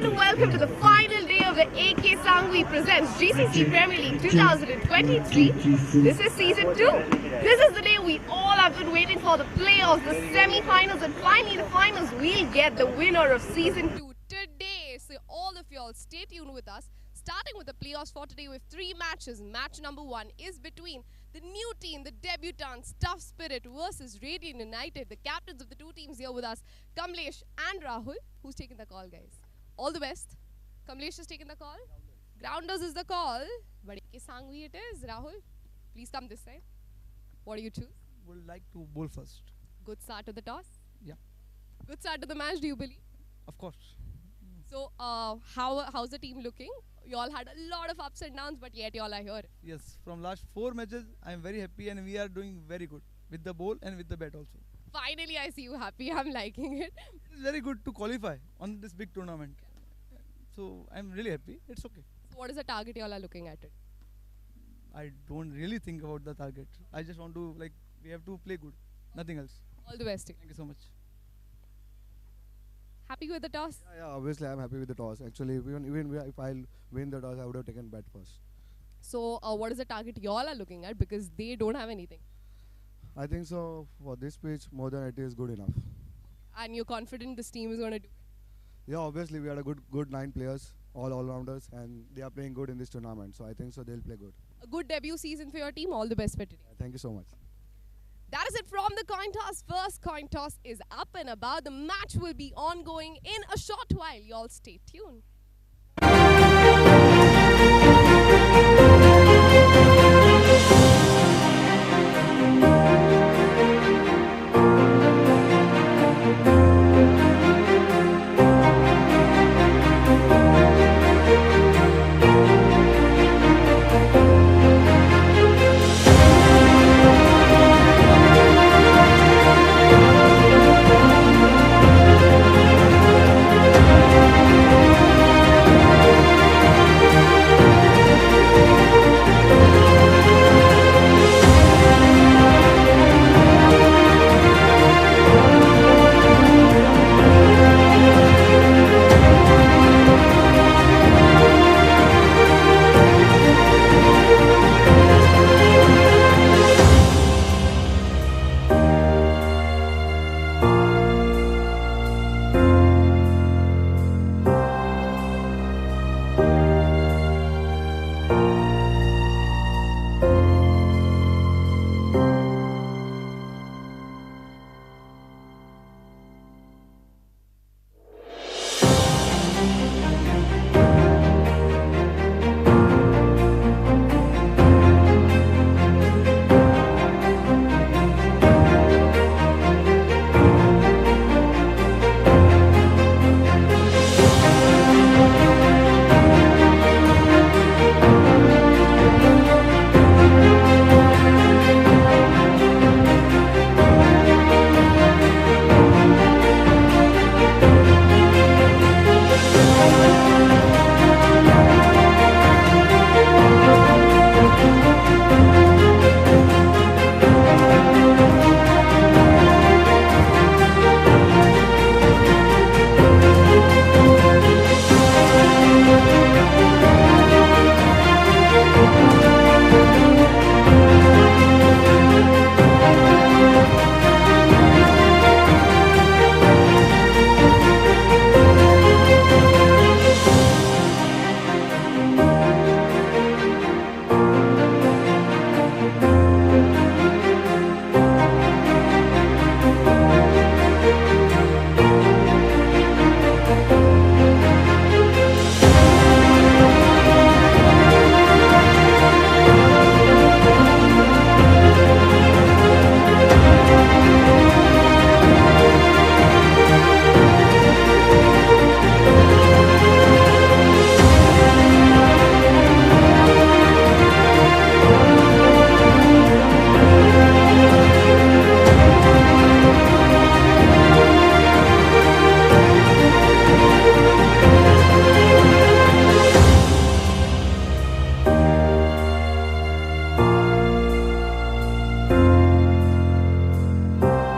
and welcome to the final day of the AK Sanghvi presents GCC Premier League 2023. This is season 2. This is the day we all have been waiting for, the playoffs, the semi-finals and finally the finals. We'll get the winner of season 2 today. So all of y'all stay tuned with us. Starting with the playoffs for today with 3 matches. Match number 1 is between the new team, the debutants, Tough Spirit versus Radiant United. The captains of the two teams here with us, Kamlesh and Rahul. Who's taking the call, guys? All the best. Kamlesh is taking the call. Grounders is the call. But AK Sanghvi it is. Rahul, please come this side. What do you choose? Would like to bowl first. Good start to the toss? Yeah. Good start to the match, do you believe? Of course. So, how's the team looking? You all had a lot of ups and downs, but yet you all are here. Yes, from last 4 matches, I am very happy and we are doing very good with the ball and with the bat also. Finally, I see you happy. I'm liking it. It's very good to qualify on this big tournament. So, I'm really happy. It's okay. So what is the target you all are looking at it? I don't really think about the target. I just want to, we have to play good. Nothing else. All the best. Thank you so much. Happy with the toss? Yeah, obviously I'm happy with the toss. Actually, even if I win the toss, I would have taken bat first. So what is the target you all are looking at? Because they don't have anything. I think so. For this pitch, more than it is good enough. And you're confident this team is going to do it? Yeah, obviously we had a good 9 players, all-rounders, and they are playing good in this tournament. So I think so they'll play good. A good debut season for your team. All the best for today. Thank you so much. That is it from the coin toss. First coin toss is up and about. The match will be ongoing in a short while. You all stay tuned.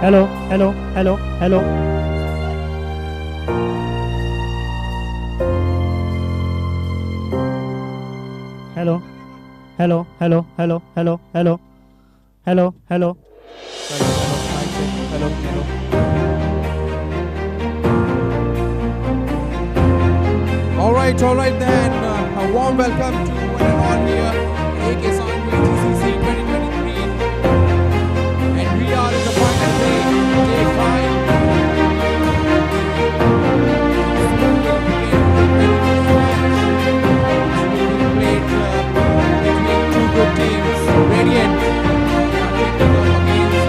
Hello, hello, hello, hello. Hello. Hello. Hello. Hello. Hello. Hello. Hello. Hello. Hello. Hello. All right then. A warm welcome to one and all here in AK Sanghvi GCC 2023. And we are in the final day, day 5. Soon will begin the very first match, which will be played between two good teams. Radiant taking up against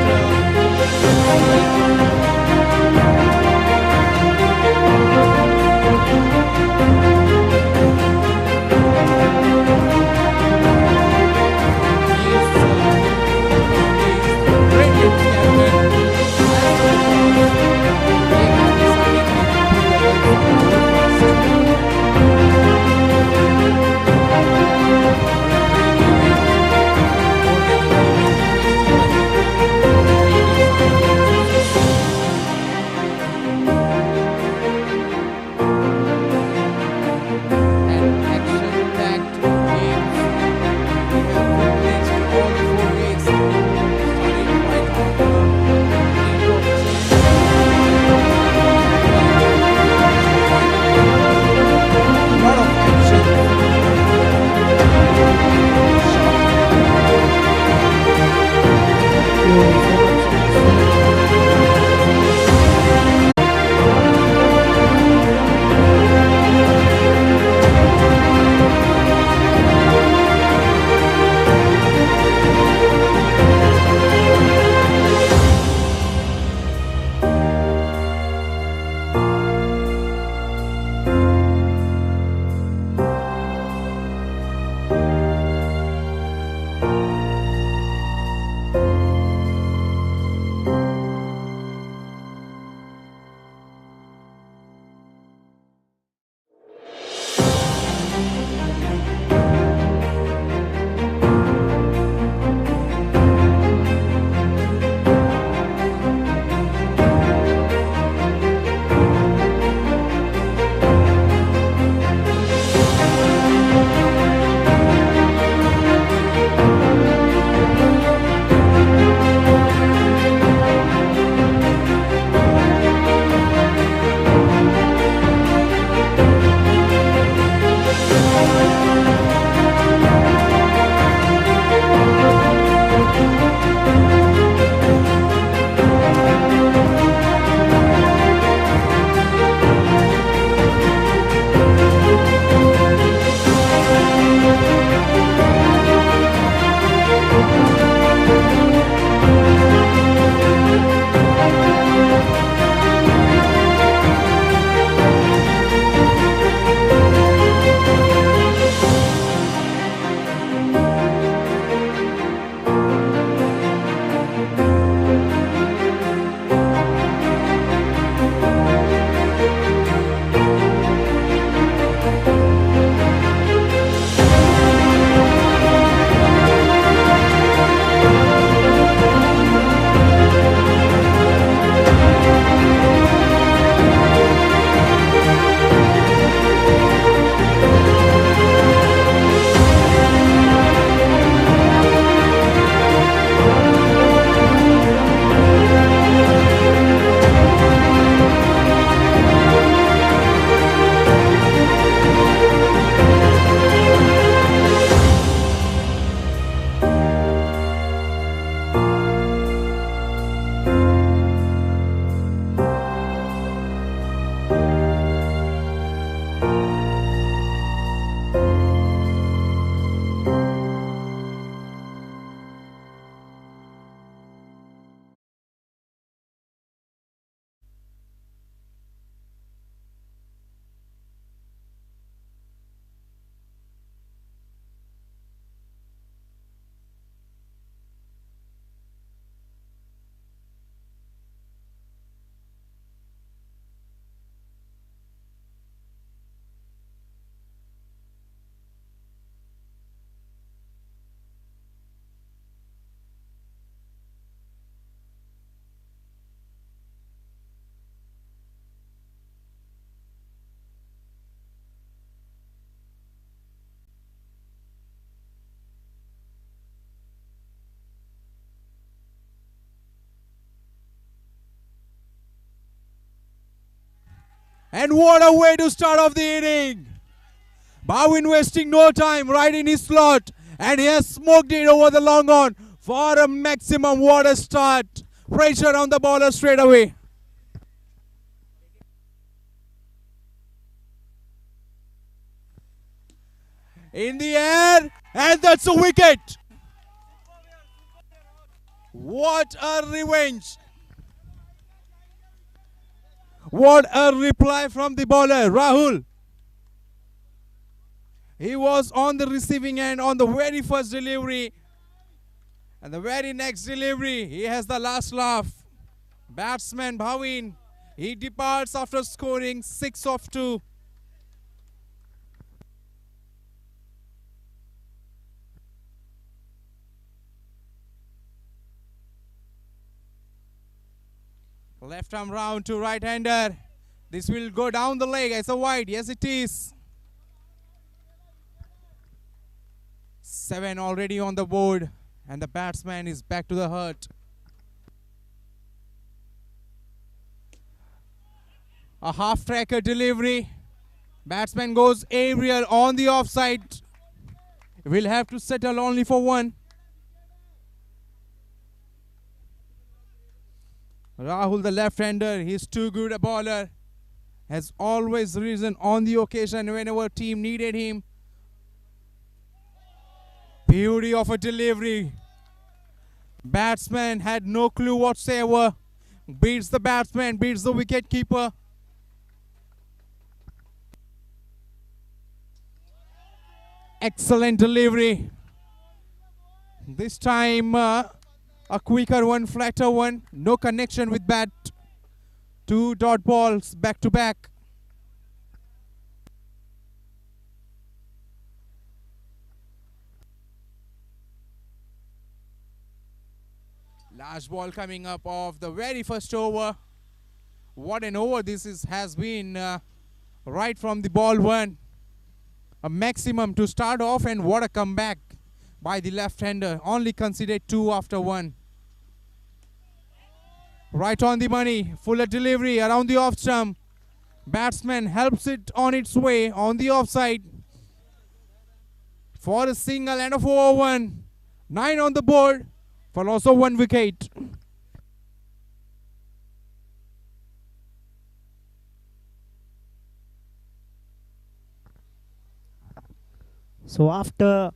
And what a way to start off the inning. Bhavin wasting no time right in his slot. And he has smoked it over the long on for a maximum. What a start. Pressure on the bowler straight away. In the air. And that's a wicket. What a revenge. What a reply from the bowler, Rahul. He was on the receiving end on the very first delivery. And the very next delivery, he has the last laugh. Batsman Bhavin, he departs after scoring 6 of 2. Left arm round to right-hander. This will go down the leg as a wide. Yes, it is. 7 already on the board. And the batsman is back to the hurt. A half-tracker delivery. Batsman goes aerial on the offside. We'll have to settle only for 1. Rahul, the left-hander, he's too good a bowler. Has always risen on the occasion whenever team needed him. Beauty of a delivery. Batsman had no clue whatsoever. Beats the batsman, beats the wicket keeper. Excellent delivery. This time a quicker one, flatter one. No connection with bat. 2 dot balls back to back. Last ball coming up of the very first over. What an over has been right from the ball 1. A maximum to start off, and what a comeback by the left-hander. Only conceded 2 after 1. Right on the money. Fuller delivery around the off stump. Batsman helps it on its way on the offside. For a single and a 4-1. 9 on the board for loss of 1 wicket. So after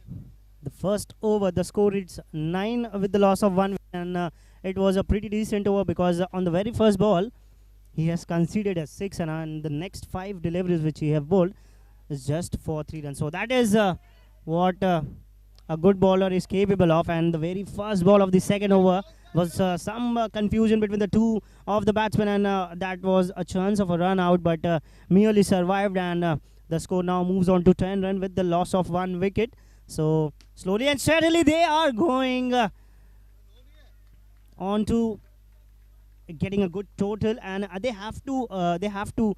the first over, the score is 9 with the loss of 1, and it was a pretty decent over because on the very first ball he has conceded a 6, and the next 5 deliveries which he have bowled is just for 3 runs. So that is what a good bowler is capable of. And the very first ball of the second over was some confusion between the 2 of the batsmen, and that was a chance of a run out, but merely survived, and the score now moves on to 10 runs with the loss of 1 wicket. So slowly and steadily they are going on to getting a good total, and they have to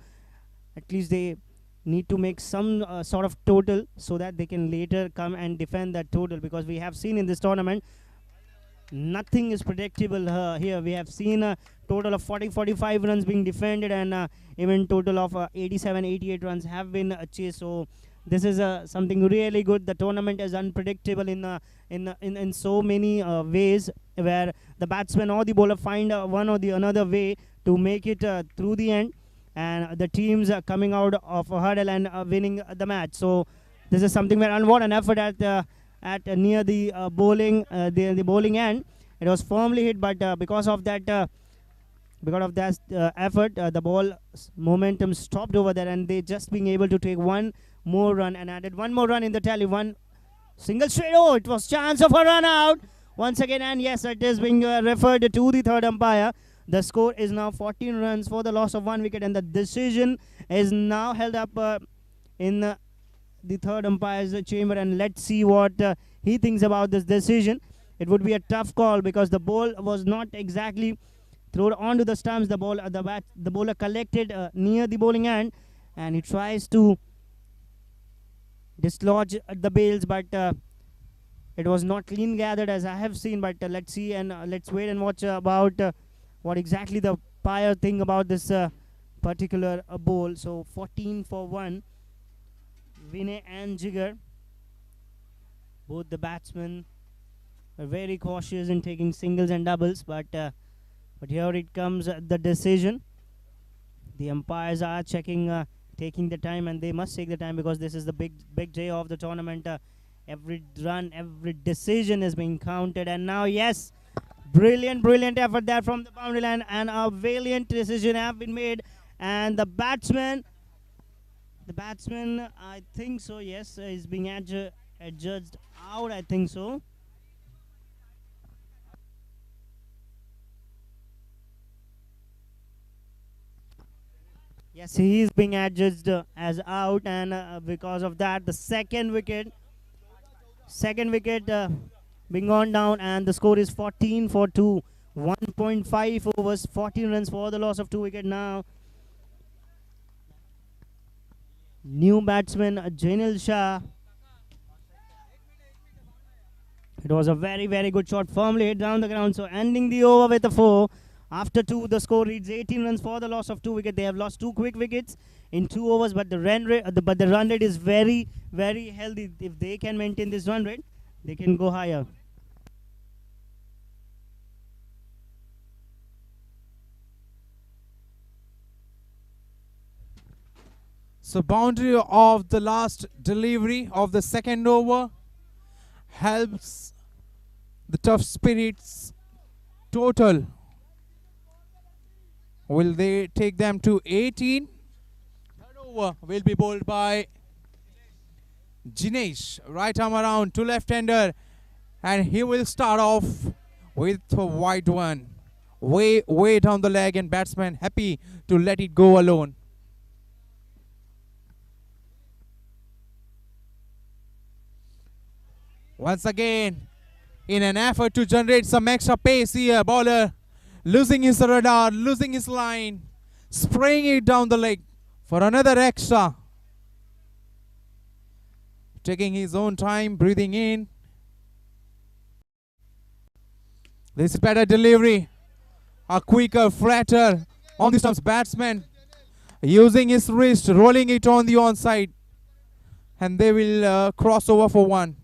at least they need to make some sort of total so that they can later come and defend that total, because we have seen in this tournament nothing is predictable here. We have seen a total of 40-45 runs being defended, and even total of 87-88 runs have been chased. So this is something really good. The tournament is unpredictable in so many ways, where the batsman or the bowler find one or the another way to make it through the end, and the teams are coming out of a hurdle and winning the match. So this is something where, and what an effort at near the bowling end. It was firmly hit, but because of that effort, the ball momentum stopped over there, and they just being able to take one more run and added one more run in the tally. One single straight. Oh, it was chance of a run out once again, and yes, it is being referred to the third umpire. The score is now 14 runs for the loss of 1 wicket, and the decision is now held up in the third umpire's chamber, and let's see what he thinks about this decision. It would be a tough call because the ball was not exactly thrown onto the stumps. The bowler collected near the bowling end, and he tries to dislodge the bails, but it was not clean gathered as I have seen. But let's see, and let's wait and watch about what exactly the umpire think about this particular bowl. So 14 for 1. Vinay and Jigar, both the batsmen, are very cautious in taking singles and doubles, but here it comes, the decision. The umpires are checking, taking the time, and they must take the time because this is the big day of the tournament. Every run, every decision is being counted, and now, yes, brilliant effort there from the boundary line, and a valiant decision have been made, and the batsman, I think so, yes, is being adjudged out, I think so. Yes, he is being adjudged as out, and because of that, the second wicket being gone down, and the score is 14 for 2. 1.5 overs, 14 runs for the loss of 2 wickets now. New batsman Jainil Shah. It was a very good shot, firmly hit down the ground. So ending the over with a 4. After 2, the score reads 18 runs for the loss of 2 wickets. They have lost 2 quick wickets in 2 overs, but the run rate is very healthy. If they can maintain this run rate, they can go higher. So boundary of the last delivery of the second over helps the Tough Spirits total. Will they take them to 18? Third over will be bowled by Jinesh. Right arm around to left-hander, and he will start off with a wide one. Way down the leg, and batsman happy to let it go alone. Once again, in an effort to generate some extra pace here, bowler losing his radar, losing his line, spraying it down the leg for another extra. Taking his own time, breathing in. This is better delivery. A quicker, flatter on this time's batsman. Using his wrist, rolling it on the onside. And they will cross over for 1.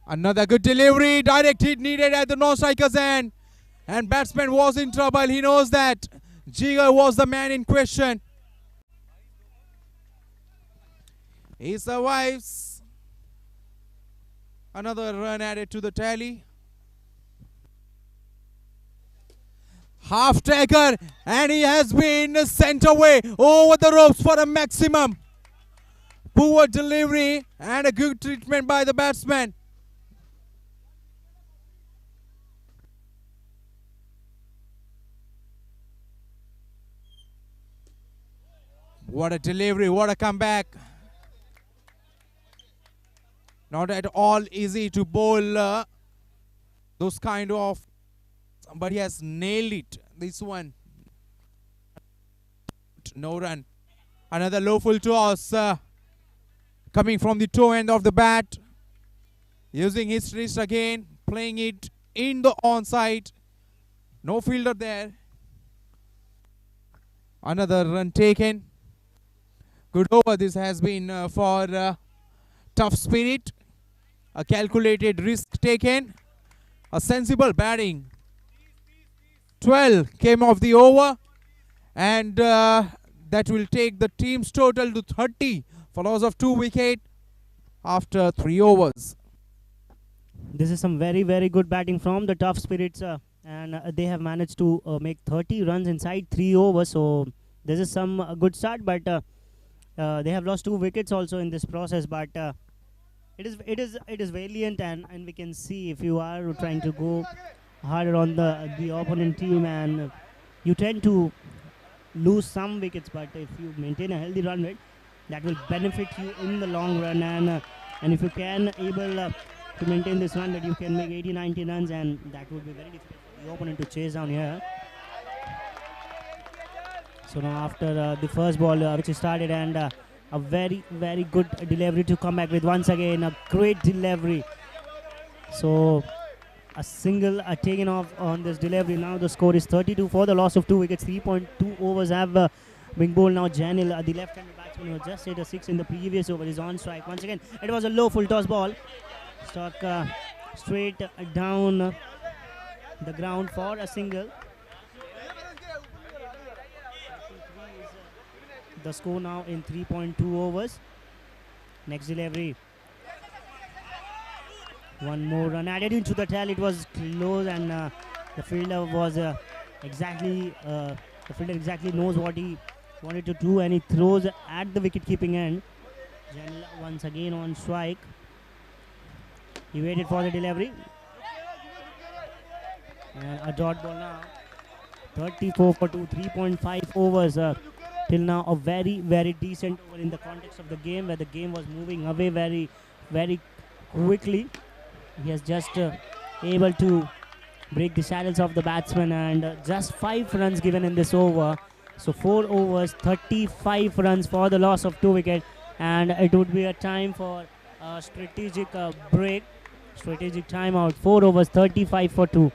Another good delivery, direct hit needed at the non-striker's end. And batsman was in trouble, he knows that. Jigar was the man in question. He survives. Another run added to the tally. Half taker, and he has been sent away over the ropes for a maximum. Poor delivery and a good treatment by the batsman. What a delivery, what a comeback. Not at all easy to bowl those kind of, but he has nailed it. This one. No run. Another low full toss coming from the toe end of the bat. Using his wrist again, playing it in the onside. No fielder there. Another run taken. Good over this has been for Tough Spirit. A calculated risk taken. A sensible batting. 12 came off the over. And that will take the team's total to 30 for loss of 2 wickets after 3 overs. This is some very good batting from the Tough Spirits. And they have managed to make 30 runs inside 3 overs. So this is some good start. But they have lost 2 wickets also in this process, but it is valiant, and we can see if you are trying to go harder on the opponent team, and you tend to lose some wickets, but if you maintain a healthy run rate, that will benefit you in the long run, and if you can able to maintain this run rate, you can make 80-90 runs, and that would be very difficult for the opponent to chase down here. So now after the first ball which is started, and a very good delivery to come back with once again a great delivery. So a single taken off on this delivery. Now the score is 32 for the loss of 2 wickets. 3.2 overs have been bowled now. Janil, the left-handed batsman who just hit a 6 in the previous over, is on strike. Once again, it was a low full toss ball. Struck straight down the ground for a single. The score now in 3.2 overs. Next delivery. One more run added into the tail. It was close, and the fielder was exactly knows what he wanted to do, and he throws at the wicket-keeping end. Janil once again on strike. He waited for the delivery. And a dot ball now. 34 for 2, 3.5 overs. Till now, a very, very decent over in the context of the game, where the game was moving away very, very quickly. He has just able to break the saddles of the batsman, and just 5 runs given in this over. So 4 overs, 35 runs for the loss of 2 wickets, and it would be a time for a strategic break, strategic timeout. 4 overs, 35 for 2.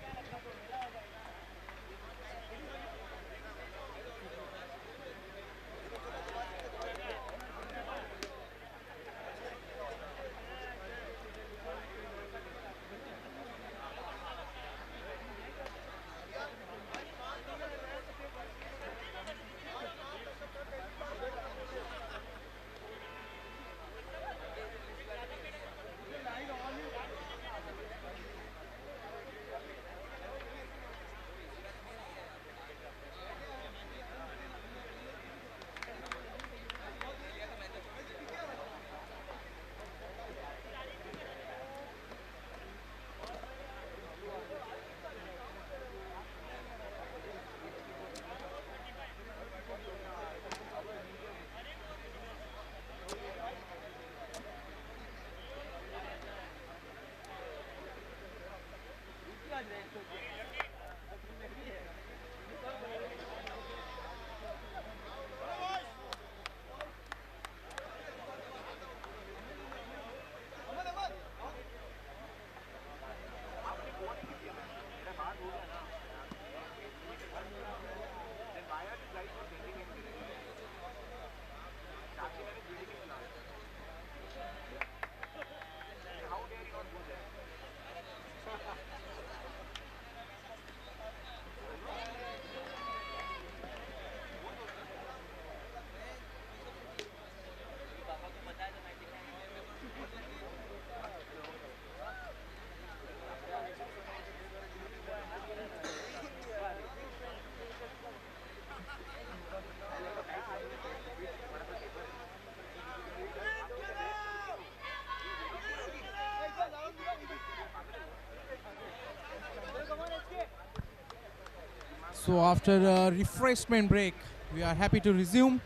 So after a refreshment break, we are happy to resume.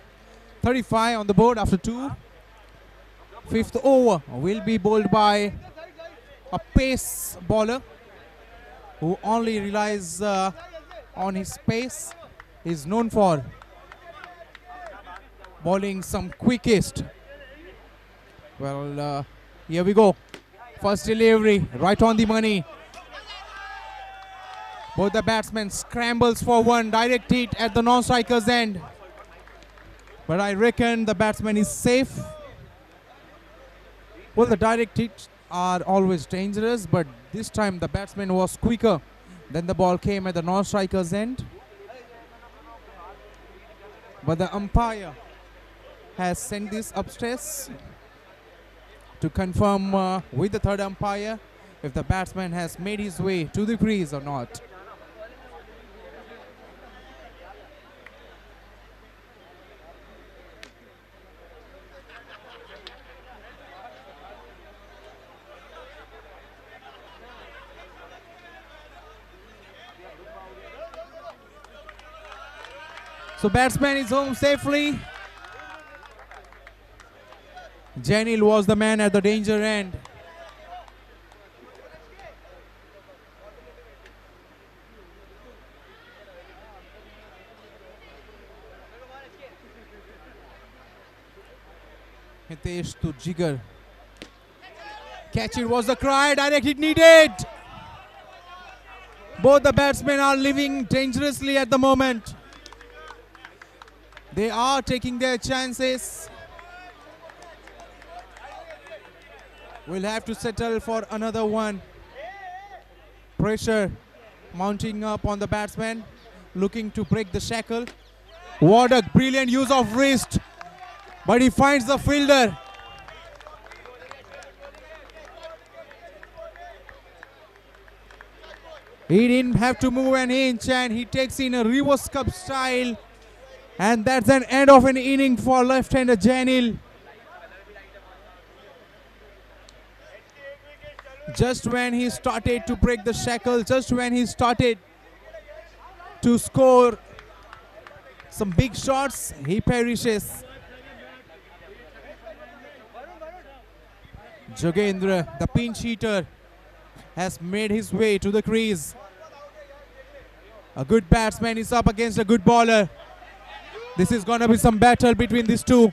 35 on the board after 2. 5th over will be bowled by a pace bowler who only relies on his pace. Is known for bowling some quickest. Well, here we go. First delivery, right on the money. Both the batsmen scrambles for one, direct hit at the non-striker's end. But I reckon the batsman is safe. Well, the direct hits are always dangerous, but this time the batsman was quicker than the ball came at the non-striker's end. But the umpire has sent this upstairs to confirm with the third umpire if the batsman has made his way to the crease or not. So batsman is home safely. Janil was the man at the danger end. Hitesh to Jigar. Catch it was the cry, direct hit needed. Both the batsmen are living dangerously at the moment. They are taking their chances. We'll have to settle for another one. Pressure mounting up on the batsman, looking to break the shackle. What a brilliant use of wrist. But he finds the fielder. He didn't have to move an inch and he takes in a reverse cup style. And that's an end of an inning for left-hander Janil. Just when he started to break the shackle, just when he started to score some big shots, he perishes. Jogendra, the pinch hitter, has made his way to the crease. A good batsman is up against a good bowler. This is going to be some battle between these two.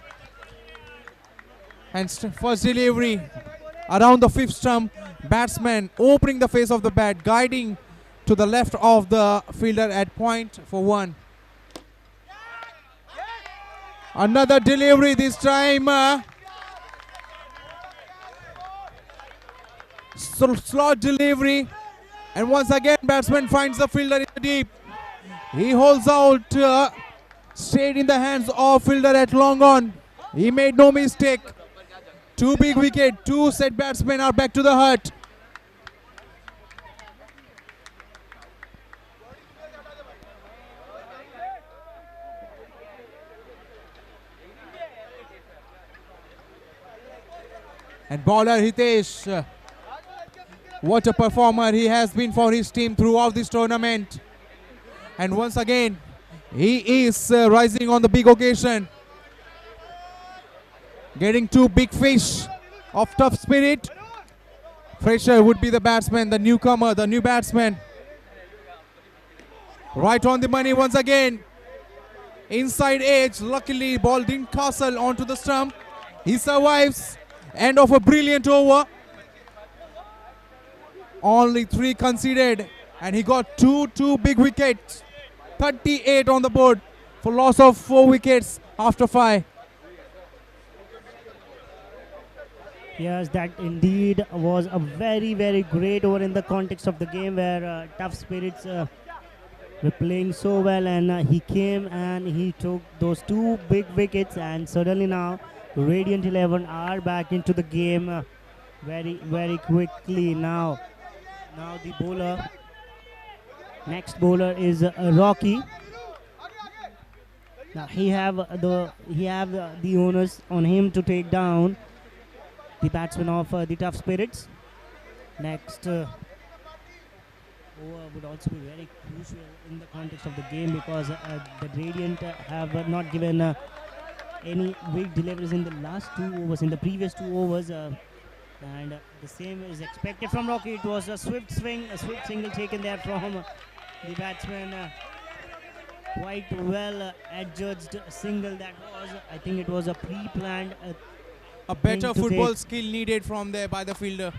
And first delivery around the fifth stump. Batsman opening the face of the bat, guiding to the left of the fielder at point for one. Another delivery this time. Slot delivery. And once again, batsman finds the fielder in the deep. He holds out straight in the hands of fielder at long on. He made no mistake. Two big wicket, two set batsmen are back to the hut. And bowler Hitesh, what a performer he has been for his team throughout this tournament. And once again, he is rising on the big occasion. Getting two big fish of tough spirit. Fraser would be the batsman, the newcomer, the new batsman. Right on the money once again. Inside edge, luckily ball didn't castle onto the stump. He survives. End of a brilliant over. Only 3 conceded and he got two big wickets. 38 on the board for loss of 4 wickets after 5. Yes, that indeed was a very, very great over in the context of the game where tough spirits were playing so well, and he came and he took those 2 big wickets, and suddenly now Radiant 11 are back into the game very, very quickly. Now the bowler, next bowler is Rocky. Now he have the onus on him to take down the batsman of the tough spirits. Next over would also be very crucial in the context of the game because the Radiant have not given any big deliveries in the last 2 overs, in the previous 2 overs, and the same is expected from Rocky. It was a swift swing, a swift single taken there from the batsman. Quite well adjudged single that was. I think it was a pre-planned a better football skill needed from there by the fielder.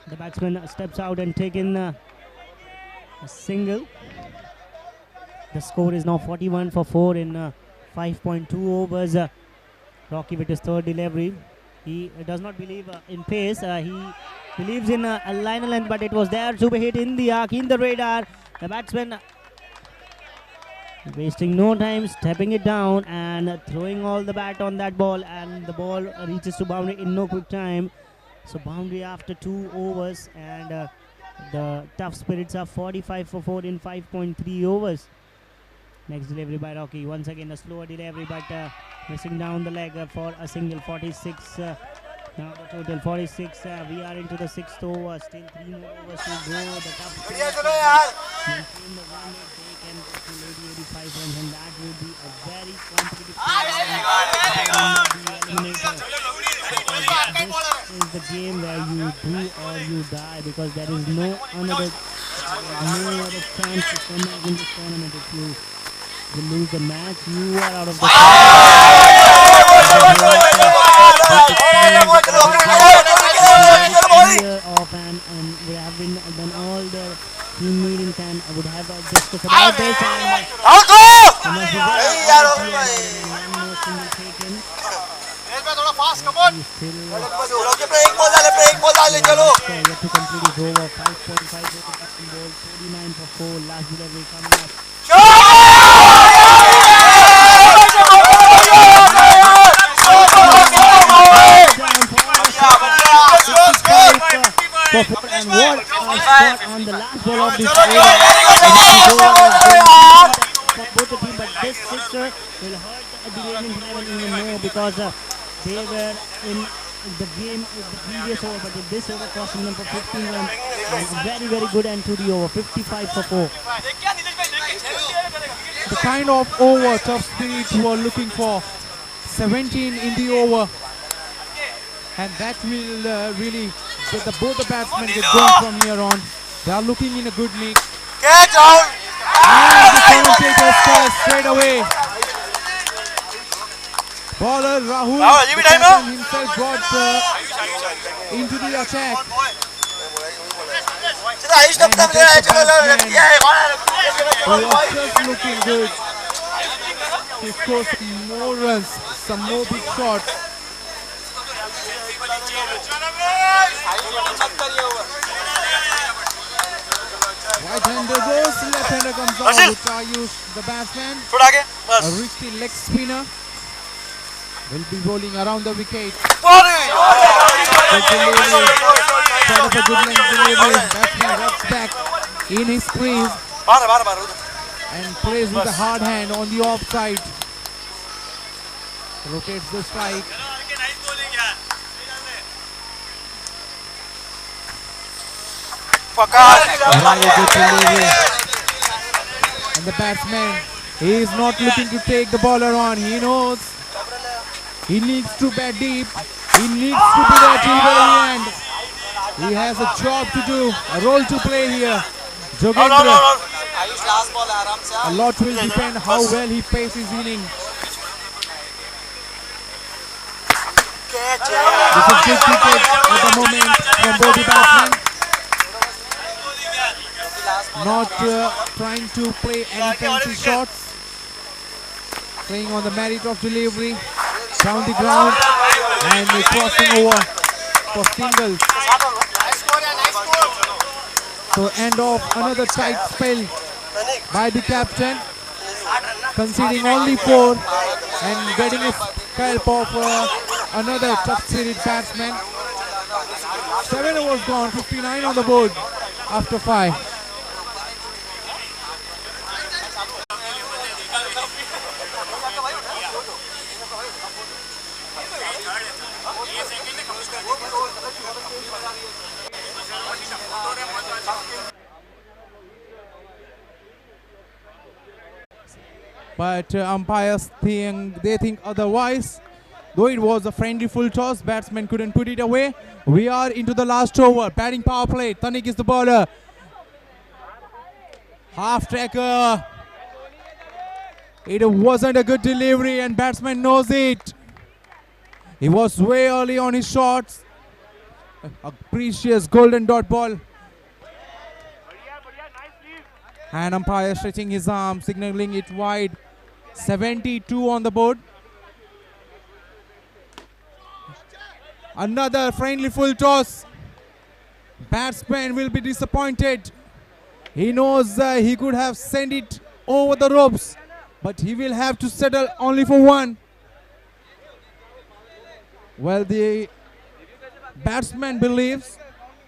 The batsman steps out and taken a single. The score is now 41 for 4 in 5.2 overs. Rocky with his 3rd delivery. He does not believe in pace. He believes in a liner length, but it was there to be hit in the arc, in the radar. The batsman wasting no time, stepping it down and throwing all the bat on that ball, and the ball reaches to boundary in no quick time. So boundary after 2 overs, and the tough spirits are 45 for 4 in 5.3 overs. Next delivery by Rocky. Once again a slower delivery, but missing down the leg for a single. 46. Now the total 46. We are into the 6th over. Still 3 more overs to go. The tough spirits maintain the 1 lead. They can go to Lady 85 runs, and that would be a very competitive game. This is the game where you do or you die, because there is no other chance to come back in this tournament. If you lose the match, you are out of the clear off and would have been done all the team meetings and would have discussed about this and there must be very clear about it and one more single taken. He's still yet to complete his over. 5.5 over captain ball, 49 for 4. Last delivery coming up. And what a shot on the last ball of this over. For both the team, but this sixer will hurt the Ravens 11 even more because they were in the game with the previous over, but this over costing them for 15 runs. And very, very good end to the over, 55 for 4. The kind of over top speed you are looking for. 17 in the over. And that will really get both the batsmen get going from here on. They are looking in a good nick. And the commentators start straight away. Bowler Rahul, the captain himself got into the attack. And he takes the batsman who was just looking good to score some more runs, some more big shots. Right-hander goes, left-hander comes out with Ayush, the batsman. A risky leg spinner will be rolling around the wicket. Good delivery, sort of a good length delivery. Batsman rocks back in his crease and plays with a hard hand on the offside. Rotates the strike. And the batsman, he is not looking to take the bowler on. He knows he needs to bat deep. He needs to be there till the very end. He has a job to do, a role to play here. Jogendra, a lot will depend how well he plays his inning. This is good cricket at the moment from both the batsmen. Not trying to play any fancy shots. Playing on the merit of delivery. Down the ground and crossing over for singles. So end of another tight spell by the captain. Conceding only 4 and getting a help of another tough-spirited batsman. 7 overs gone, 59 on the board after 5. But umpires think otherwise. Though it was a friendly full toss, batsman couldn't put it away. We are into the last over. Batting power play. Tanik is the bowler. Half tracker. It wasn't a good delivery and batsman knows it. He was way early on his shots. A precious golden dot ball. And umpire stretching his arm, signaling it wide. 72 on the board. Another friendly full toss. Batsman will be disappointed. He knows he could have sent it over the ropes, but he will have to settle only for 1. Well, the batsman believes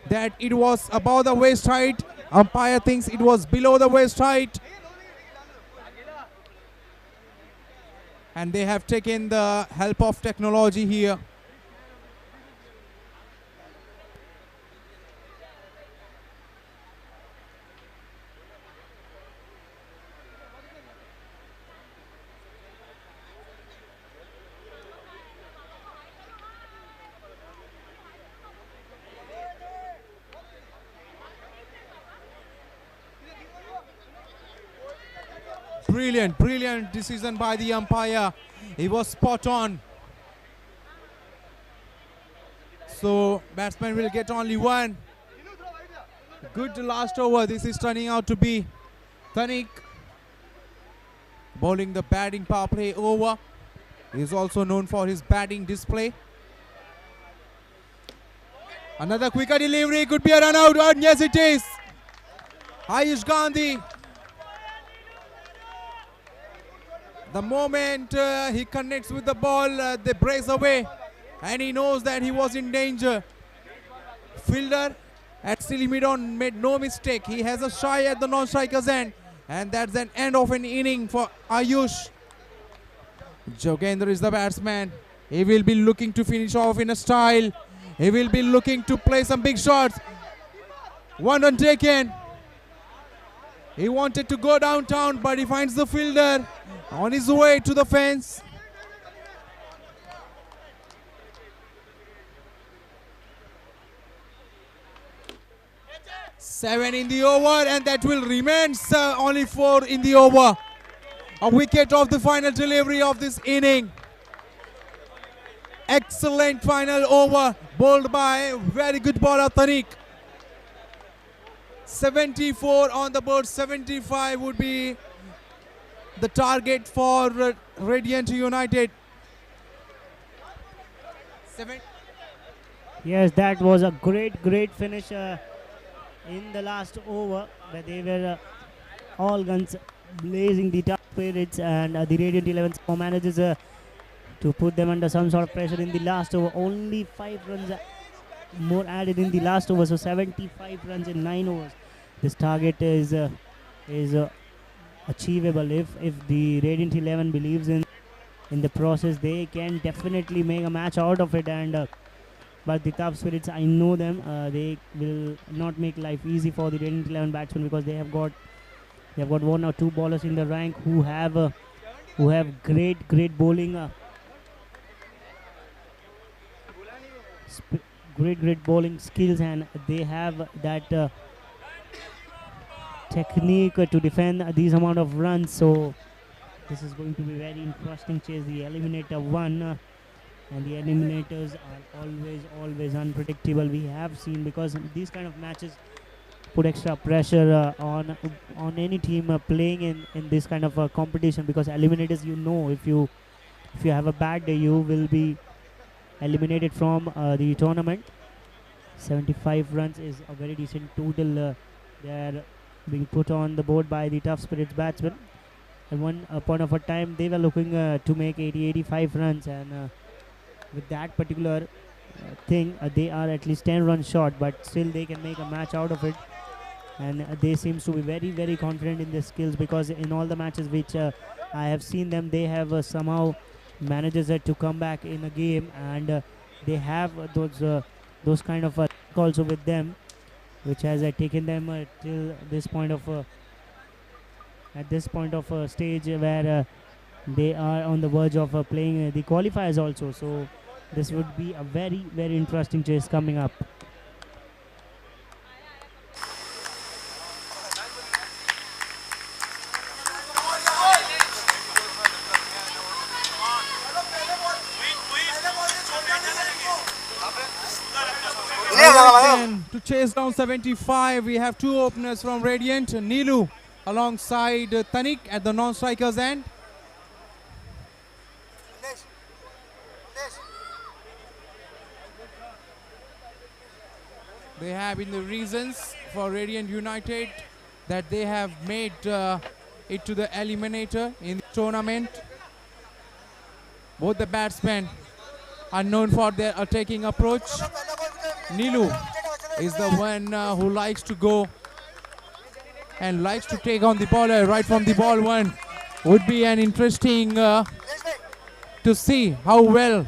that it was above the waist height. Umpire thinks it was below the waist height. And they have taken the help of technology here. Brilliant decision by the umpire. He was spot on. So batsman will get only one. Good last over. This is turning out to be Tanik bowling the batting power play over. He is also known for his batting display. Another quicker delivery, could be a run out, and yes it is. Ayush Gandhi. The moment he connects with the ball, they brace away, and he knows that he was in danger. Fielder at silly mid-on made no mistake. He has a shy at the non-striker's end, and that's an end of an inning for Ayush. Jogendra is the batsman. He will be looking to finish off in a style. He will be looking to play some big shots. One run taken. He wanted to go downtown, but he finds the fielder on his way to the fence. Seven in the over, and that will remain only 4 in the over. A wicket of the final delivery of this inning. Excellent final over, bowled by very good bowler Tanik. 74 on the board, 75 would be the target for Radiant United. Yes, that was a great finish in the last over, where they were all guns blazing the top spirits, and the Radiant 11 manages to put them under some sort of pressure in the last over. Only 5 runs more added in the last over, so 75 runs in 9 overs. This target is achievable if the Radiant 11 believes in the process. They can definitely make a match out of it, and but the top spirits, I know them, they will not make life easy for the Radiant 11 batsmen, because they have got 1 or 2 bowlers in the rank who have great bowling great bowling skills, and they have that technique to defend these amount of runs. So this is going to be very interesting chase. The eliminator won, and the eliminators are always unpredictable. We have seen, because these kind of matches put extra pressure on any team playing in this kind of competition, because eliminators, if you have a bad day, you will be eliminated from the tournament. 75 runs is a very decent total. They are being put on the board by the tough spirits batsmen. At one point of a time, they were looking to make 80-85 runs, and with that particular thing, they are at least 10 runs short, but still they can make a match out of it. And they seems to be very confident in their skills, because in all the matches which I have seen them, they have somehow managed to come back in a game, and they have those kind of also with them, which has taken them till this point of at this point of stage where they are on the verge of playing the qualifiers also. So this would be a very interesting chase coming up. To chase down 75, we have 2 openers from Radiant, Neelu alongside Tanik at the non-strikers end. They have been the reasons for Radiant United that they have made it to the eliminator in the tournament. Both the batsmen are known for their attacking approach. Neelu is the one who likes to go and likes to take on the bowler right from the ball one. Would be an interesting to see how well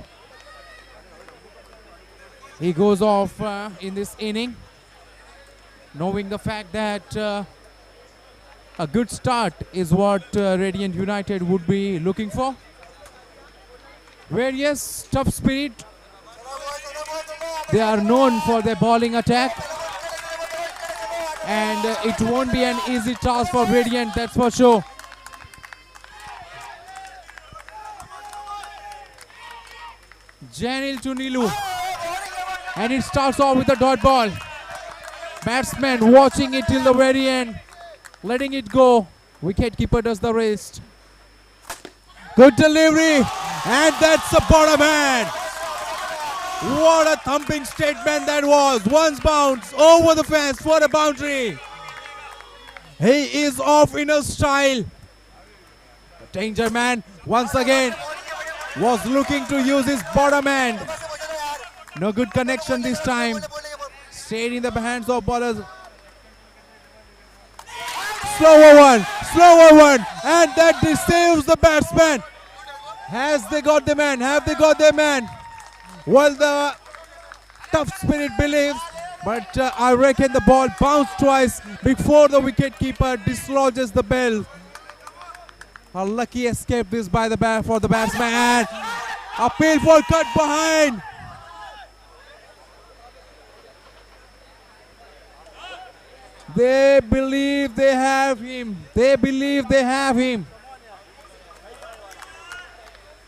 he goes off in this inning, knowing the fact that a good start is what Radiant United would be looking for. Various tough spirit. They are known for their bowling attack, and it won't be an easy task for Radiant, that's for sure. Janil to Neelu. And it starts off with a dot ball. Batsman watching it till the very end, letting it go. Wicketkeeper does the rest. Good delivery, and that's a bottom hand. What a thumping statement that was. Once bounce over the fence for a boundary. He is off in a style. The danger man once again was looking to use his bottom hand. No good connection this time. Stayed in the hands of bowlers. Slower one, and that saves the batsman. Has they got the man? Have they got their man? Well, the tough spirit believes, but I reckon the ball bounced twice before the wicketkeeper dislodges the bell. A lucky escape this by the for the batsman. Appeal for cut behind. They believe they have him. They believe they have him.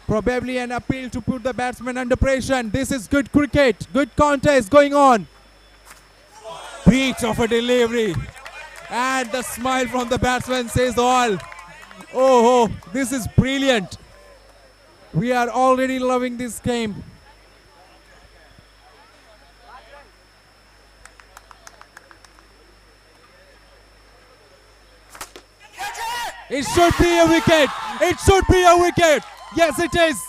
Probably an appeal to put the batsman under pressure. This is good cricket. Good contest going on. Beach of a delivery. And the smile from the batsman says all. Oh, this is brilliant. We are already loving this game. It should be a wicket. It should be a wicket. Yes, it is.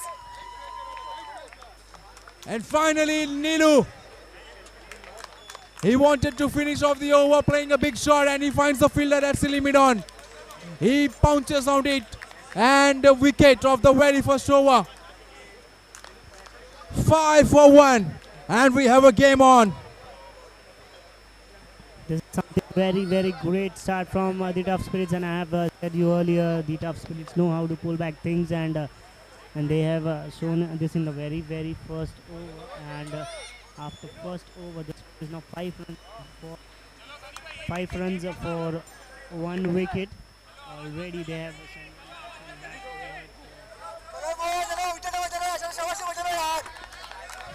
And finally, Ninu. He wanted to finish off the over playing a big shot, and he finds the fielder at silly mid-on. He pounces on it, and a wicket of the very first over. 5 for 1, and we have a game on. This is something very, very great start from the Tough Spirits, and I have said you earlier, the Tough Spirits know how to pull back things, and they have shown this in the very, very first over. And after first over, this is now 5 runs for 1 wicket. Already they have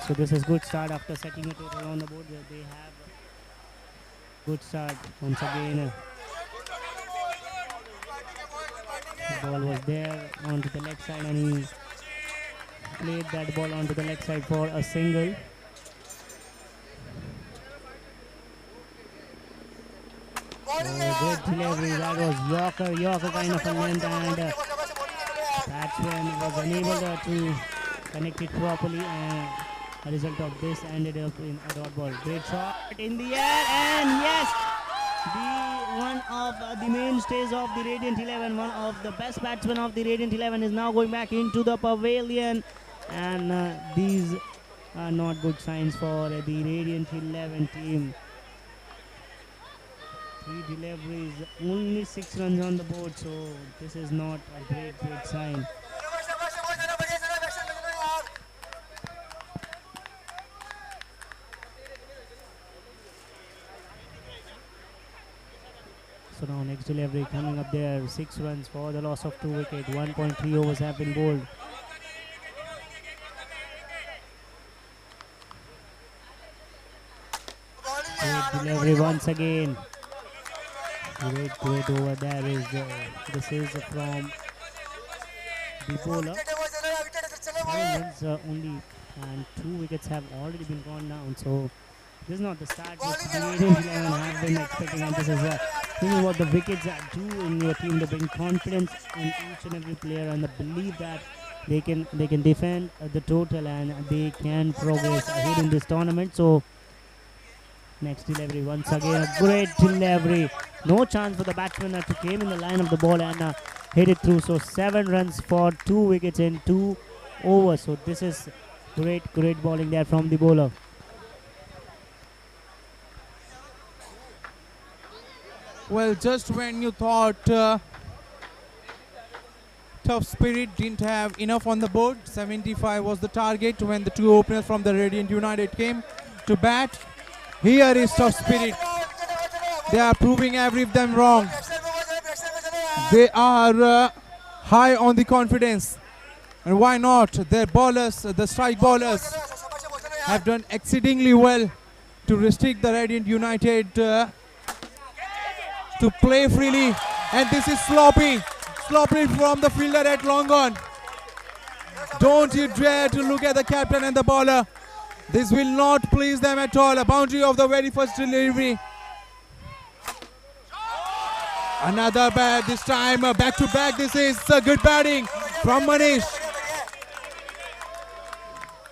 so this is good start after setting a total on the board. They have good start once again. The ball was there onto the leg side, and he played that ball onto the leg side for a single. Good delivery. That was Yorker kind of a length, and batsman was unable to connect it properly, and a result of this ended up in a dot ball. Great shot in the air, and yes, one of the mainstays of the Radiant 11, one of the best batsmen of the Radiant 11 is now going back into the pavilion, and these are not good signs for the Radiant 11 team. 3 deliveries, only 6 runs on the board, so this is not a great sign. So now next delivery coming up there, 6 runs for the loss of 2 wickets, 1.3 overs have been bowled. Great delivery once again. Great over there is this is from the bowler. 7 runs only, and 2 wickets have already been gone down. So this is not the start which the Radiant 11 have been expecting, and this is what the wickets do in your team. They bring confidence in each and every player, and the belief that they can defend the total and they can progress ahead in this tournament. So next delivery once again, a great delivery. No chance for the batsman to came in the line of the ball and hit it through. So 7 runs for 2 wickets in 2 overs. So this is great bowling there from the bowler. Well, just when you thought Tough Spirit didn't have enough on the board, 75 was the target when the 2 openers from the Radiant United came to bat. Here is Tough Spirit. They are proving every of them wrong. They are high on the confidence. And why not? Their bowlers, the strike bowlers, have done exceedingly well to restrict the Radiant United to play freely. And this is sloppy from the fielder at long on. Don't you dare to look at the captain and the bowler. This will not please them at all. A boundary of the very first delivery. Another bat, this time back to back. This is good batting from Manish.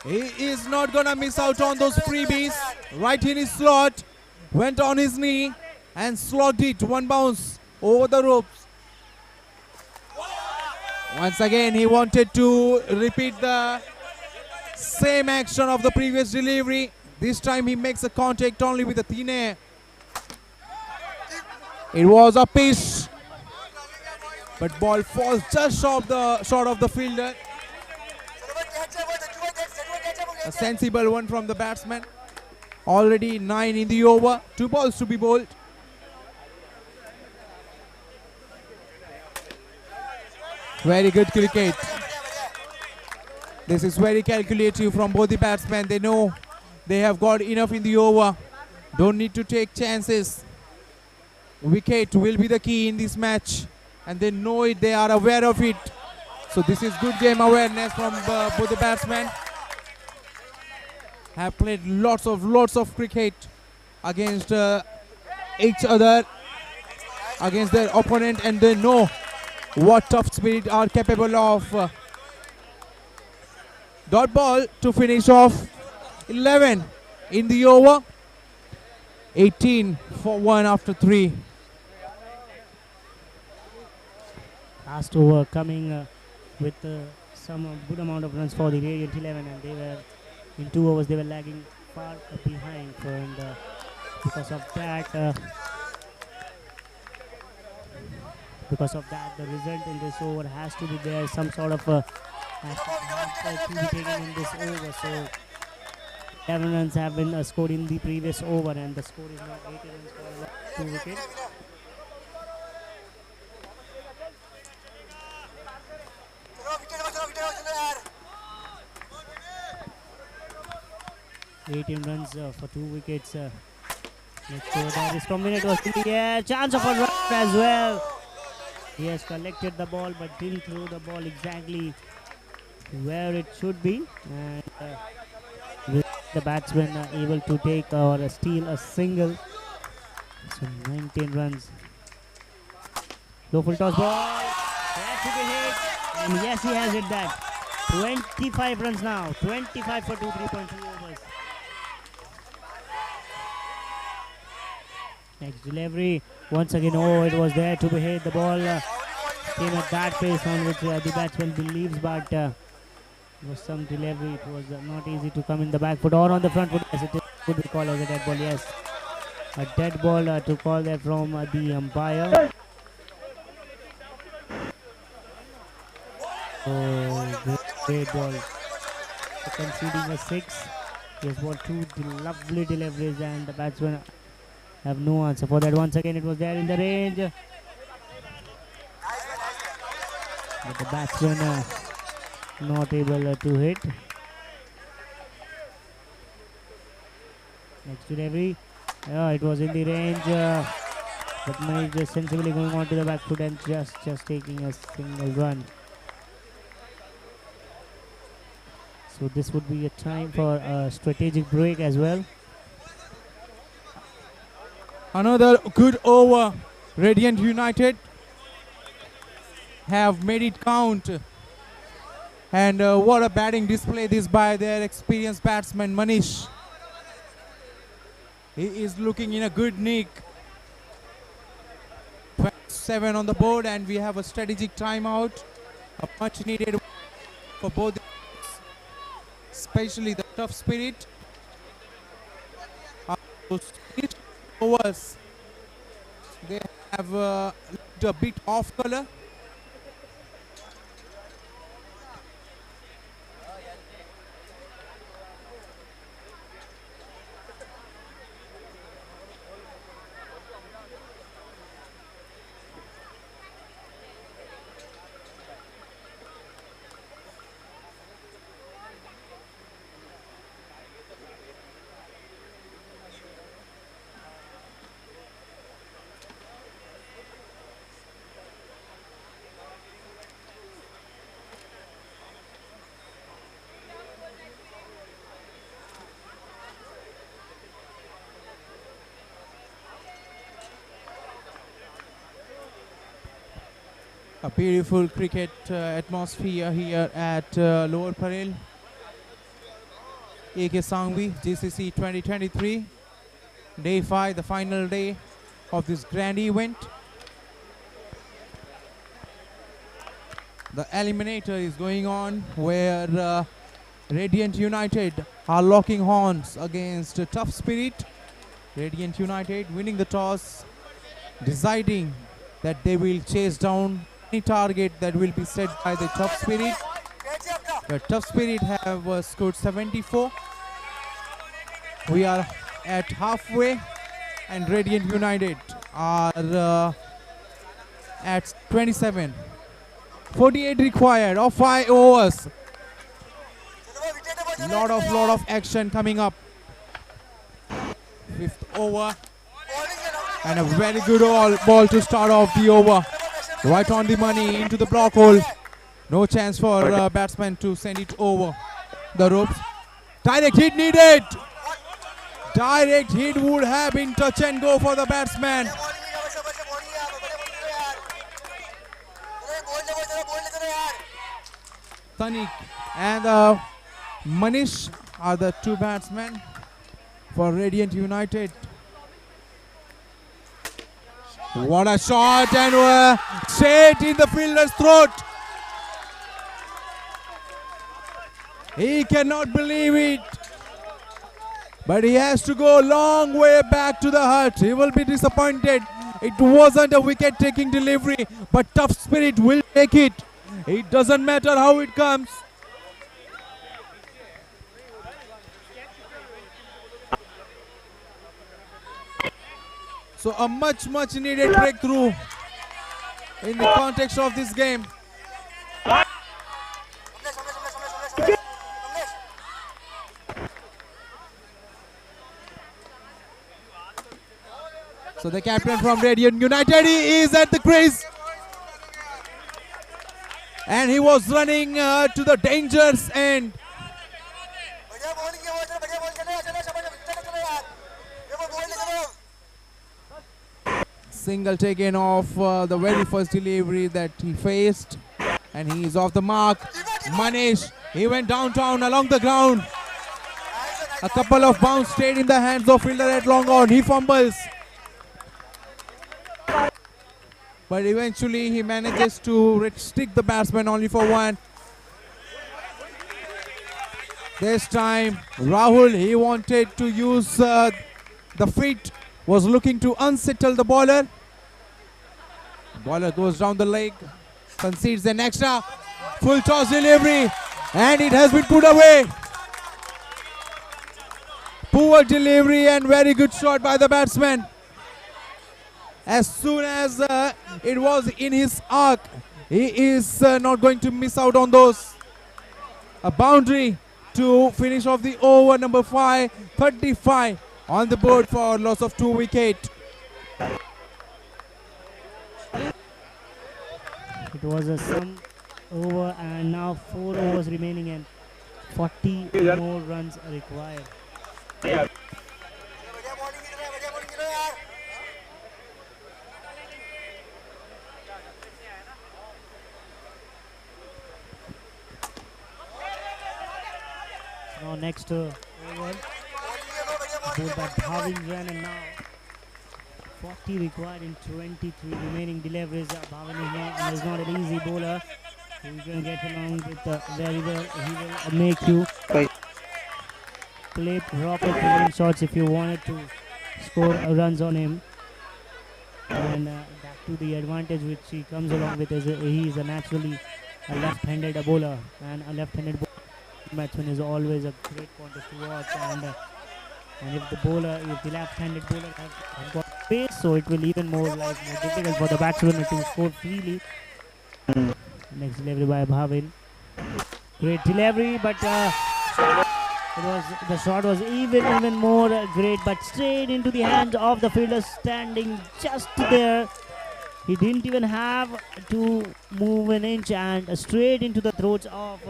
He is not gonna miss out on those freebies. Right in his slot, went on his knee and slogged it. One bounce over the ropes. Once again, he wanted to repeat the same action of the previous delivery. This time he makes a contact only with the thin air. It was a pitch, but ball falls just short of the fielder. A sensible one from the batsman. Already 9 in the over. 2 balls to be bowled. Very good cricket. This is very calculative from both the batsmen. They know they have got enough in the over. Don't need to take chances. Wicket will be the key in this match, and they know it. They are aware of it. So this is good game awareness from both the batsmen. Have played lots of cricket against each other, against their opponent, and they know what tough spirit are capable of. Dot ball to finish off. 11 in the over. 18 for 1 after 3. Last over coming with some good amount of runs for the Radiant 11, and they were in 2 overs they were lagging far behind, and because of that the result in this over has to be there. Some sort of has to be taken in this over. So 11 runs have been scored in the previous over, and the score is now 80 runs for 2 wickets. 18 runs for 2 wickets. Next over, that is combined was in the air. Chance of a run as well. He has collected the ball but didn't throw the ball exactly where it should be. And with the batsman able to take or steal a single. So 19 runs. Low full toss ball. That should be hit. And yes, he has hit that. 25 runs now. 25 for 3.2 overs. Next delivery. Once again, oh, it was there to be hit. The ball came at that pace on which the batsman believes, but it was some delivery. It was not easy to come in the back foot or on the front foot. Yes, it is good to call as a dead ball. Yes, a dead ball to call there from the umpire. Oh, great ball. Conceding a 6. He has bought 2 lovely deliveries, and the batsman have no answer for that. Once again, it was there in the range, but the batsman not able to hit. Next delivery, it was in the range, but Manish just sensibly going on to the back foot and just taking a single run. So this would be a time for a strategic break as well. Another good over. Radiant United have made it count. And what a batting display this by their experienced batsman Manish. He is looking in a good nick. 7 on the board, and we have a strategic timeout. A much needed for both, especially the tough spirit. Overs, they have looked a bit off color. A beautiful cricket atmosphere here at Lower Parel. AK Sanghvi, GCC 2023. Day 5, the final day of this grand event. The eliminator is going on where Radiant United are locking horns against Tough Spirit. Radiant United winning the toss, deciding that they will chase down any target that will be set by the Tough Spirit. The Tough Spirit have scored 74. We are at halfway and Radiant United are at 27. 48 required of 5 overs. Lot of action coming up. 5th over and a very good ball to start off the over. Right on the money into the block hole. No chance for batsman to send it over the ropes. Direct hit needed. Direct hit would have been touch and go for the batsman. Tanik and Manish are the two batsmen for Radiant United. What a shot, and straight in the fielder's throat. He cannot believe it. But he has to go a long way back to the hut. He will be disappointed. It wasn't a wicket-taking delivery, but Tough Spirit will take it. It doesn't matter how it comes. So a much needed breakthrough in the context of this game. So the captain from Radiant United, he is at the crease. And he was running to the dangerous end. Single taken off the very first delivery that he faced, and he is off the mark. Manish, he went downtown along the ground. A couple of bounce stayed in the hands of fielder at long on. He fumbles, but eventually he manages to stick the batsman only for one. This time Rahul, he wanted to use the feet, was looking to unsettle the bowler. Bowler goes down the leg, concedes an extra. Full toss delivery, and it has been put away. Poor delivery and very good shot by the batsman. As soon as it was in his arc, he is not going to miss out on those. A boundary to finish off the over number 5, 35 on the board for loss of 2 wickets. It was a sum over, and now 4 overs remaining and 40 more runs are required. Now next over, bowled by Bhavin ran, and now 40 required in 23 remaining deliveries. Bhavin is not an easy bowler. He's going to get along with very well. He will make you play proper fielding shots if you wanted to score runs on him. And that to the advantage which he comes along with is he is naturally a left-handed bowler, and a left-handed batsman is always a great contest to watch. And if the left-handed bowler has got pace, so it will even more difficult for the batsman to score freely. Next delivery by Bhavin. Great delivery, but the shot was even more great, but straight into the hands of the fielder standing just there. He didn't even have to move an inch, and straight into the throats of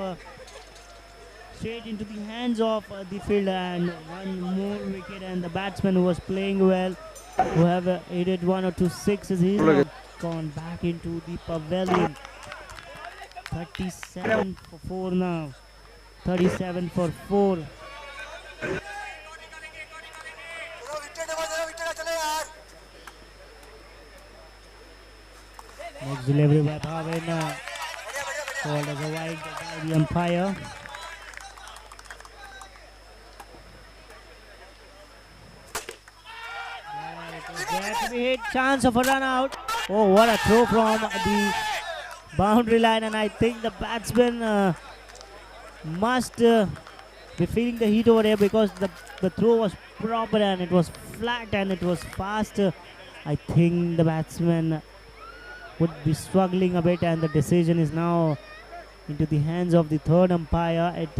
straight into the hands of the fielder, and one more wicket. And the batsman who was playing well, who have aided 1 or 2 sixes, he is gone back into the pavilion. 37 for 4 now. 37 for 4. Next delivery by Bhavin. Called as a wide by the umpire. There to be hit. Chance of a run out. Oh, what a throw from the boundary line, and I think the batsman must be feeling the heat over here because the throw was proper and it was flat and it was fast. I think the batsman would be struggling a bit, and the decision is now into the hands of the third umpire. It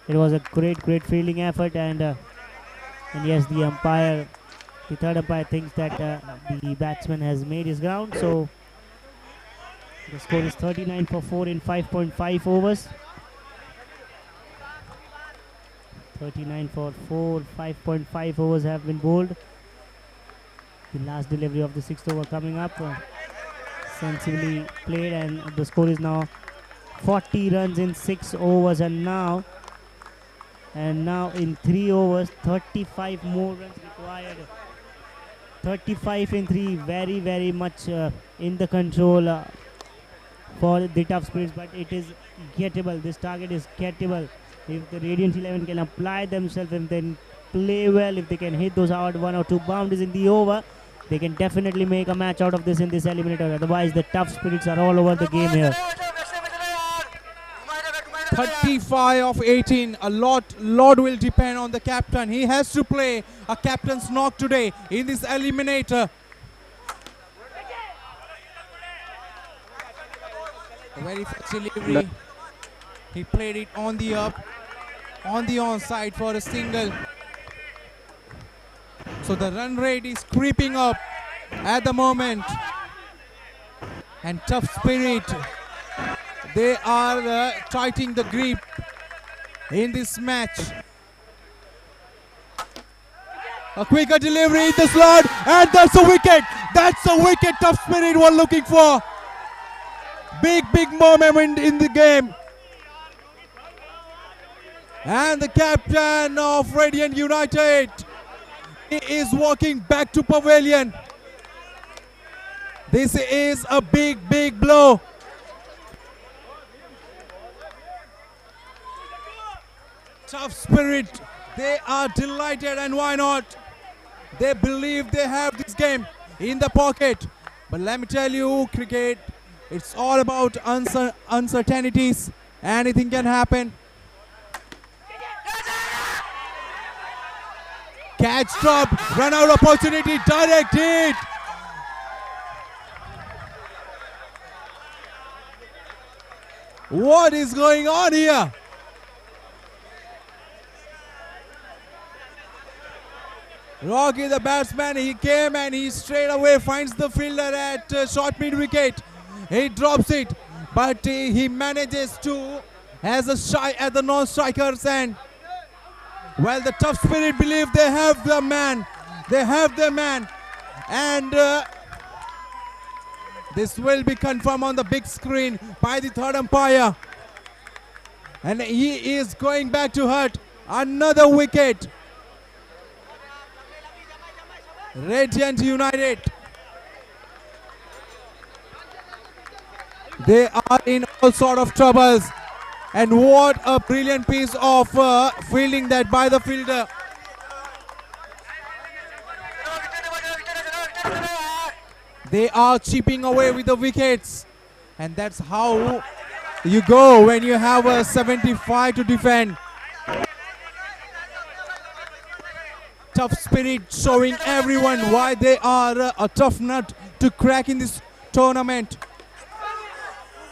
was a great fielding effort, and yes, the third umpire thinks that the batsman has made his ground. So the score is 39 for 4 in 5.5 overs. 39 for 4, 5.5 overs have been bowled. The last delivery of the 6th over coming up. Sensibly played, and the score is now 40 runs in 6 overs, and now in 3 overs 35 more runs required. 35 in 3, very much in the control for the tough spirits, but it is gettable. This target is gettable if the Radiant 11 can apply themselves, if they can play well, if they can hit those hard 1 or 2 boundaries in the over. They can definitely make a match out of this in this eliminator. Otherwise, the tough spirits are all over the game here. 35 of 18. A lot will depend on the captain. He has to play a captain's knock today in this eliminator. A very fast delivery. He played it on the up, on the onside for a single. So the run rate is creeping up at the moment. And tough spirit, they are tightening the grip in this match. A quicker delivery in the slot, and that's a wicket. That's a wicket tough spirit were looking for. Big moment in the game. And the captain of Radiant United, he is walking back to pavilion. This is a big blow. Tough spirit, they are delighted, and why not? They believe they have this game in the pocket. But let me tell you, cricket, it's all about uncertainties. Anything can happen. Catch drop, run out opportunity, direct hit. What is going on here? Rocky, the batsman, he came and he straight away finds the fielder at short mid wicket. He drops it, but he manages to as a shy at the non-striker's end. Well, the tough spirit believe they have the man. They have the man, and this will be confirmed on the big screen by the third umpire. And he is going back to hurt another wicket. Radiant United, they are in all sort of troubles, and what a brilliant piece of fielding that by the fielder. They are chipping away with the wickets, and that's how you go when you have a 75 to defend. Tough spirit showing everyone why they are a tough nut to crack in this tournament.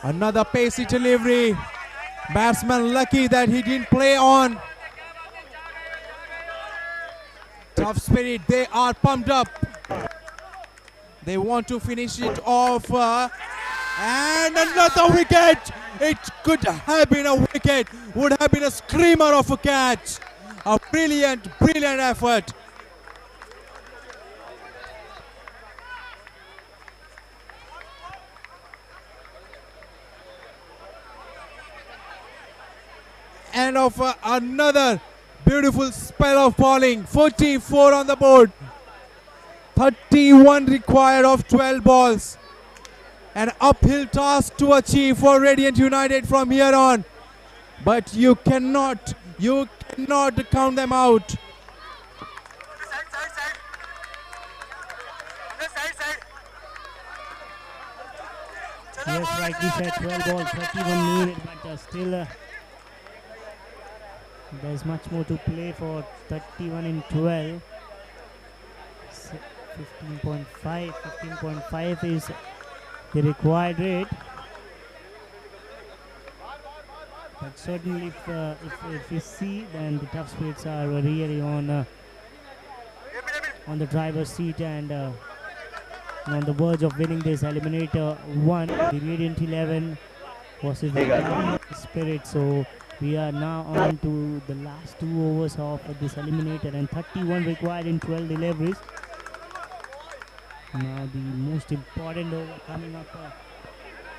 Another pacey delivery. Batsman lucky that he didn't play on. Tough spirit, they are pumped up. They want to finish it off. And another wicket. It could have been a wicket. Would have been a screamer of a catch. A brilliant effort. end of another beautiful spell of bowling. 44 on the board. 31 required of 12 balls. An uphill task to achieve for Radiant United from here on. But you cannot count them out. Yes, rightly said, 12 balls, 31 needed, but still there's much more to play for 31 in 12. 15.5 is the required rate. But certainly if you see, then the tough spirits are really on the driver's seat and on the verge of winning this eliminator 1. The Radiant 11 versus the tough spirit. So we are now on to the last 2 overs of this eliminator and 31 required in 12 deliveries. Now the most important over coming up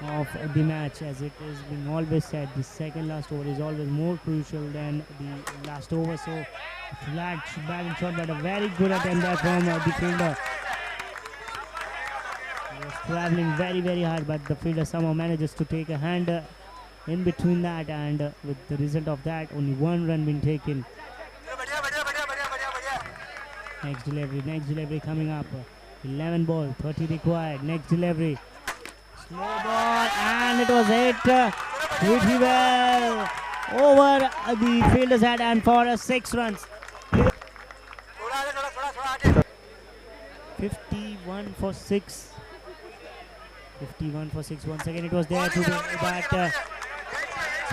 of the match, as it is being always said, the second last over is always more crucial than the last over. So flat batting shot, but a very good attempt there from the fielder. He was travelling very hard, but the fielder somehow manages to take a hand in between that, and with the result of that, only 1 run being taken. Next delivery coming up. 11 ball, 30 required. Next delivery. Slow ball, and it was hit pretty well over the fielder's head and for 6 runs. 51 for 6. 51 for 6. Once again, it was there to do, but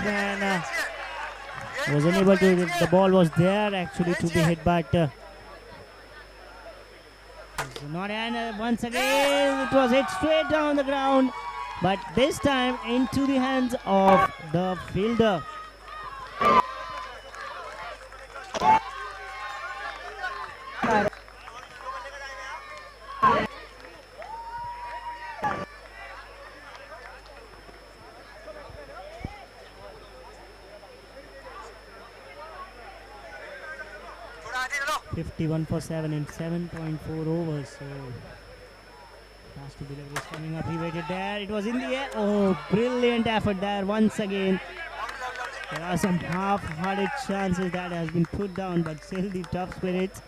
man was unable to. The ball was there actually to be hit, but not. And once again, it was hit straight down the ground, but this time into the hands of the fielder. (51 for 7 in 7.4 overs. So last 2 deliveries coming up. He waited there. It was in the air. Oh, brilliant effort there once again. There are some half-hearted chances that has been put down, but still the tough spirits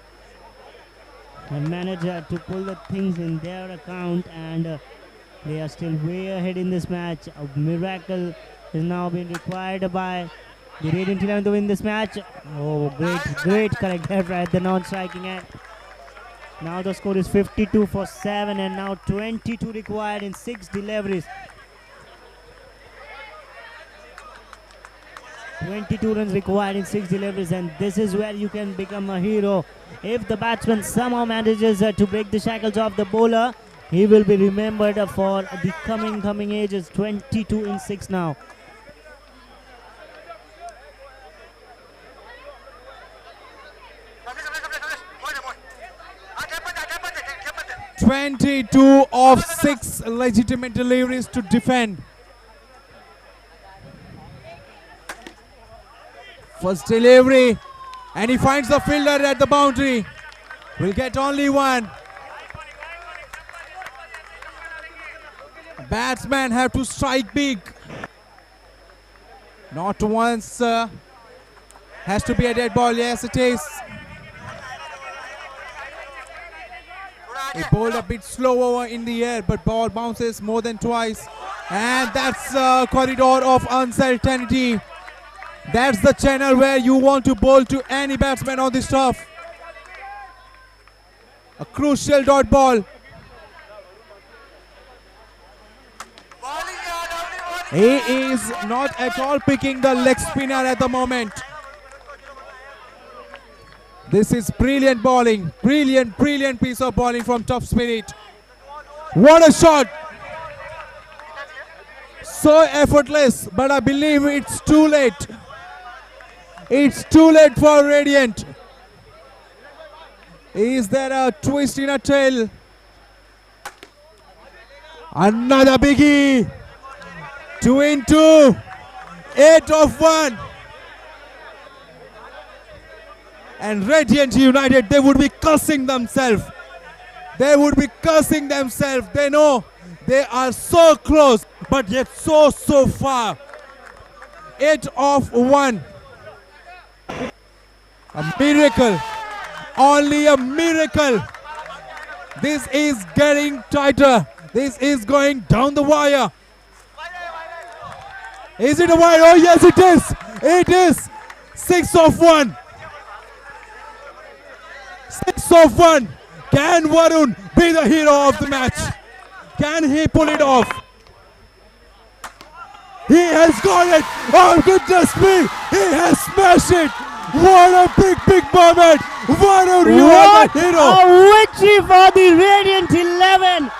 have managed to pull the things in their account, and they are still way ahead in this match. A miracle is now being required by the Radiant 11 to win this match. Oh, great correct effort at the non-striking end. Now the score is 52 for 7, and now 22 required in 6 deliveries. 22 runs required in 6 deliveries, and this is where you can become a hero. If the batsman somehow manages to break the shackles of the bowler, he will be remembered for the coming ages. 22 in 6 now. 22 of 6 legitimate deliveries to defend. First delivery, and he finds the fielder at the boundary. Will get only 1. Batsmen have to strike big. Not once. Has to be a dead ball. Yes, it is. He bowled a bit slow over in the air, but ball bounces more than twice. And that's a corridor of uncertainty. That's the channel where you want to bowl to any batsman on this turf. A crucial dot ball. He is not at all picking the leg spinner at the moment. This is brilliant bowling. Brilliant piece of bowling from Tough Spirit. What a shot. So effortless, but I believe it's too late. It's too late for Radiant. Is there a twist in a tail? Another biggie. 2 in 2. 8 of 1. And Radiant United, they would be cursing themselves. They would be cursing themselves. They know they are so close, but yet so far. 8 of 1. A miracle. Only a miracle. This is getting tighter. This is going down the wire. Is it a wire? Oh yes, it is. It is. 6 of 1. 6 of 1. Can Varun be the hero of the match? Can he pull it off? He has got it. Oh goodness me. He has smashed it. What a big moment. Varun, you are the hero. A victory for the Radiant 11.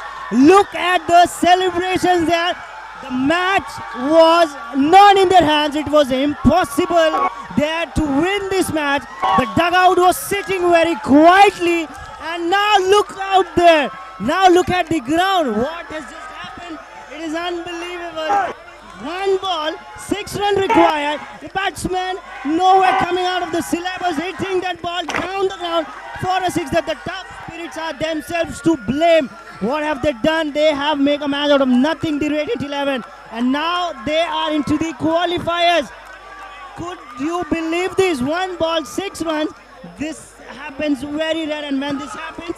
Look at the celebrations there. The match was not in their hands. It was impossible there to win this match. The dugout was sitting very quietly. And now look out there. Now look at the ground. What has just happened? It is unbelievable. 1 ball, 6 runs required. The batsman nowhere coming out of the syllabus, hitting that ball down the ground for a 6. That the top spirits are themselves to blame. What have they done? They have made a match out of nothing, the Radiant 11. And now they are into the qualifiers. Could you believe this? 1 ball, 6 runs. This happens very rare, and when this happens,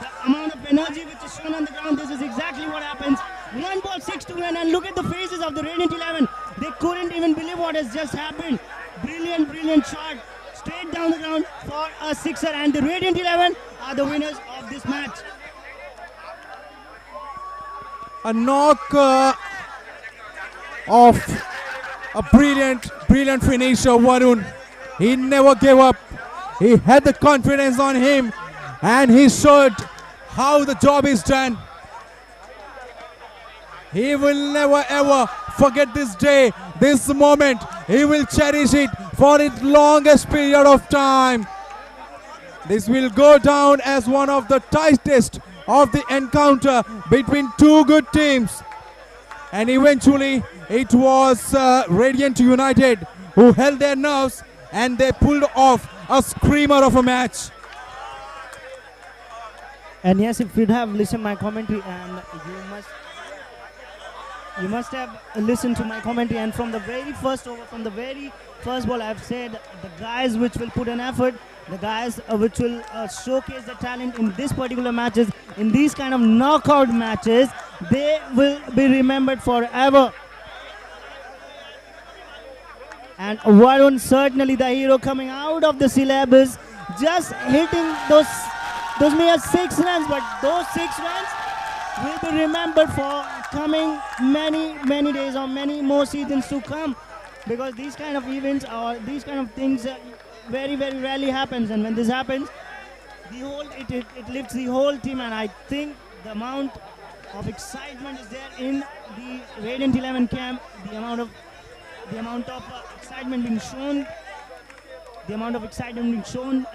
the amount of energy which is shown on the ground, this is exactly what happens. 1 ball, 6 to 1, and look at the faces of the Radiant 11. They couldn't even believe what has just happened. Brilliant shot, straight down the ground for a 6er, and the Radiant 11 are the winners of this match. A knock of a brilliant finisher, Varun. He never gave up. He had the confidence on him, and he showed how the job is done. He will never ever forget this day, this moment. He will cherish it for its longest period of time. This will go down as one of the tightest of the encounter between two good teams. And eventually it was Radiant United who held their nerves, and they pulled off a screamer of a match. And yes, if you'd have listened my commentary, and you must have listened to my commentary, and from the very first over, from the very first ball, I've said the guys which will put an effort, the guys which will showcase their talent in this particular matches, in these kind of knockout matches, they will be remembered forever. And Varun, certainly the hero, coming out of the syllabus, just hitting those mere 6 runs, but those 6 runs will be remembered for coming many days or many more seasons to come, because these kind of events or these kind of things very rarely happens, and when this happens, it lifts the whole team. And I think the amount of excitement is there in the Radiant 11 camp, the amount of excitement being shown,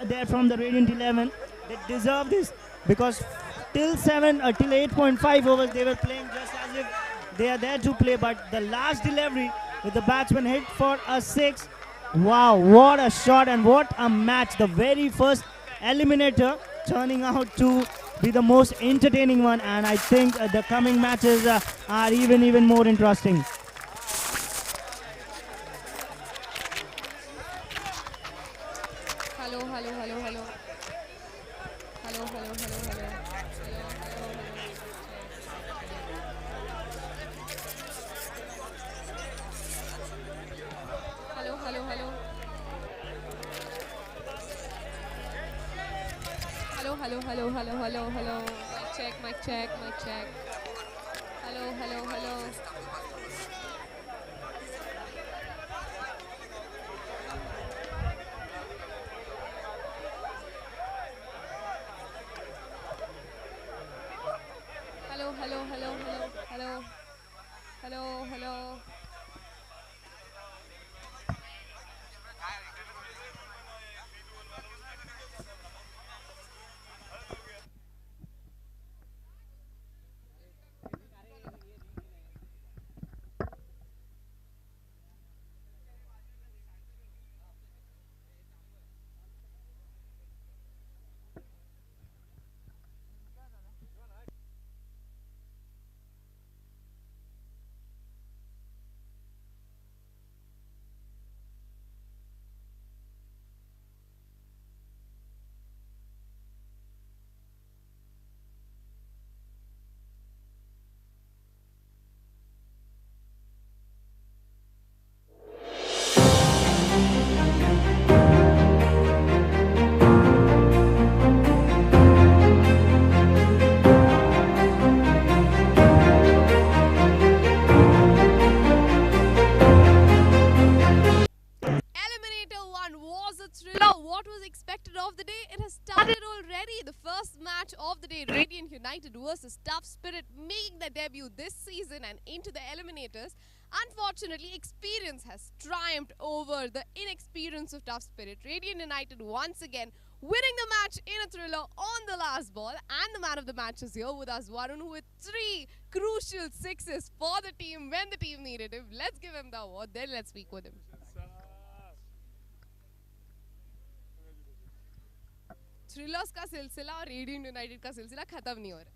there from the Radiant 11. They deserve this, because till 8.5 overs they were playing just as if they are there to play, but the last delivery with the batsman hit for a 6. Wow, what a shot and what a match. The very first eliminator turning out to be the most entertaining one, and I think the coming matches are even more interesting. Hello. Mic check. Hello. Hello. making their debut this season and into the eliminators. Unfortunately, experience has triumphed over the inexperience of tough spirit. Radiant United once again winning the match in a thriller on the last ball, and the man of the match is here with us, Varun, with 3 crucial sixes for the team when the team needed him. Let's give him the award, then let's speak with him. Thrillers का सिलसिला और Radiant United का सिलसिला खत्म नहीं हो रहा.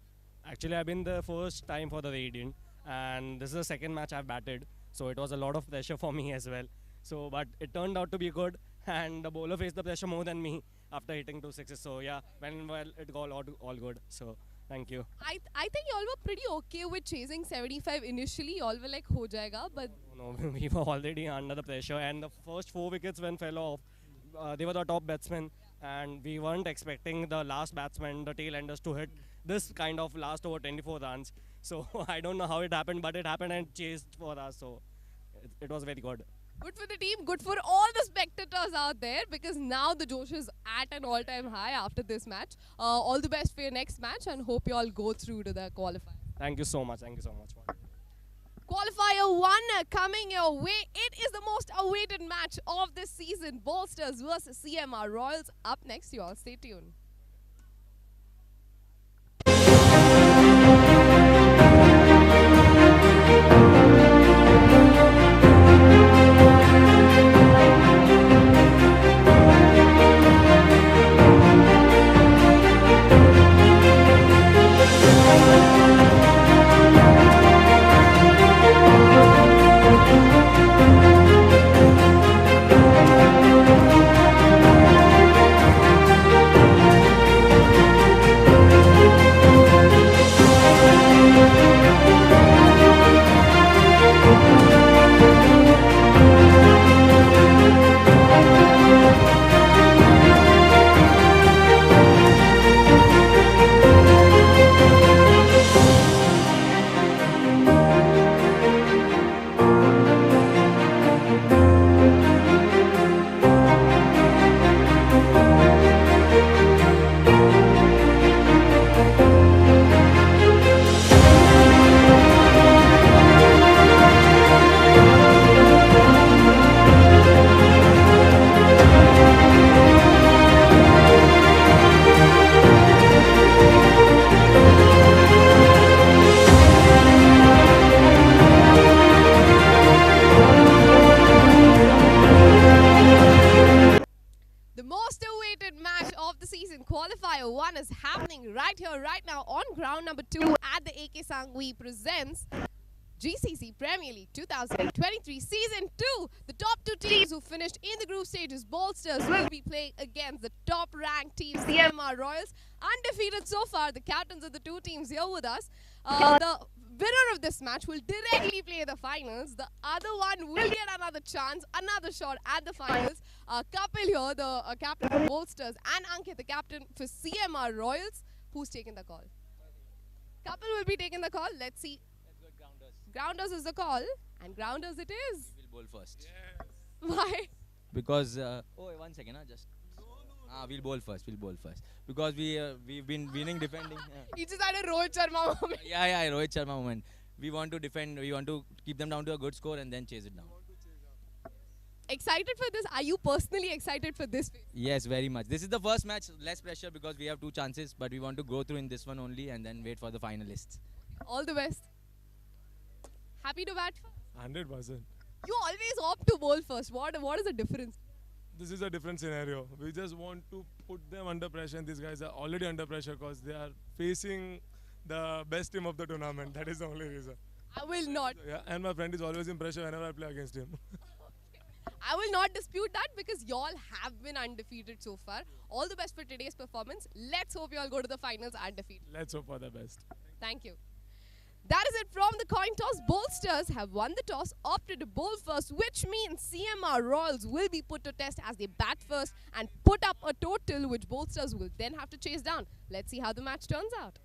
Actually, I've been the first time for the Radiant, and this is the second match I've batted, so it was a lot of pressure for me as well. So, but it turned out to be good, and the bowler faced the pressure more than me after hitting 2 sixes. So yeah, well, it got all good. So thank you. I think you all were pretty okay with chasing 75 initially. You all were like, ho jayega, but No, we were already under the pressure, and the first 4 wickets when fell off, they were the top batsmen, and we weren't expecting the last batsman, the tail-enders, to hit this kind of last over 24 runs. So I don't know how it happened, but it happened and chased for us. So it was very good. good for the team, good for all the spectators out there, because now the Josh is at an all-time high after this match. All the best for your next match, and hope you all go through to the qualifier. Thank you so much. Thank you so much. Qualifier 1 coming your way. It is the most awaited match of this season. Bolsters versus CMR Royals. Up next, you all stay tuned. Qualifier 1 is happening right here, right now on ground number 2 at the AK Sanghvi presents GCC Premier League 2023 Season 2. The top 2 teams who finished in the group stages, Bolsters, will be playing against the top-ranked team, CMR Royals. Undefeated so far, the captains of the 2 teams here with us. The winner of this match will directly play the finals. The other one will get another chance, another shot at the finals. Kapil here, the captain for Bolsters, and Ankit, the captain for CMR Royals. Who's taking the call? Kapil will be taking the call. Let's see. Let's go Grounders. Grounders is the call, and Grounders it is. We'll bowl first. Why? Because, one second, just. We'll bowl first. Because we've been winning, defending. He just had a Rohit Sharma moment. Yeah, Rohit Sharma moment. We want to defend, we want to keep them down to a good score and then chase it down. Excited for this? Are you personally excited for this? Yes, very much. This is the first match, less pressure because we have 2 chances, but we want to go through in this one only and then wait for the finalists. All the best. Happy to bat first? 100%. You always opt to bowl first. What is the difference? This is a different scenario. We just want to put them under pressure, and these guys are already under pressure because they are facing the best team of the tournament. That is the only reason. I will not. Yeah, and my friend is always in pressure whenever I play against him. I will not dispute that because y'all have been undefeated so far. All the best for today's performance. Let's hope you all go to the finals undefeated. Let's hope for the best. Thank you. That is it from the coin toss. Bolsters have won the toss, opted to bowl first, which means CMR Royals will be put to test as they bat first and put up a total which Bolsters will then have to chase down. Let's see how the match turns out.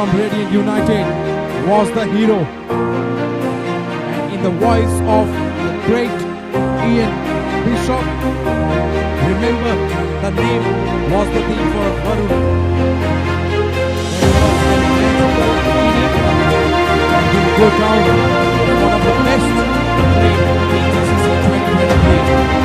from Radiant United was the hero. And in the voice of the great Ian Bishop, remember the name was the theme for Varun. There was an magical inning. He will go down as one of the best played in GCC 2023.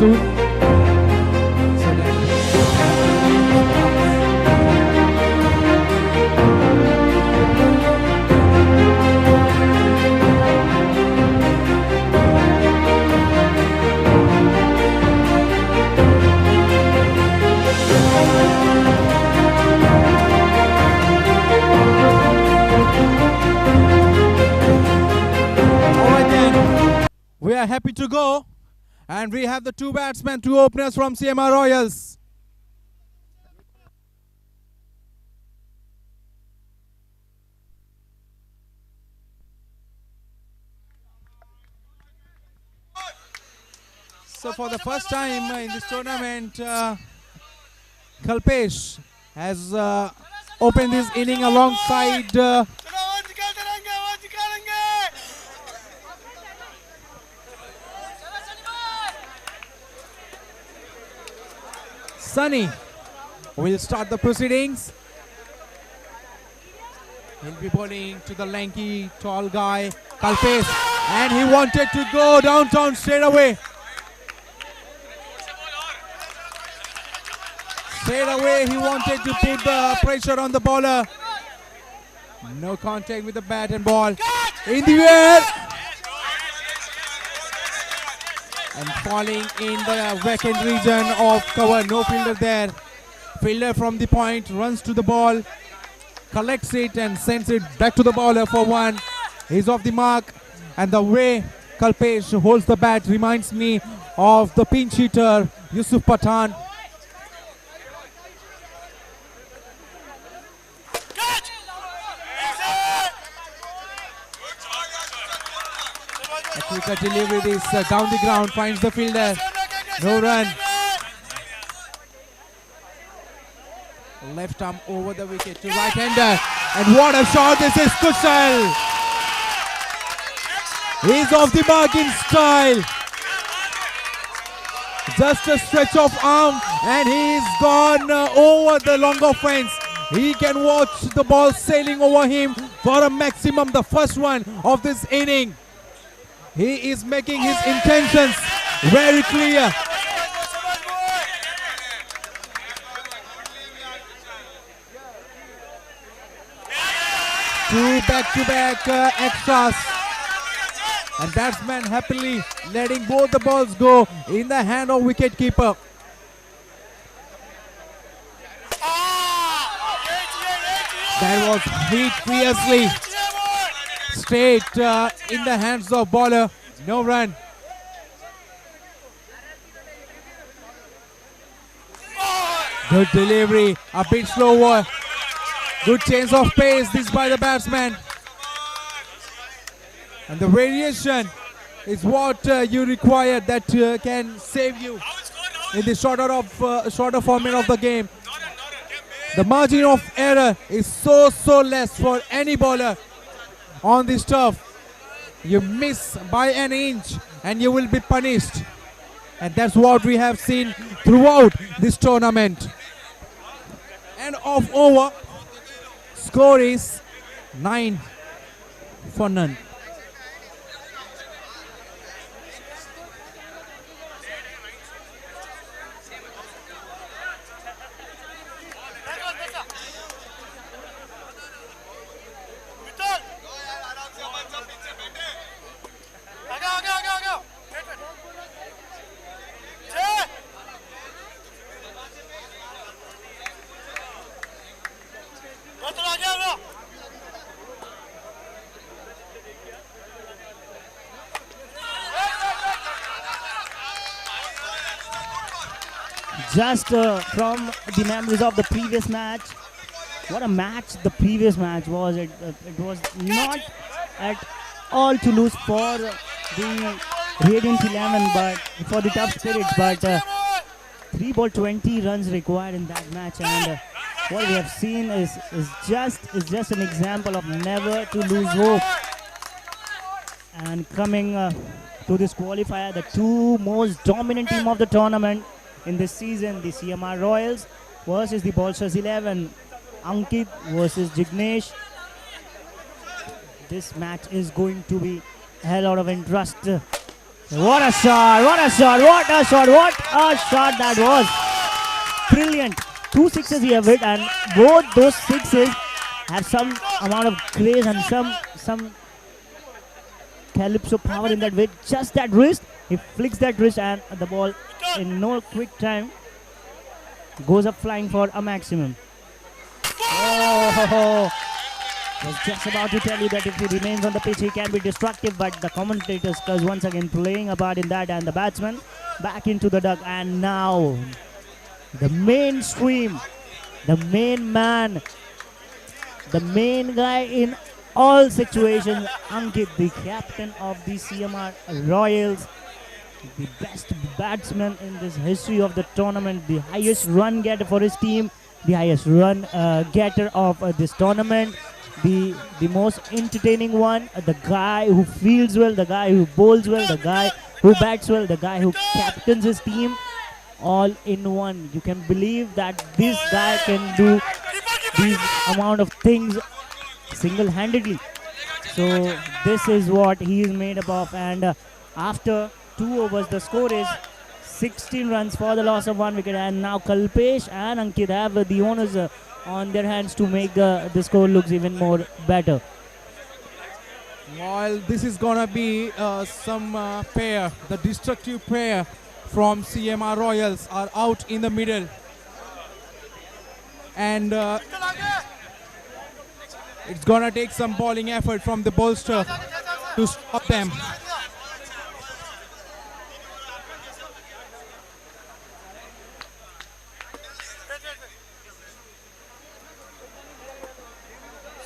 soon. So that Alright then, we are happy to go. And we have the two batsmen, two openers from CMR Royals. So for the first time in this tournament, Kalpesh has opened this inning alongside Sunny. Will start the proceedings. He'll be bowling to the lanky, tall guy, Kalpesh, and he wanted to go downtown straight away. Straight away, he wanted to put the pressure on the bowler. No contact with the bat and ball. In the air. and falling in the vacant region of cover. No fielder there. Fielder from the point runs to the ball, collects it and sends it back to the bowler for one. He's off the mark, and the way Kalpesh holds the bat reminds me of the pinch hitter Yusuf Pathan. A quicker delivery is down the ground, finds the fielder. No run. Left arm over the wicket to right-hander. And what a shot this is, Kushal. He's off the mark in style. Just a stretch of arm and he's gone over the longer fence. He can watch the ball sailing over him for a maximum, the first one of this inning. He is making his intentions very clear. Two back-to-back extras. And batsman happily letting both the balls go in the hand of wicketkeeper. That was hit fiercely. Straight in the hands of bowler. No run. Good delivery. A bit slower. Good change of pace this by the batsman. And the variation is what you require that can save you in the shorter format of the game. The margin of error is so less for any bowler on this turf. You miss by an inch and you will be punished. And that's what we have seen throughout this tournament. And off over, score is 9 for none. Just from the memories of the previous match, what a match the previous match was. It was not at all to lose for the Radiant 11, but for the Tough Spirits. But 3 ball 20 runs required in that match, and what we have seen is just an example of never to lose hope. And coming to this qualifier, the two most dominant team of the tournament in this season, the CMR Royals versus the Bolsters 11, Ankit versus Jignesh. This match is going to be a hell lot of interest. What a shot, what a shot, what a shot, what a shot that was. Brilliant. 2 sixes he have hit, and both those sixes have some amount of grace and some calypso power in that way. Just that wrist, he flicks that wrist and the ball in no quick time goes up flying for a maximum. Oh, I was just about to tell you that if he remains on the pitch he can be destructive, but the commentators once again playing a part in that, and the batsman back into the duck. And now the mainstream, the main man, the main guy in all situations, Ankit, the captain of the CMR Royals, the best batsman in this history of the tournament, the highest run getter for his team, the highest run getter of this tournament, the most entertaining one, the guy who fields well, the guy who bowls well, the guy who bats well, the guy who captains his team, all in one. You can believe that this guy can do these amount of things single-handedly. So this is what he is made up of, and after 2 overs the score is 16 runs for the loss of 1 wicket, and now Kalpesh and Ankit have the owners on their hands to make the score looks even more better. While this is gonna be some pair, the destructive pair from CMR Royals are out in the middle. And it's gonna take some bowling effort from the bolster to stop them.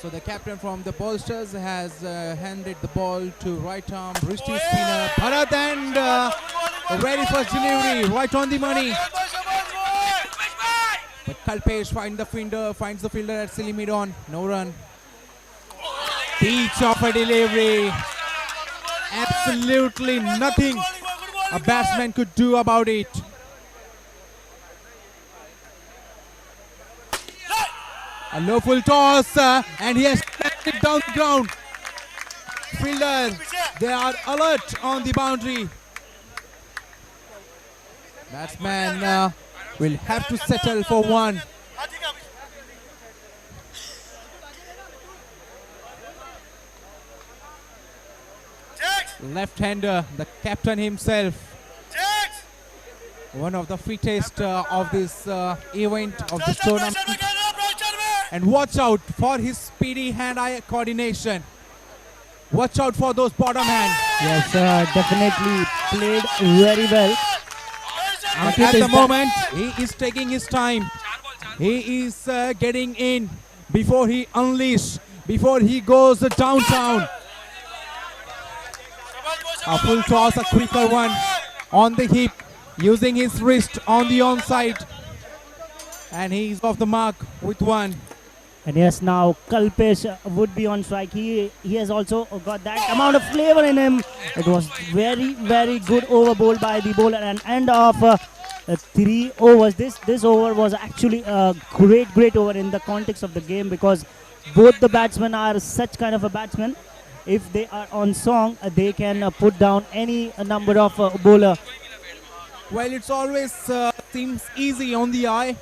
So the captain from the bolsters has handed the ball to right arm wristy spinner Bharat, and the very first delivery right on the money. But Kalpesh finds the fielder at silly mid on, no run. Beach of a delivery. Absolutely nothing a batsman could do about it. A low full toss and he has tapped it down the ground. Fielder, they are alert on the boundary. Batsman will have to settle for one. Left-hander, the captain himself. One of the fittest of this event, of this tournament. And watch out for his speedy hand-eye coordination. Watch out for those bottom hands. Yes, definitely played very well. But at the moment, he is taking his time. He is getting in before he unleashes, before he goes downtown. A full toss, a quicker one on the hip, using his wrist on the onside. And he is off the mark with one. And yes, now Kalpesh would be on strike. He has also got that amount of flavor in him. It was very, very good over bowled by the bowler, and end of 3 overs. This over was actually a great over in the context of the game, because both the batsmen are such kind of a batsman. If they are on song, they can put down any number of bowler. Well, it's always seems easy on the eye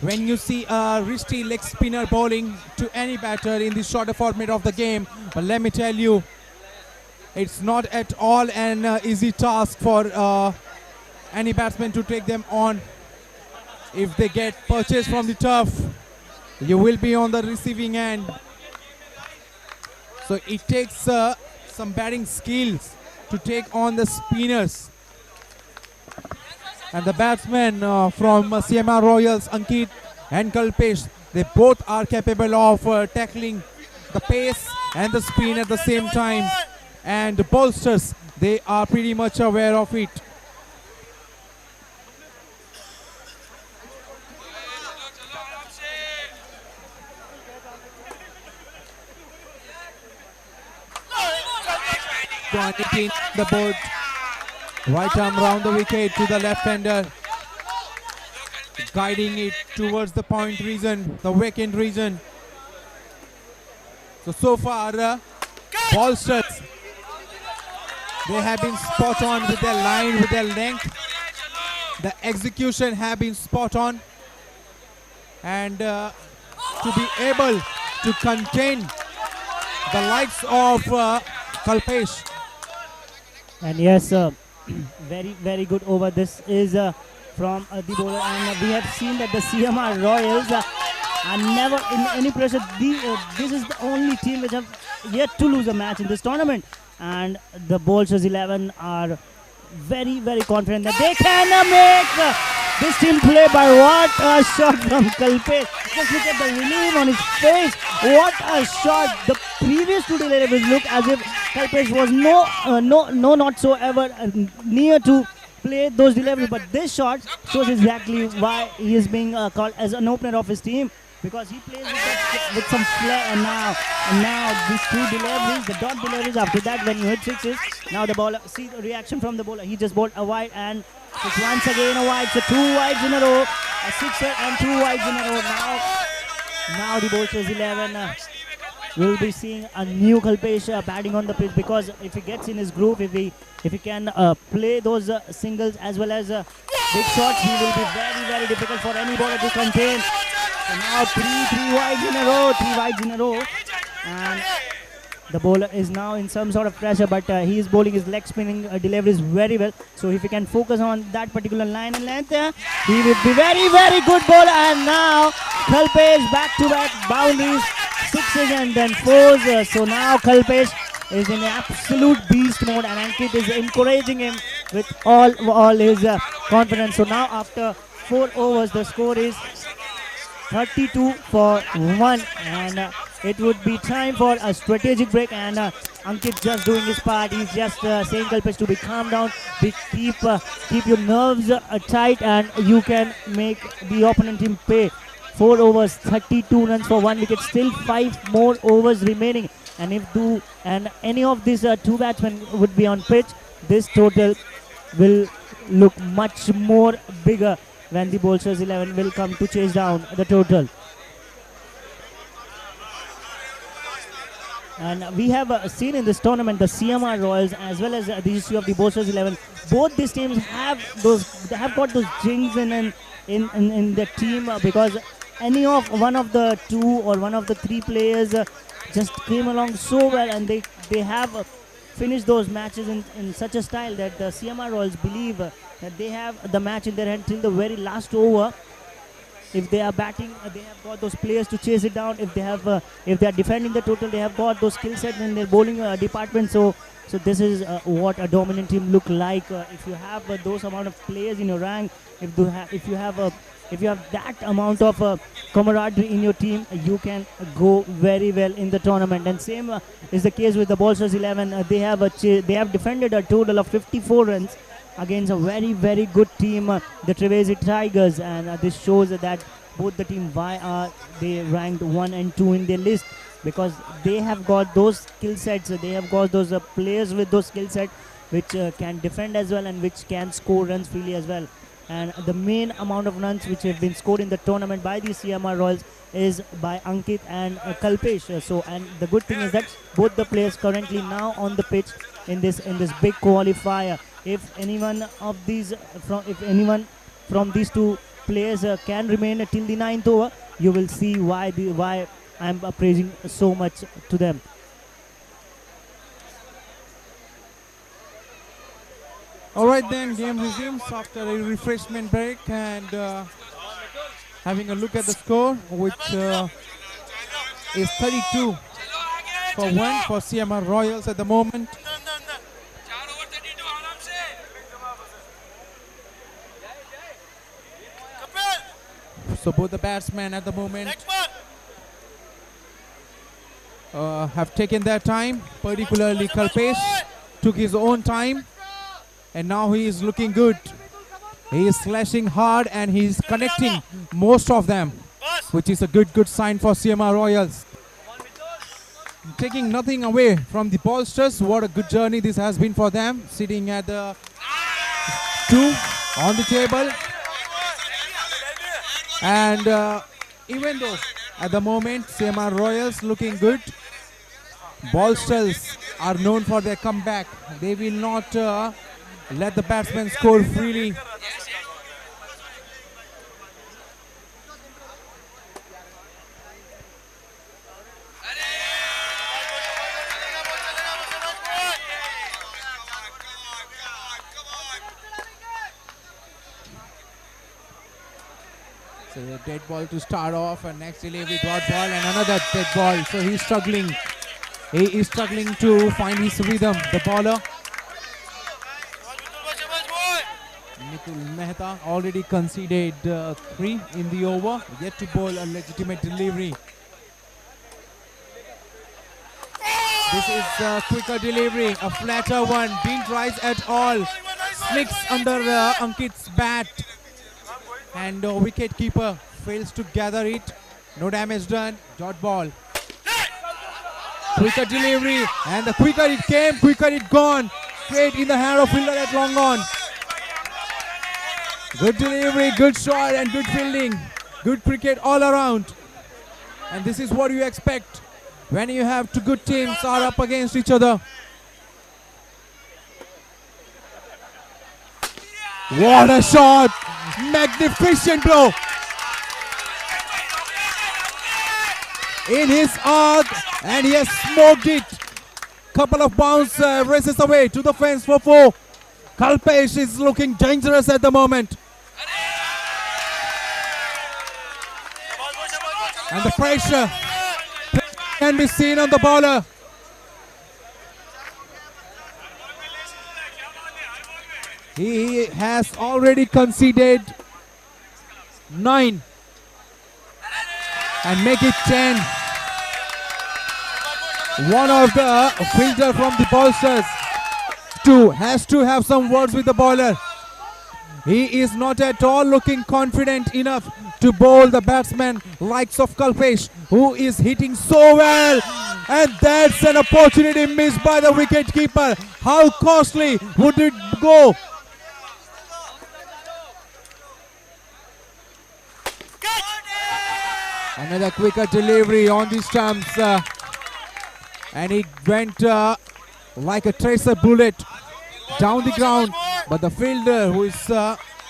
when you see a wristy leg spinner bowling to any batter in the shorter format of the game. But let me tell you, it's not at all an easy task for any batsman to take them on. If they get purchased from the turf, you will be on the receiving end. So it takes some batting skills to take on the spinners. And the batsmen from CMR Royals, Ankit and Kalpesh, they both are capable of tackling the pace and the spin at the same time. And the bolsters, they are pretty much aware of it. Quantity the board. Right arm round the wicket to the left-hander, guiding it towards the point region, the vacant region. So far, bolsters, they have been spot on with their line, with their length. The execution have been spot on. And to be able to contain the likes of Kalpesh. And yes, very good over. This is from the bowler, and we have seen that the CMR Royals are never in any pressure. This is the only team which have yet to lose a match in this tournament, and the Bolsters 11 are very confident that they can make this team play. By what a shot from Kalpesh! Just look at the relief on his face. What a shot! The previous two deliveries looked as if Kalpesh was not so ever near to play those deliveries, but this shot shows exactly why he is being called as an opener of his team, because he plays with some flair. And now these two deliveries, the dot deliveries, after that when you hit sixes, now the bowler, see the reaction from the bowler, he just bowled a wide, and it's once again a wide, so 2 wides in a row, a sixer and 2 wides in a row. Now the Bolsters 11 will be seeing a new Kalpesh batting on the pitch, because if he gets in his groove, if he can play those singles as well as big shots, he will be very difficult for any bowler to contain. So now 3 wides in a row, 3 wides in a row, and The bowler is now in some sort of pressure, but he is bowling his leg spinning deliveries very well. So if he can focus on that particular line and length, he would be very, very good bowler. And now Kalpesh back-to-back boundaries, 6s and then 4s. So now Kalpesh is in absolute beast mode, and Ankit is encouraging him with all his confidence. So now after 4 overs, the score is 32 for 1, and it would be time for a strategic break. And Ankit just doing his part. He's just saying Kalpesh to be calm down, keep your nerves tight, and you can make the opponent team pay. 4 overs, 32 runs for 1 wicket. Still 5 more overs remaining. And if any of these 2 batsmen would be on pitch, this total will look much more bigger when the bowlers 11 will come to chase down the total. And we have seen in this tournament the CMR Royals as well as the GCC of the bowlers 11. Both these teams have got those jinx in the team, because one of the 2 or one of the 3 players just came along so well, and they have finished those matches in such a style that the CMR Royals believe that they have the match in their hand till the very last over. If they are batting, they have got those players to chase it down. If they are defending the total, they have got those skill sets in their bowling department. So this is what a dominant team look like. If you have those amount of players in your rank, if you have that amount of camaraderie in your team, you can go very well in the tournament. And same is the case with the bowlers 11. They have defended a total of 54 runs against a very, very good team, the Trivesi Tigers, and this shows that both the team, why are they ranked 1 and 2 in their list, because they have got those skill sets, they have got those players with those skill sets which can defend as well and which can score runs freely as well. And the main amount of runs which have been scored in the tournament by the CMR Royals is by Ankit and Kalpesh. And the good thing is that both the players currently now on the pitch in this big qualifier. If anyone from these 2 players can remain till the 9th over, you will see why I'm praising so much to them. Alright then, game resumes after a refreshment break, and having a look at the score, which is 32 for 1 for CMR Royals at the moment. So both the batsmen at the moment have taken their time, particularly Kalpesh took his own time, and now he is looking good. He is slashing hard and he is connecting most of them, which is a good sign for CMR Royals. Taking nothing away from the bowlers. What a good journey this has been for them, sitting at the 2 on the table. And even though at the moment CMR Royals looking good, bowlers are known for their comeback. They will not let the batsmen score freely. So a dead ball to start off, and next delivery dot ball and another dead ball. So he's struggling. He is struggling to find his rhythm, the bowler. Nikhil Mehta already conceded 3 in the over, yet to bowl a legitimate delivery. This is a quicker delivery, a flatter one, didn't rise at all. Slicks under Ankit's bat, and wicket keeper fails to gather it. No damage done, dot ball. Quicker delivery, and the quicker it came, quicker it gone. Straight in the hand of fielder at long on. Good delivery, good shot and good fielding. Good cricket all around. And this is what you expect when you have 2 good teams are up against each other. What a shot! Magnificent blow! In his arc, and he has smoked it couple of bounce races away to the fence for 4. Kalpesh is looking dangerous at the moment. And the pressure can be seen on the bowler. He has already conceded 9 and make it 10. One of the fielder from the bolsters has to have some words with the bowler. He is not at all looking confident enough to bowl the batsman likes of Kalpesh, who is hitting so well. And that's an opportunity missed by the wicket keeper. How costly would it go? Another quicker delivery on the stumps. And he went like a tracer bullet down the ground. But the fielder, who is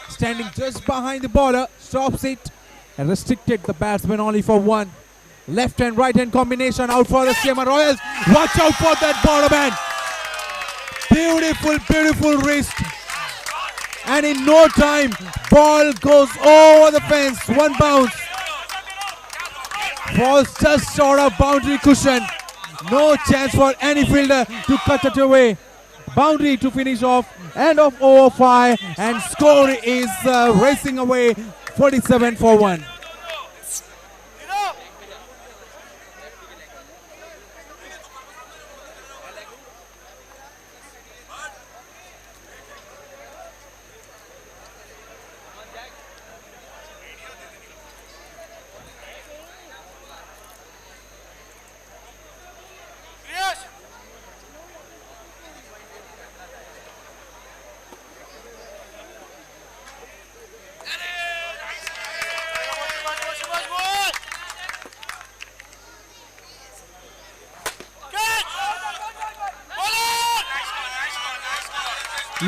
standing just behind the bowler, stops it and restricted the batsman only for 1. Left and right hand combination out for the Sema Royals. Watch out for that bowler, man. Beautiful, beautiful wrist. And in no time, ball goes over the fence. 1 bounce. Falls just short of boundary cushion. No chance for any fielder to cut it away. Boundary to finish off. End of over 5. And score is racing away 47 for 1.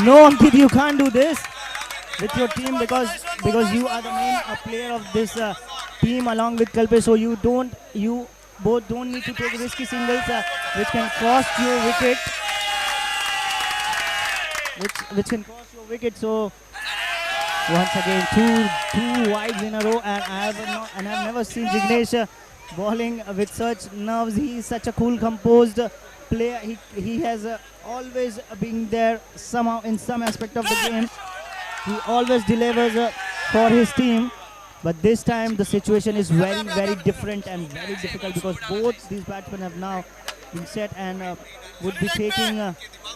No, Ankit, you can't do this with your team because you are the main player of this team along with Kalpesh. So you both don't need to take risky singles which can cost your wicket. Which can cost your wicket. So once again, two wides in a row, and I've never seen Jignesh bowling with such nerves. He is such a cool, composed player. He has always been there somehow in some aspect of the game. He always delivers for his team. But this time the situation is very, very different and very difficult because both these batsmen have now been set and would be taking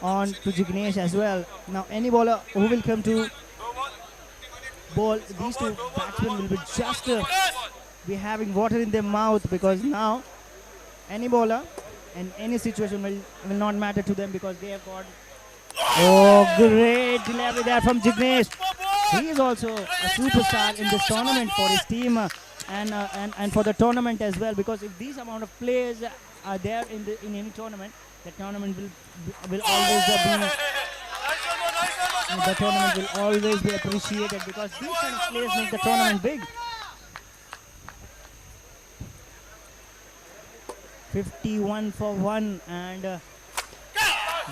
on to Jignesh as well. Now any bowler who will come to bowl, these two batsmen will be just be having water in their mouth because now any bowler and any situation will not matter to them because they have got great delivery there from Jignesh. He is also a superstar in this tournament for his team and for the tournament as well, because if these amount of players are there in any tournament, the tournament will always be appreciated because these kind of players make the tournament big. 51 for 1 and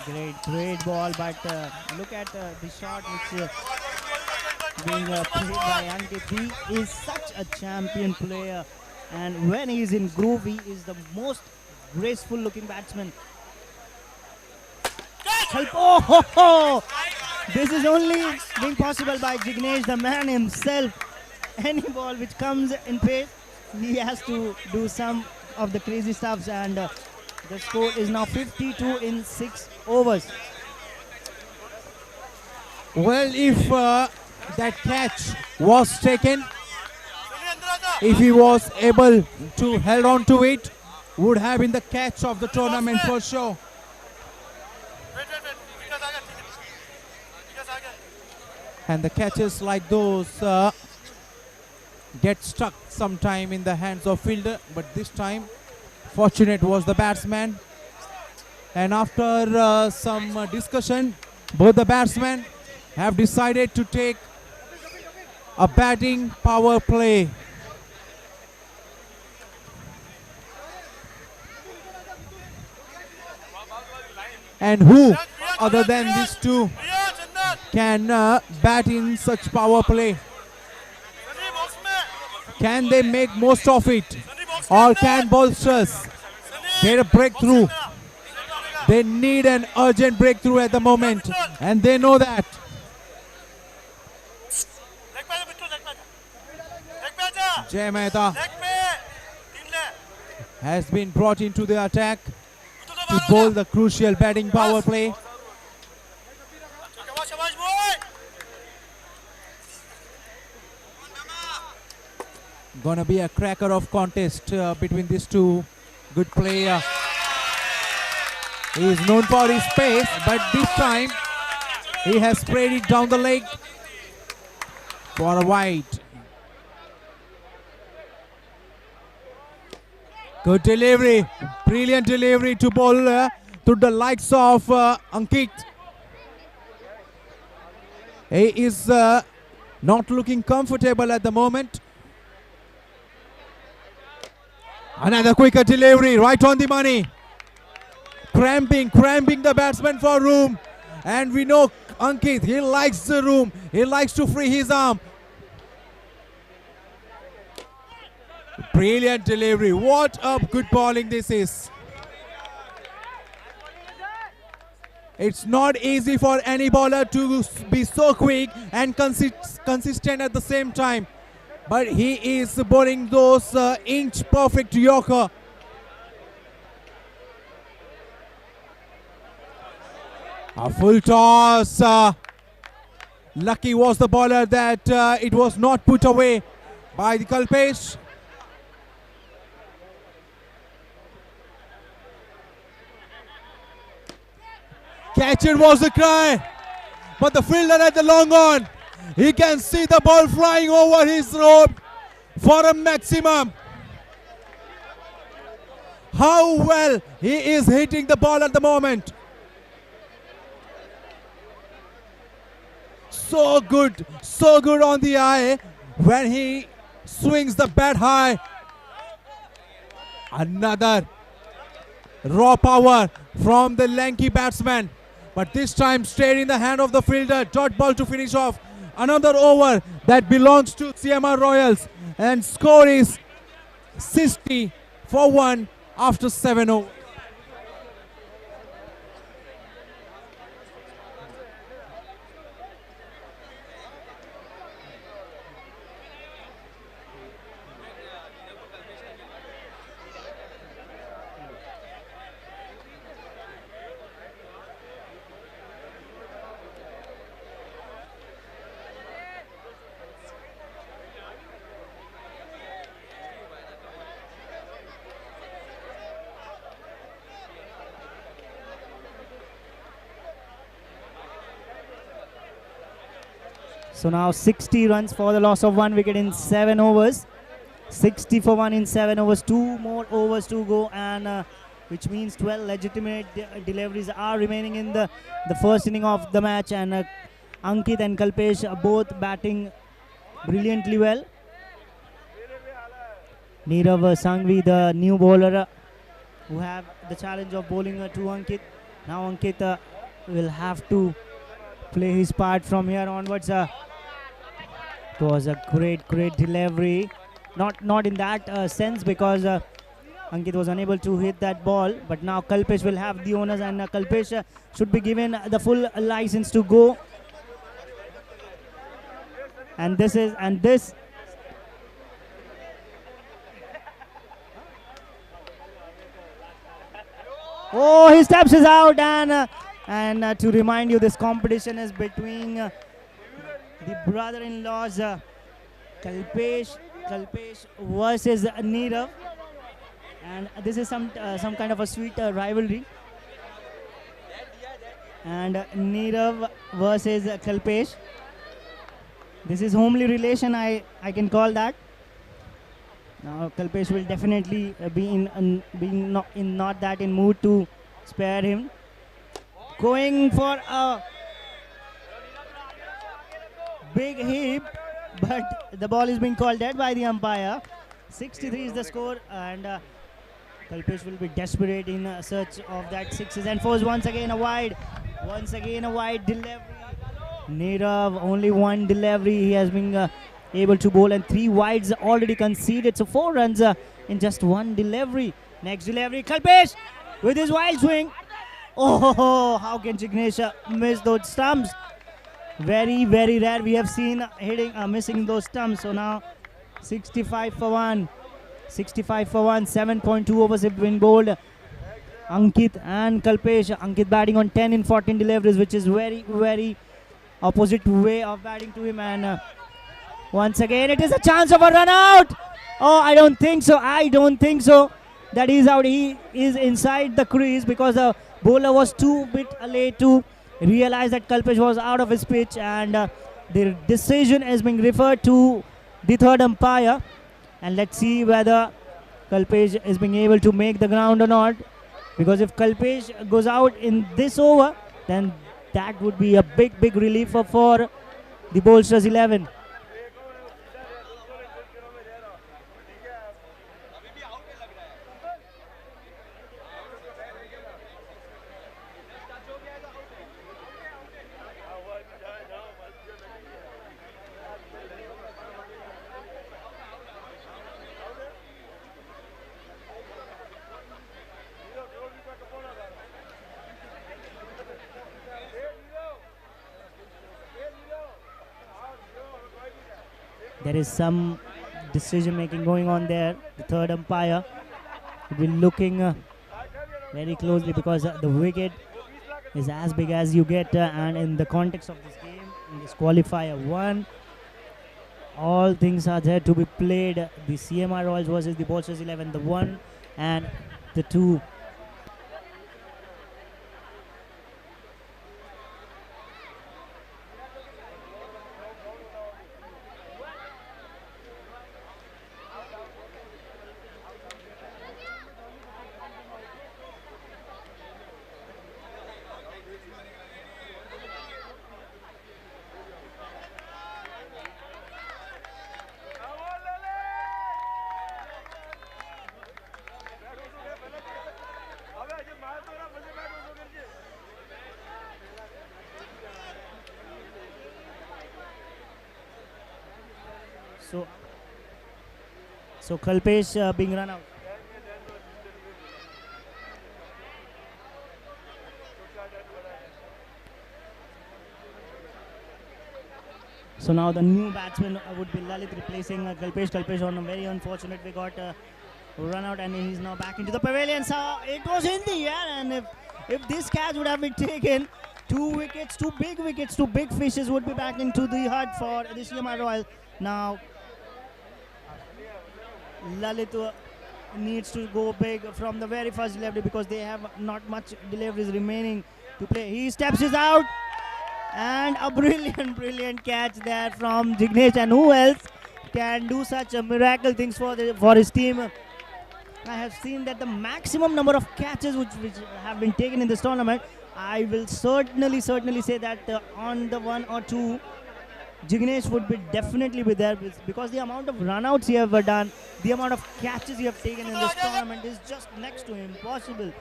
great ball, but look at the shot which being played by Ankit. He is such a champion player, and when he is in groove, he is the most graceful looking batsman. This is only being possible by Jignesh, the man himself. Any ball which comes in pace, he has to do some of the crazy stuffs, and the score is now 52 in 6 overs. Well, if that catch was taken, if he was able to hold on to it, would have been the catch of the tournament for sure. And the catches like those get stuck sometime in the hands of fielder, but this time fortunate was the batsman. And after some discussion, both the batsmen have decided to take a batting power play. And who other than these two can bat in such power play? Can they make most of it? Or can bowlers get a breakthrough? They need an urgent breakthrough at the moment, and they know that. Jay Mehta has been brought into the attack to bowl the crucial batting power play. Gonna be a cracker of contest between these two good players. He is known for his pace, but this time he has sprayed it down the leg for a wide. Good delivery, brilliant delivery to bowl to the likes of Ankit. He is not looking comfortable at the moment. Another quicker delivery, right on the money. Cramping the batsman for room. And we know Ankit, he likes the room. He likes to free his arm. Brilliant delivery. What a good bowling this is. It's not easy for any bowler to be so quick and consistent at the same time. But he is bowling those inch perfect Yorker. A full toss. Lucky was the bowler that it was not put away by the Kalpesh. Catch it was the cry, but the fielder at the long on, he can see the ball flying over his rope for a maximum. How well he is hitting the ball at the moment. So good on the eye when he swings the bat high. Another raw power from the lanky batsman. But this time straight in the hand of the fielder. Dot ball to finish off another over that belongs to CMR Royals. And score is 60 for 1 after 7 overs. So now 60 runs for the loss of 1 wicket in 7 overs. 60 for 1 in 7 overs. 2 more overs to go, and which means 12 legitimate deliveries are remaining in the first inning of the match. And Ankit and Kalpesh are both batting brilliantly well. Nirav Sanghvi, the new bowler, who have the challenge of bowling to Ankit. Now Ankit will have to play his part from here onwards. It was a great delivery. Not in that sense, because Ankit was unable to hit that ball. But now Kalpesh will have the honors, and Kalpesh should be given the full license to go. And this. Oh, he steps is out, and to remind you, this competition is between the brother-in-laws Kalpesh versus Nirav, and this is some kind of a sweet rivalry. And Nirav versus Kalpesh. This is homely relation, I can call that. Now Kalpesh will definitely be not that in mood to spare him. Going for a big hit, but the ball is being called dead by the umpire. 63 is the score, and Kalpesh will be desperate in search of that sixes and fours. Once again a wide delivery. Nirav, only one delivery. He has been able to bowl, and 3 wides already conceded. So 4 runs in just 1 delivery. Next delivery, Kalpesh with his wild swing. Oh, how can Jignesh miss those stumps? Very, very rare we have seen missing those stumps. So now 65 for 1. 65 for 1. 7.2 overs have been bowled. Ankit and Kalpesh. Ankit batting on 10 in 14 deliveries, which is very, very opposite way of batting to him. And once again, it is a chance of a run out. Oh, I don't think so. That is out. He is inside the crease because the bowler was too bit late to realize that Kalpesh was out of his pitch, and the decision has been referred to the third umpire. And let's see whether Kalpesh is being able to make the ground or not. Because if Kalpesh goes out in this over, then that would be a big, big relief for the Bolsters 11. There is some decision making going on there. The third umpire will be looking very closely because the wicket is as big as you get, and in the context of this game, in this qualifier 1, all things are there to be played. The CMR Royals versus the Bolsters 11, the 1 and the 2. So Kalpesh being run out. So now the new batsman would be Lalit replacing Kalpesh. Kalpesh on a very unfortunate way got run out, and he's now back into the pavilion. So it was in the air, and if this catch would have been taken, 2 wickets, 2 big wickets, 2 big fishes would be back into the hut for the CMR Royal. Now Lalit needs to go big from the very first delivery because they have not much deliveries remaining to play. He steps his out, and a brilliant catch there from Jignesh. And who else can do such a miracle things for his team? I have seen that the maximum number of catches which have been taken in this tournament, I will certainly say that on the 1 or 2, Jignesh would be definitely be there because the amount of runouts he have done, the amount of catches he have taken in this tournament is just next to impossible.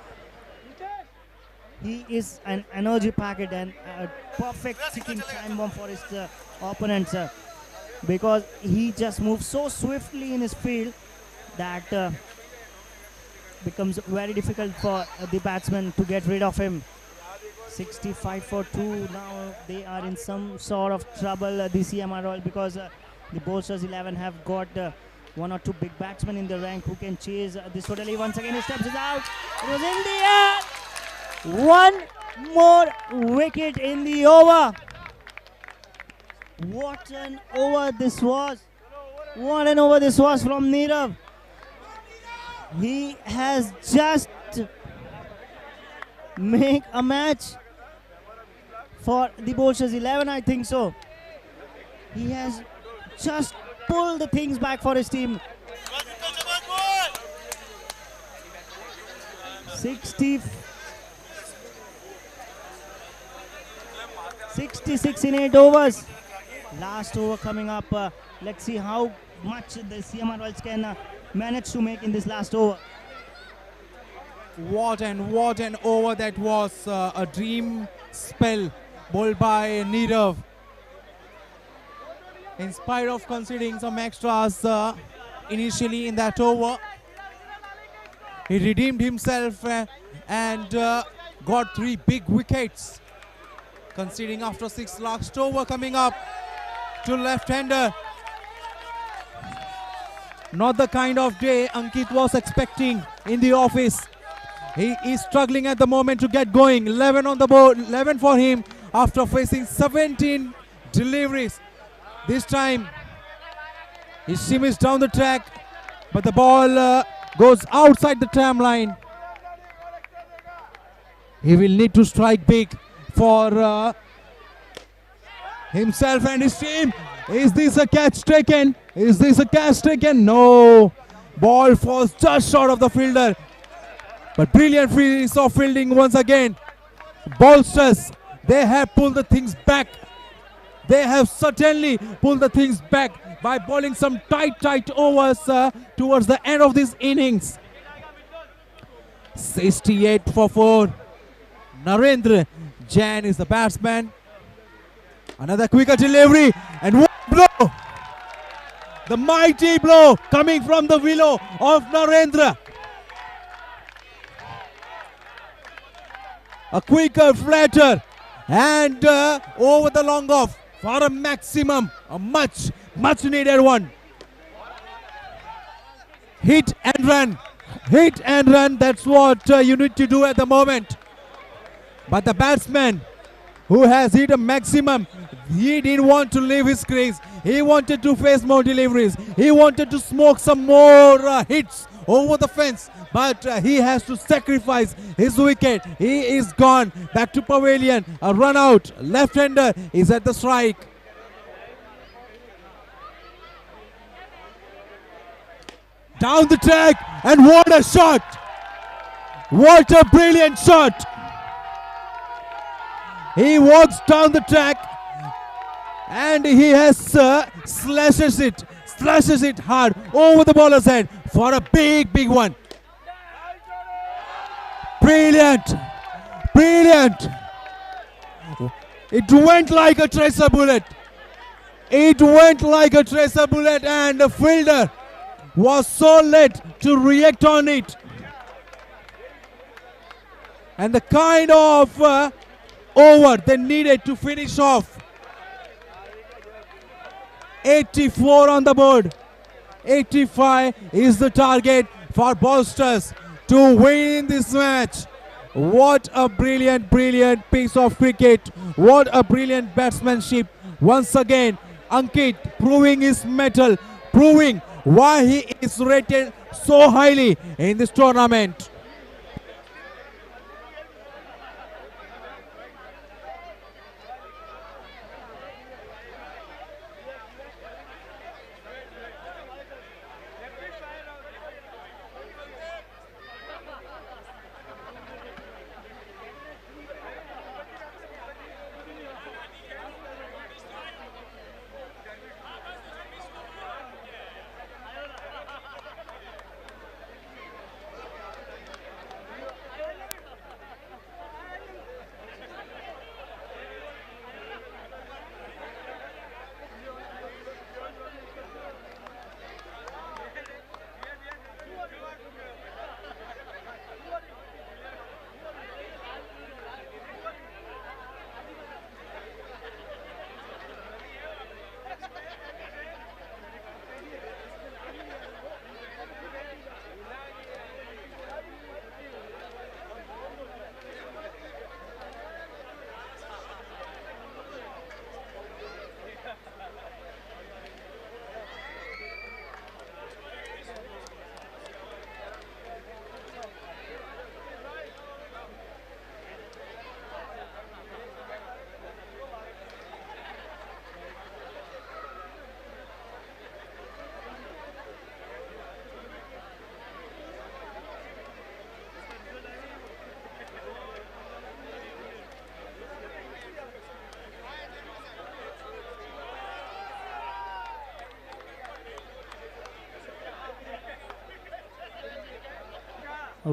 He is an energy packet and a perfect ticking time bomb for his opponents because he just moves so swiftly in his field that becomes very difficult for the batsman to get rid of him. 65 for 2. Now they are in some sort of trouble, the CMR Royal, because the Bolsters 11 have got 1 or 2 big batsmen in the rank who can chase this totally. Once again he steps it out. It was in the air. 1 more wicket in the over. What an over this was. What an over this was from Nirav. He has just make a match for the Bolsters 11, I think so. He has just pulled the things back for his team. 66 in 8 overs. Last over coming up. Let's see how much the CMR Royals can manage to make in this last over. What an over that was. A dream spell bowled by Nirav. In spite of conceding some extras initially in that over, he redeemed himself and got 3 big wickets. Conceding after 6 last over coming up to left-hander. Not the kind of day Ankit was expecting in the office. He is struggling at the moment to get going. 11 on the board, 11 for him after facing 17 deliveries. This time, he shimmies down the track, but the ball goes outside the tram line. He will need to strike big for himself and his team. Is this a catch taken? Is this a catch taken? No. Ball falls just short of the fielder. But brilliant piece of fielding once again. Bolsters, they have pulled the things back. They have certainly pulled the things back by bowling some tight overs towards the end of this innings. 68 for 4. Narendra Jain is the batsman. Another quicker delivery and one blow. The mighty blow coming from the willow of Narendra. A quicker flatter and over the long off for a maximum, a much needed one. Hit and run. Hit and run, that's what you need to do at the moment. But the batsman who has hit a maximum, he didn't want to leave his crease. He wanted to face more deliveries. He wanted to smoke some more hits over the fence. But he has to sacrifice his wicket. He is gone back to pavilion. A run out. Left-hander is at the strike. Down the track, and what a shot! What a brilliant shot! He walks down the track and he has slashes it hard over the bowler's head for a big one. Brilliant! Brilliant! It went like a tracer bullet. It went like a tracer bullet, and the fielder was so late to react on it. And the kind of over they needed to finish off. 84 on the board. 85 is the target for Bolsters to win this match. What a brilliant piece of cricket. What a brilliant batsmanship. Once again, Ankit proving his mettle, proving why he is rated so highly in this tournament.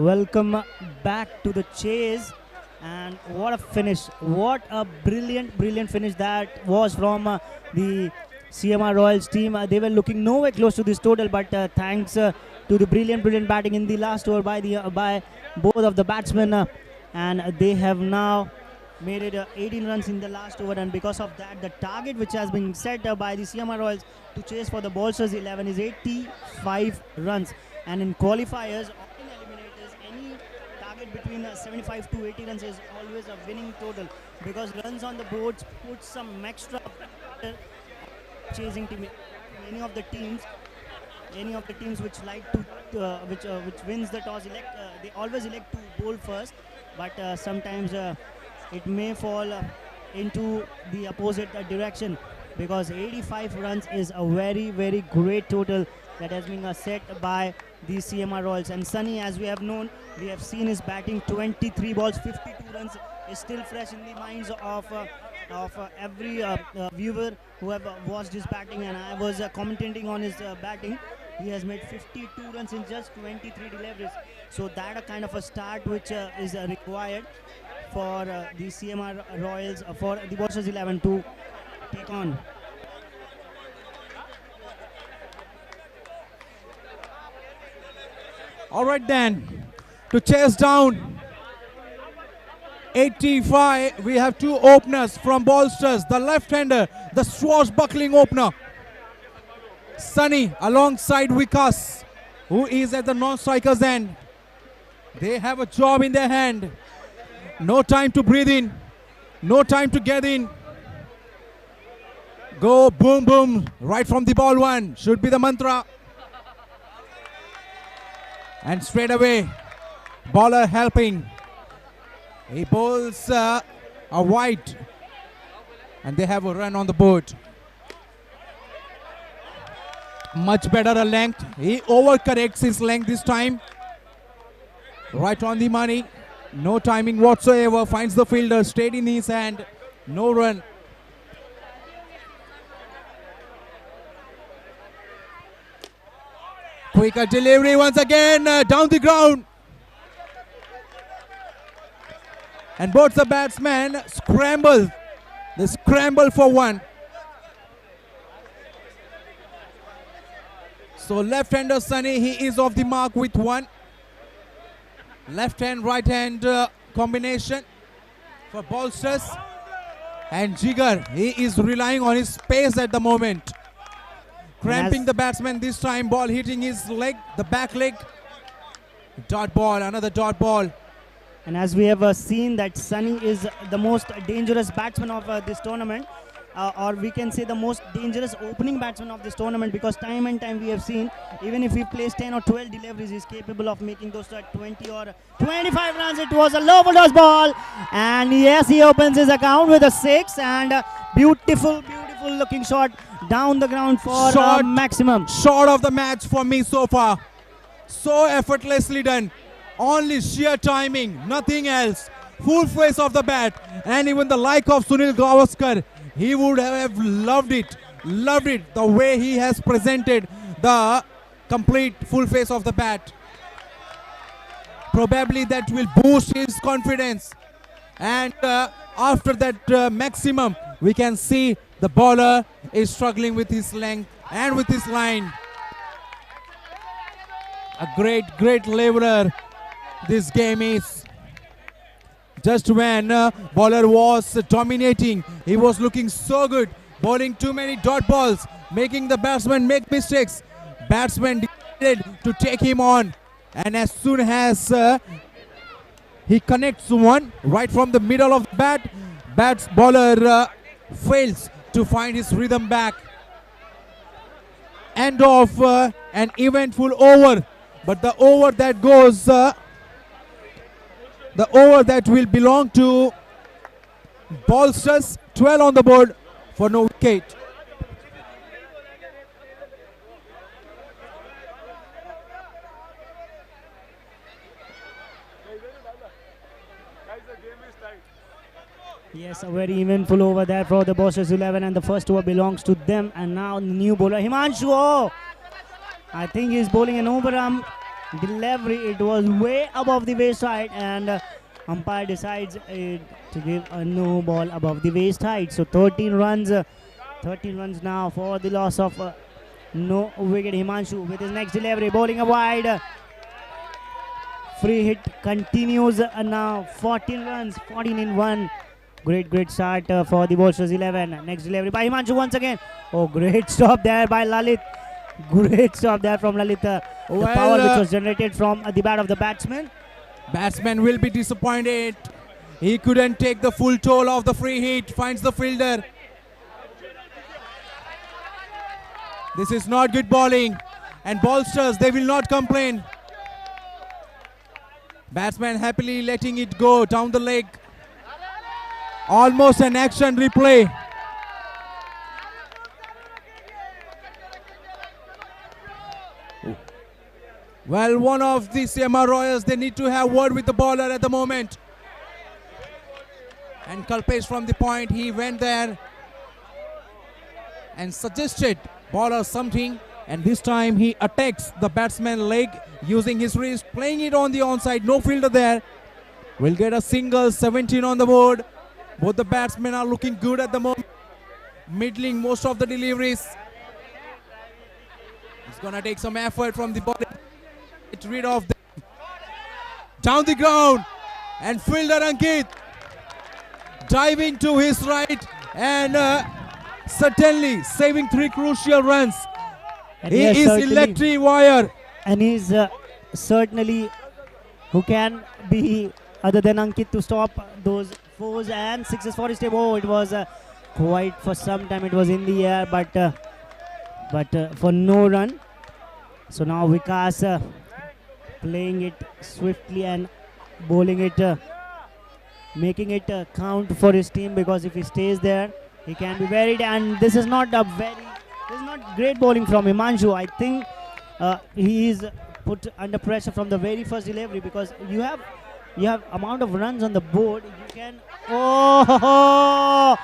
welcome back to the chase. And what a finish! What a brilliant finish that was from the CMR Royals team. They were looking nowhere close to this total, but thanks to the brilliant batting in the last over by both of the batsmen, and they have now made it 18 runs in the last over. And because of that, the target which has been set by the CMR Royals to chase for the Bolsters 11 is 85 runs. And in qualifiers, between 75 to 80 runs is always a winning total, because runs on the boards put some extra pressure chasing team. Any of the teams which like to which wins the toss they always elect to bowl first, but sometimes it may fall into the opposite direction, because 85 runs is a very great total that has been set by the CMR Royals. And Sunny, as we have known, we have seen his batting, 23 balls, 52 runs, is still fresh in the minds of every viewer who have watched his batting, and I was commentating on his batting. He has made 52 runs in just 23 deliveries. So that a kind of a start which is required for the CMR Royals, for the Bolsters 11 to take on. All right then, to chase down 85, we have two openers from Bolsters. The left-hander, the swashbuckling opener, Sunny, alongside Vikas, who is at the non-striker's end. They have a job in their hand. No time to breathe in, no time to get in. Go boom boom, right from the ball one, should be the mantra. And straight away, bowler helping. He bowls a wide, and they have a run on the board. Much better a length. He overcorrects his length this time. Right on the money. No timing whatsoever. Finds the fielder straight in his hand. No run. Quicker delivery once again, down the ground. And both the batsmen scramble. They scramble for one. So left-hander Sunny, he is off the mark with one. Left hand, right hand combination for Bolsters. And Jigar, he is relying on his pace at the moment. Cramping the batsman this time, ball hitting his leg, the back leg. Dot ball, another dot ball. And as we have seen that Sunny is the most dangerous batsman of this tournament, or we can say the most dangerous opening batsman of this tournament, because time and time we have seen, even if he plays 10 or 12 deliveries, he is capable of making those 20 or 25 runs. It was a low toss ball, and yes, he opens his account with a 6, and beautiful looking shot down the ground for maximum. Shot of the match for me so far. So effortlessly done. Only sheer timing, nothing else. Full face of the bat, and even the like of Sunil Gavaskar, he would have loved it, the way he has presented the complete full face of the bat. Probably that will boost his confidence. And after that maximum, we can see the bowler is struggling with his length and with his line. A great leveler this game is. Just when bowler was dominating, he was looking so good, bowling too many dot balls, making the batsman make mistakes. Batsman decided to take him on, and as soon as he connects one right from the middle of the bat, bowler fails to find his rhythm back. End of an eventful over, but the over that goes, the over that will belong to Bolsters, 12 on the board for no wicket. Yes, a very eventful over there for the Bolsters 11, and the first over belongs to them. And now the new bowler Himanshu. Oh, I think he's bowling an overarm delivery. It was way above the waist height, and umpire decides to give a no ball above the waist height. So 13 runs. 13 runs now for the loss of no wicket. Himanshu with his next delivery, bowling a wide. Free hit continues now. 14 runs, 14 in 1. Great start for the Bolsters 11. Next delivery by Himanshu once again. Oh, great stop there by Lalit. Great stop there from Lalit. The power which was generated from the bat of the batsman. Batsman will be disappointed. He couldn't take the full toll of the free hit. Finds the fielder. This is not good bowling. And Bolsters, they will not complain. Batsman happily letting it go down the leg. Almost an action replay. Well, one of the CMR Royals, they need to have word with the bowler at the moment. And Kalpesh from the point, he went there and suggested bowler something. And this time he attacks the batsman leg using his wrist, playing it on the onside. No fielder there. Will get a single, 17 on the board. Both the batsmen are looking good at the moment. Middling most of the deliveries. It's going to take some effort from the bowler. Get rid of them. Down the ground. And fielder Ankit diving to his right. And certainly saving 3 crucial runs. And he is electric wire. And he's certainly who can be other than Ankit to stop those 4s and 6s for his team. Oh, it was quite for some time. It was in the air, but for no run. So now Vikas playing it swiftly and bowling it, making it count for his team, because if he stays there, he can be buried. And this is not great bowling from Himanshu. I think he is put under pressure from the very first delivery, because you have amount of runs on the board. You can. Oh,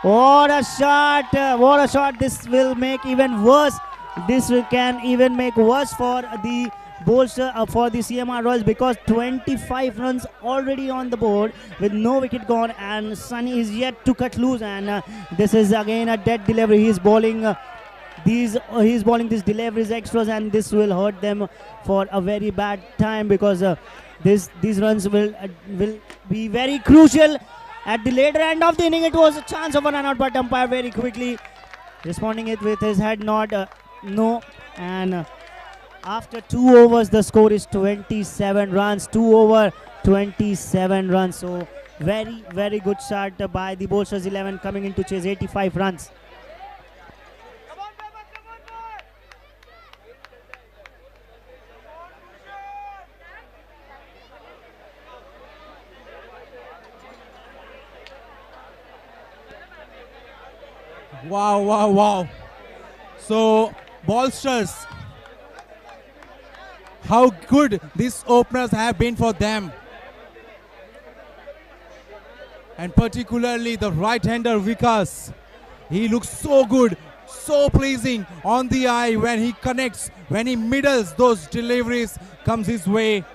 what a shot! What a shot! This will make even worse. This can even make worse for the Bolster for the CMR Royals, because 25 runs already on the board with no wicket gone, and Sunny is yet to cut loose. And this is again a dead delivery. He's bowling. He's bowling these deliveries extras, and this will hurt them for a very bad time, because these runs will be very crucial at the later end of the inning. It was a chance of a run out, but umpire very quickly responding it with his head nod, no. And after 2 overs, the score is 27 runs. 2 over 27 runs. So very good start by the Bolsters 11, coming in to chase 85 runs. Wow. So, Bolsters, how good these openers have been for them. And particularly the right-hander Vikas. He looks so good, so pleasing on the eye when he connects, when he middles those deliveries comes his way.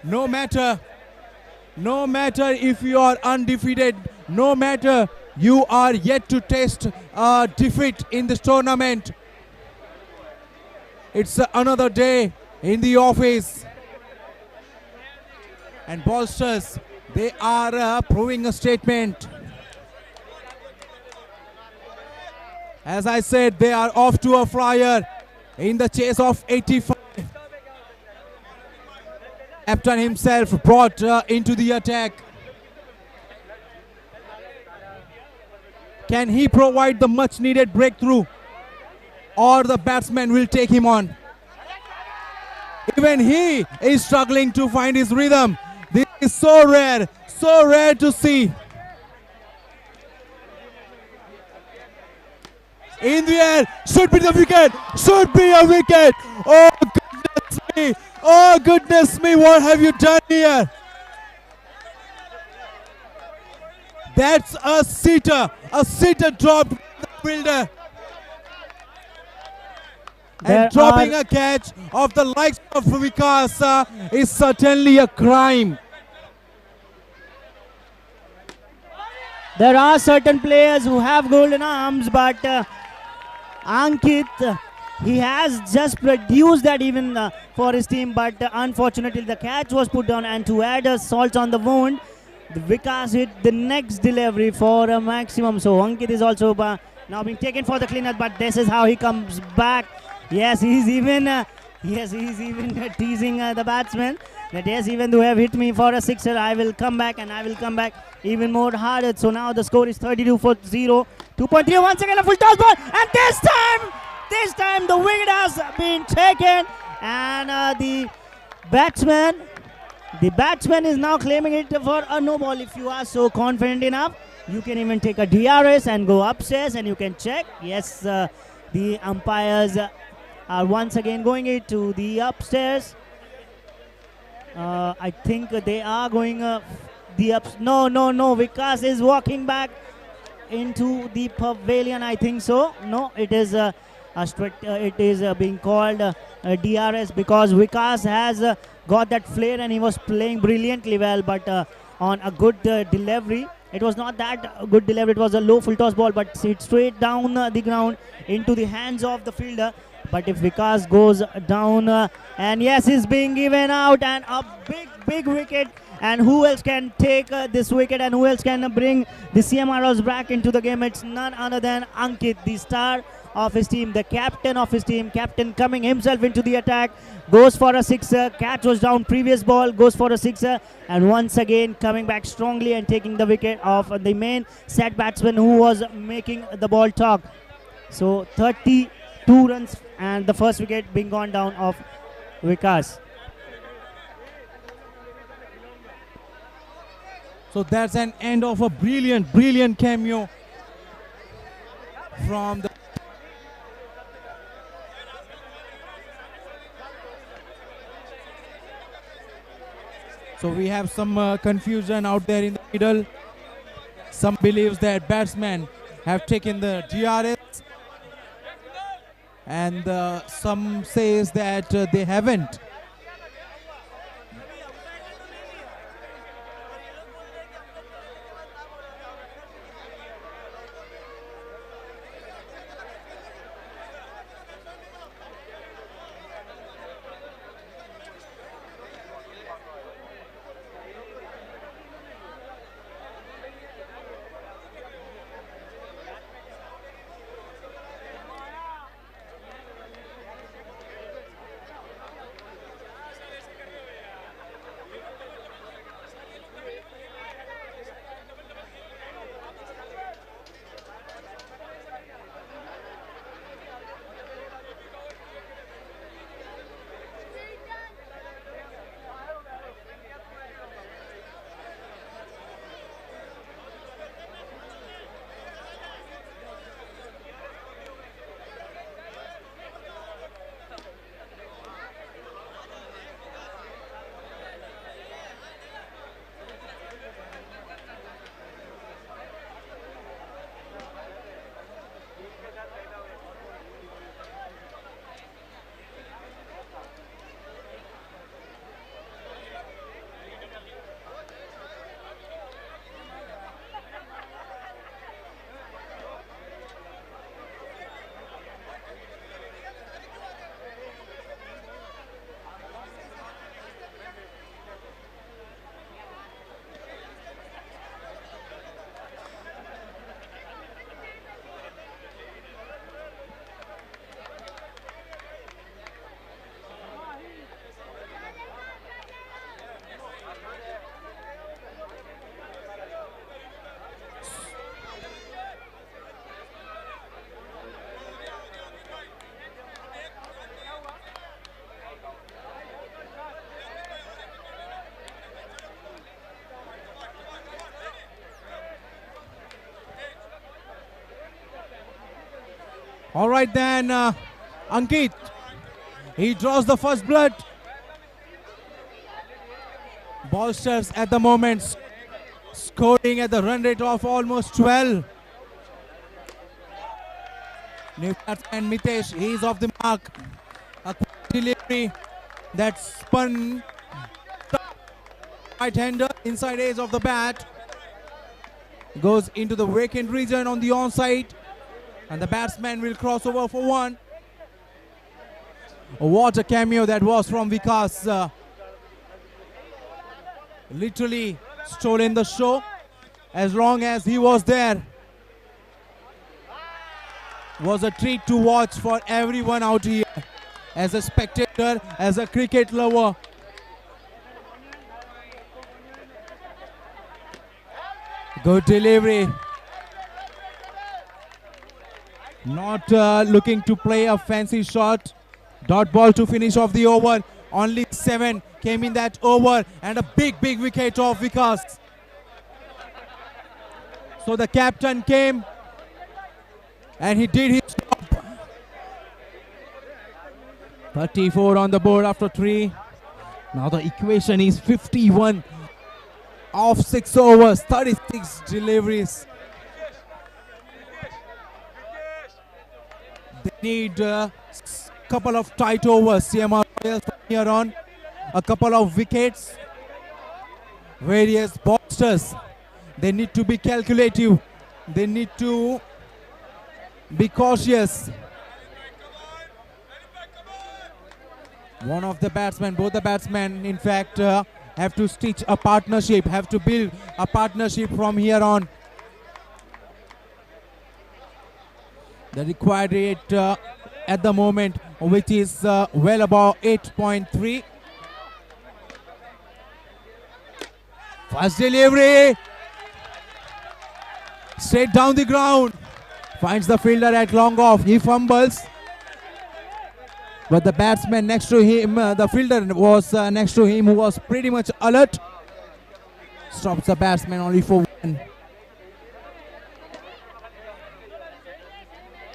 No matter if you are undefeated, no matter you are yet to taste a defeat in this tournament, it's another day in the office. And Bolsters, they are proving a statement. As I said, they are off to a flyer in the chase of 85. Captain himself brought into the attack. Can he provide the much needed breakthrough, or the batsman will take him on? Even he is struggling to find his rhythm. This is so rare to see. In the air, should be the wicket, should be a wicket. Oh goodness me, what have you done here? That's a sitter dropped the fielder. There And dropping are- a catch of the likes of Vikas is certainly a crime. There are certain players who have golden arms, but Ankit, he has just produced that even for his team, but unfortunately the catch was put down, and to add salt on the wound, the Vikas hit the next delivery for a maximum. So Ankit is also now being taken for the cleanup, but this is how he comes back. Yes, he's even teasing the batsman that yes, even though you have hit me for a sixer, I will come back, and I will come back even more harder. So now the score is 32 for 0. 2.3 once again a full toss ball, and this time the wicket has been taken, and the batsman is now claiming it for a no ball. If you are so confident enough, you can even take a DRS and go upstairs and you can check. Yes, the umpires are once again going into the upstairs. I think they are going the ups. No. Vikas is walking back into the pavilion. I think so. No, it is it is being called a DRS because Vikas has got that flair and he was playing brilliantly well, but on a good delivery. It was not that good delivery. It was a low full toss ball, but it's straight down the ground into the hands of the fielder. But if Vikas goes down, and yes, he's being given out, and a big wicket. And who else can take this wicket, and who else can bring the CMROs back into the game? It's none other than Ankit, the star of his team, the captain of his team. Captain coming himself into the attack, goes for a sixer. Catch was down previous ball, goes for a sixer, and once again coming back strongly and taking the wicket of the main set batsman who was making the ball talk. So 32 runs, and the first wicket being gone down of Vikas. So that's an end of a brilliant cameo from the. So we have some confusion out there in the middle. Some believes that batsmen have taken the DRS, and some says that they haven't. All right then, Ankit, he draws the first blood. Bolsters at the moment scoring at the run rate of almost 12. New batsman Mitesh, he is off the mark. delivery that spun right-hander inside edge of the bat. Goes into the vacant region on the onside, and the batsman will cross over for one. What a cameo that was from Vikas. Literally stolen the show. As long as he was there, was a treat to watch for everyone out here. As a spectator, as a cricket lover. Good delivery. Not looking to play a fancy shot. Dot ball to finish off the over. Only 7 came in that over, and a big wicket of Vikas. So the captain came and he did his job. 34 on the board after 3. Now the equation is 51 of 6 overs, 36 deliveries. They need a couple of tight overs. CMR Royals from here on. A couple of wickets. Various bolsters. They need to be calculative. They need to be cautious. One of the batsmen, both the batsmen, in fact, have to stitch a partnership, have to build a partnership from here on. The required rate at the moment, which is well above 8.3. First delivery. Straight down the ground. Finds the fielder at long off. He fumbles. But the batsman next to him, the fielder was next to him, who was pretty much alert. Stops the batsman only for 1.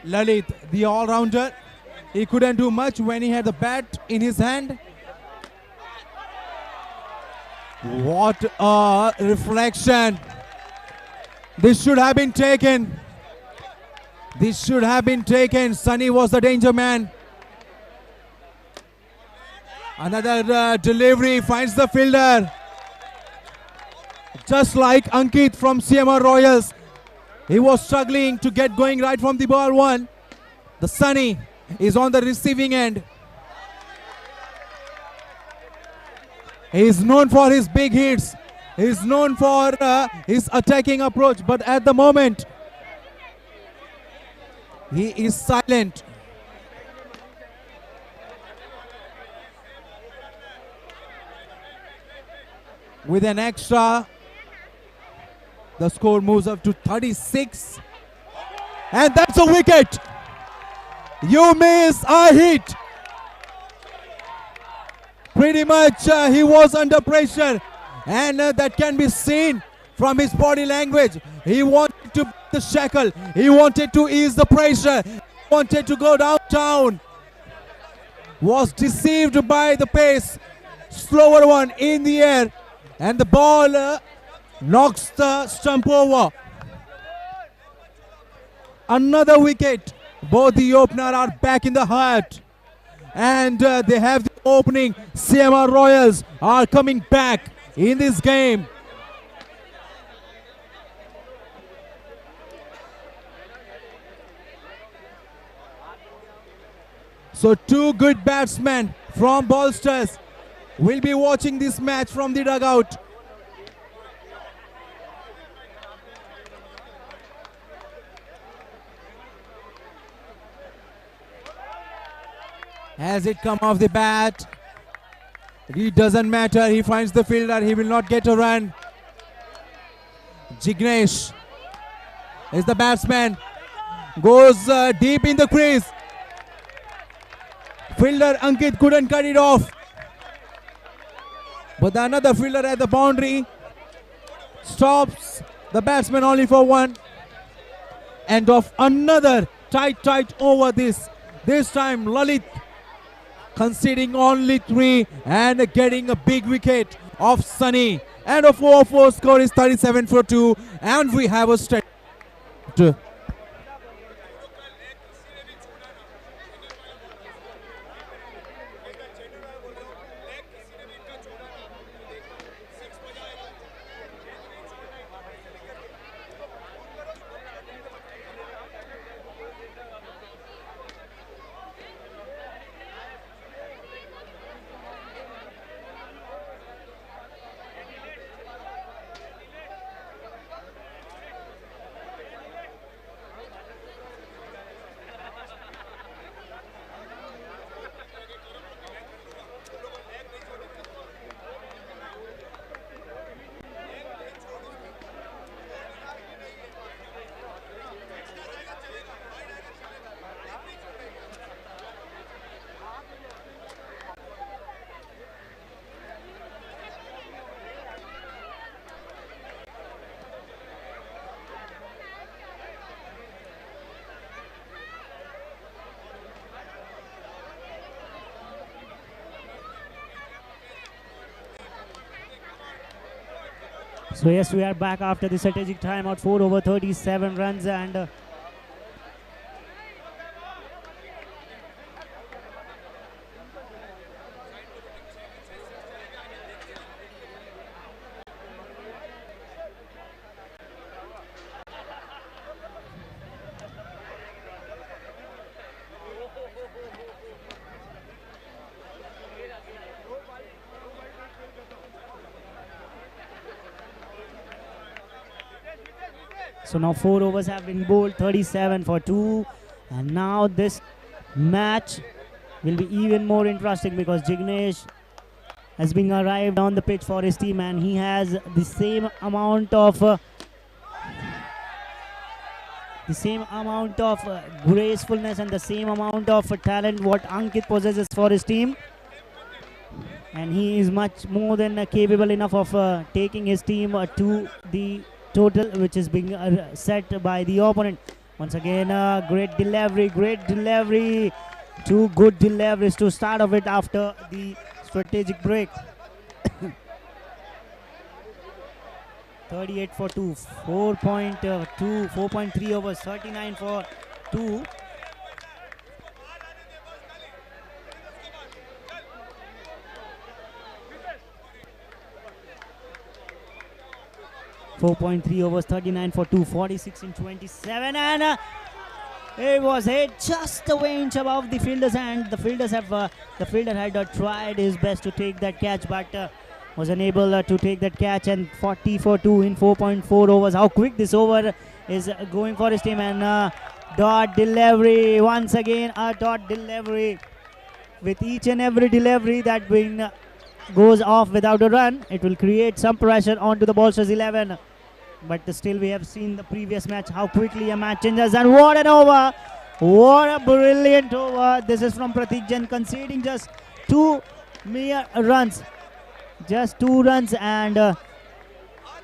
Lalit, the all-rounder, he couldn't do much when he had the bat in his hand. What a reflection. This should have been taken. This should have been taken. Sunny was the danger man. Another delivery finds the fielder. Just like Ankit from CMR Royals. He was struggling to get going right from the ball 1. The Sunny is on the receiving end. He is known for his big hits. He is known for his attacking approach. But at the moment, he is silent. With an extra, the score moves up to 36. And that's a wicket. You miss a hit. Pretty much he was under pressure. And that can be seen from his body language. He wanted to break the shackle. He wanted to ease the pressure. He wanted to go downtown. Was deceived by the pace. Slower one in the air. And the ball knocks the stump over. Another wicket. Both the opener are back in the hut. And they have the opening. CMR Royals are coming back in this game. So 2 good batsmen from Bolsters will be watching this match from the dugout. Has it come off the bat? It doesn't matter. He finds the fielder. He will not get a run. Jignesh is the batsman. Goes deep in the crease. Fielder Ankit couldn't cut it off. But another fielder at the boundary stops the batsman only for 1. End of another tight over this. This time Lalit conceding only 3 and getting a big wicket of Sunny. And a 4-4 score is 37 for 2. And we have a straight. So yes, we are back after the strategic timeout. 4 over 37 runs and so now 4 overs have been bowled, 37 for 2, and now this match will be even more interesting because Jignesh has been arrived on the pitch for his team and he has the same amount of gracefulness and the same amount of talent what Ankit possesses for his team, and he is much more than capable enough of taking his team to the total which is being set by the opponent. Once again, great delivery, 2 good deliveries to start off it after the strategic break. 38 for 2, 4.3 overs, 39 for 2. .3 overs, 39 for 2, 46 in 27, and it was hit just a inch above the fielder's hand. The fielder had tried his best to take that catch, but was unable to take that catch. And 40 for 2 in 4.4 overs. How quick this over is going for his team, and dot delivery once again. A dot delivery. With each and every delivery that goes off without a run, it will create some pressure onto the bowlers 11. But still, we have seen the previous match how quickly a match changes, and what an over! What a brilliant over! This is from Pratik Jain, conceding just 2 mere runs, just 2 runs, and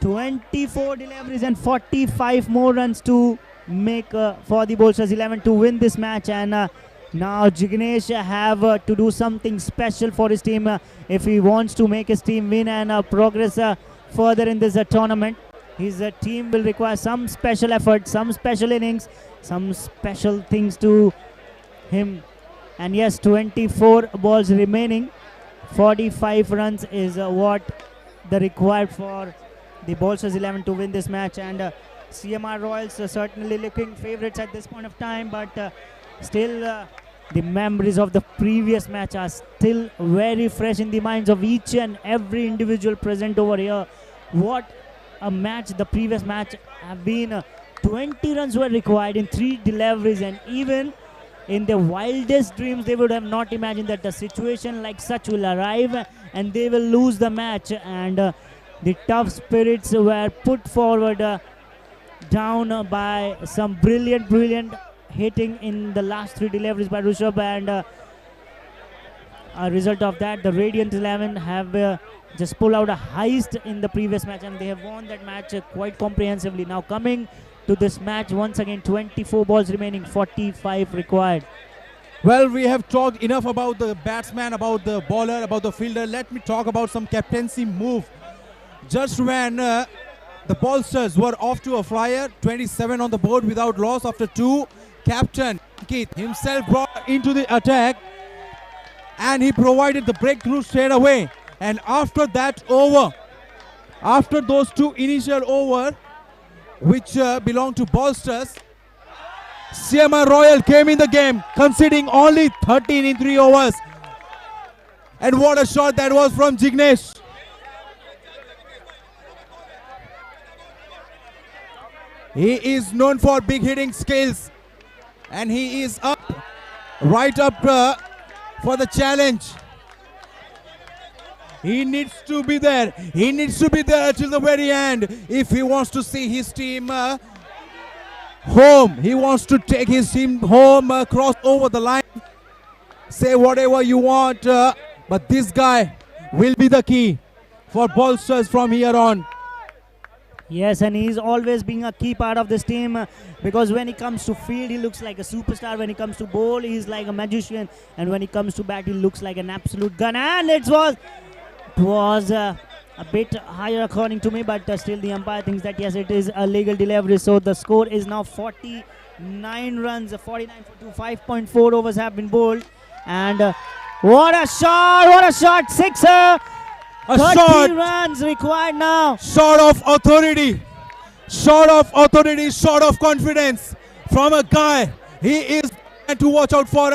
24 deliveries and 45 more runs to make for the bowlers 11 to win this match. And now Jignesh have to do something special for his team if he wants to make his team win and progress further in this tournament. His team will require some special effort, some special innings, some special things to him. And yes, 24 balls remaining, 45 runs is what the required for the bowlers 11 to win this match. And CMR Royals are certainly looking favourites at this point of time, but still the memories of the previous match are still very fresh in the minds of each and every individual present over here. What a match the previous match have been. 20 runs were required in 3 deliveries, and even in their wildest dreams they would have not imagined that a situation like such will arrive and they will lose the match. And the tough spirits were put forward down by some brilliant hitting in the last 3 deliveries by Rishabh, and a result of that, the Radiant 11 have just pulled out a heist in the previous match, and they have won that match quite comprehensively. Now coming to this match, once again 24 balls remaining, 45 required. Well, we have talked enough about the batsman, about the bowler, about the fielder. Let me talk about some captaincy move. Just when the bowlers were off to a flyer, 27 on the board without loss after 2, Captain Keith himself brought into the attack and he provided the breakthrough straight away. And after that over, after those 2 initial over which belong to bowlers, CMR Royal came in the game conceding only 13 in 3 overs. And what a shot that was from Jignesh. He is known for big hitting skills, and he is right up for the challenge. He needs to be there. He needs to be there till the very end if he wants to see his team home. He wants to take his team home, cross over the line. Say whatever you want, but this guy will be the key for bowlers from here on. Yes, and he's always been a key part of this team because when he comes to field, he looks like a superstar. When he comes to bowl, he's like a magician. And when he comes to bat, he looks like an absolute gun. And it was a bit higher according to me, but still the umpire thinks that yes, it is a legal delivery. So the score is now 49 runs, 49 for 2, 5.4 overs have been bowled. And what a shot, sixer! 30 runs required now. Shot of authority, shot of confidence from a guy. He is to watch out for.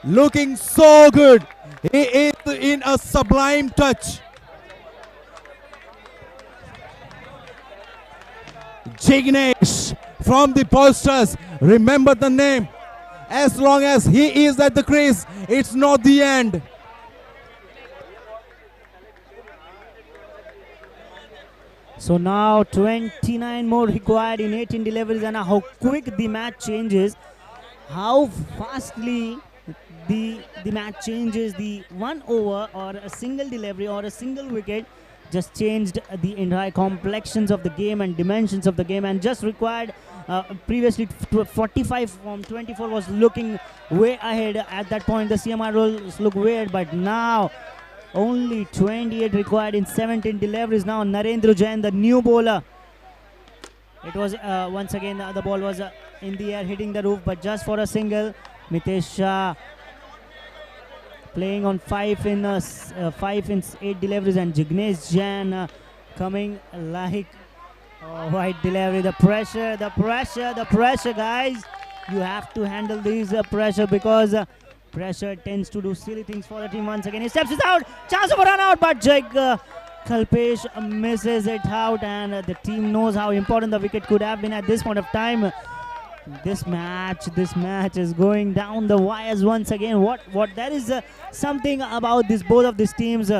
Looking so good. He is in a sublime touch. Jignesh from the Polsters. Remember the name. As long as he is at the crease, it's not the end. So now 29 more required in 18 deliveries, and how quick the match changes. How fastly the match changes. The 1 over or a single delivery or a single wicket just changed the entire complexions of the game and dimensions of the game, and just required previously 45 from 24 was looking way ahead. At that point the CMR rules look weird, but now only 28 required in 17 deliveries. Now Narendra Jain, the new bowler. It was once again the ball was in the air hitting the roof, but just for a single. Mitesh Shah playing on 5 in 8 deliveries, and Jignesh Jain coming like wide delivery. The pressure, guys. You have to handle this pressure, because pressure tends to do silly things for the team. Once again he steps it out, chance of a run out, but Kalpesh misses it out, and the team knows how important the wicket could have been at this point of time. This match is going down the wires once again. What there is something about both of these teams.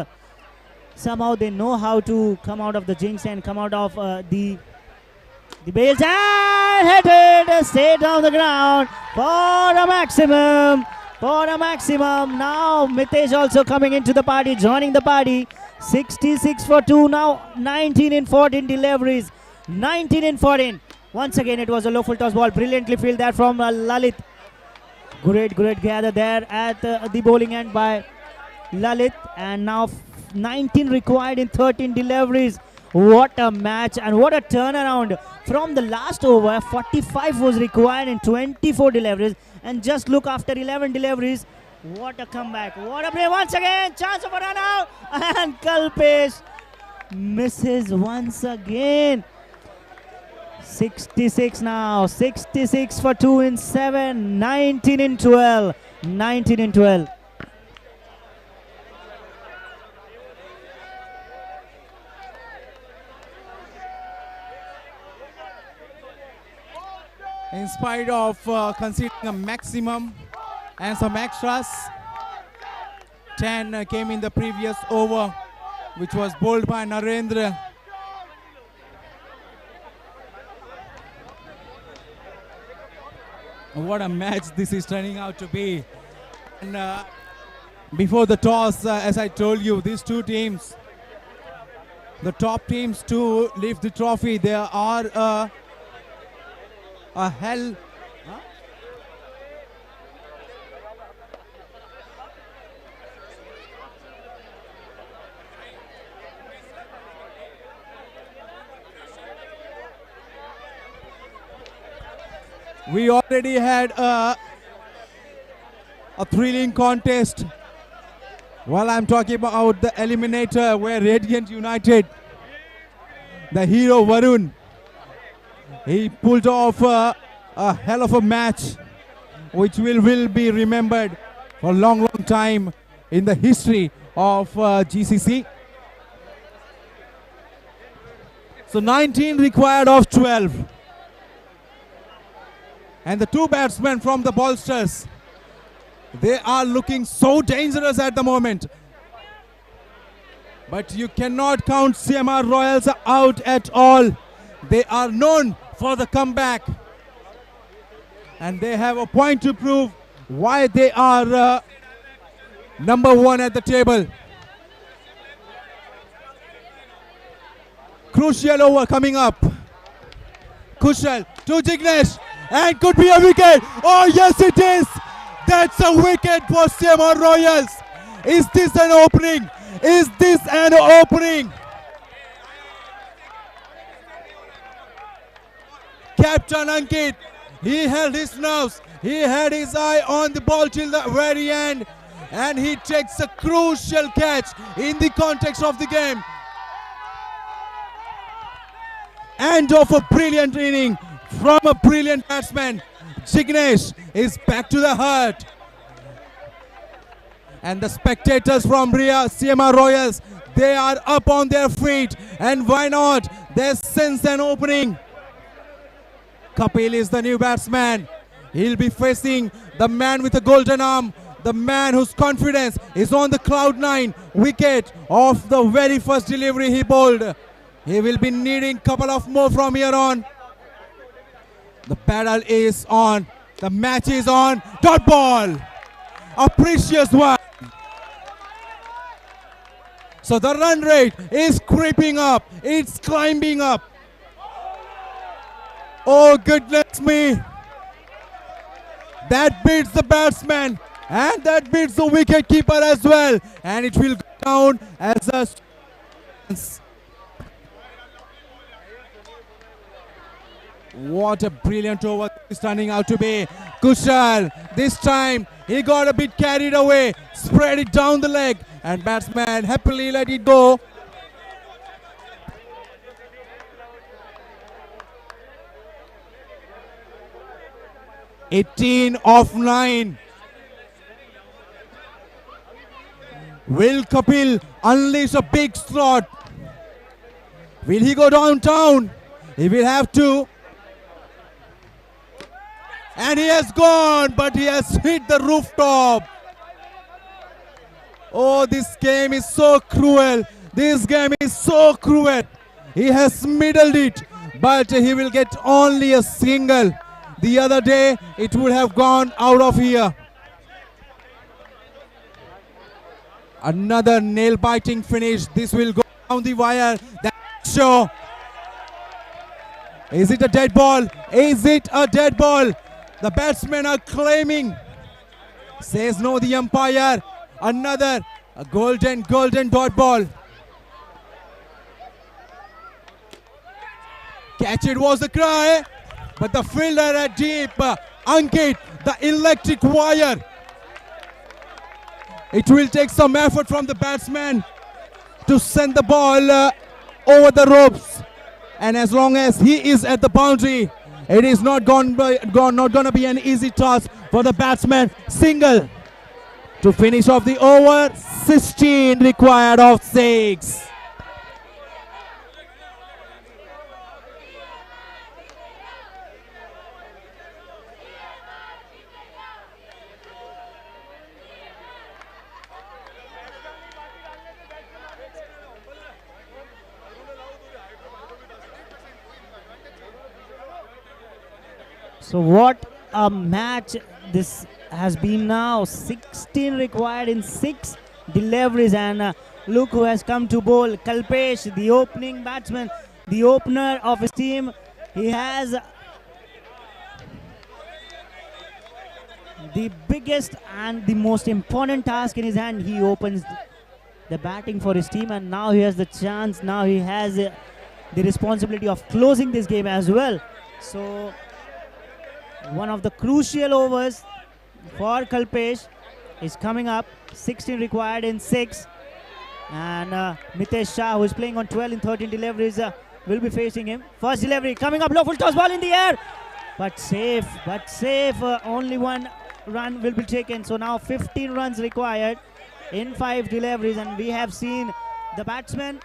Somehow they know how to come out of the jinx and come out of the bails, and hit it straight down the ground for a maximum. Now Mitesh also coming into the party, joining the party. 66 for 2 now, 19 in 14 deliveries. 19 in 14. Once again it was a low full toss ball, brilliantly fielded there from Lalit. Great gather there at the bowling end by Lalit, and now 19 required in 13 deliveries. What a match and what a turnaround. From the last over, 45 was required in 24 deliveries, and just look, after 11 deliveries, what a comeback, what a play. Once again, chance of a run out, and Kalpesh misses once again. 66 now, 66 for 2 in 7, 19 in 12. In spite of conceding a maximum and some extras, 10 came in the previous over, which was bowled by Narendra. What a match this is turning out to be. And before the toss, as I told you, these two teams, the top teams to lift the trophy, there are a hell. We already had a thrilling contest. While I'm talking about the eliminator, where Radiant United, the hero Varun, he pulled off a hell of a match, which will be remembered for a long time in the history of GCC. So 19 required of 12. And the two batsmen from the Bolsters, they are looking so dangerous at the moment. But you cannot count CMR Royals out at all. They are known for the comeback. And they have a point to prove why they are number one at the table. Crucial over coming up. Kushal to Jignesh. And could be a wicket. Oh yes it is. That's a wicket for CMR Royals. Is this an opening? Is this an opening? Captain Ankit, he held his nerves. He had his eye on the ball till the very end. And he takes a crucial catch in the context of the game. End of a brilliant inning from a brilliant batsman. Jignesh is back to the hurt. And the spectators from CMR Royals, they are up on their feet. And why not? They sense an opening. Kapil is the new batsman. He'll be facing the man with the golden arm, the man whose confidence is on the cloud 9 wicket of the very first delivery he bowled. He will be needing a couple of more from here on. The battle is on. The match is on. Dot ball. A precious one. So the run rate is creeping up. It's climbing up. Oh goodness me. That beats the batsman. And that beats the wicket keeper as well. And it will go down as a... What a brilliant over is turning out to be. Kushal, this time he got a bit carried away, spread it down the leg, and batsman happily let it go. "18 of 9. Will Kapil unleash a big slot? Will he go downtown? He will have to. And he has gone, but he has hit the rooftop. Oh, this game is so cruel. This game is so cruel. He has middled it, but he will get only a single. The other day, it would have gone out of here. Another nail-biting finish. This will go down the wire. That's sure. Is it a dead ball? Is it a dead ball? The batsmen are claiming. Says no the umpire. Another a golden dot ball. Catch it was the cry. But the fielder at deep. Ankit, the electric wire. It will take some effort from the batsman to send the ball over the ropes. And as long as he is at the boundary, it is not going to be an easy task for the batsman. Single to finish off the over. 16 required of 6. So what a match this has been now. 16 required in 6 deliveries, and look who has come to bowl. Kalpesh, the opening batsman, the opener of his team. He has the biggest and the most important task in his hand. He opens the batting for his team, and now he has the chance. Now he has the responsibility of closing this game as well. So one of the crucial overs for Kalpesh is coming up. 16 required in 6. And Mitesh Shah, who is playing on 12 in 13 deliveries, will be facing him. First delivery coming up, low full toss ball in the air. But safe. Only 1 run will be taken. So now 15 runs required in 5 deliveries. And we have seen the batsman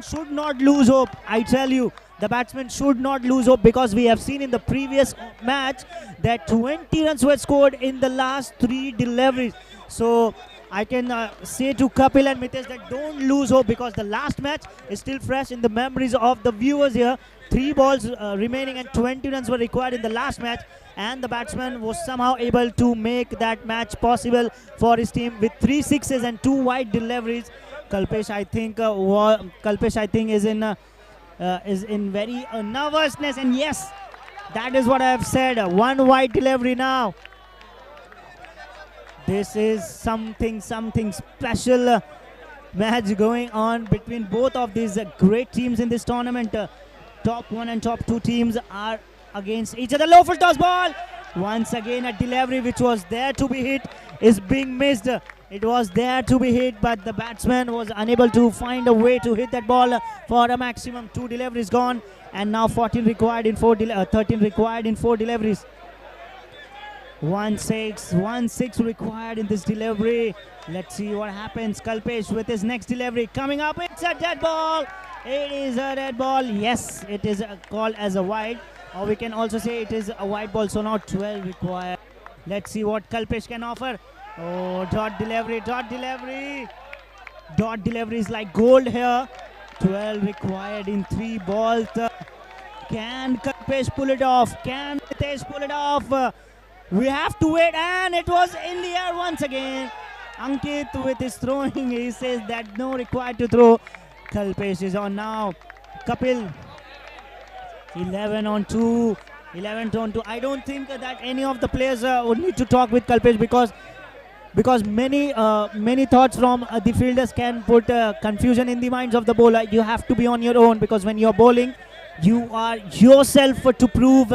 should not lose hope. I tell you, the batsman should not lose hope, because we have seen in the previous match that 20 runs were scored in the last 3 deliveries. So I can say to Kapil and Mitesh that don't lose hope, because the last match is still fresh in the memories of the viewers here. 3 balls remaining and 20 runs were required in the last match, and the batsman was somehow able to make that match possible for his team with 3 sixes and 2 wide deliveries. Kalpesh, I think, is in very nervousness, and yes, that is what I have said. 1 wide delivery now. This is something special match going on between both of these great teams in this tournament. Top 1 and top 2 teams are against each other. Low full toss ball. Once again a delivery which was there to be hit is being missed. It was there to be hit, but the batsman was unable to find a way to hit that ball for a maximum. 2 deliveries gone, and now 14 required in 13 required in 4 deliveries. 1-6 required in this delivery. Let's see what happens. Kalpesh with his next delivery coming up. It's a dead ball. It is a dead ball. Yes, it is called as a wide, or we can also say it is a wide ball. So now 12 required. Let's see what Kalpesh can offer. Oh, dot delivery. Dot delivery is like gold here. 12 required in 3 balls. Can Kalpesh pull it off? Can Mitesh pull it off? We have to wait, and it was in the air once again. Ankit with his throwing, he says that no required to throw. Kalpesh is on now. Kapil, 11 on 2. I don't think that any of the players would need to talk with Kalpesh because many thoughts from the fielders can put confusion in the minds of the bowler. You have to be on your own, because when you're bowling, you are yourself to prove.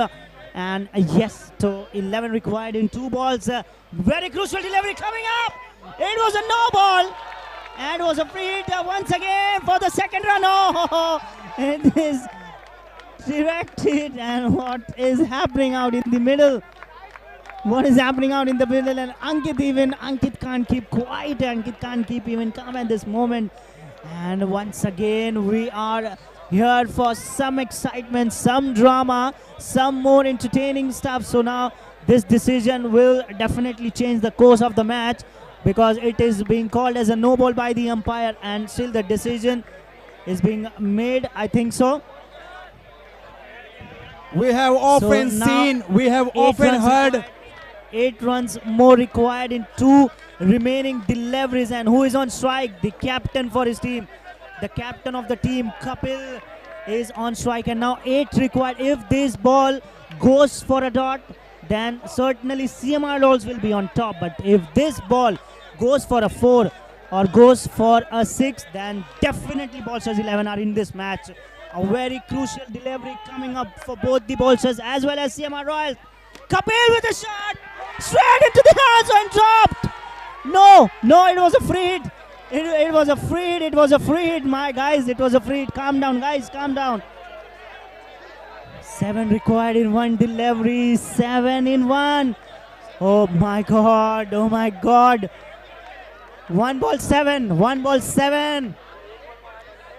And yes, so 11 required in 2 balls. Very crucial delivery coming up. It was a no ball, and was a free hit once again for the second run. Oh, it is directed, and what is happening out in the middle? What is happening out in the middle? And Ankit can't keep quiet. Ankit can't keep even calm at this moment. And once again, we are here for some excitement, some drama, some more entertaining stuff. So now this decision will definitely change the course of the match, because it is being called as a no ball by the umpire, and still the decision is being made, I think so. We have often seen, we have often heard. 8 runs more required in 2 remaining deliveries. And who is on strike? The captain for his team. The captain of the team, Kapil, is on strike, and now 8 required. If this ball goes for a dot, then certainly CMR Dolls will be on top. But if this ball goes for a 4 or goes for a 6, then definitely Ballsters 11 are in this match. A very crucial delivery coming up for both the Ballsters as well as CMR Royals. Kapil with a shot straight into the hands and dropped. No, it was a free hit. It was a free hit, my guys. It was a free hit. Calm down, guys, calm down. 7 required in 1 delivery. 7 in 1. Oh my god. 1 ball 7.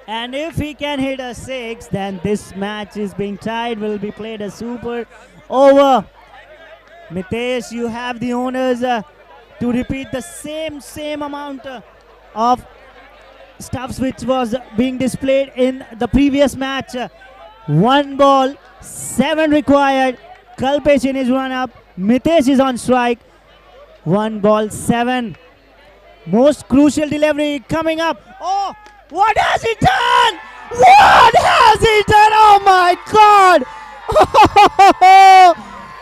And if he can hit a 6, then this match is being tied. Will be played a super over. Mitesh, you have the honors to repeat the same amount of stuffs which was being displayed in the previous match. 1 ball, 7 required. Kalpesh in his run up. Mitesh is on strike. 1 ball, 7. Most crucial delivery coming up. Oh, what has he done? Oh my god!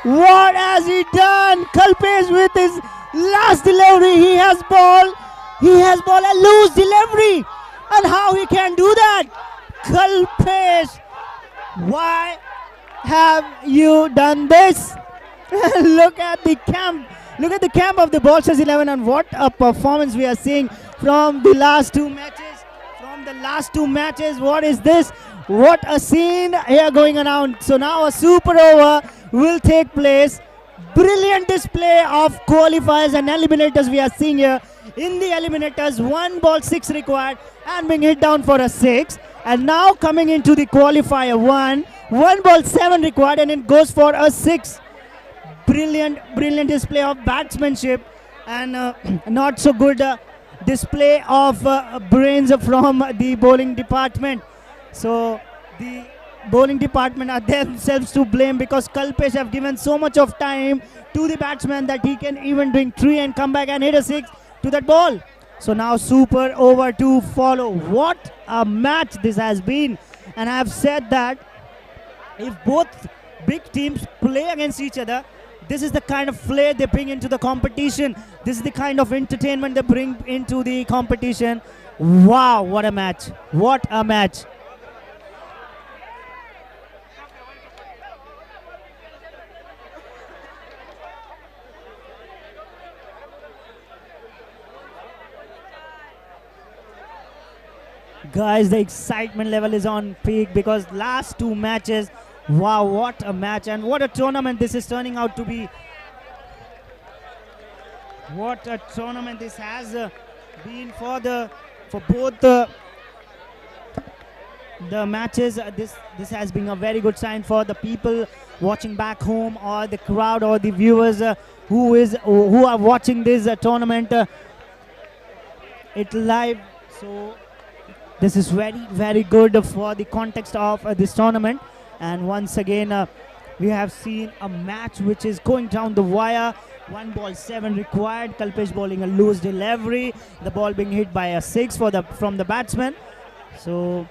What has he done? Kalpesh with his last delivery. He has ball a loose delivery. And how he can do that? Kalpesh, why have you done this? Look at the camp. Look at the camp of the Ballsters 11, and what a performance we are seeing from the last 2 matches. What is this? What a scene here going around. So now a super over will take place. Brilliant display of qualifiers and eliminators we are seeing here. In the eliminators, 1 ball 6 required and being hit down for a 6. And now coming into the qualifier 1 ball 7 required and it goes for a 6. Brilliant display of batsmanship and not so good display of brains from the bowling department. So the bowling department are themselves to blame, because Kalpesh have given so much of time to the batsman that he can even doing 3 and come back and hit a 6 to that ball. So now super over to follow. What a match this has been. And I have said that if both big teams play against each other, this is the kind of flair they bring into the competition. This is the kind of entertainment they bring into the competition. Wow, what a match. What a match. Guys, the excitement level is on peak because last two matches, wow, what a match and what a tournament this is turning out to be. What a tournament this has been for both the matches. This has been a very good sign for the people watching back home, or the crowd, or the viewers who are watching this tournament it live. So this is very good for the context of this tournament. And once again we have seen a match which is going down the wire. 1 ball 7 required. Kalpesh bowling a loose delivery, the ball being hit by a 6 from the batsman. So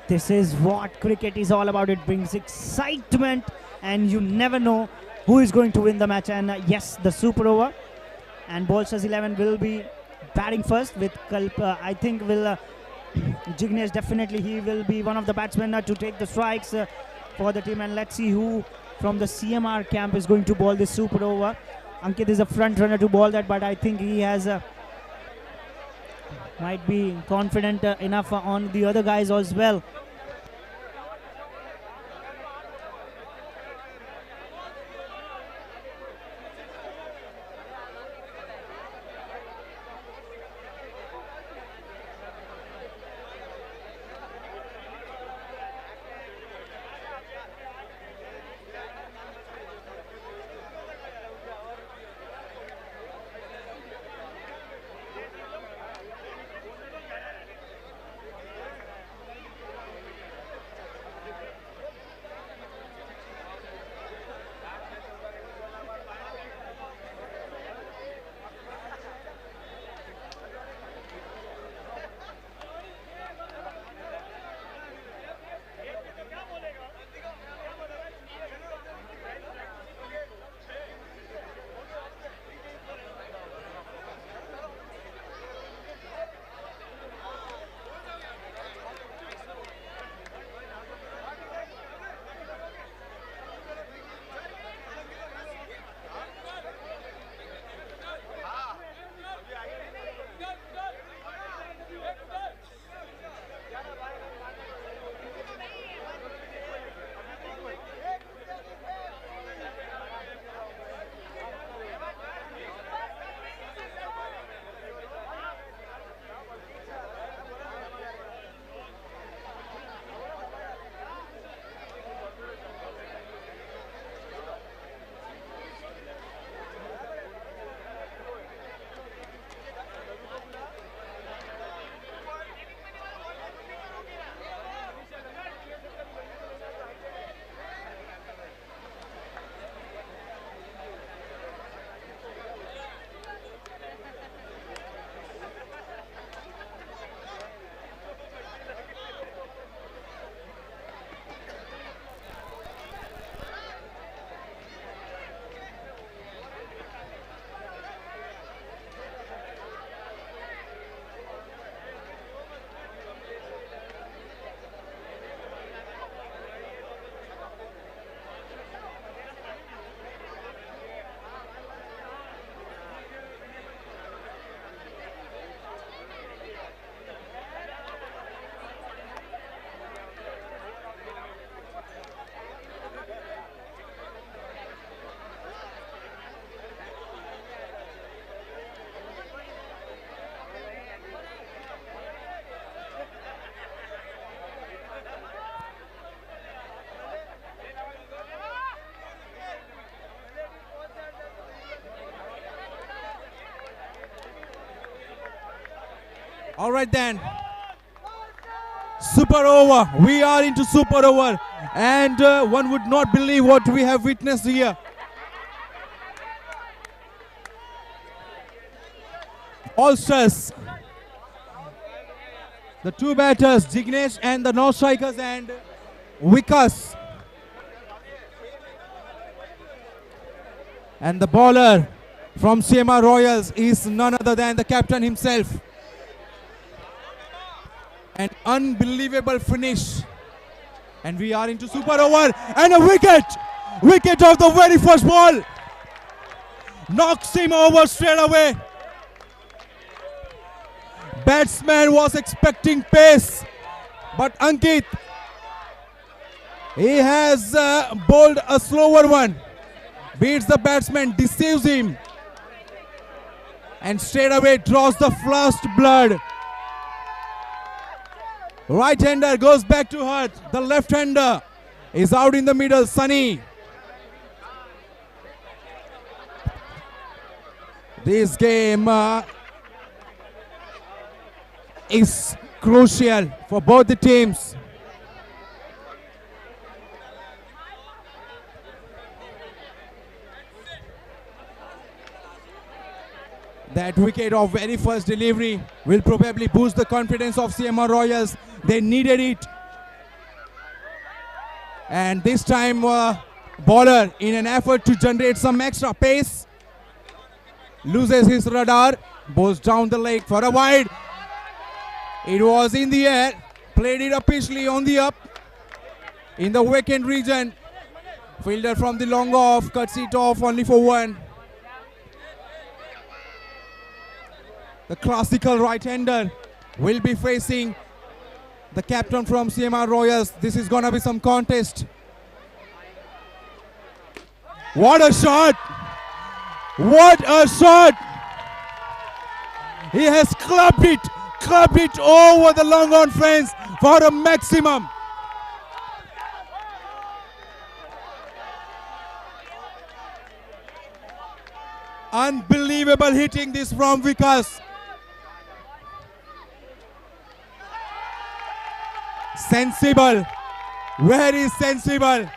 this is what cricket is all about. It brings excitement and you never know who is going to win the match. And yes, the super over, and Bolsters 11 will be batting first with I think will Jignesh, definitely he will be one of the batsmen to take the strikes for the team. And let's see who from the CMR camp is going to bowl this super over. Ankit is a front runner to bowl that, but I think he has might be confident enough on the other guys as well. All right then. Super over. We are into super over. And one would not believe what we have witnessed here. All stress. The two batters, Jignesh and the non-strikers and Vikas. And the bowler from CMR Royals is none other than the captain himself. An unbelievable finish. And we are into super over. And a wicket. Wicket of the very first ball. Knocks him over straight away. Batsman was expecting pace. But Ankit, he has bowled a slower one. Beats the batsman, deceives him. And straight away draws the first blood. Right-hander goes back to earth. The left-hander is out in the middle, Sunny. This game is crucial for both the teams. That wicket of very first delivery will probably boost the confidence of CMR Royals. They needed it. And this time bowler, in an effort to generate some extra pace, loses his radar, bowls down the leg for a wide. It was in the air, played it upishly on the up. In the vacant region, fielder from the long off cuts it off only for one. The classical right-hander will be facing the captain from CMR Royals. This is gonna be some contest. What a shot! What a shot! He has clubbed it over the long on fence for a maximum. Unbelievable hitting this from Vikas. Sensible, very sensible.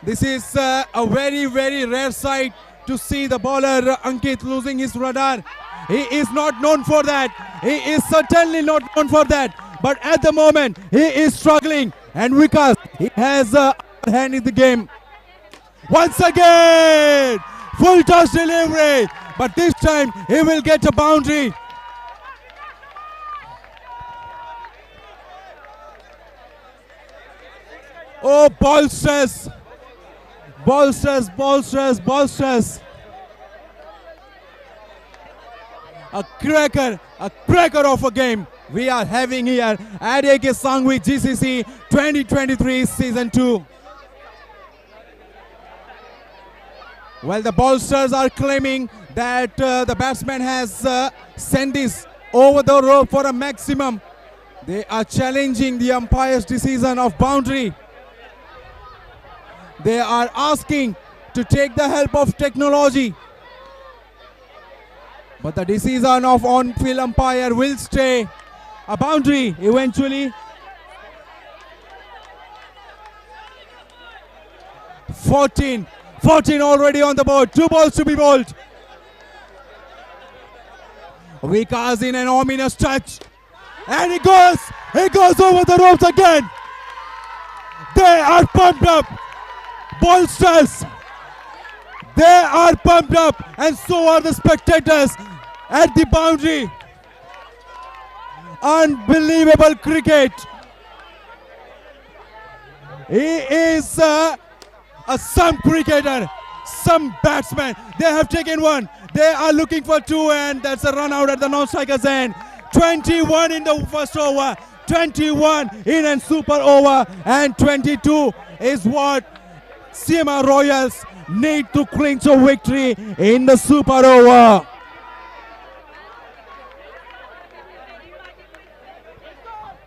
This is a very, very rare sight to see the bowler Ankit losing his radar. He is not known for that. He is certainly not known for that. But at the moment, he is struggling. And Vikas, he has a hand in the game. Once again, full toss delivery. But this time, he will get a boundary. Oh, ball stress. Ball stress, ball stress, ball stress. A cracker of a game we are having here at AK Sanghvi GCC 2023 Season 2. Well, the bowlers are claiming that the batsman has sent this over the rope for a maximum. They are challenging the umpire's decision of boundary. They are asking to take the help of technology. But the decision of on-field umpire will stay a boundary eventually. 14 already on the board. 2 balls to be bowled. Vikas in an ominous touch. And he goes over the ropes again. They are pumped up. Bowlers, they are pumped up, and so are the spectators at the boundary. Unbelievable cricket. He is some cricketer, some batsman. They have taken one. They are looking for 2, and that's a run out at the non-striker's end. 21 in the first over, 21 in a super over, and 22 is what CMR Royals need to clinch a victory in the super over.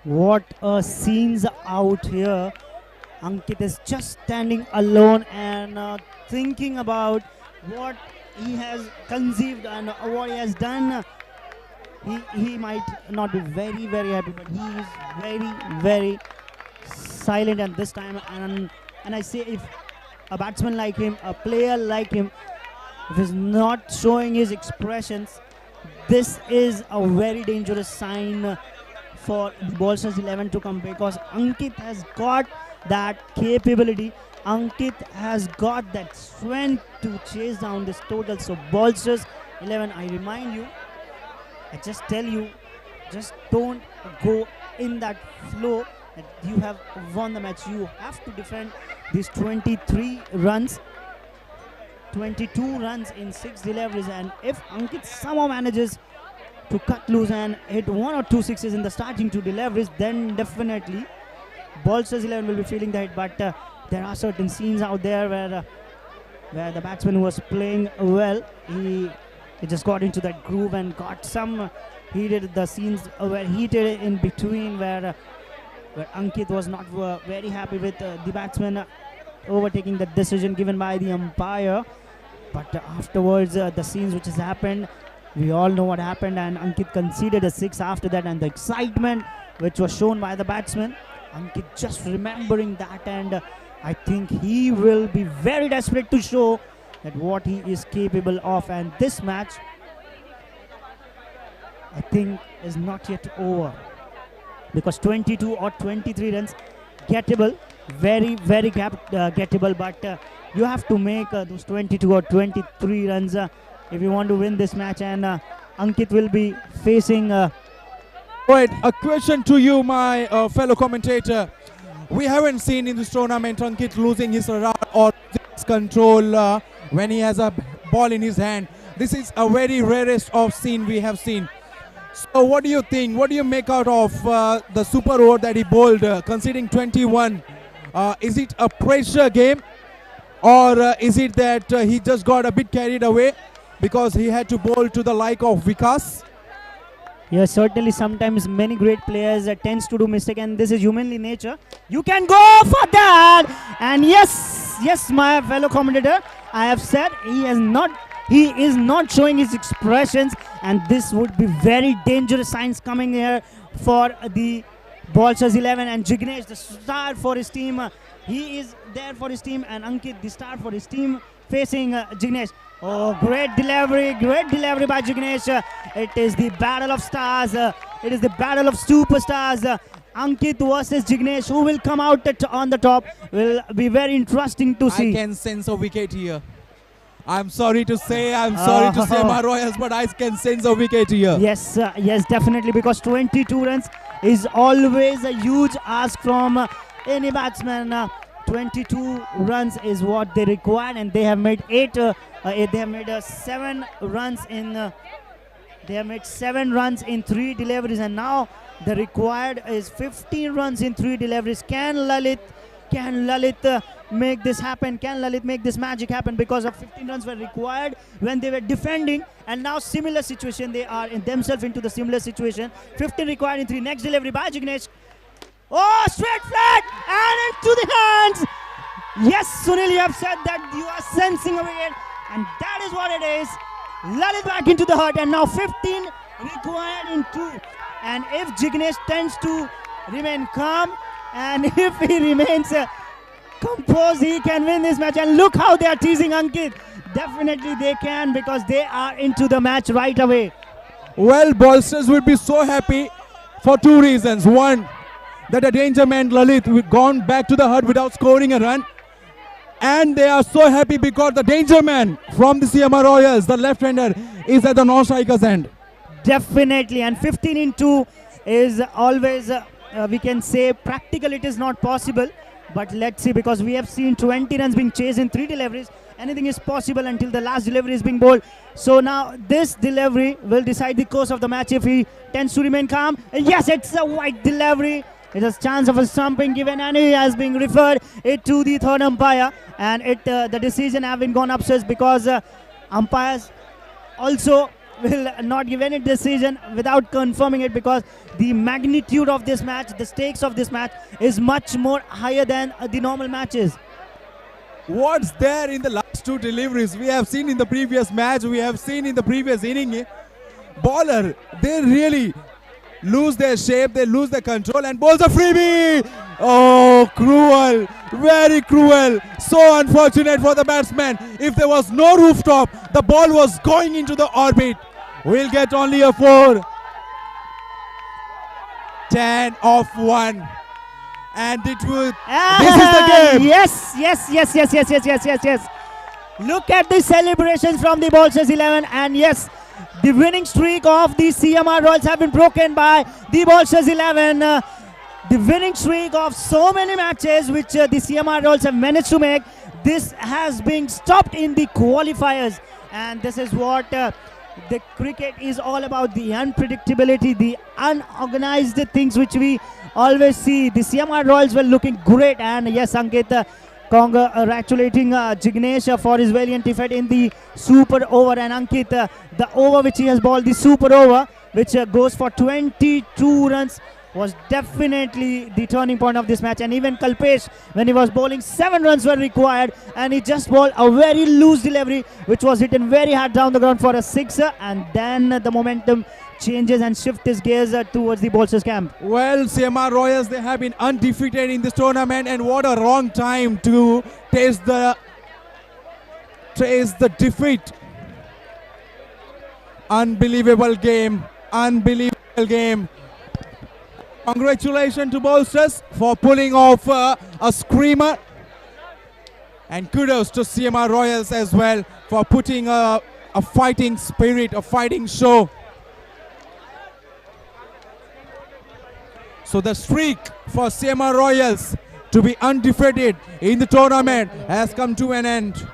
What a scenes out here. Ankit is just standing alone and thinking about what he has conceived and what he has done. He might not be very, very happy, but he is very, very silent at this time. And I say, if a batsman like him, a player like him, if he's not showing his expressions, this is a very dangerous sign for the bowlers 11 to come, because Ankit has got that capability. Ankit has got that strength to chase down this total. So bowlers 11, I remind you, I just tell you, just don't go in that flow that you have won the match. You have to defend these 23 runs, 22 runs in 6 deliveries, and if Ankit somehow manages to cut loose and hit 1 or 2 sixes in the starting 2 deliveries, then definitely Bolsters 11 will be feeling the hit. But there are certain scenes out there where the batsman was playing well, he just got into that groove and got some. He did the scenes where he did in between where Ankit was not very happy with the batsman overtaking the decision given by the umpire. But afterwards, the scenes which has happened, we all know what happened, and Ankit conceded a 6 after that, and the excitement which was shown by the batsman, Ankit just remembering that, and I think he will be very desperate to show that what he is capable of. And this match, I think, is not yet over, because 22 or 23 runs gettable, very gettable, but you have to make those 22 or 23 runs if you want to win this match, and Ankit will be facing Right, a question to you, my fellow commentator. We haven't seen in this tournament Ankit losing his run or his control when he has a ball in his hand. This is a very rarest of scene we have seen. So what do you think? What do you make out of the super over that he bowled, conceding 21? Is it a pressure game, or is it that he just got a bit carried away because he had to bowl to the like of Vikas? Yes, certainly sometimes many great players tends to do mistake, and this is humanly nature. You can go for that, and yes, my fellow commentator, I have said he is not showing his expressions, and this would be very dangerous signs coming here for the Bolsters 11. And Jignesh, the star for his team, he is there for his team, and Ankit, the star for his team, facing Jignesh. Oh, great delivery by Jignesh. It is the battle of stars. It is the battle of superstars. Ankit versus Jignesh. Who will come out on the top will be very interesting to see. I can sense a wicket here. I'm sorry to say my Royals, but I can sense a wicket here. Yes, definitely, because 22 runs is always a huge ask from any batsman. 22 runs is what they require, and they have made 7 runs in. They have made 7 runs in 3 deliveries, and now the required is 15 runs in 3 deliveries. Can Lalit make this happen? Can Lalit make this magic happen? Because of 15 runs were required when they were defending, and now similar situation, they are in themselves into the similar situation. 15 required in 3. Next delivery by Jignesh. Oh, straight flat and into the hands. Yes, Sunil, you have said that you are sensing a wicket, and that is what it is. Lalit back into the hut, and now 15 required in 2. And if Jignesh tends to remain calm, and if he remains composed, he can win this match. And look how they are teasing Ankit. Definitely they can, because they are into the match right away. Well, Bolsters would be so happy for 2 reasons. One, that the danger man Lalit gone back to the hut without scoring a run. And they are so happy because the danger man from the CMR Royals, the left-hander, is at the non-striker's end. Definitely, and 15 in 2 is always, we can say, practical. It is not possible. But let's see, because we have seen 20 runs being chased in 3 deliveries. Anything is possible until the last delivery is being bowled. So now this delivery will decide the course of the match if he tends to remain calm. Yes, it's a wide delivery. It has chance of a stumping given, and he has been referred it to the third umpire, and the decision have been gone upstairs, because umpires also will not give any decision without confirming it, because the magnitude of this match, the stakes of this match is much more higher than the normal matches. What's there in the last 2 deliveries? We have seen in the previous match, we have seen in the previous inning. Bowler, they really lose their shape, they lose their control, and bowls a freebie. Oh, cruel, very cruel. So unfortunate for the batsman. If there was no rooftop, the ball was going into the orbit. We'll get only a 4. 10 off 1. And it would. This is the game. Yes. Look at the celebrations from the Bolsters 11, and yes, The winning streak of the CMR Royals have been broken by the Bolsters 11. The winning streak of so many matches which the CMR Royals have managed to make, this has been stopped in the qualifiers. And this is what the cricket is all about, the unpredictability, the unorganized things which we always see. The CMR Royals were looking great, and yes, Ankit, congratulating Jignesh for his valiant effort in the super over. And Ankit, the over which he has bowled, the super over, which goes for 22 runs, was definitely the turning point of this match. And even Kalpesh, when he was bowling, 7 runs were required, and he just bowled a very loose delivery which was hit very hard down the ground for a sixer, and then the momentum changes and shifts his gears towards the Bolsters camp. Well, CMR Royals, they have been undefeated in this tournament, and what a wrong time to taste the defeat. Unbelievable game. Congratulations to Bolsters for pulling off a screamer, and kudos to CMR Royals as well for putting a fighting spirit, a fighting show. So the streak for CMR Royals to be undefeated in the tournament has come to an end.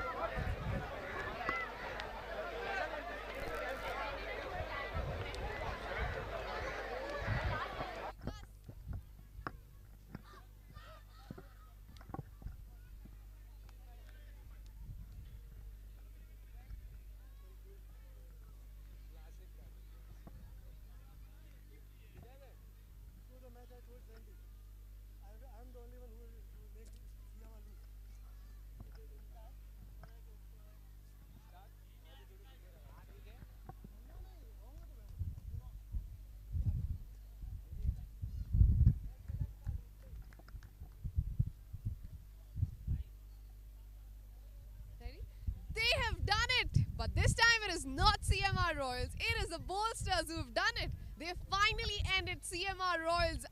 They have done it, but this time it is not CMR Royals, it is the Bolsters who have done it. They finally ended CMR Royals'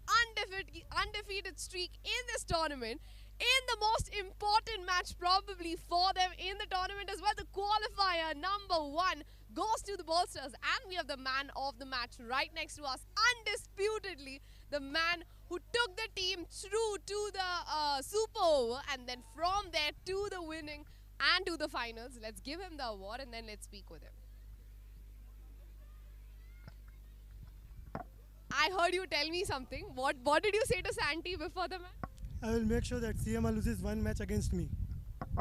undefeated streak in this tournament, in the most important match probably for them in the tournament as well. The qualifier number 1 goes to the Bolsters, and we have the man of the match right next to us, undisputedly the man who took the team through to the super over, and then from there to the winning and to the finals. Let's give him the award and then let's speak with him. I heard you tell me something. What did you say to Santi before the match? I will make sure that CMR loses 1 match against me.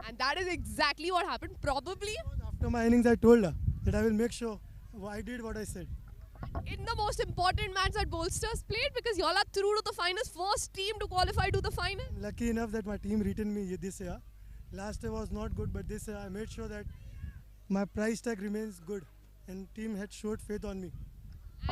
And that is exactly what happened, probably. After my innings, I told her that I will make sure I did what I said. In the most important match that Bolsters played, because y'all are through to the finals, first team to qualify to the final. I'm lucky enough that my team retained me this year. Last year was not good, but this year I made sure that my price tag remains good, and team had showed faith on me.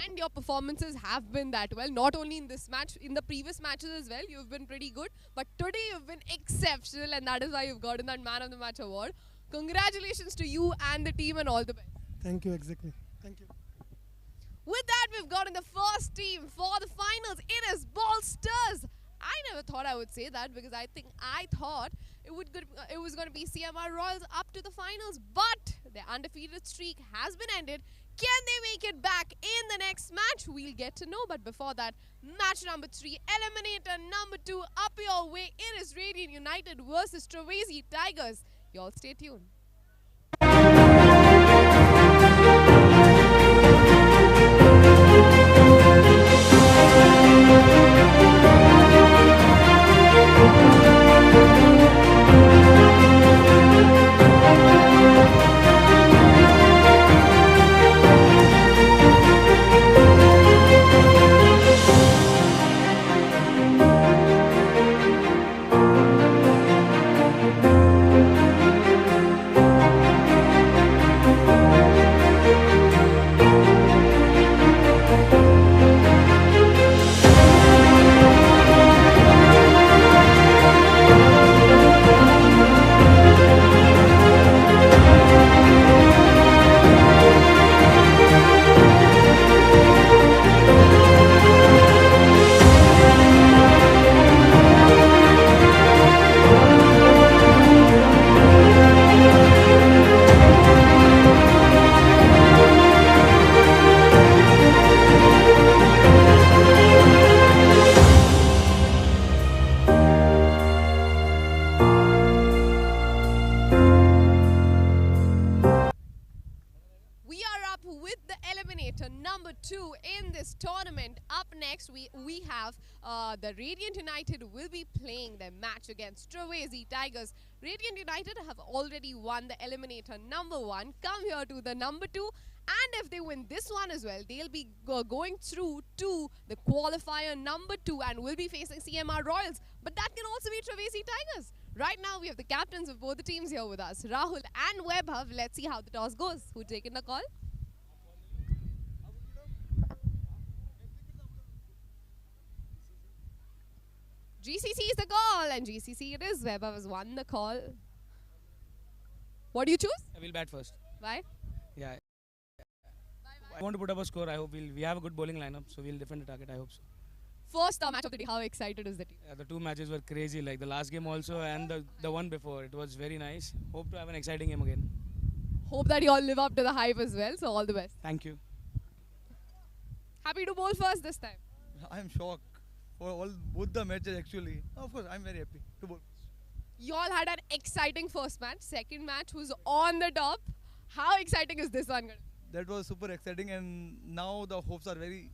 And your performances have been that well, not only in this match, in the previous matches as well, you've been pretty good. But today you've been exceptional, and that is why you've gotten that Man of the Match award. Congratulations to you and the team, and all the best. Thank you, exactly. Thank you. With that, we've gotten the first team for the finals. It is Bolsters. I never thought I would say that, because I thought it was going to be CMR Royals up to the finals, but their undefeated streak has been ended. Can they make it back in the next match? We'll get to know, but before that, match number 3, eliminator number 2, up your way. It is Radiant United versus Trivesi Tigers. Y'all stay tuned. eliminator number 2 in this tournament. Up next, we have the Radiant United will be playing their match against Trivesi Tigers. Radiant United have already won the eliminator number 1. Come here to the number 2. And if they win this one as well, they'll be going through to the qualifier number 2 and will be facing CMR Royals. But that can also be Trivesi Tigers. Right now, we have the captains of both the teams here with us, Rahul and Vaibhav. Let's see how the toss goes. Who's taking the call? GCC is the call, and GCC it is. Vaibhav has won the call. What do you choose? I will bat first. Why? Yeah. I want to put up a score. I hope we have a good bowling lineup, so we'll defend the target. I hope so. First match of the day. How excited is the team? The 2 matches were crazy, like the last game also and the one before. It was very nice. Hope to have an exciting game again. Hope that you all live up to the hype as well. So all the best. Thank you. Happy to bowl first this time. I'm shocked for both the matches actually. Of course, I'm very happy to bowl. You all had an exciting first match. Second match was on the top. How exciting is this one? That was super exciting, and now the hopes are very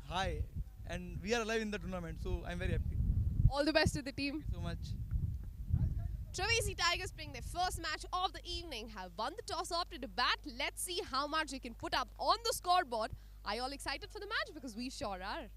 high, and we are alive in the tournament. So I'm very happy. All the best to the team. Thank you so much. Trivesi Tigers playing their first match of the evening have won the toss, opted to bat. Let's see how much they can put up on the scoreboard. Are you all excited for the match? Because we sure are.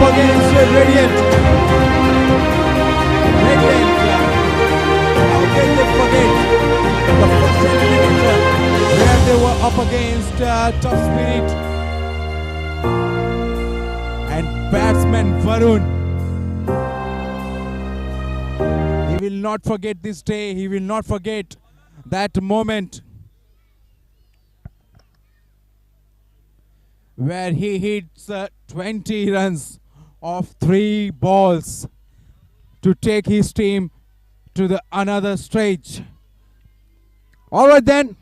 against Radiant. Radiant. How can they forget the first eliminator where they were up against Tough Spirit and batsman Varun. He will not forget this day. He will not forget that moment where he hits 20 runs of 3 balls to take his team to the another stage. All right then.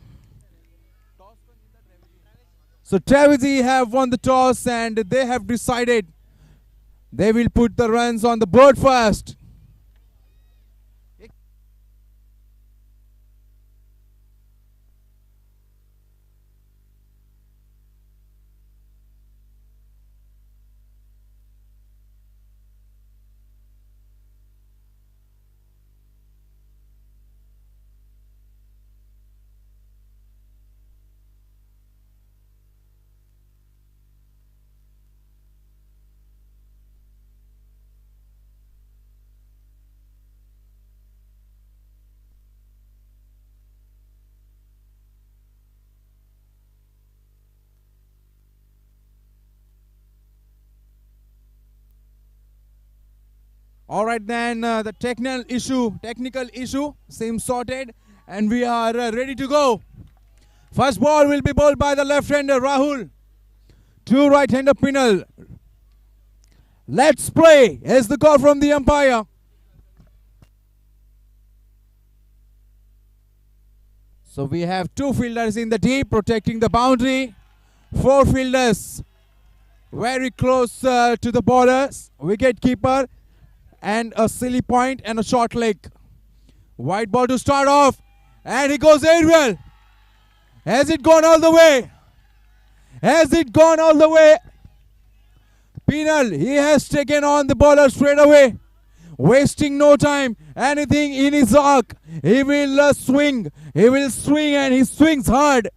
So Trevisi have won the toss and they have decided they will put the runs on the board first. All right then, the technical issue seems sorted and we are ready to go. First ball will be bowled by the left-hander Rahul to right-hander Pinal. Let's play is the call from the umpire. So we have 2 fielders in the deep protecting the boundary. 4 fielders very close to the borders. Wicket keeper and a silly point and a short leg. White ball to start off and he goes aerial. Has it gone all the way? Has it gone all the way? Penal, he has taken on the bowler straight away. Wasting no time, anything in his arc. He will swing, he will swing and he swings hard.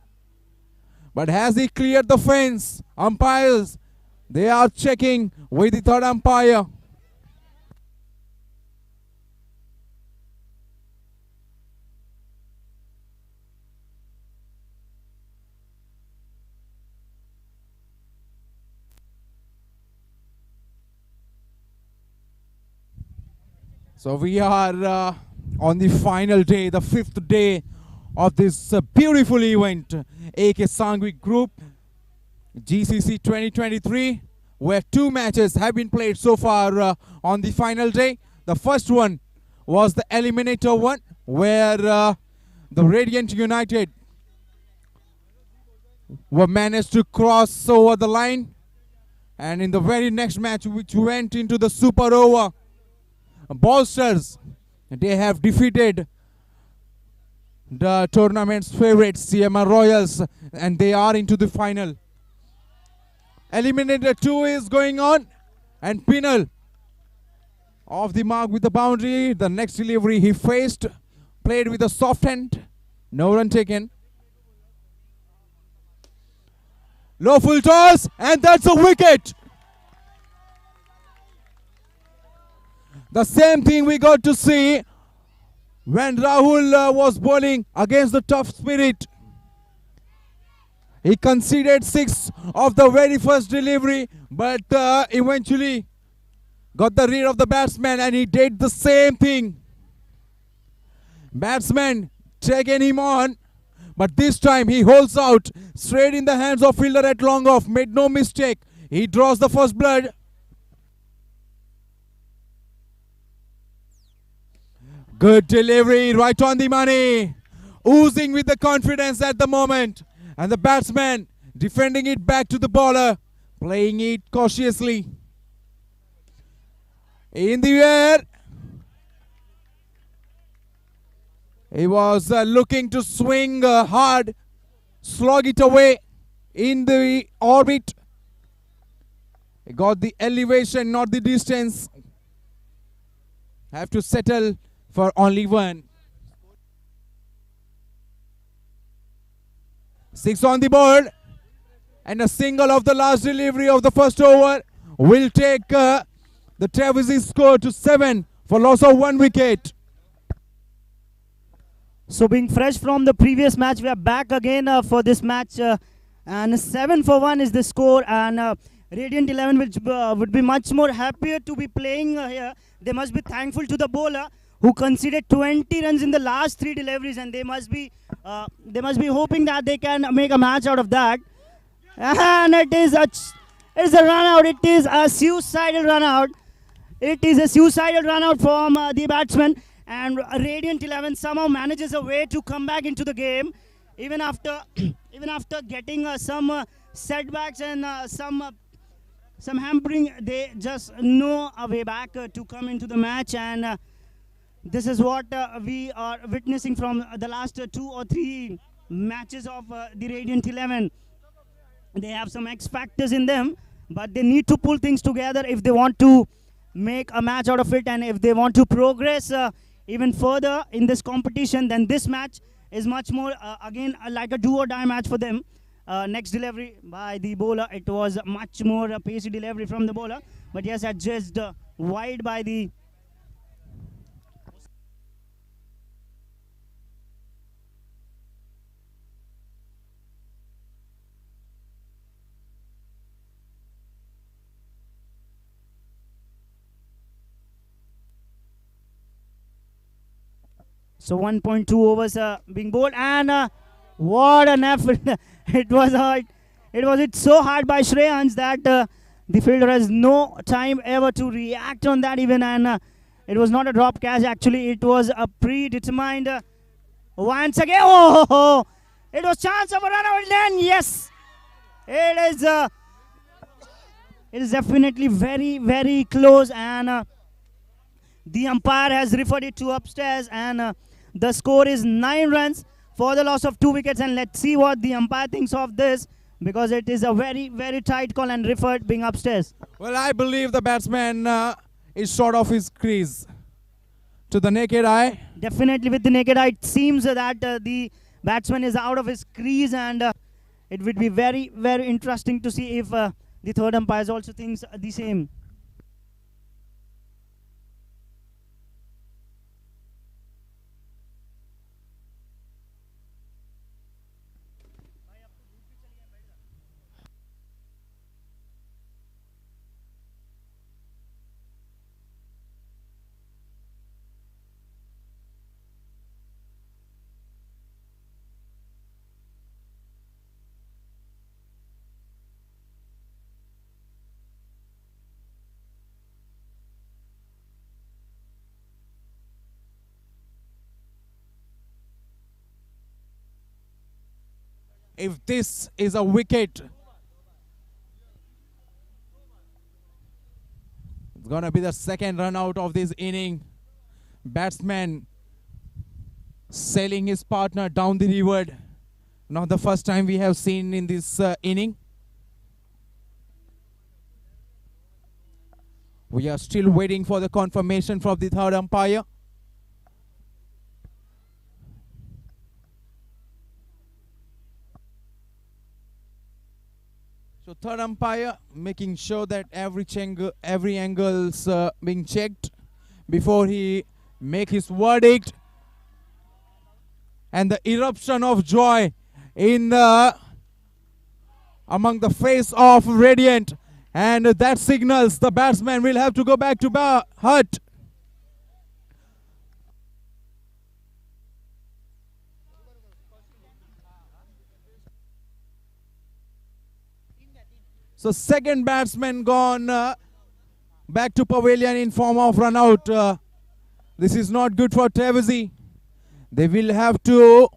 But has he cleared the fence? Umpires, they are checking with the third umpire. So we are on the final day, the 5th day of this beautiful event, AK Sanghvi Group GCC 2023, where 2 matches have been played so far on the final day. The first one was the eliminator one, where the Radiant United were managed to cross over the line, and in the very next match, which went into the super over, Bolsters, they have defeated the tournament's favorites, CMR Royals, and they are into the final. Eliminator 2 is going on, and Pinal off the mark with the boundary. The next delivery he faced, played with a soft hand, no run taken. Low full toss, and that's a wicket. The same thing we got to see when Rahul was bowling against the Tough Spirit. He conceded 6 of the very first delivery, but eventually got the rear of the batsman and he did the same thing. Batsman taken him on, but this time he holds out straight in the hands of fielder at long off. Made no mistake. He draws the first blood. Good delivery, right on the money. Oozing with the confidence at the moment. And the batsman defending it back to the bowler. Playing it cautiously. In the air. He was looking to swing hard. Slog it away in the orbit. He got the elevation, not the distance. Have to settle for only 1. 6 on the board. And a single of the last delivery of the first over. will take the Trevisi score to 7 for loss of 1 wicket. So being fresh from the previous match, we are back again for this match, and 7 for 1 is the score, and Radiant 11 which would be much more happier to be playing here. They must be thankful to the bowler who conceded 20 runs in the last 3 deliveries, and they must be hoping that they can make a match out of that. And it is a run out. It is a suicidal run out. It is a suicidal run out from the batsman, and Radiant 11 somehow manages a way to come back into the game, even after getting some setbacks and some hampering. They just know a way back to come into the match, and this is what we are witnessing from the last 2 or 3 matches of the Radiant 11. They have some X factors in them, but they need to pull things together if they want to make a match out of it, and if they want to progress even further in this competition. Then this match is much more again like a do or die match for them. Next delivery by the bowler, it was much more pacey delivery from the bowler, but yes, adjusted wide by the So 1.2 overs being bowled, and what an effort! It was hard. It was hit so hard by Shreyans that the fielder has no time ever to react on that even, and it was not a drop catch. Actually, it was a predetermined. Once again, oh, it was chance of a run out. Then yes, it is definitely very, very close, and the umpire has referred it to upstairs, and the score is 9 runs for the loss of 2 wickets. And let's see what the umpire thinks of this, because it is a very, very tight call, and referred being upstairs. Well, I believe the batsman is short of his crease. To the naked eye, Definitely with the naked eye, it seems that the batsman is out of his crease, and it would be very, very interesting to see if the third umpire also thinks the same. if this is a wicket, it's gonna be the second run out of this inning. Batsman sailing his partner down the river. Not the first time we have seen in this inning. We are still waiting for the confirmation from the third umpire. So third umpire making sure that every angle's being checked before he make his verdict. And the eruption of joy in among the face of Radiant, and that signals the batsman will have to go back to hut. So second batsman gone back to pavilion in form of run out. This is not good for Trevisi. They will have to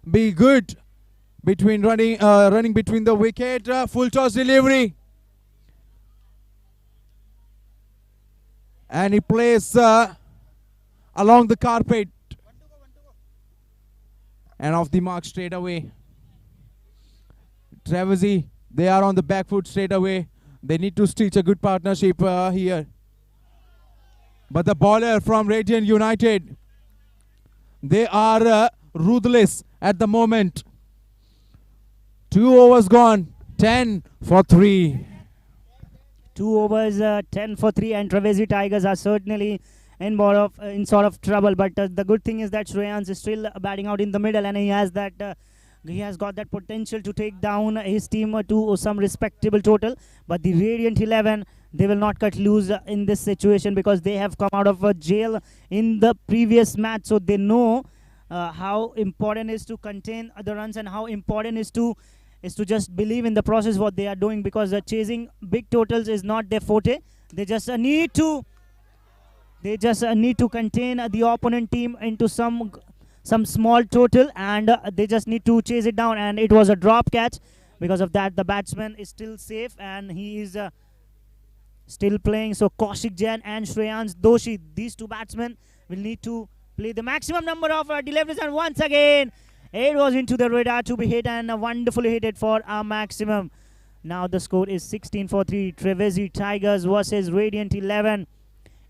be good between running between the wicket. Full toss delivery, and he plays along the carpet and off the mark straight away. Trevisi, they are on the back foot straight away. They need to stitch a good partnership here. But the bowler from Radiant United, they are ruthless at the moment. 2 overs gone, 10 for 3. 2 overs, 10 for 3, and Trevesi Tigers are certainly in sort of trouble. But the good thing is that Shreyans is still batting out in the middle, and he has got that potential to take down his team to some respectable total. But the Radiant 11, they will not cut loose in this situation because they have come out of jail in the previous match, so they know how important is to contain the runs and how important is to just believe in the process what they are doing, because chasing big totals is not their forte. They just need to contain the opponent team into some small total, and they just need to chase it down. And it was a drop catch. Because of that, the batsman is still safe and he is still playing. So Kaushik Jain and Shreyans Doshi, these two batsmen will need to play the maximum number of deliveries, and once again it was into the radar to be hit, and wonderfully hit it for a maximum. Now the score is 16 for 3. Trevesi Tigers versus Radiant 11.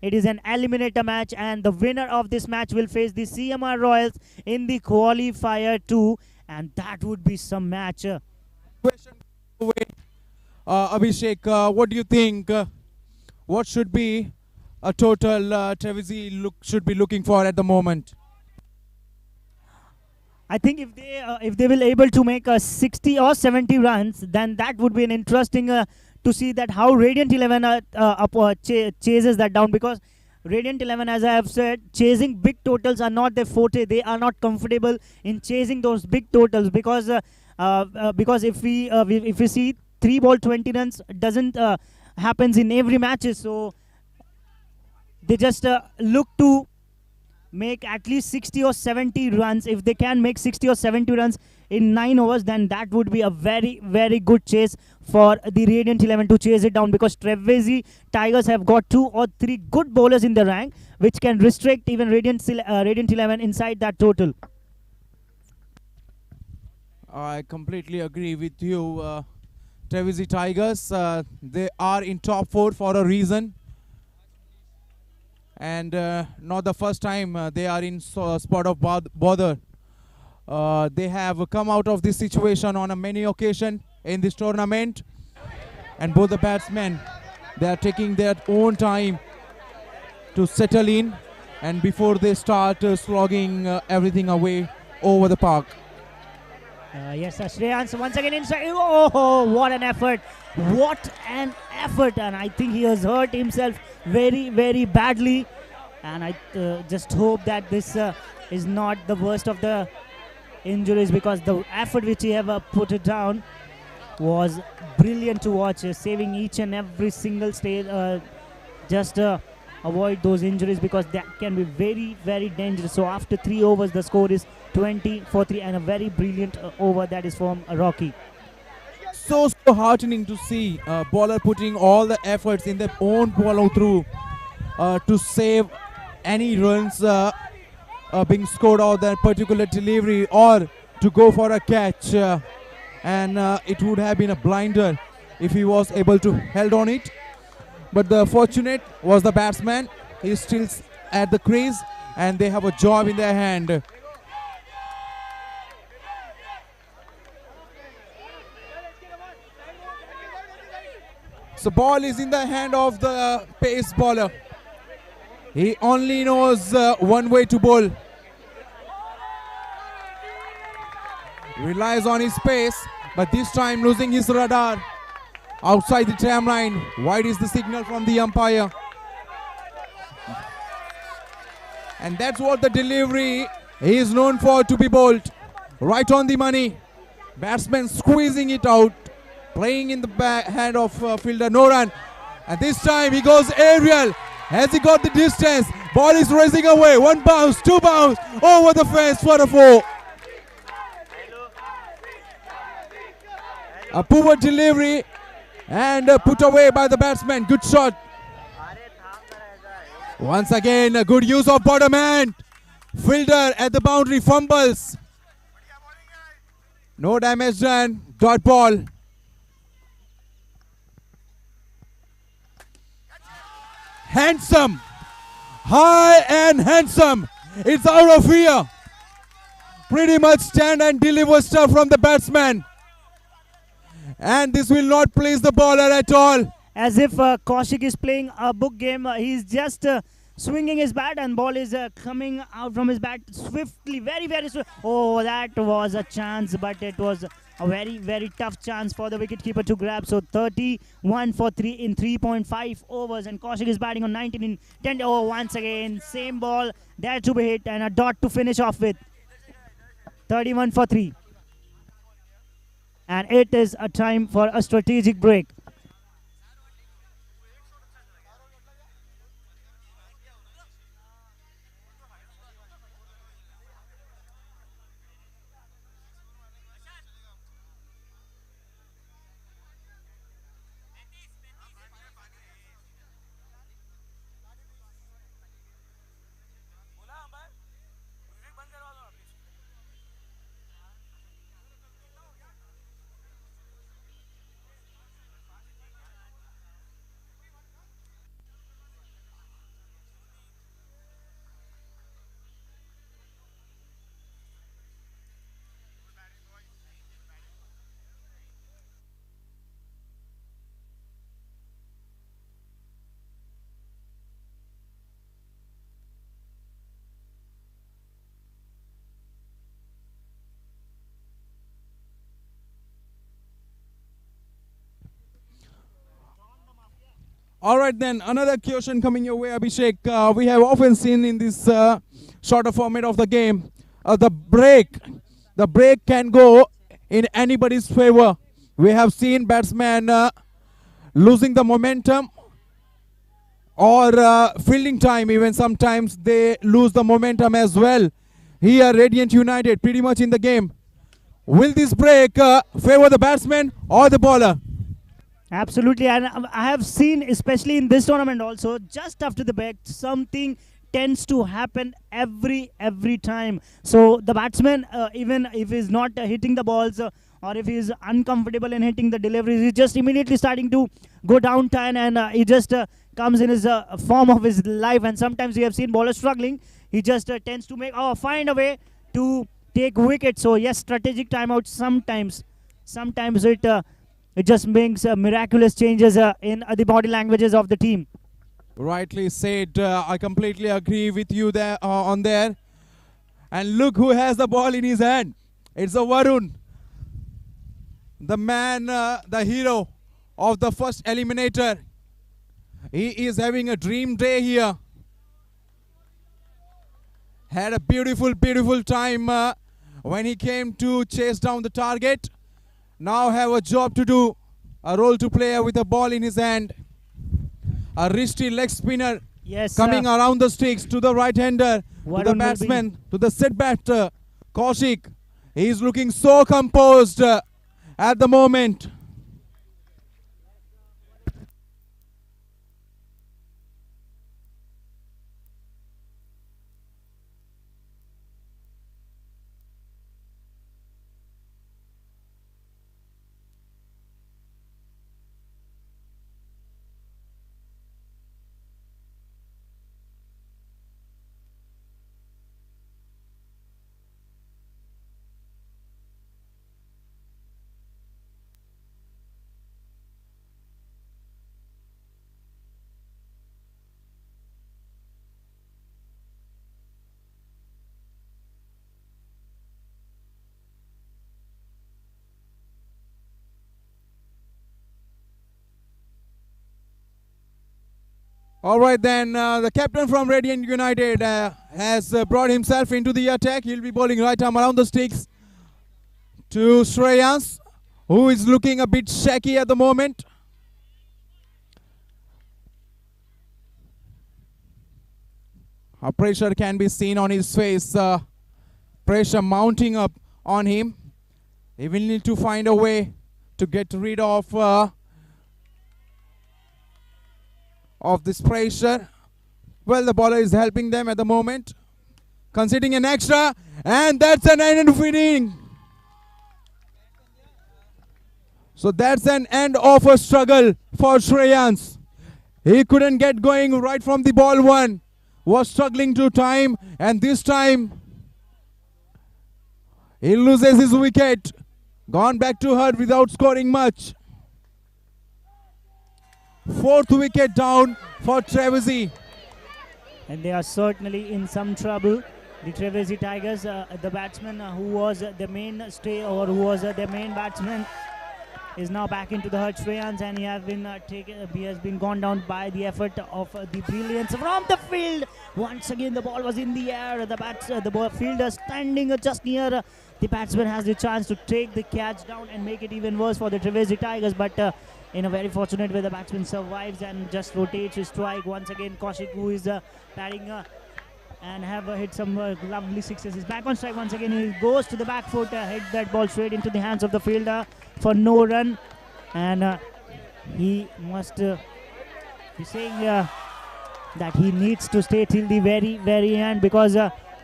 It is an eliminator match, and the winner of this match will face the CMR Royals in the qualifier 2, and that would be some match. Question Abhishek, what do you think? What should be a total Trevesi should be looking for at the moment? I think if they will able to make 60 or 70 runs, then that would be an interesting to see that how Radiant 11 chases that down, because Radiant 11, as I have said, chasing big totals are not their forte. They are not comfortable in chasing those big totals because if we see 3 ball 20 runs doesn't happens in every matches, so they just look to make at least 60 or 70 runs. If they can make 60 or 70 runs in 9 overs, then that would be a very, very good chase for the Radiant 11 to chase it down, because Trevesi Tigers have got 2 or 3 good bowlers in the rank which can restrict even Radiant 11 inside that total. I completely agree with you. Trevesi Tigers, they are in top 4 for a reason, and not the first time they are in spot of bother. They have come out of this situation on a many occasions in this tournament, and both the batsmen, they are taking their own time to settle in, and before they start slogging everything away over the park. Yes, Shreyans once again inside. Oh, what an effort! What an effort! And I think he has hurt himself very, very badly. And I just hope that this is not the worst of the injuries, because the effort which he have put it down was brilliant to watch, saving each and every single stage. Just avoid those injuries, because that can be very, very dangerous. So after 3 overs, the score is 20 for 3, and a very brilliant over that is from Rocky. So heartening to see bowler putting all the efforts in their own follow through to save any runs being scored out that particular delivery, or to go for a catch, and it would have been a blinder if he was able to held on it. But the fortunate was the batsman. He's still at the crease, and they have a job in their hand. So ball is in the hand of the pace bowler. He only knows one way to bowl. Relies on his pace, but this time losing his radar. Outside the tram line, wide is the signal from the umpire. And that's what the delivery he is known for, to be bowled. Right on the money. Batsman squeezing it out, playing in the hand of fielder, no run. And this time he goes aerial. Has he got the distance? Ball is racing away. 1 bounce, 2 bounce, over the fence for a 4. A poor delivery and put away by the batsman. Good shot. Once again, a good use of bottom hand. Fielder at the boundary fumbles. No damage done. Dot ball. Handsome. High and handsome. It's out of here. Pretty much stand and deliver stuff from the batsman. And this will not please the bowler at all. as if Kaushik is playing a book game. He's just swinging his bat and ball is coming out from his bat swiftly, very, very swift. Oh, that was a chance, but it was a very, very tough chance for the wicketkeeper to grab. So 31 for 3 in 3.5 overs, and Kaushik is batting on 19 in 10. Oh, once again, same ball there to be hit and a dot to finish off with. 31 for 3. And it is a time for a strategic break. All right, then another question coming your way, Abhishek. We have often seen in this shorter format of the game, the break can go in anybody's favor. We have seen batsmen losing the momentum or fielding time. Even sometimes they lose the momentum as well. Here, Radiant United pretty much in the game. Will this break favor the batsman or the bowler? Absolutely, and I have seen, especially in this tournament also, just after the break, something tends to happen every time. So the batsman, even if he's not hitting the balls or if he's uncomfortable in hitting the deliveries, he's just immediately starting to go down 10 and he just comes in his form of his life. And sometimes we have seen bowlers struggling. He just tends to find a way to take wicket. So yes, strategic timeout sometimes it just makes miraculous changes in the body languages of the team. Rightly said. I completely agree with you there on there. And look who has the ball in his hand. It's a Varun, the man, the hero of the first eliminator. He is having a dream day here. Had a beautiful time when he came to chase down the target. Now have a job to do, a role to play with a ball in his hand. A wristy leg spinner coming around the sticks to the right-hander, to the batsman, to the set batter, Kaushik. He is looking so composed at the moment. All right, then the captain from Radiant United has brought himself into the attack. He'll be bowling right arm around the sticks to Shreyas, who is looking a bit shaky at the moment. Pressure can be seen on his face, pressure mounting up on him. He will need to find a way to get rid of this pressure. Well, the bowler is helping them at the moment, conceding an extra, and that's an end of inning. So that's an end of a struggle for Shreyas. He couldn't get going right from the ball one, was struggling to time, and this time he loses his wicket. Gone back to her without scoring much. Fourth wicket down for Trevesi. And they are certainly in some trouble. The Trevesi Tigers, the batsman who was the mainstay or who was the main batsman, is now back into the hurt Shreyans, and he has been he has been gone down by the effort of the brilliance from the field. Once again, the ball was in the air. The fielder standing just near the batsman has the chance to take the catch down and make it even worse for the Trevesi Tigers. But in a very fortunate way, the batsman survives and just rotates his strike. Once again, Kaushik, who is batting and have hit some lovely sixes, is back on strike once again. He goes to the back foot, hit that ball straight into the hands of the fielder for no run, and he must be saying that he needs to stay till the very end, because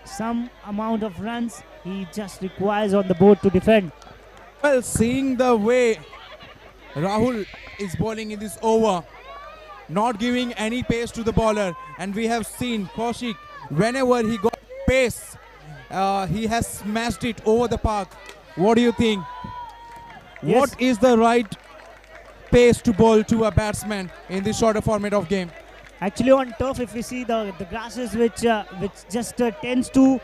some amount of runs he just requires on the board to defend. Well, seeing the way Rahul is bowling in this over, not giving any pace to the bowler, and we have seen Kaushik, whenever he got pace, he has smashed it over the park. What do you think? Yes. What is the right pace to bowl to a batsman in this shorter format of game? Actually, on turf, if we see the grasses which just tends to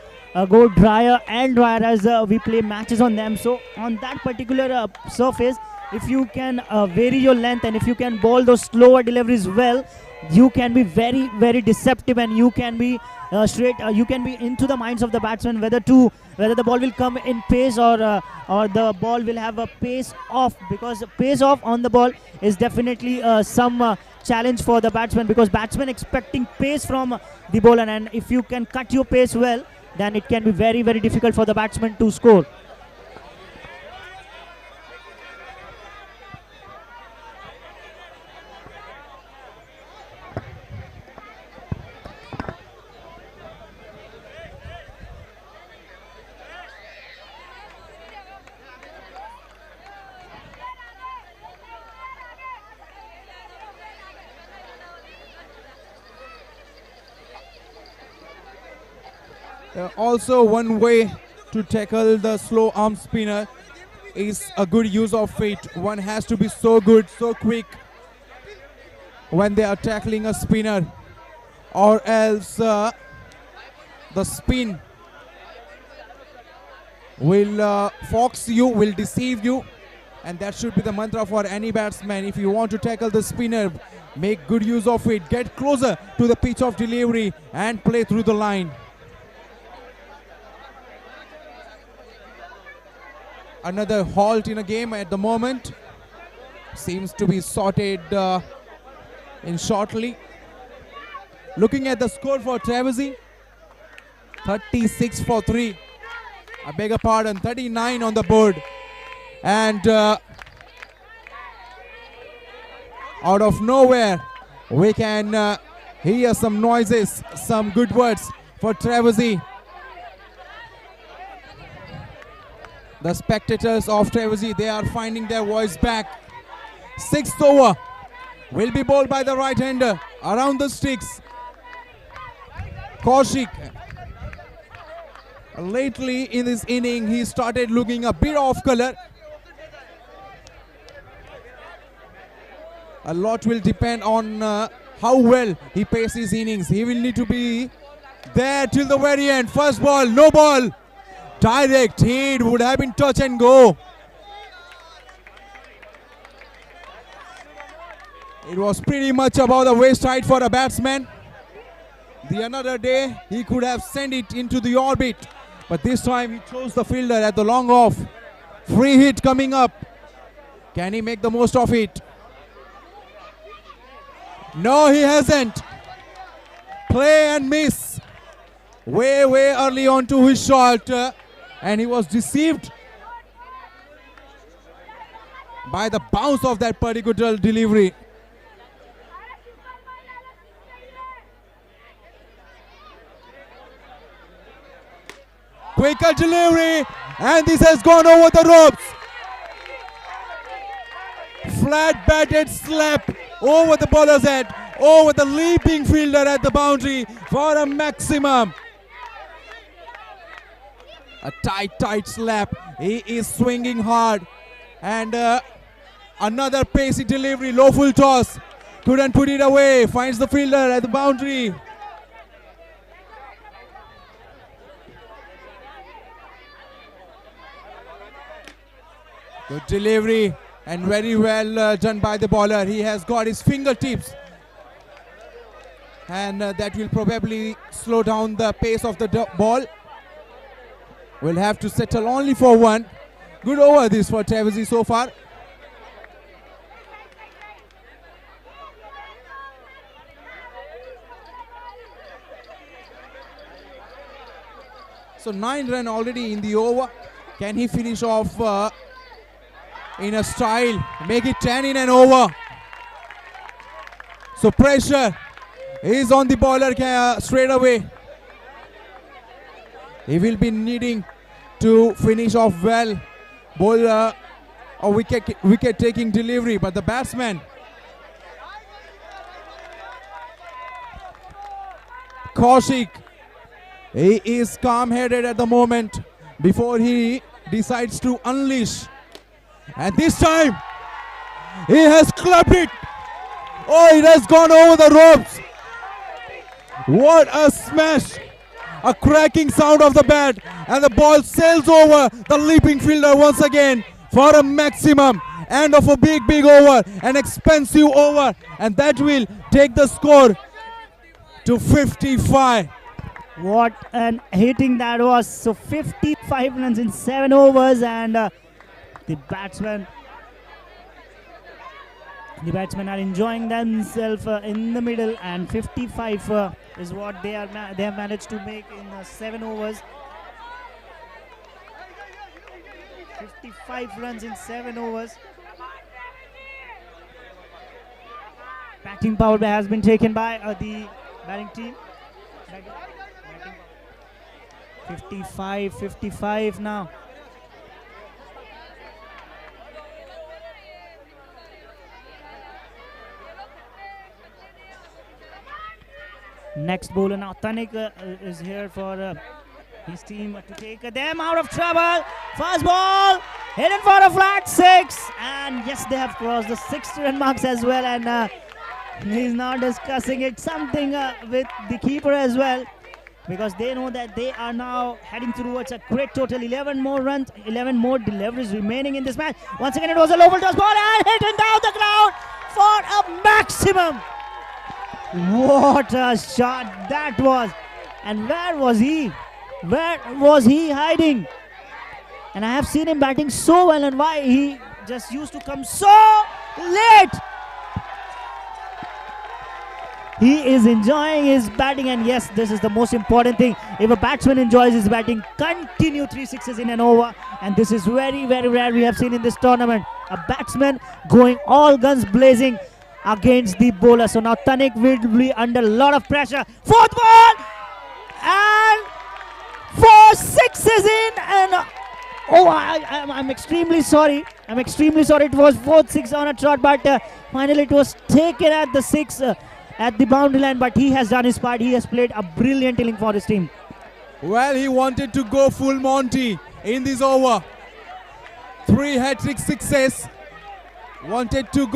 go drier and drier as we play matches on them. So on that particular surface, if you can vary your length and if you can bowl those slower deliveries well, you can be very deceptive, and you can be straight. You can be into the minds of the batsman whether the ball will come in pace or the ball will have a pace off, because pace off on the ball is definitely some challenge for the batsman, because batsman expecting pace from the bowler, and if you can cut your pace well, then it can be very difficult for the batsman to score. Also, one way to tackle the slow arm spinner is a good use of feet. One has to be so good, so quick when they are tackling a spinner, or else the spin will fox you, will deceive you, and that should be the mantra for any batsman. If you want to tackle the spinner, make good use of it, get closer to the pitch of delivery and play through the line. Another halt in a game at the moment. Seems to be sorted in shortly. Looking at the score for Trevesi, 36 for 3. I beg your pardon, 39 on the board. And out of nowhere, we can hear some noises, some good words for Trevesi. The spectators of Trevesi, they are finding their voice back. Sixth over will be bowled by the right-hander around the sticks. Kaushik, lately in this inning, he started looking a bit off color. A lot will depend on how well he paces his innings. He will need to be there till the very end. First ball, no ball. Direct hit, would have been touch and go. It was pretty much above the waist height for a batsman. The another day, he could have sent it into the orbit, but this time he chose the fielder at the long off. Free hit coming up. Can he make the most of it? No, he hasn't. Play and miss. Way early on to his shot. And he was deceived by the bounce of that particular delivery. Quicker delivery, and this has gone over the ropes. Flat batted slap over the bowler's head, over the leaping fielder at the boundary for a maximum. A tight slap. He is swinging hard. And another pacey delivery, low full toss. Couldn't put it away. Finds the fielder at the boundary. Good delivery and very well done by the bowler. He has got his fingertips. And that will probably slow down the pace of the ball. We'll have to settle only for one. Good over this for Trevesi so far. So 9 runs already in the over. Can he finish off in a style? Make it 10 in an over. So pressure is on the bowler straight away. He will be needing to finish off well. Bowler a wicket taking delivery, but the batsman Kaushik, he is calm-headed at the moment before he decides to unleash. And this time, he has clubbed it. Oh, it has gone over the ropes. What a smash. A cracking sound of the bat. And the ball sails over the leaping fielder once again for a maximum end of a big over. An expensive over. And that will take the score to 55. What an hitting that was. So 55 runs in 7 overs, and the batsmen are enjoying themselves in the middle, and 55 is what they have managed to make in 7 overs. 55 runs in 7 overs. Batting power has been taken by the batting team. 55 now. Next bowler now, Tanik is here for his team to take them out of trouble. First ball, hidden for a flat 6. And yes, they have crossed the 6 run marks as well. And he's now discussing it, something with the keeper as well, because they know that they are now heading towards a great total. 11 more runs, 11 more deliveries remaining in this match. Once again, it was a low toss ball and hit down the ground for a maximum. What a shot that was. And where was he? Where was he hiding? And I have seen him batting so well, and why he just used to come so late. He is enjoying his batting, and yes, this is the most important thing. If a batsman enjoys his batting, continue 3 sixes in an over, and this is very, very rare we have seen in this tournament. A batsman going all guns blazing against the bowler. So now Tanik will be under a lot of pressure. 4th ball, and 4 sixes in, and oh, I'm extremely sorry. I'm extremely sorry. It was 4th 6 on a trot, but finally it was taken at the 6. At the boundary line, but he has done his part. He has played a brilliant inning for his team. Well, he wanted to go full Monty in this over. 3 hat-trick sixes. Wanted to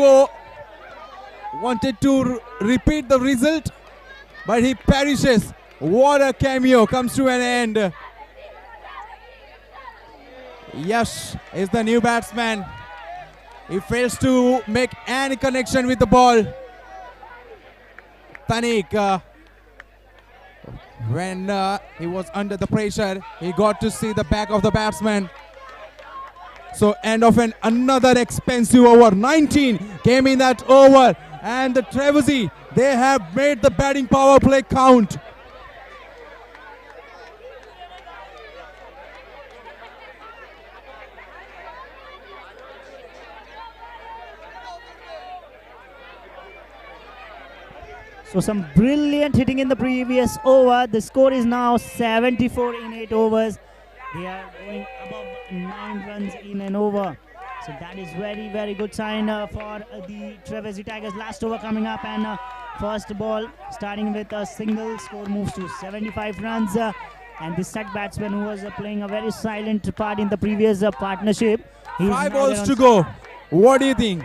repeat the result, but he perishes. What a cameo, comes to an end. Yash is the new batsman. He fails to make any connection with the ball. Tanik, when he was under the pressure, he got to see the back of the batsman. So end of another expensive over. 19 came in that over, and the Trevesi, they have made the batting power play count. So some brilliant hitting in the previous over. The score is now 74 in 8 overs. They are going above 9 runs in an over. So that is very, very good sign for the Trevesi Tigers. Last over coming up, and first ball starting with a single. Score moves to 75 runs. And this set batsman who was playing a very silent part in the previous partnership. 5 balls to go. What do you think?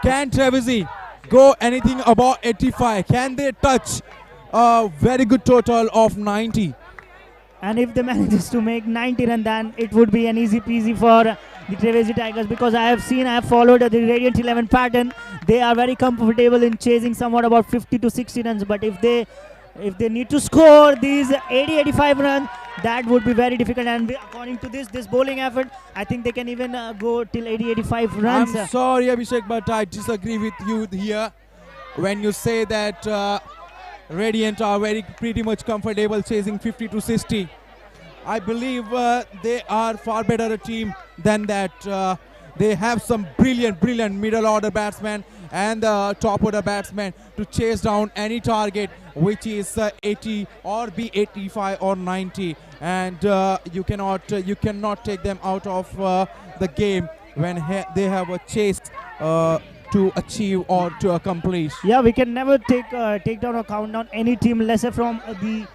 Can Trevesi go anything above 85? Can they touch a very good total of 90? And if they manages to make 90 run, then it would be an easy peasy for the Trivesi Tigers, because I have followed the Radiant 11 pattern. They are very comfortable in chasing somewhat about 50 to 60 runs, but if they need to score these 80-85 runs, that would be very difficult. And according to this bowling effort, I think they can even go till 80-85 runs. I'm sorry, Abhishek, but I disagree with you here when you say that Radiant are pretty much comfortable chasing 50 to 60. I believe they are far better a team than that. They have some brilliant middle order batsmen and top order batsmen to chase down any target which is 80 or be 85 or 90, and you cannot take them out of the game when they have a chase to achieve or to accomplish. Yeah, we can never take down or count down any team lesser from the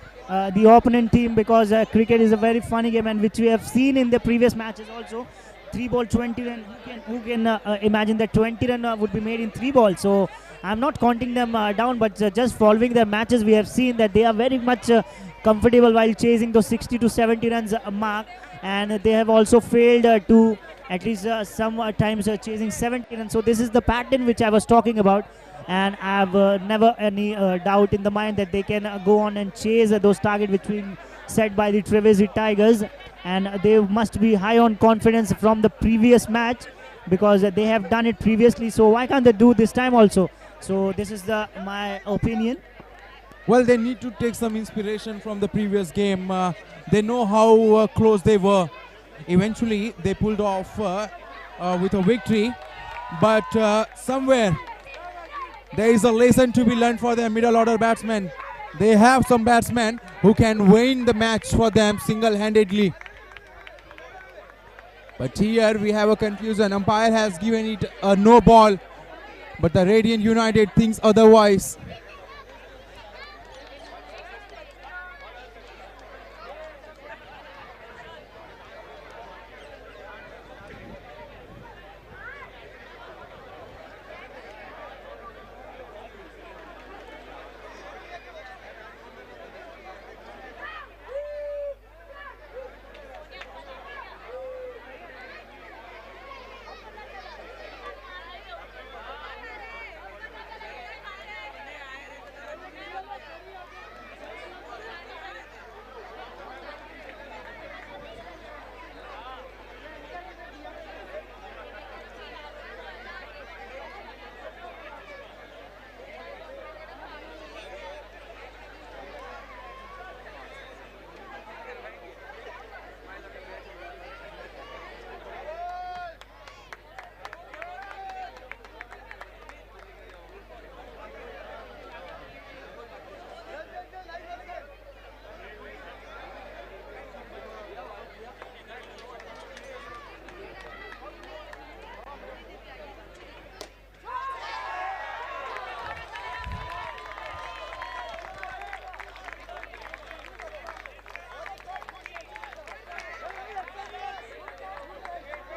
opponent team, because cricket is a very funny game, and which we have seen in the previous matches also. 3 ball 20 run, who can imagine that 20 run would be made in 3 balls? So I'm not counting them down, but just following their matches, we have seen that they are very much comfortable while chasing those 60 to 70 runs mark, and they have also failed to at least some times chasing 70 runs. So this is the pattern which I was talking about, and I have never any doubt in the mind that they can go on and chase those targets which been set by the Trivesi Tigers, and they must be high on confidence from the previous match, because they have done it previously. So why can't they do this time also? So this is my opinion. Well, they need to take some inspiration from the previous game. They know how close they were. Eventually, they pulled off with a victory, but somewhere there is a lesson to be learned for their middle order batsmen. They have some batsmen who can win the match for them single-handedly. But here we have a confusion. Umpire has given it a no ball, but the Radiant United thinks otherwise.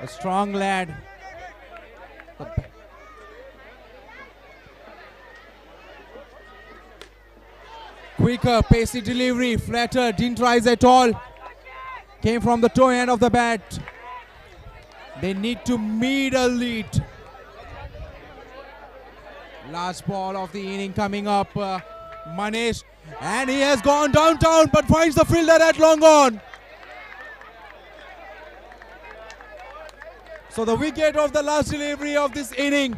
A strong lad. Quicker, pacey delivery. Flatter, didn't rise at all. Came from the toe end of the bat. They need to middle lead. Last ball of the inning coming up. Manish. And he has gone downtown, but finds the fielder at long on. So the wicket of the last delivery of this inning.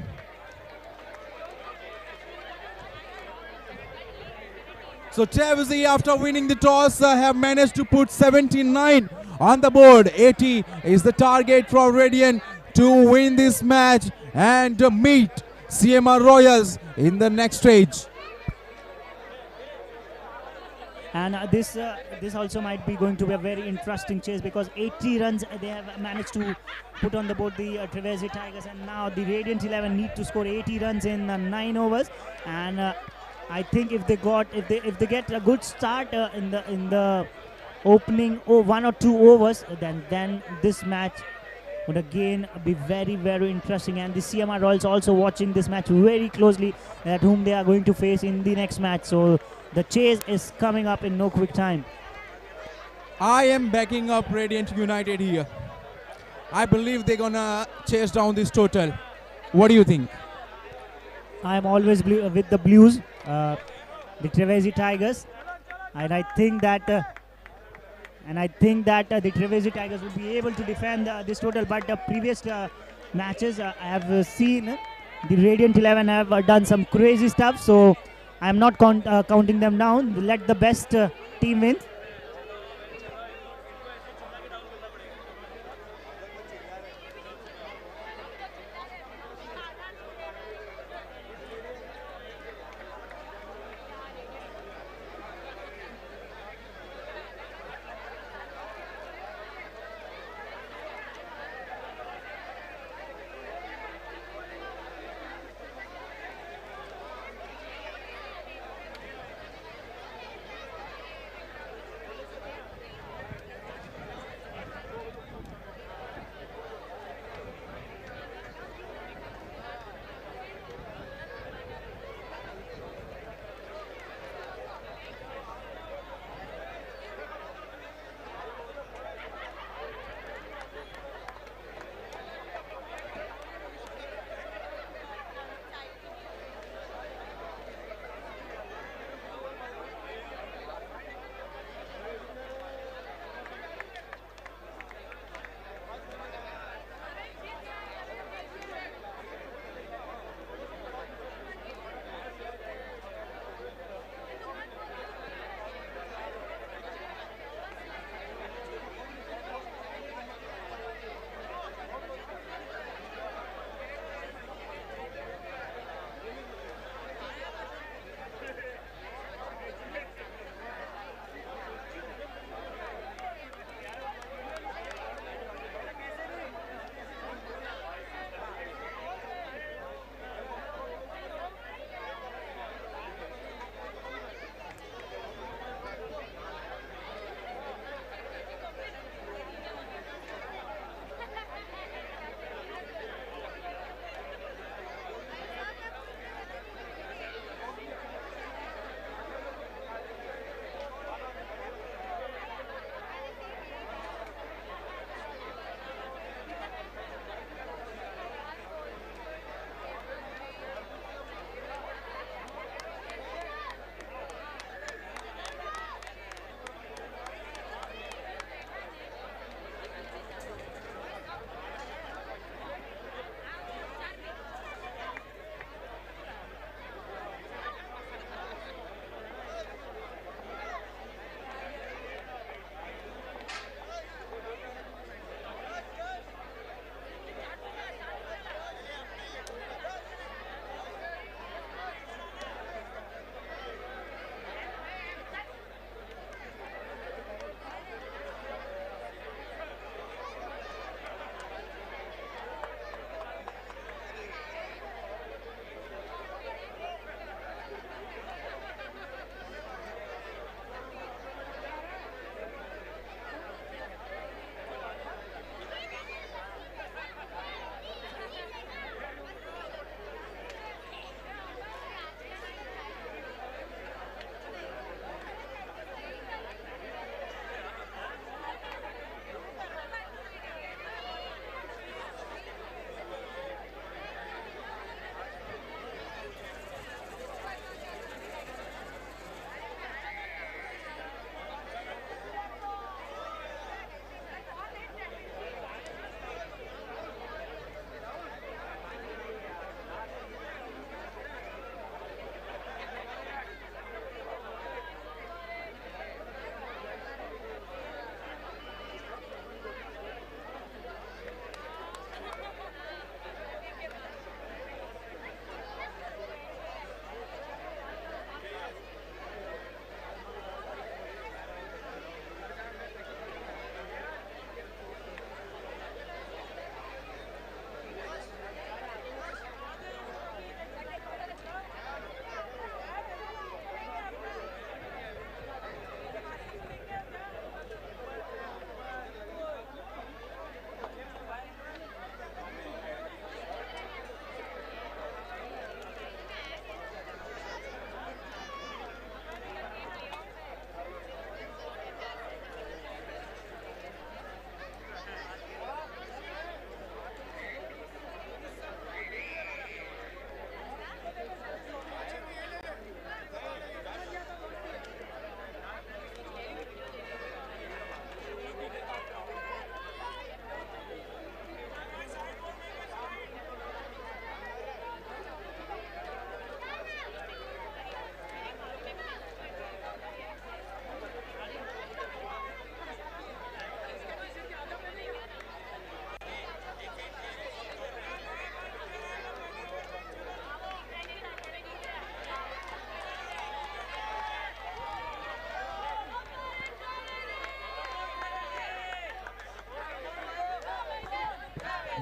So Trivesi, after winning the toss, have managed to put 79 on the board. 80 is the target for Radiant to win this match and meet CMR Royals in the next stage. And this also might be going to be a very interesting chase, because 80 runs they have managed to put on the board, the Trivesi Tigers, and now the Radiant 11 need to score 80 runs in 9 overs. And I think if they get a good start in the opening 1 or 2 overs, then this match would again be very, very interesting. And the CMR Royals also watching this match very closely, at whom they are going to face in the next match. So the chase is coming up in no quick time. I am backing up Radiant United here. I believe they're gonna chase down this total. What do you think? I'm always with the Blues, the Trevesi Tigers, and I think that the Trevesi Tigers will be able to defend this total. But the previous matches, I have seen the Radiant 11 have done some crazy stuff. So I'm not counting them down. Let the best team win.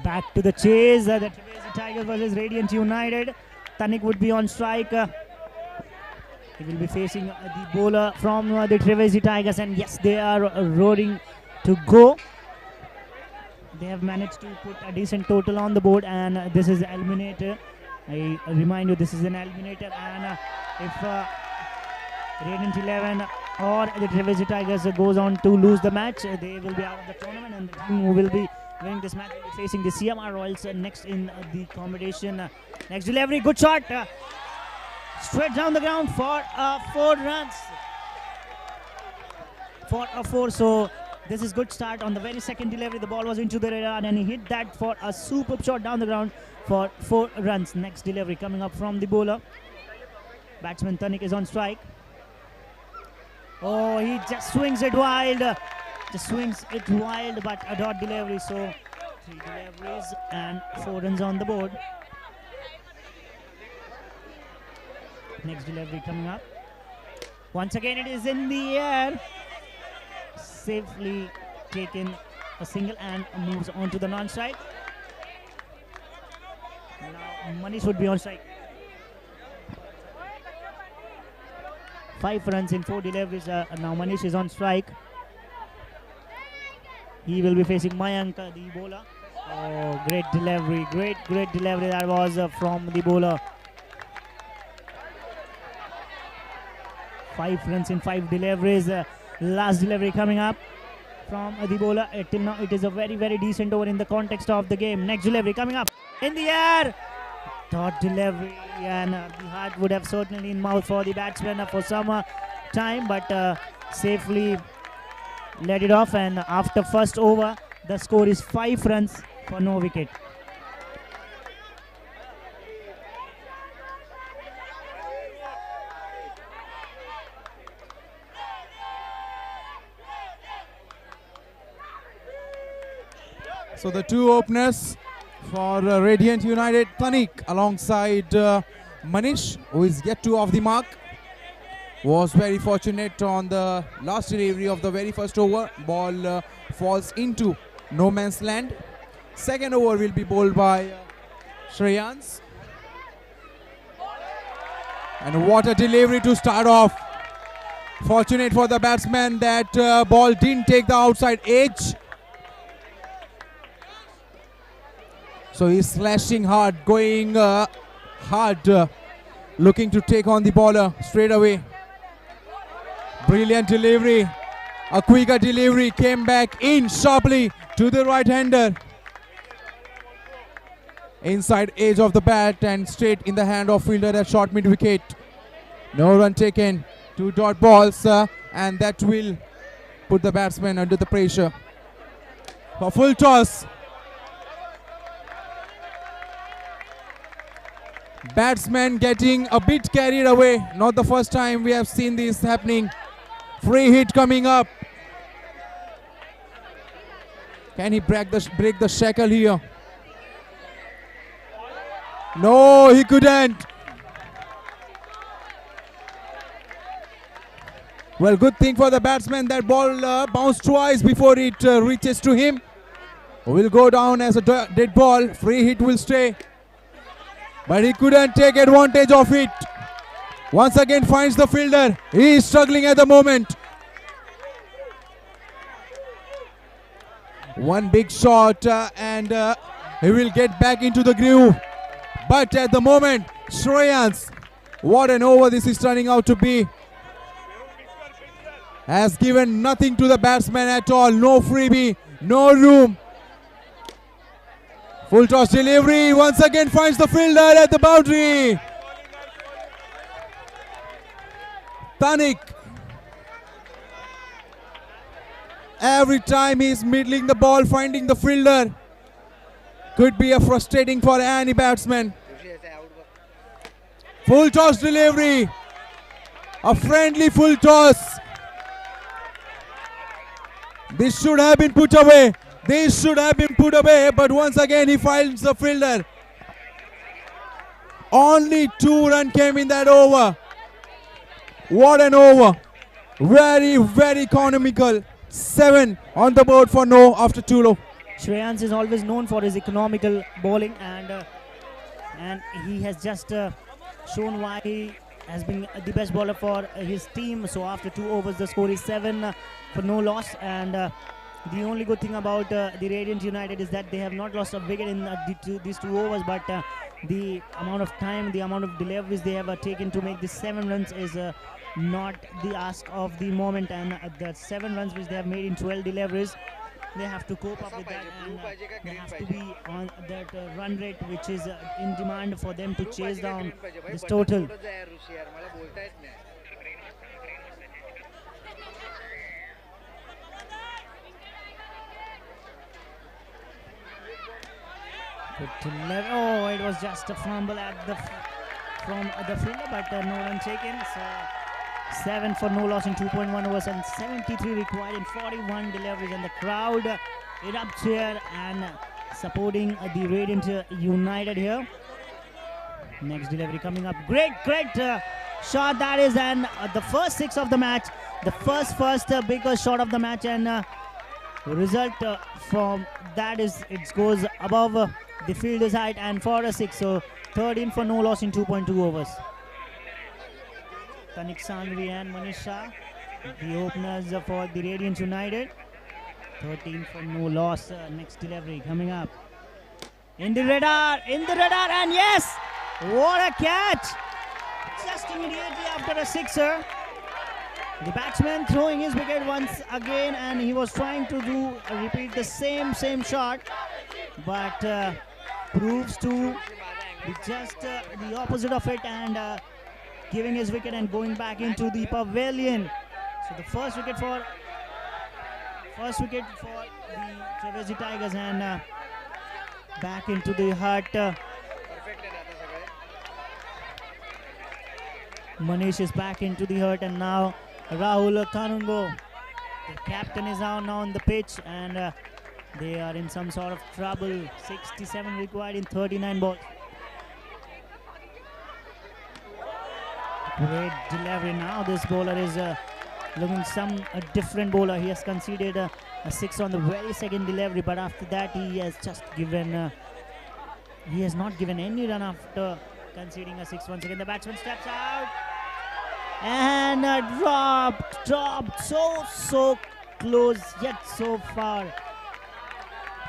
Back to the chase. The Trivesi Tigers versus Radiant United. Tanik would be on strike. He will be facing the bowler from the Trivesi Tigers, and yes, they are roaring to go. They have managed to put a decent total on the board, and this is the eliminator. I remind you, this is an eliminator, and if Radiant 11 or the Trivesi Tigers goes on to lose the match, they will be out of the tournament, and the team who will be winning this match will be facing the CMR Royals next in the competition. Next delivery, good shot. Straight down the ground for 4 runs. For a 4, so this is good start. On the very second delivery, the ball was into the radar and he hit that for a superb shot down the ground for 4 runs. Next delivery coming up from the bowler. Batsman Tanik is on strike. Oh, he just swings it wild. But a dot delivery. So 3 deliveries and 4 runs on the board. Next delivery coming up. Once again, it is in the air. Safely taken a single and moves on to the non-strike. Now Manish would be on strike. 5 runs in 4 deliveries. Now Manish is on strike. He will be facing Mayank, the bowler. Oh, great delivery. Great delivery that was from the bowler. 5 runs in 5 deliveries. Last delivery coming up from the bowler. Till now it is a very decent over in the context of the game. Next delivery coming up in the air. Dot delivery, and the heart would have certainly in mouth for the batsman for some time, but safely let it off, and after first over the score is 5 runs for no wicket. So the 2 openers for Radiant United, Tanik alongside Manish, who is yet to off the mark, was very fortunate on the last delivery of the very first over. Ball falls into no man's land. Second over will be bowled by Shreyans. And what a delivery to start off. Fortunate for the batsman that ball didn't take the outside edge. So he's slashing hard, going hard, looking to take on the bowler straight away. Brilliant delivery. A quicker delivery came back in sharply to the right-hander. Inside edge of the bat and straight in the hand of fielder at short mid-wicket. No run taken. 2 dot balls and that will put the batsman under the pressure. For full toss. Batsman getting a bit carried away. Not the first time we have seen this happening. Free hit coming up. Can he break the shackle here? No, he couldn't. Well, good thing for the batsman that ball bounced twice before it reaches to him. Will go down as a dead ball. Free hit will stay. But he couldn't take advantage of it. Once again finds the fielder. He is struggling at the moment. One big shot and he will get back into the groove. But at the moment, Shreyans, what an over this is turning out to be. Has given nothing to the batsman at all. No freebie, no room. Full toss delivery, once again finds the fielder at the boundary. Tanik. Every time he's middling the ball, finding the fielder. Could be a frustrating for any batsman. Full toss delivery. A friendly full toss. This should have been put away. This should have been put away, but once again he finds the fielder. Only 2 runs came in that over. What an over. Very economical. 7 on the board for no after 2 Shreyans is always known for his economical bowling, and he has just shown why he has been the best bowler for his team. So after 2 overs, the score is 7 for no loss. And the only good thing about the Radiant United is that they have not lost a wicket in these 2 overs, but the amount of time, the amount of deliveries they have taken to make this 7 runs is not the ask of the moment. And the 7 runs which they have made in 12 deliveries, they have to cope up with that, and they have to be on that run rate which is in demand for them to chase down this total. Oh, it was just a fumble at from the fielder, but no run taken. So 7 for no loss in 2.1 overs and 73 required in 41 deliveries, and the crowd erupts here and supporting the Radiant United here. Next delivery coming up. Great shot that is, and the first 6 of the match, the first biggest shot of the match, and result from that is it goes above the fielder's height and for a 6. So 13 for no loss in 2.2 overs. Kanik Sanghvi and Manisha, the openers for the Radiant United. 13 for no loss. Next delivery coming up. In the radar, and yes! What a catch! Just immediately after a 6er. The batsman throwing his wicket once again, and he was trying to repeat the same shot, but proves to be just the opposite of it, and giving his wicket and going back into the pavilion. So the first wicket for the Trevesi Tigers, and back into the hut. Manish is back into the hut, and now Rahul Kanungo, the captain, is now on the pitch, and they are in some sort of trouble. 67 required in 39 balls. Great delivery. Now this bowler is looking a different bowler. He has conceded a 6 on the very second delivery, but after that he has just given he has not given any run after conceding a 6 once again. The batsman steps out and dropped so close yet so far.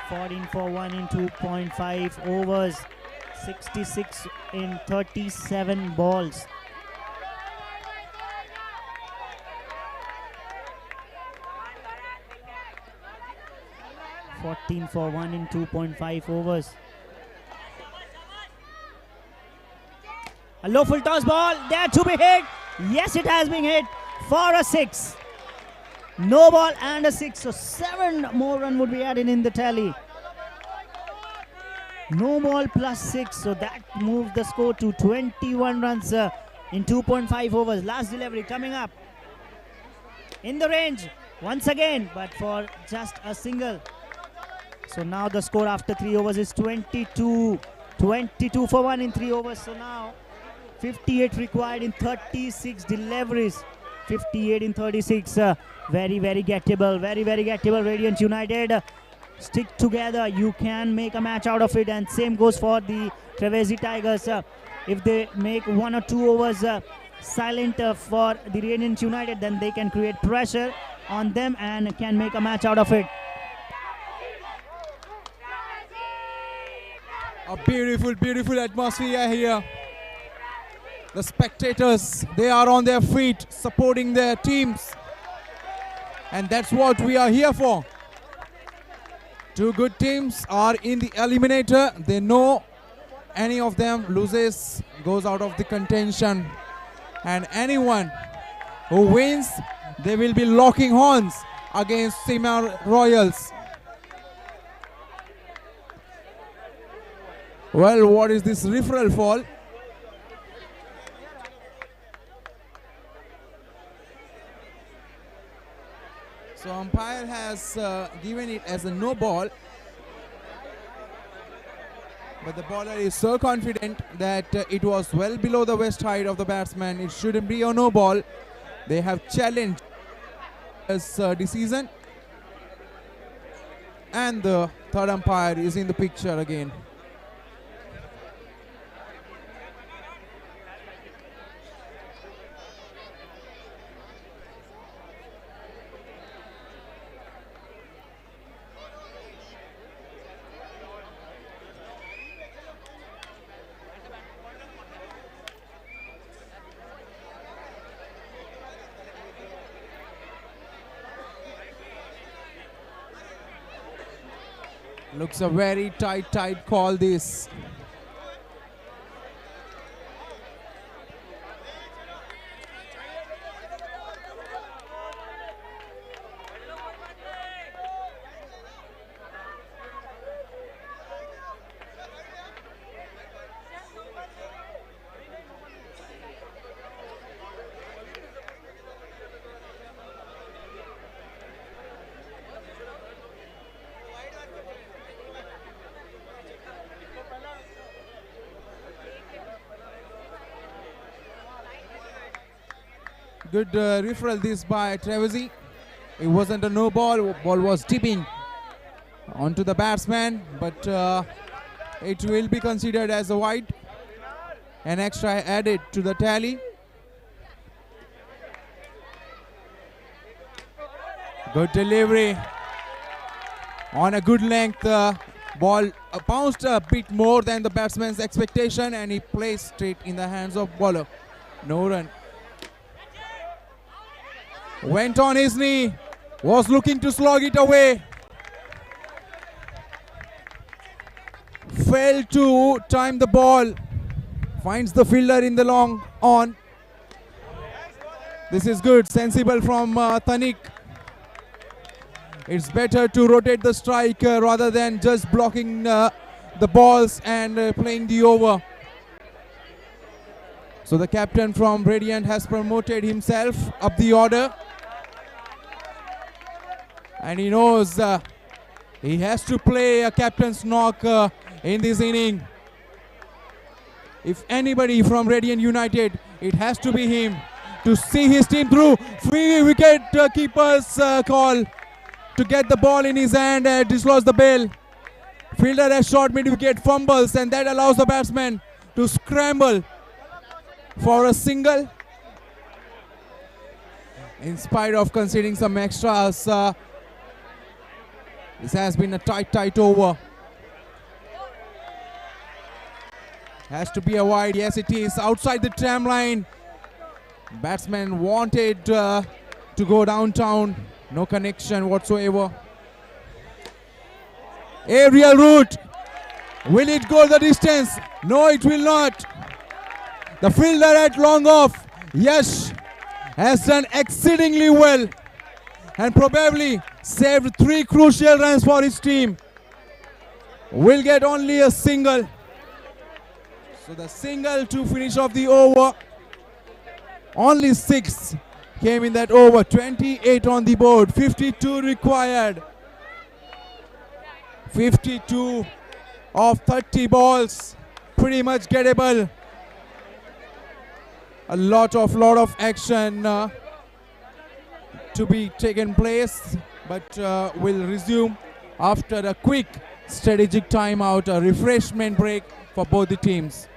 14 for 1 in 2.5 overs. 66 in 37 balls. $14 for 1 in 2.5 overs. A low full toss ball there to be hit. Yes, it has been hit for a 6. No ball and a 6. So 7 more run would be added in the tally. No ball plus 6. So that moves the score to 21 runs in 2.5 overs. Last delivery coming up. In the range once again, but for just a single. So now the score after 3 overs is 22. 22 for 1 in 3 overs. So now 58 required in 36 deliveries. 58 in 36. Very gettable. Very gettable. Radiant United. Stick together. You can make a match out of it. And same goes for the Trevesi Tigers. If they make 1 or 2 overs silent for the Radiant United, then they can create pressure on them and can make a match out of it. A beautiful atmosphere here. The spectators, they are on their feet supporting their teams, and that's what we are here for. 2 good teams are in the eliminator. They know any of them loses goes out of the contention, and anyone who wins, they will be locking horns against Sima Royals. Well, what is this referral fall? So umpire has given it as a no ball, but the bowler is so confident that it was well below the waist height of the batsman. It shouldn't be a no ball. They have challenged this decision, and the third umpire is in the picture again. Looks a very tight call this. Good referral this by Trevesi. It wasn't a no ball. Ball was dipping onto the batsman, but it will be considered as a wide. An extra added to the tally. Good delivery on a good length. Ball bounced a bit more than the batsman's expectation, and he placed straight in the hands of bowler. No run. Went on his knee, was looking to slog it away. Failed to time the ball. Finds the fielder in the long on. This is good, sensible from Tanik. It's better to rotate the strike rather than just blocking the balls and playing the over. So the captain from Radiant has promoted himself up the order. And he knows he has to play a captain's knock in this inning. If anybody from Radiant United, it has to be him to see his team through. Free wicket keeper's call to get the ball in his hand and dislodge the bail. Fielder has short mid-wicket, fumbles, and that allows the batsman to scramble for a single. In spite of conceding some extras, this has been a tight over. Has to be a wide. Yes, it is. Outside the tram line. Batsman wanted to go downtown. No connection whatsoever. Aerial route. Will it go the distance? No, it will not. The fielder at long off. Yash has done exceedingly well and probably saved 3 crucial runs for his team. Will get only a single. So the single to finish off the over. Only 6 came in that over. 28 on the board. 52 required. 52 of 30 balls. Pretty much gettable. A lot of action to be taken place, but will resume after a quick strategic timeout, a refreshment break for both the teams.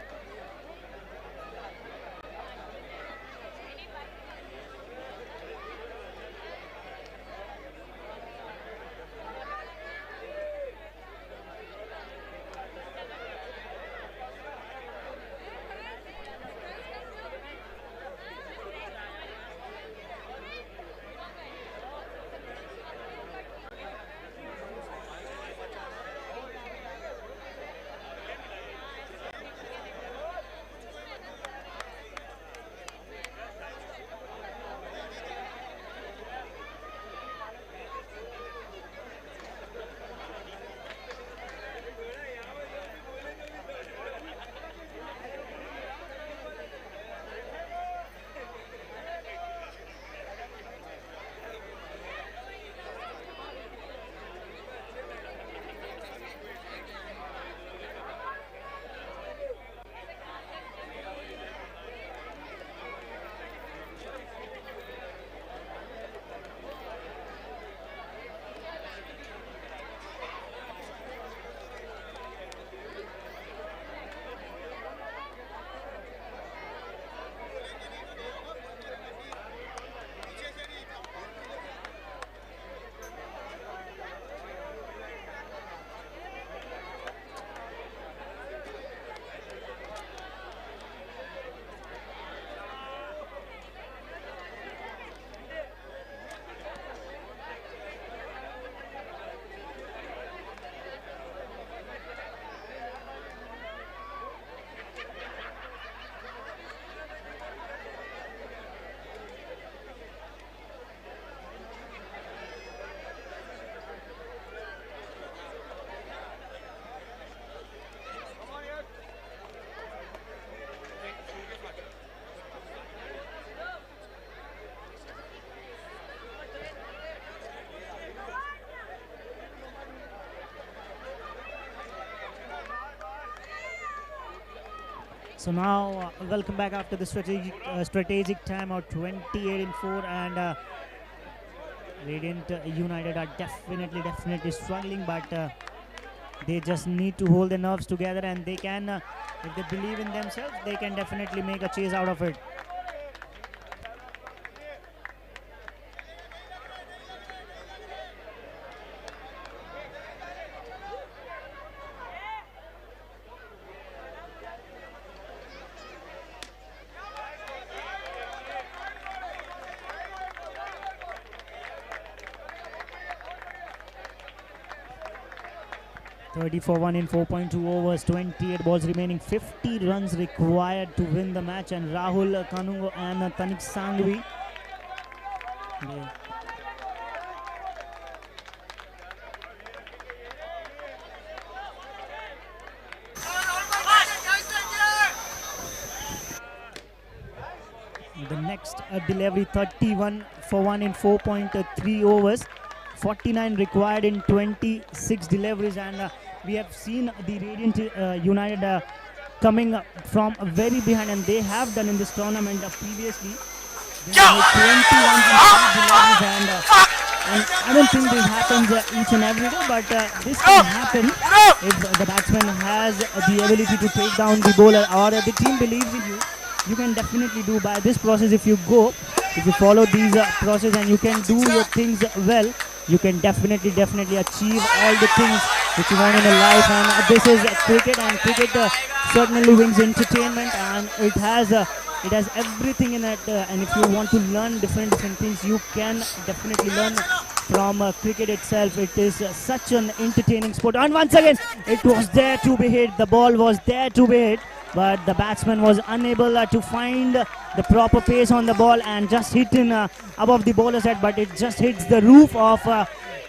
So now, welcome back after the strategic timeout, 28-4, and Radiant United are definitely struggling, but they just need to hold their nerves together, and they can, if they believe in themselves, they can definitely make a chase out of it. For 1 in 4.2 overs, 28 balls remaining, 50 runs required to win the match, and Rahul Kanungo and Tanik Sanghvi. The next delivery, 31 for 1 in 4.3 overs, 49 required in 26 deliveries, and we have seen the Radiant United coming from very behind, and they have done in this tournament previously. They have 20 runs in 5 deliveries, and I don't think this happens each and every day, but this can happen if the batsman has the ability to take down the bowler, or the team believes in you. You can definitely do by this process. If you follow these process and you can do your things well, you can definitely achieve all the things which you want in a life. And this is cricket, and cricket certainly wins entertainment, and it has everything in it. And if you want to learn different things, you can definitely learn from cricket itself. It is such an entertaining sport. And once again, it was there to be hit. The ball was there to be hit, but the batsman was unable to find the proper pace on the ball and just hit in above the bowler's head, but it just hits the roof of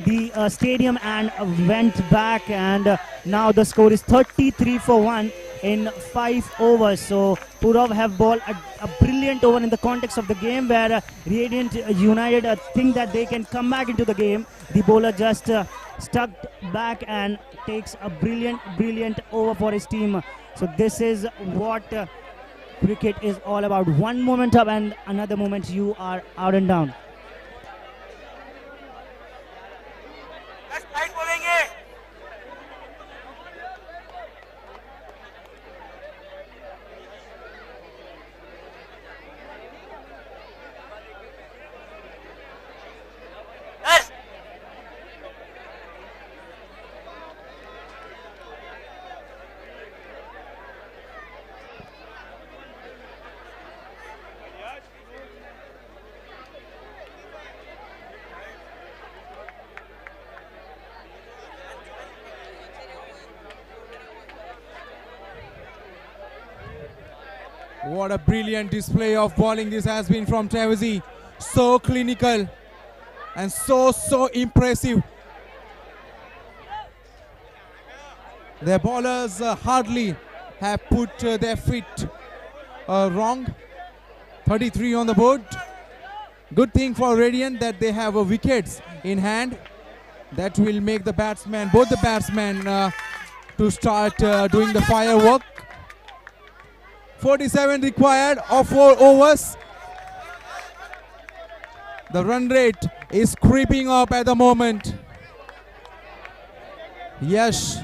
the stadium and went back, and now the score is 33 for 1 in 5 overs. So Purav have bowled a brilliant over in the context of the game, where Radiant United think that they can come back into the game. The bowler just stuck back and takes a brilliant over for his team. So this is what cricket is all about. One moment up and another moment you are out and down. What a brilliant display of bowling this has been from Trevesi. So clinical and so impressive. Their bowlers hardly have put their feet wrong. 33 on the board. Good thing for Radiant that they have wickets in hand. That will make the batsmen, both the batsmen, to start doing the firework. 47 required of 4 overs. The run rate is creeping up at the moment. Yash,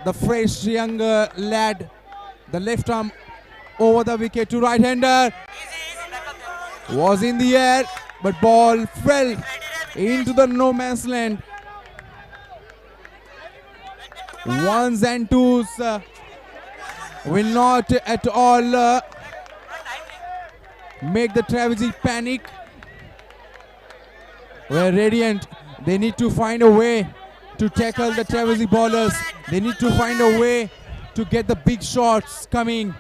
the fresh young lad, the left arm over the wicket to right-hander, was in the air, but ball fell into the no man's land. Ones and twos will not at all make the Trevesi panic. Where Radiant, they need to find a way to tackle the Trevesi bowlers. They need to find a way to get the big shots coming.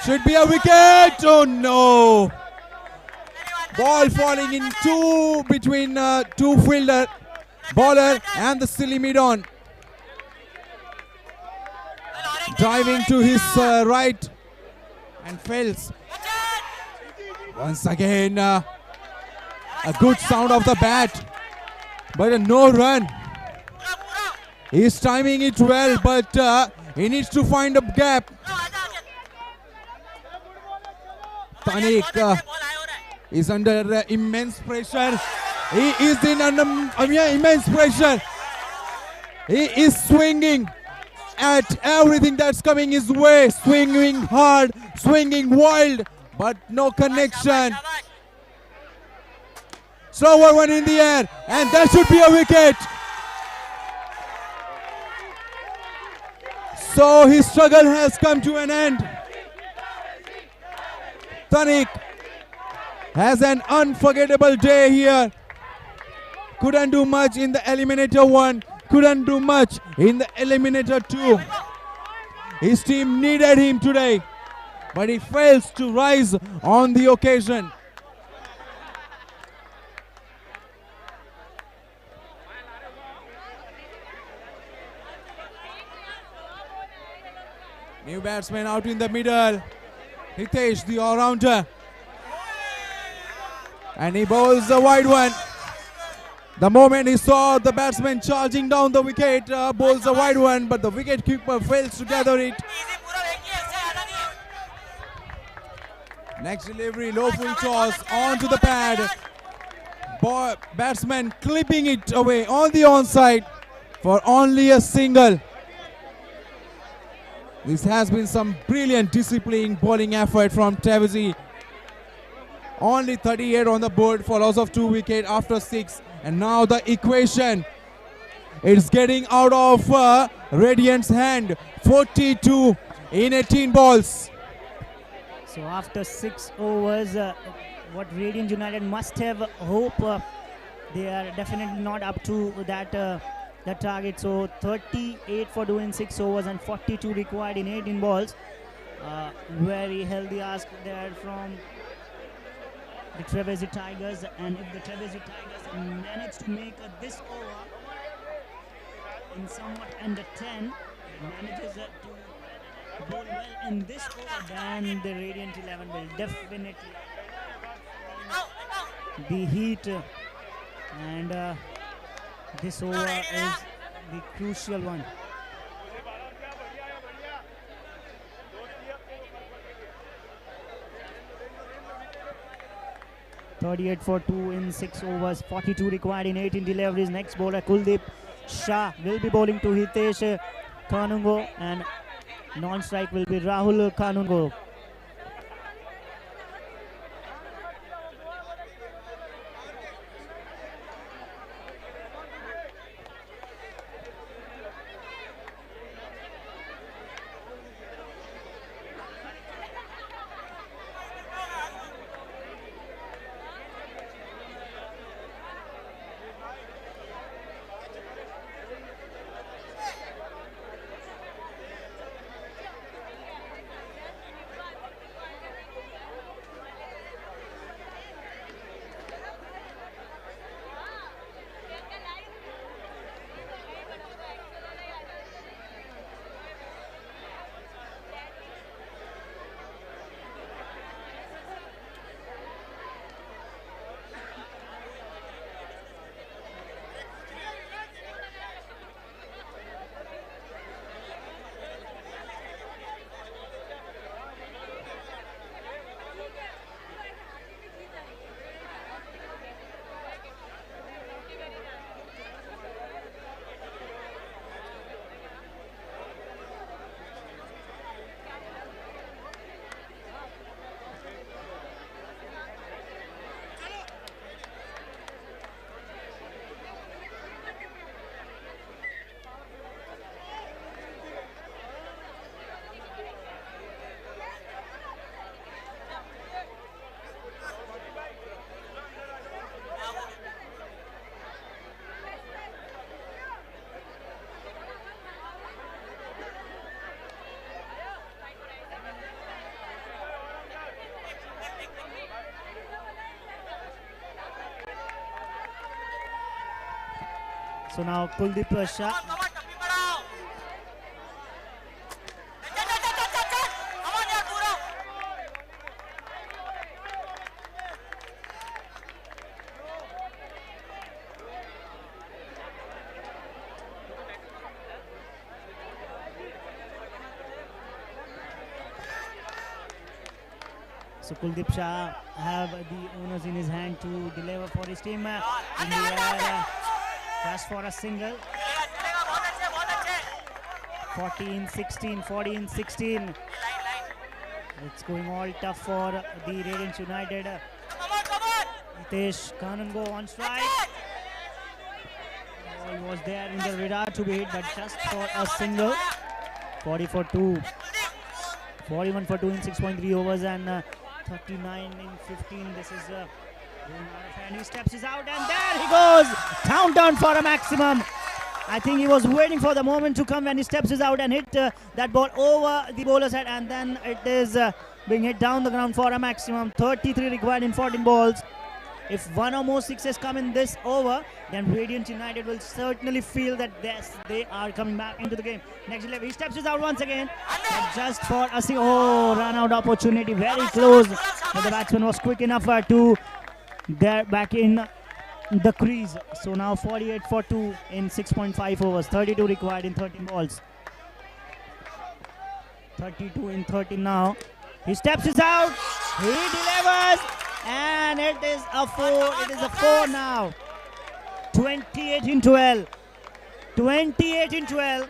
Should be a wicket. Oh no! Ball falling in between two fielder, bowler and the silly mid-on. Driving to his right and fails. Once again, a good sound of the bat, but a no run. He's timing it well, but He needs to find a gap. Tanik is under immense pressure. He is in under immense pressure. He is swinging at everything that's coming his way. Swinging hard, swinging wild, but no connection. Slower one in the air, and that should be a wicket. So his struggle has come to an end. Tanik has an unforgettable day here. Couldn't do much in the Eliminator 1. Couldn't do much in the Eliminator 2. His team needed him today, but he fails to rise on the occasion. New batsman out in the middle. Hitesh, the all-rounder. And he bowls a wide one. The moment he saw the batsman charging down the wicket, bowls a wide one, but the wicket-keeper fails to gather it. Next delivery, low full toss, onto the pad. Batsman clipping it away on the onside for only a single. This has been some brilliant disciplined bowling effort from Tevezi. Only 38 on the board for loss of 2 wickets after 6. And now the equation is getting out of Radiant's hand. 42 in 18 balls. So after 6 overs, what Radiant United must have hope. They are definitely not up to that target. So 38 for doing 6 overs and 42 required in 18 balls. Very healthy ask there from the Trevezi Tigers, and if the Trevezi Tigers manage to make this over in somewhat under 10, manages to bowl well in this over, then the Radiant 11 will definitely the heat, and this over is the crucial one. .38 for 2 in 6 overs, 42 required in 18 deliveries. Next bowler Kuldeep Shah will be bowling to Hitesh Kanungo, and non-strike will be Rahul Kanungo. So now Kuldeep Shah. So Kuldeep Shah have the owners in his hand to deliver for his team. In the air, just for a single. 14-16, 14-16. It's going all tough for the Radiant United. Hitesh Kanungo on strike. Ball was there in the radar to be hit, but just for a single. 40 for 2. 41 for 2 in 6.3 overs and 39 in 15. This is going out of hand. He steps his out and there he goes. Down for a maximum. I think he was waiting for the moment to come when he steps his out and hit that ball over the bowler's head, and then it is being hit down the ground for a maximum. 33 required in 14 balls. If one or more sixes come in this over, then Radiant United will certainly feel that they are coming back into the game. Next 11, he steps his out once again, but just for a single. Oh, run out opportunity, very close. But the batsman was quick enough to get back in the crease. So now 48 for 2 in 6.5 overs. 32 required in 13 balls. 32 in 13 now. He steps his out. He delivers. And it is a 4. It is a 4 now. 28 in 12. 28 in 12.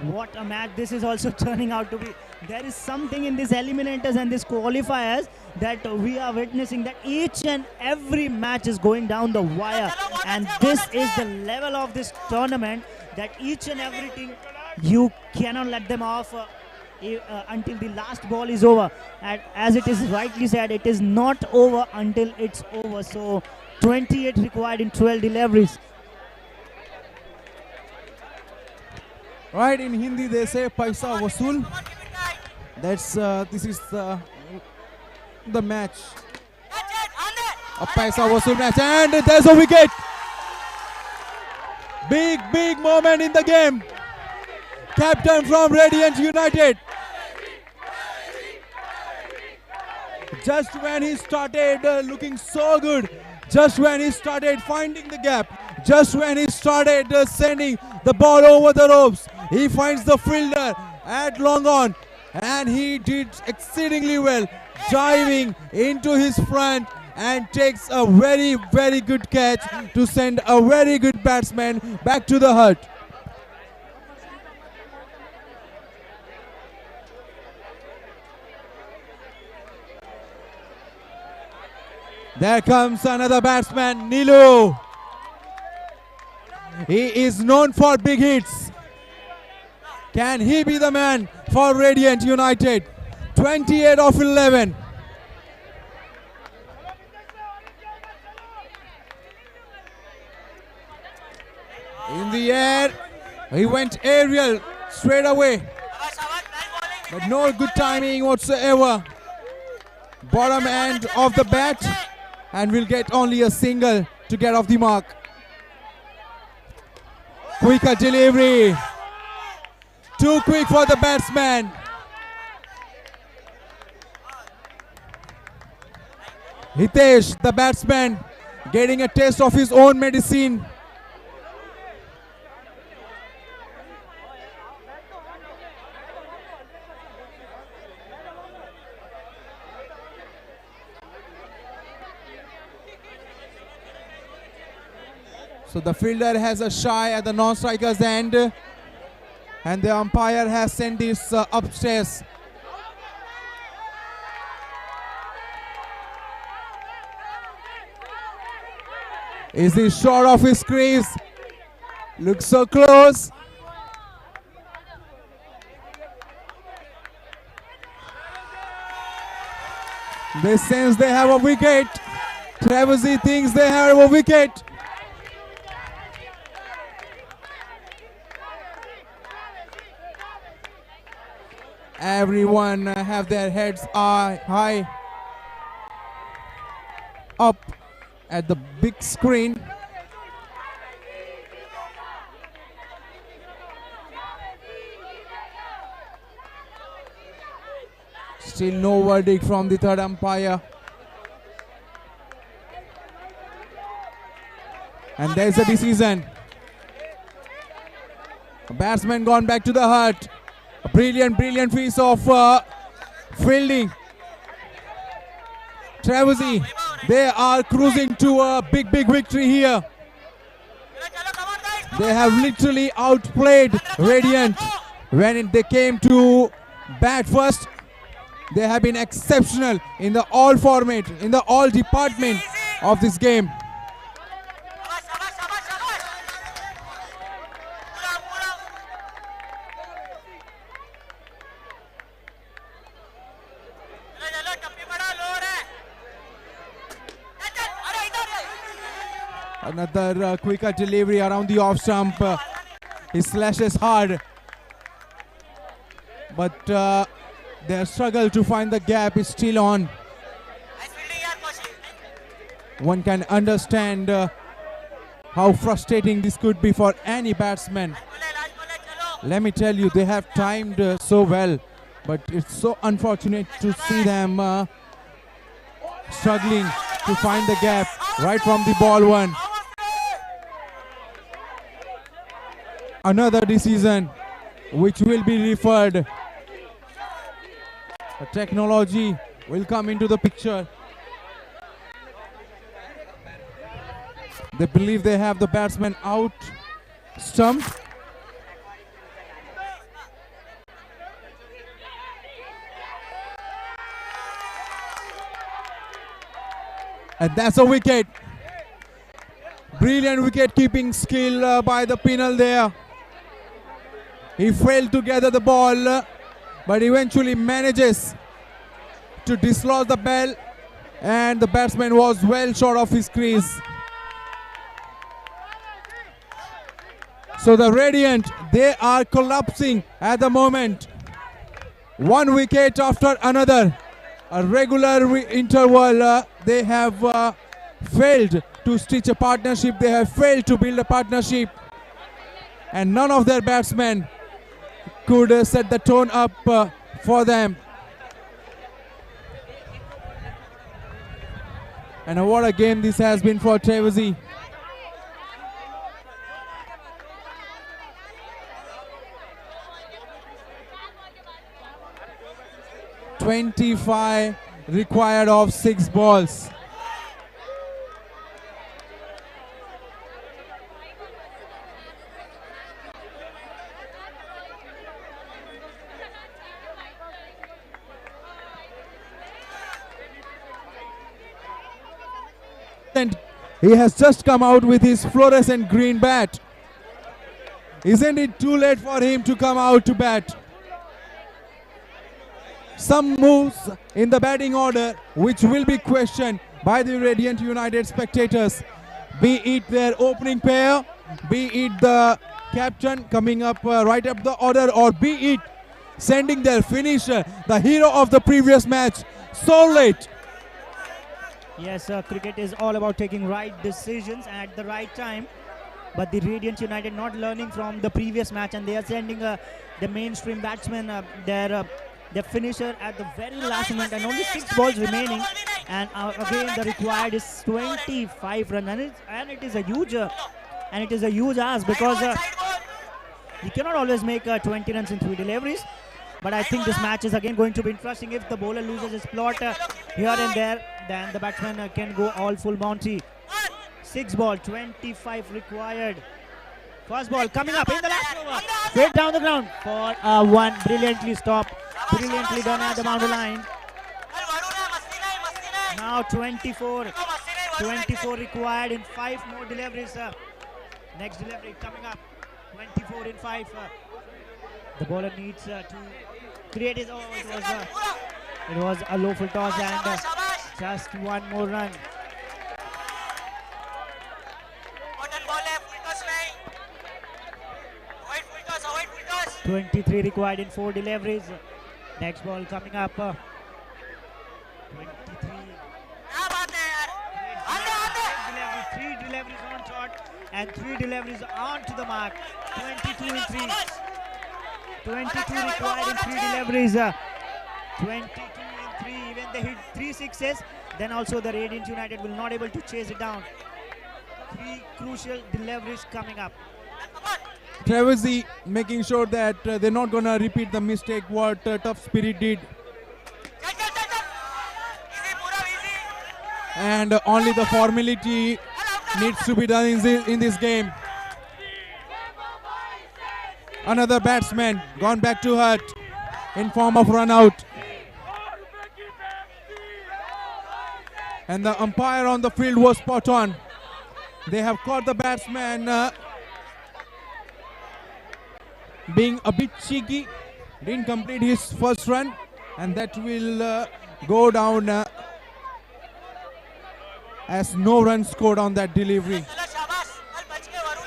What a match this is also turning out to be. There is something in these eliminators and these qualifiers that we are witnessing, that each and every match is going down the wire, and this is the level of this tournament, that each and everything you cannot let them off until the last ball is over. And as it is rightly said, it is not over until it's over. So 28 required in 12 deliveries. Right, in Hindi they say paisa vasool. That's this is the match. A paisa vasool match, and there's a wicket. Big moment in the game. Captain from Radiant United. Just when he started looking so good, just when he started finding the gap, just when he started sending the ball over the ropes, he finds the fielder at long on, and he did exceedingly well, diving into his front and takes a very good catch to send a very good batsman back to the hut. There comes another batsman, Nilu. He is known for big hits. Can he be the man for Radiant United? 28 of 11. In the air, he went aerial straight away, but no good timing whatsoever. Bottom end of the bat, and will get only a single to get off the mark. Quicker delivery. Too quick for the batsman. Hitesh, the batsman, getting a taste of his own medicine. So the fielder has a shy at the non-striker's end, and the umpire has sent this upstairs. Is he short of his crease? Looks so close. They sense they have a wicket. Travesy thinks they have a wicket. Everyone have their heads high up at the big screen. Still no verdict from the third umpire. And there's a decision. A batsman gone back to the hut. A brilliant piece of fielding. Trevesi, they are cruising to a big victory here. They have literally outplayed Radiant. When they came to bat first, they have been exceptional in the all format, in the all department of this game. Another quicker delivery around the off stump. He slashes hard, but their struggle to find the gap is still on. One can understand how frustrating this could be for any batsman. Let me tell you, they have timed so well, but it's so unfortunate to see them struggling to find the gap right from the ball one. Another decision which will be referred. The technology will come into the picture. They believe they have the batsman out stump. And that's a wicket. Brilliant wicket keeping skill by the Pinal there. He failed to gather the ball, but eventually manages to dislodge the ball, and the batsman was well short of his crease. So the Radiant, they are collapsing at the moment. One wicket after another. A regular interval, they have failed to stitch a partnership. They have failed to build a partnership. And none of their batsmen could set the tone up for them. And what a game this has been for Trevesi. $25 required of 6 balls. And he has just come out with his fluorescent green bat. Isn't it too late for him to come out to bat? Some moves in the batting order which will be questioned by the Radiant United spectators. Be it their opening pair, be it the captain coming up right up the order, or be it sending their finisher, the hero of the previous match, so late. Yes, cricket is all about taking right decisions at the right time. But the Radiant United not learning from the previous match, and they are sending the mainstream batsman, their finisher at the very last moment, and only 6 balls remaining. And again, the required is 25 runs, and it is a huge ask, because you cannot always make 20 runs in 3 deliveries. But I think this match is again going to be interesting. If the bowler loses his plot here and there, then the batsman can go all full Monty. 6 ball, 25 required. First ball coming up in the last over. Straight down the ground for one. Brilliantly stopped. Brilliantly done at the boundary line. Now 24 required in 5 more deliveries. Next delivery coming up. 24 in 5. The bowler needs to create his. It was a low full toss, and just 1 more run. 23 required in 4 deliveries. Next ball coming up. 23. 3 deliveries on shot and 3 deliveries on to the mark. 22 in 3. 22 required in 3 deliveries. 22 in 3. Even they hit 3 sixes, then also the Radiant United will not able to chase it down. three crucial deliveries coming up. Trevesi making sure that they're not going to repeat the mistake what Tough Spirit did. And only the formality needs to be done in this game. Another batsman gone back to hurt in form of run out. And the umpire on the field was spot on. They have caught the batsman being a bit cheeky, didn't complete his first run, and that will go down as no run scored on that delivery.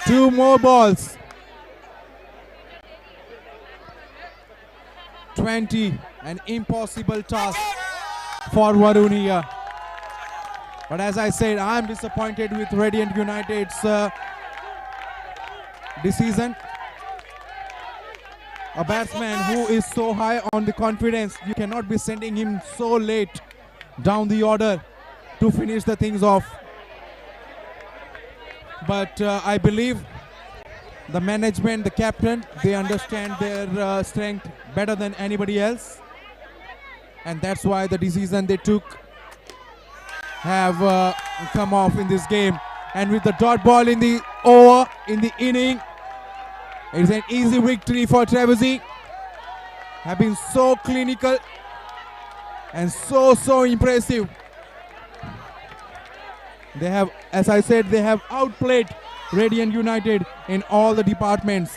Two more balls. 20, an impossible task for Varun here. But as I said, I'm disappointed with Radiant United's decision. A batsman who is so high on the confidence, you cannot be sending him so late down the order to finish the things off. But I believe the management, the captain, they understand their strength better than anybody else. And that's why the decision they took have come off in this game. And with the dot ball in the over, in the inning, it's an easy victory for Trevesi. Have been so clinical and so impressive. They have, as I said, they have outplayed Radiant United in all the departments.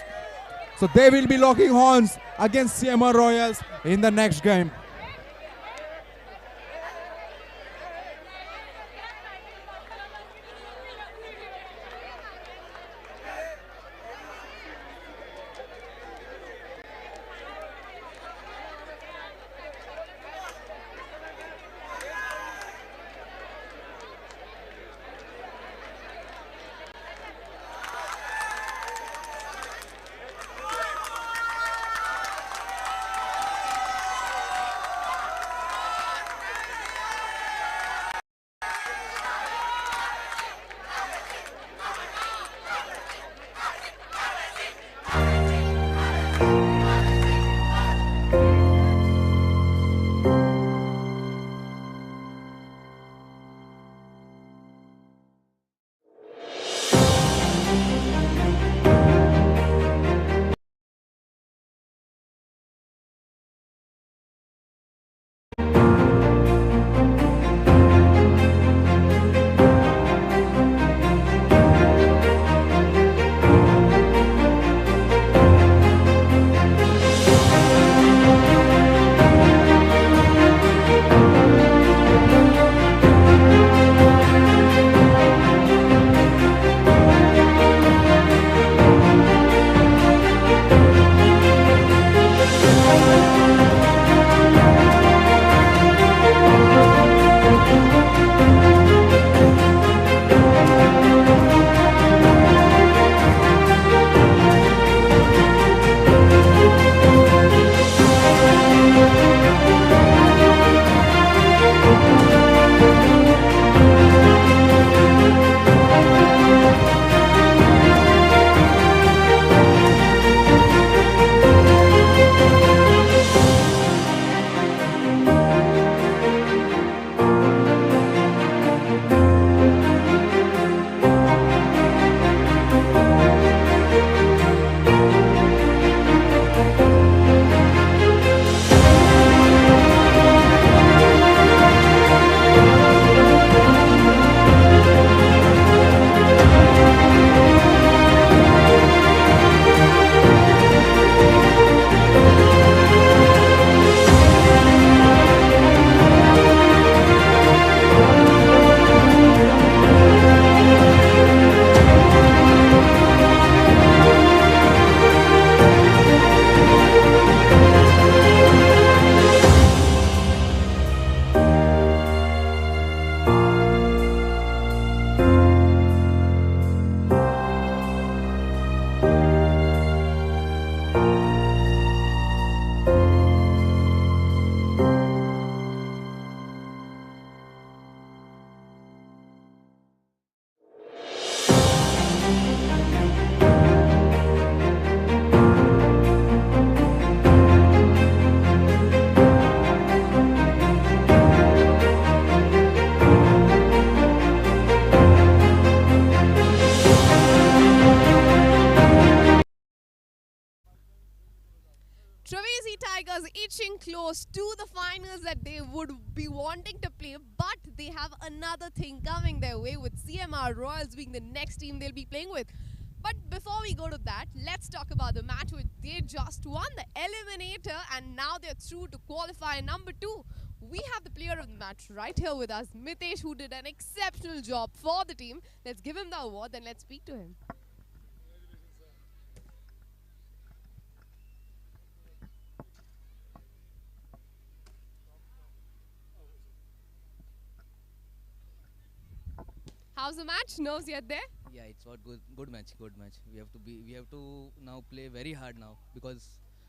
So they will be locking horns against CMR Royals in the next game. close to the finals that they would be wanting to play, but they have another thing coming their way with CMR Royals being the next team they'll be playing with. But before we go to that, let's talk about the match which they just won, the eliminator, and now they're through to qualifier number 2. We have the player of the match right here with us, Mitesh, who did an exceptional job for the team. Let's give him the award and let's speak to him. How's the match? Nerves yet there? Yeah, it's what good match, good match. We have to now play very hard now because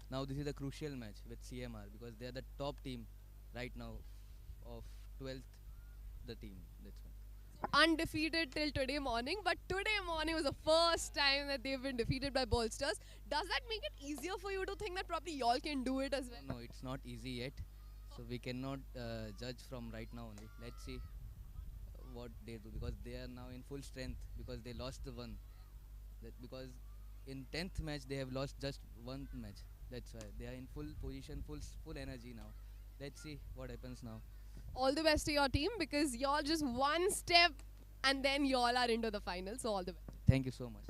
now this is a crucial match with CMR because they are the top team right now of 12th the team. That's why. Undefeated till today morning, but today morning was the first time that they've been defeated by Bolsters. Does that make it easier for you to think that probably y'all can do it as well? No, it's not easy yet, so we cannot judge from right now only. Let's see what they do because they are now in full strength because they lost the one. Because in 10th match they have lost just one match. That's why they are in full position, full energy now. Let's see what happens now. All the best to your team because y'all just one step and then y'all are into the final. So all the best. Thank you so much.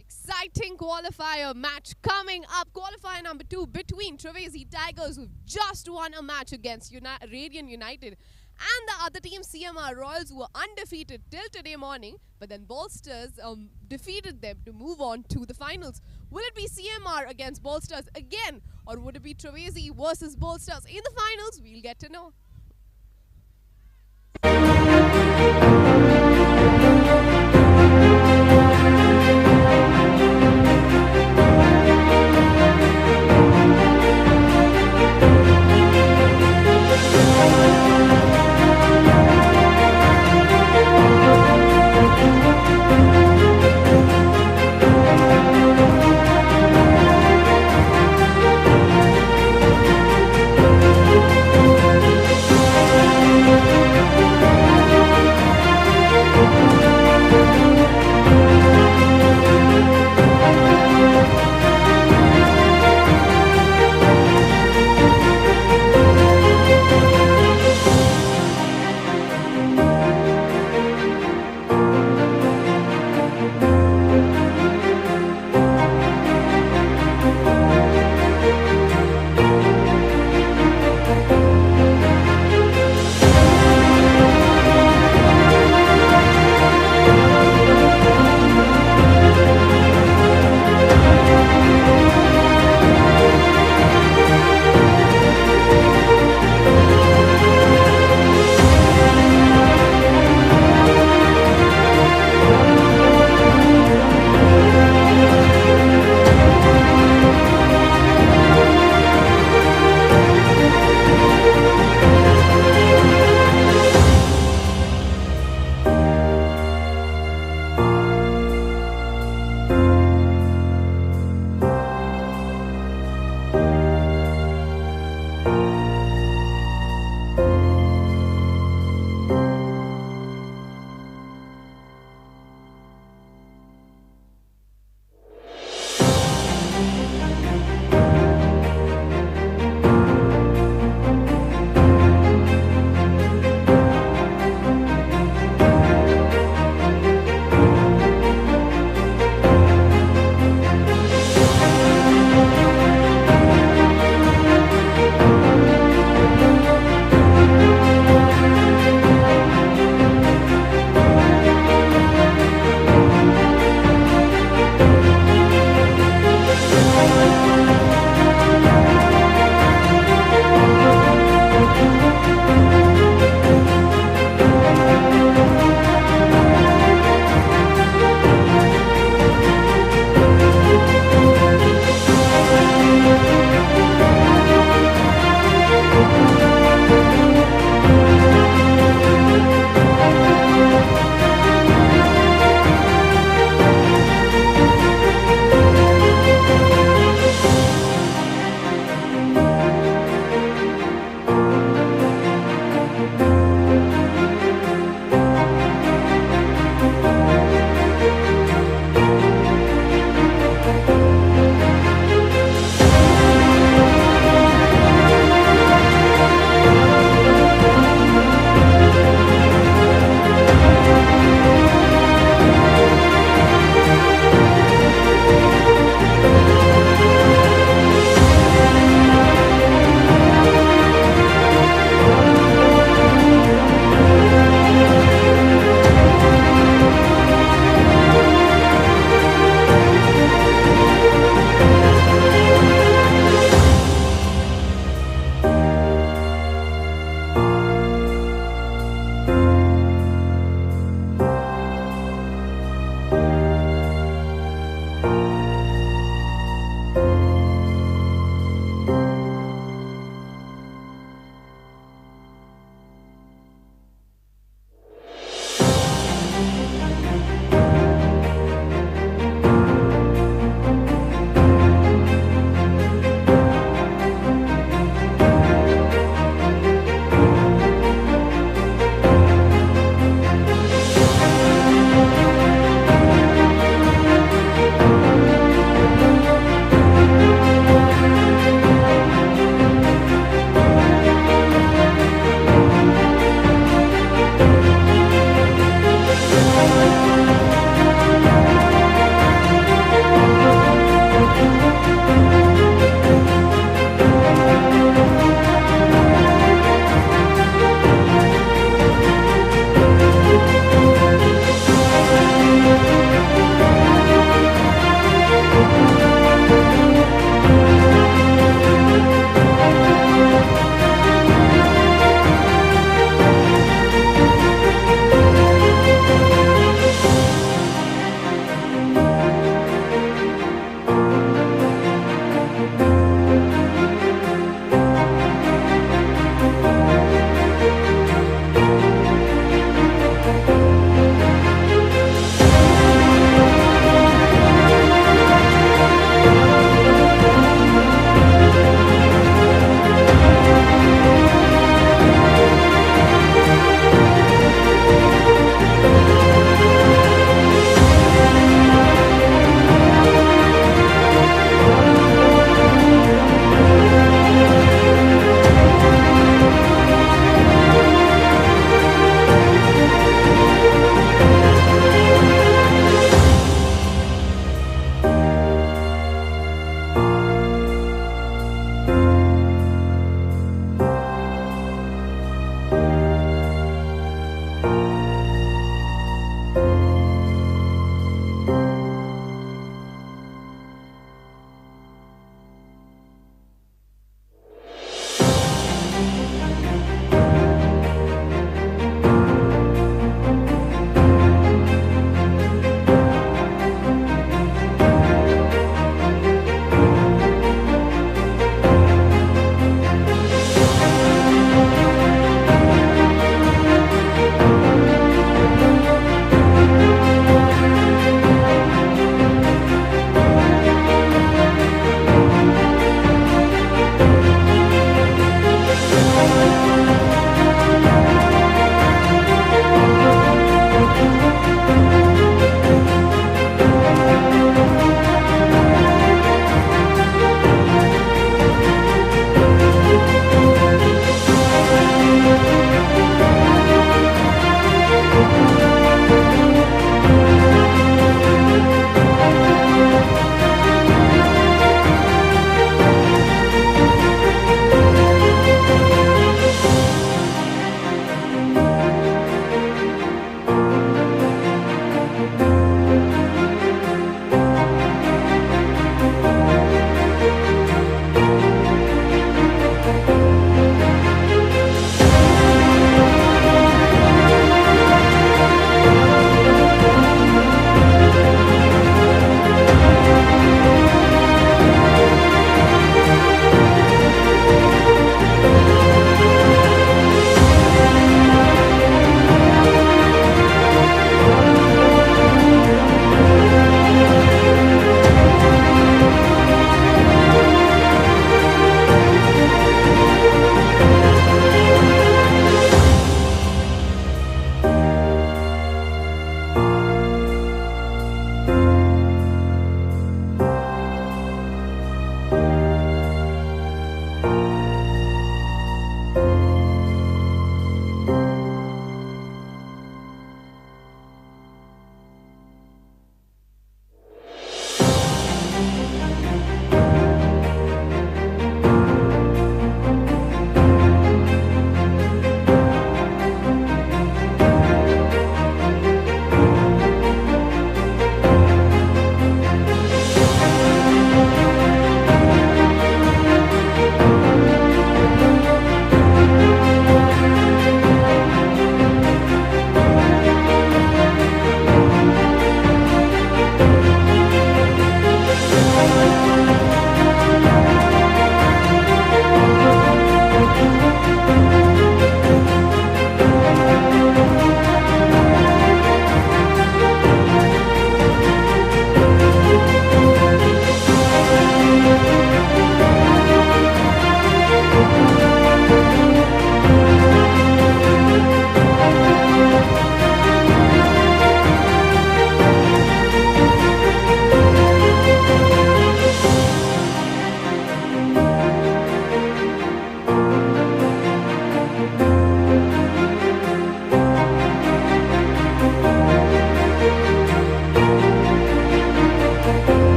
Exciting qualifier match coming up. Qualifier number 2 between Trivesi Tigers, who've just won a match against Radiant United, and the other team, CMR Royals, who were undefeated till today morning, but then Bolsters defeated them to move on to the finals. Will it be CMR against Bolsters again, or would it be Trivesi versus Bolsters in the finals? We'll get to know.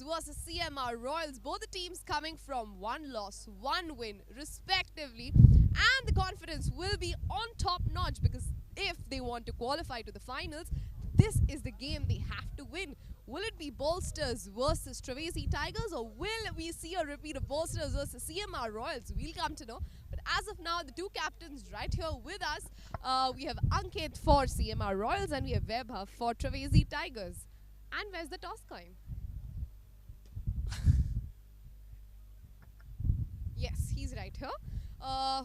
versus CMR Royals. Both the teams coming from one loss, one win respectively. And the confidence will be on top notch because if they want to qualify to the finals, this is the game they have to win. Will it be Bolsters versus Trevesi Tigers, or will we see a repeat of Bolsters versus CMR Royals? We'll come to know. But as of now, the two captains right here with us, we have Ankit for CMR Royals and we have Vaibhav for Trevesi Tigers. And where's the toss coin? Yes, he's right here.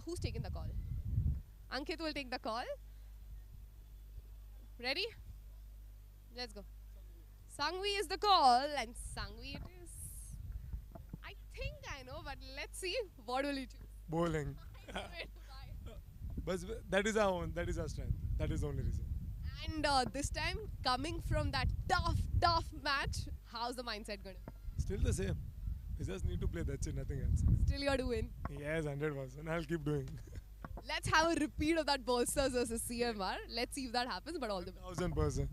Who's taking the call? Ankit will take the call. Ready? Let's go. Sanghvi is the call, and Sanghvi it is. I think I know, but let's see. What will you choose? Bowling. But that is our own. That is our strength. That is the only reason. And this time, coming from that tough match, how's the mindset going to be? Still the same. We just need to play. That's it. Nothing else. Still you got to win. Yes, 100%. I'll keep doing. Let's have a repeat of that Bolsters versus CMR. Let's see if that happens, but all the best. 1000%.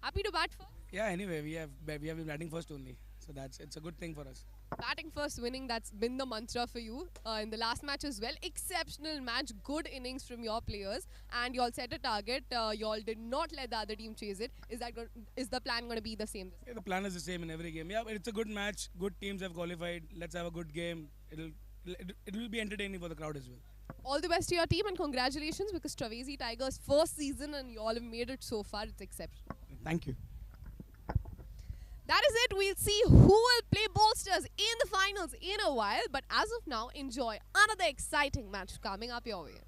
Happy to bat first? Yeah, anyway, we have been batting first only. So it's a good thing for us. Batting first, winning, that's been the mantra for you in the last match as well. Exceptional match, good innings from your players, and you all set a target. You all did not let the other team chase it. Is the plan going to be the same this time? Yeah, the plan is the same in every game. Yeah, but it's a good match. Good teams have qualified. Let's have a good game. It will be entertaining for the crowd as well. All the best to your team and congratulations because Trevesi Tigers' first season and you all have made it so far. It's exceptional. Thank you. That is it. We'll see who will play Bolsters in the finals in a while. But as of now, enjoy another exciting match coming up your way.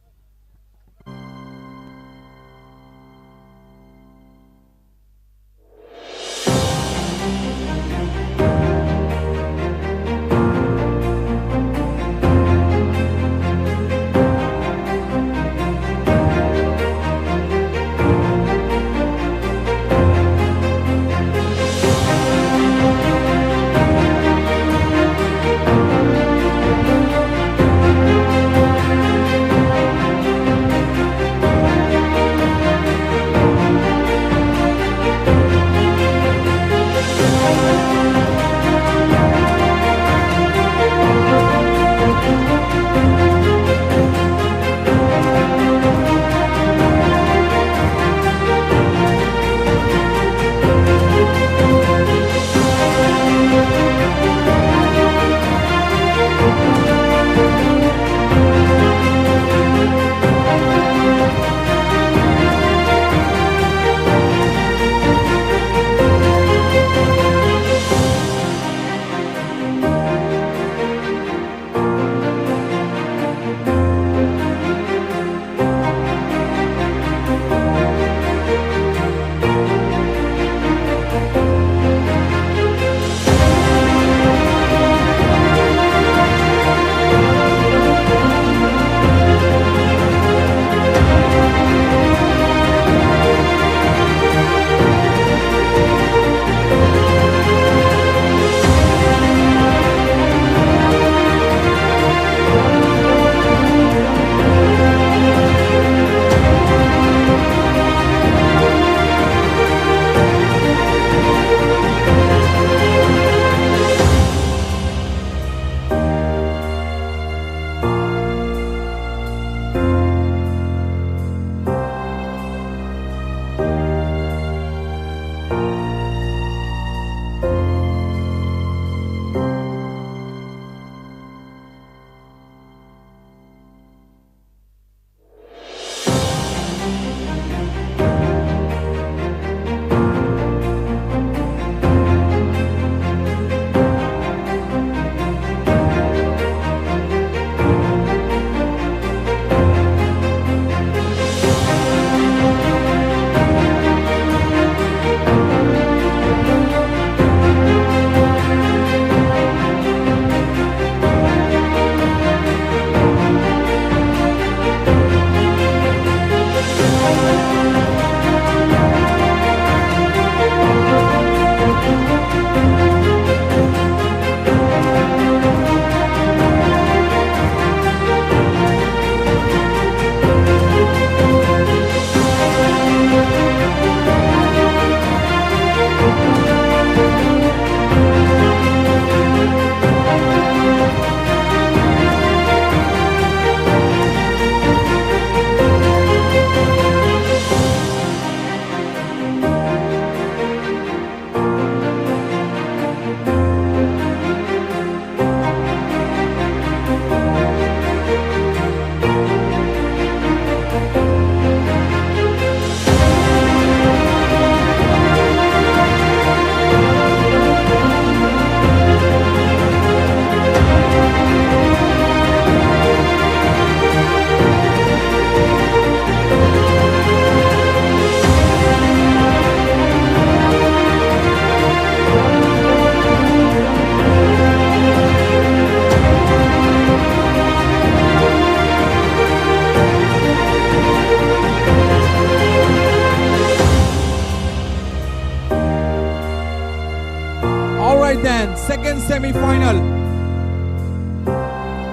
right then, second semi-final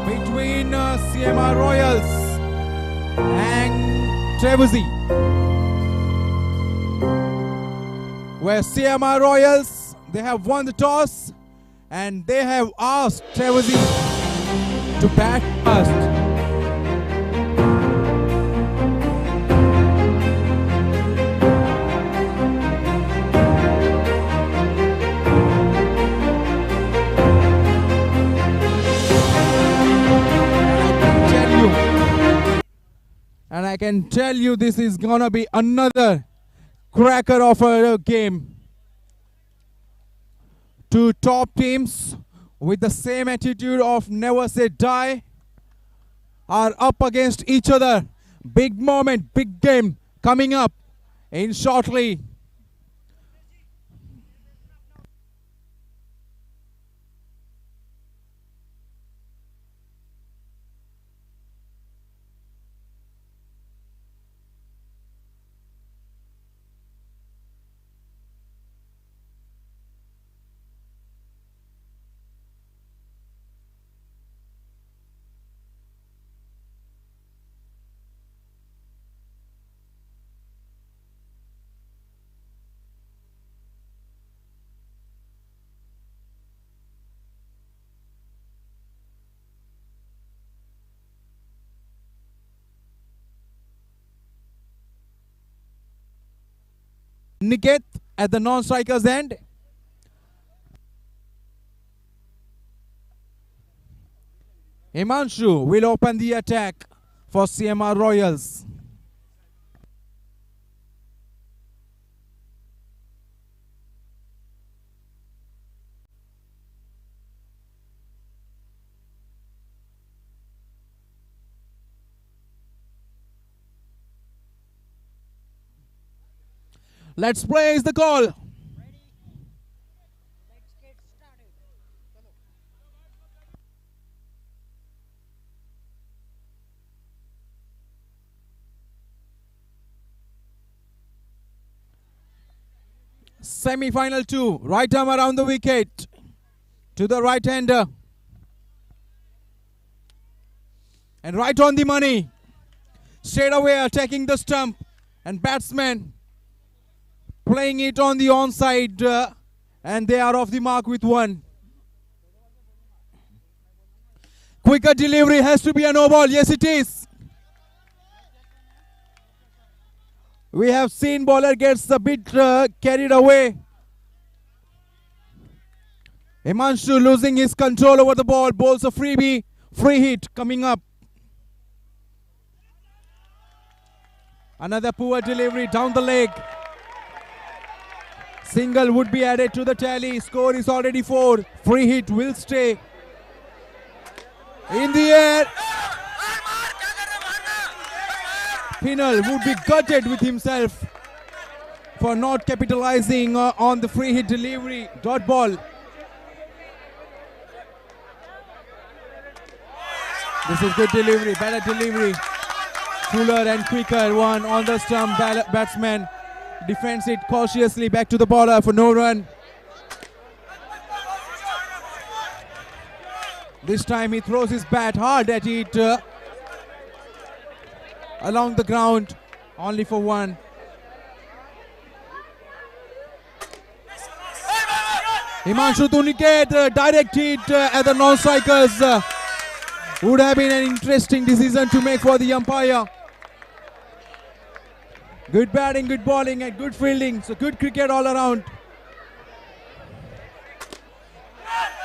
between CMR Royals and Trevozy, where CMR Royals, they have won the toss and they have asked Trevozy to bat first. And I can tell you this is gonna be another cracker of a game. Two top teams with the same attitude of never say die are up against each other. Big moment, big game coming up in shortly. Niket at the non-striker's end. Himanshu will open the attack for CMR Royals. Let's play is the call. Semi-final 2, right arm around the wicket to the right-hander. And right on the money. Straight away attacking the stump, and batsman playing it on the onside, and they are off the mark with one. Quicker delivery, has to be a no ball. Yes, it is. We have seen bowler gets a bit carried away. Himanshu losing his control over the ball. Bowls a freebie, free hit coming up. Another poor delivery down the leg. Single would be added to the tally. Score is already 4. Free hit will stay. In the air. Pinal would be gutted with himself for not capitalizing on the free hit delivery. Dot ball. This is good delivery, better delivery. Cooler and quicker one on the stump. Batsman defends it cautiously back to the bowler for no run. This time he throws his bat hard at it along the ground, only for one. Himanshu to Niket, direct hit at the non-strikers. Would have been an interesting decision to make for the umpire. Good batting, good bowling and good fielding. So good cricket all around.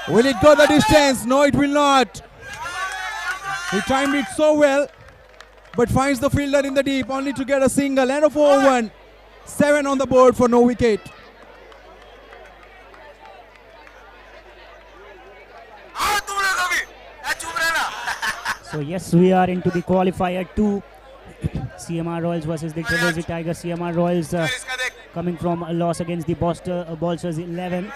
Will it go the distance? No, it will not. He timed it so well, but finds the fielder in the deep only to get a single and a 4-1. 7 on the board for no wicket. So yes, we are into the qualifier 2. CMR Royals versus the Trevozy Tigers. CMR Royals coming from a loss against the Bolsters 11,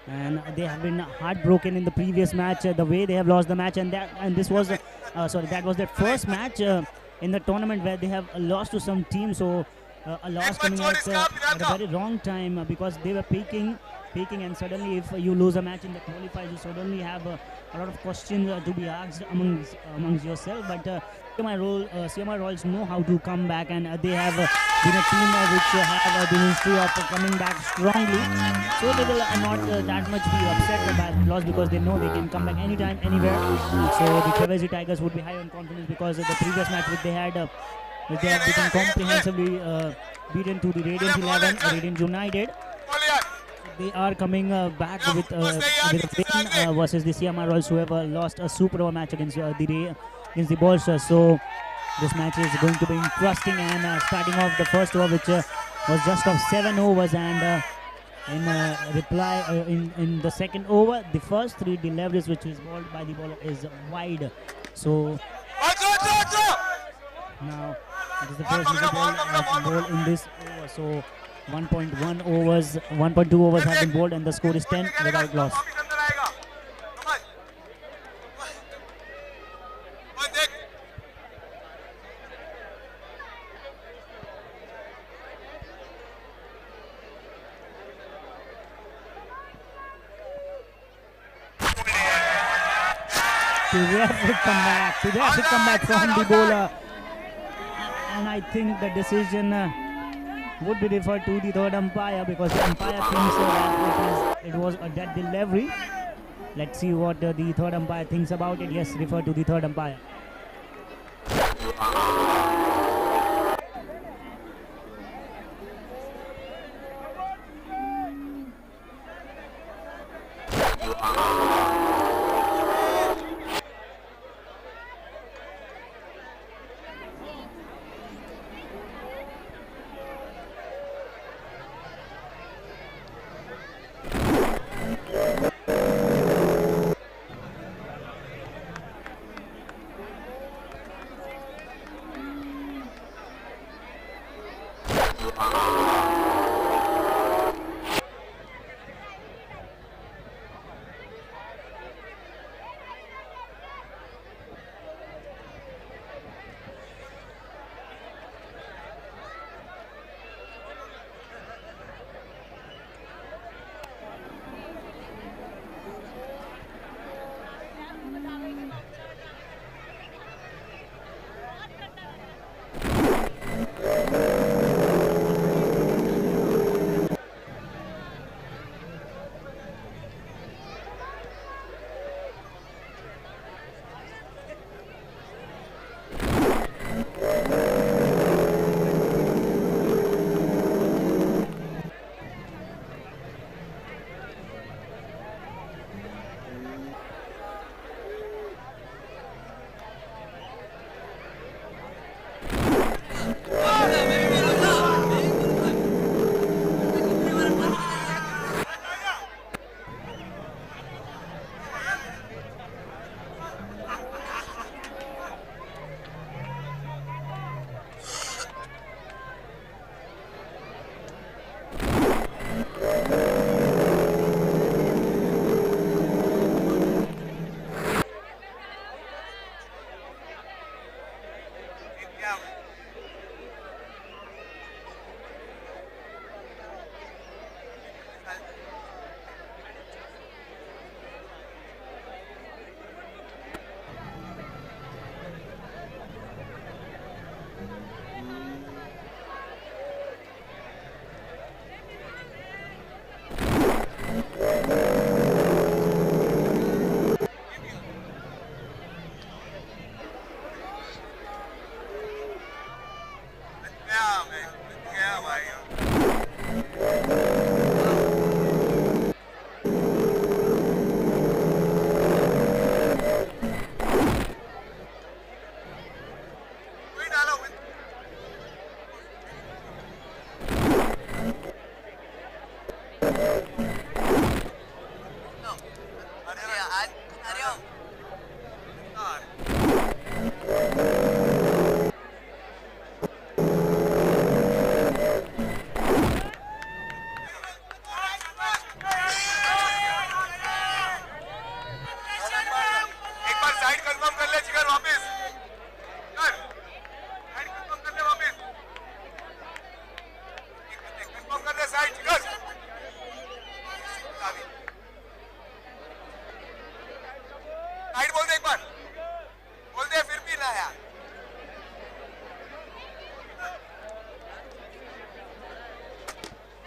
and they have been heartbroken in the previous match. The way they have lost the match, and this was that was their first match in the tournament where they have lost to some team. So a loss coming at a very wrong time because they were peaking, and suddenly if you lose a match in the qualifiers, you suddenly have a lot of questions to be asked amongst yourself. But CMI Royals know how to come back, and they have been a team which have the history of coming back strongly. So they will not that much be upset by the loss because they know they can come back anytime, anywhere. So the Trevesi Tigers would be high on confidence because the previous match which they had become comprehensively beaten to the Radiant 11, Radiant United. They are coming back with a win versus the CMI Royals, who have lost a super over match against the Bolsters. So this match is going to be interesting, and starting off the first over, which was just of 7 overs, and in the second over, the first 3 deliveries which is bowled by the bowler is wide. So now it is the first ball in this over. So 1.2 overs have been bowled, and the score is 10 without loss. Terrific comeback from the bowler, and I think the decision would be referred to the third umpire because the umpire thinks that it was a dead delivery. Let's see what the third umpire thinks about it. Yes, refer to the third umpire.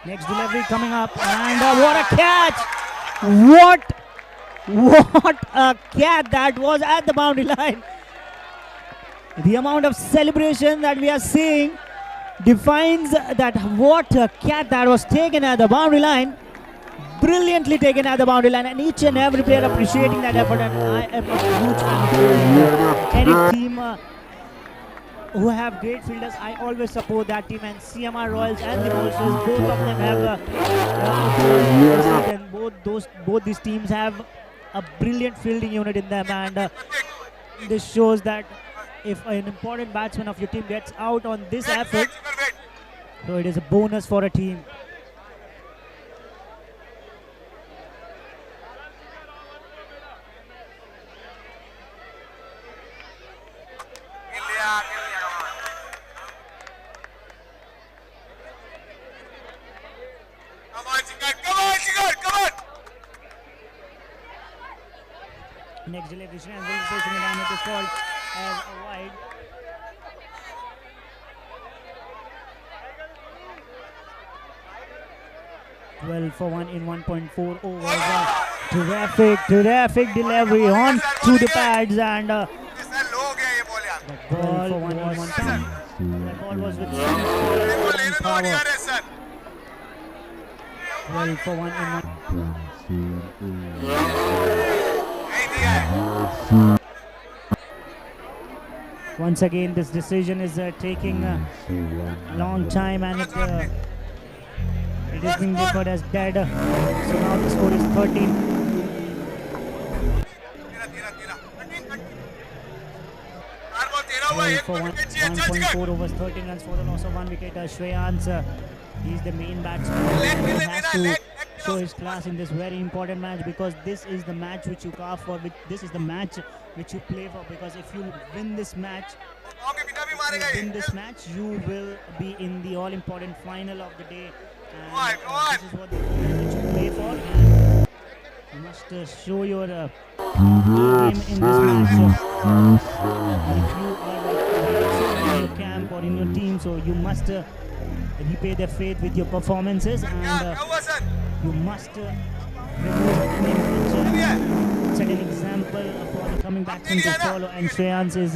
Next delivery coming up, and what a catch! What a catch that was at the boundary line. The amount of celebration that we are seeing defines that what a catch that was taken at the boundary line. Brilliantly taken at the boundary line, and each and every player appreciating that effort. And I am a huge fan of any team who have great fielders. I always support that team, and CMR Royals and the Monsters, both of them have and both these teams have a brilliant fielding unit in them, and this shows that if an important batsman of your team gets out on this effort, so it is a bonus for a team. Next delivery, Shriyan will be facing it, and it is called as a wide. Well, for 1 in 1.4 overs. Terrific delivery on to the pads, and the ball for 1 in 1 time. The ball was with power. Well, for 1 in 1. Once again, this decision is taking a long time, and it is being declared as dead. So now the score is 13. Well, for 1.4 overs, 13 runs for the loss of 1 wicket. Shreyans, he's the main batsman. He has to show his class in this very important match, because this is the match which you carve for. This is the match which you play for, because if you win this match, you will be in the all-important final of the day. And this is what you play for. And you must show your game in this match. If you are in your camp or in your team, so you must repay their faith with your performances, and you must set an example for the coming batsmen to follow. And Shreyans is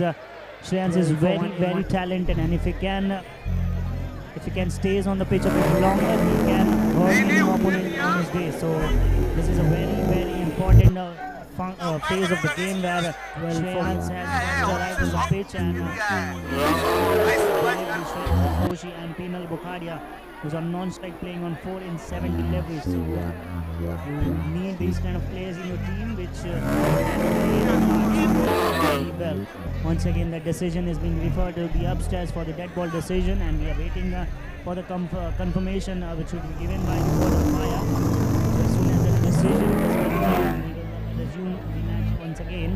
very talented, and if he can stays on the pitch a bit longer, he can hurt any opponent on his day. So this is a very important phase of the game where Shreyans has arrived on the pitch, and Joshi and Penal Bukharia, who's on non-strike, playing on 4 in 7 deliveries. So you need these kind of players in your team, which very well. Once again, the decision is being referred to the upstairs for the dead ball decision, and we are waiting for the confirmation which will be given by the board umpire. As soon as the decision is given, we will resume the match once again.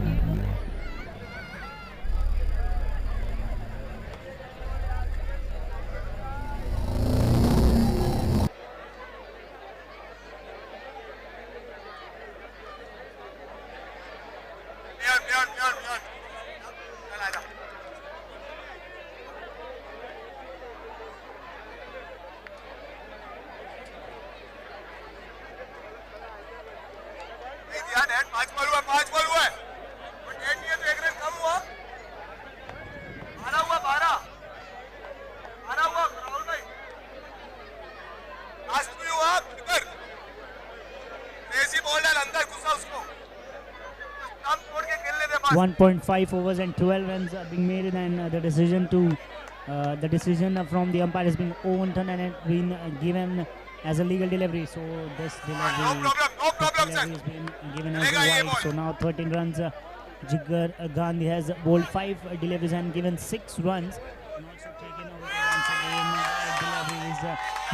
Pass. 1.5 overs and 12 runs are being made, and the decision from the umpire has been overturned and it been given as a legal delivery. So this delivery has been given as a wide. So now 13 runs. Jigar Gandhi has bowled 5 deliveries and given 6 runs. And also taken over once again. Delivery is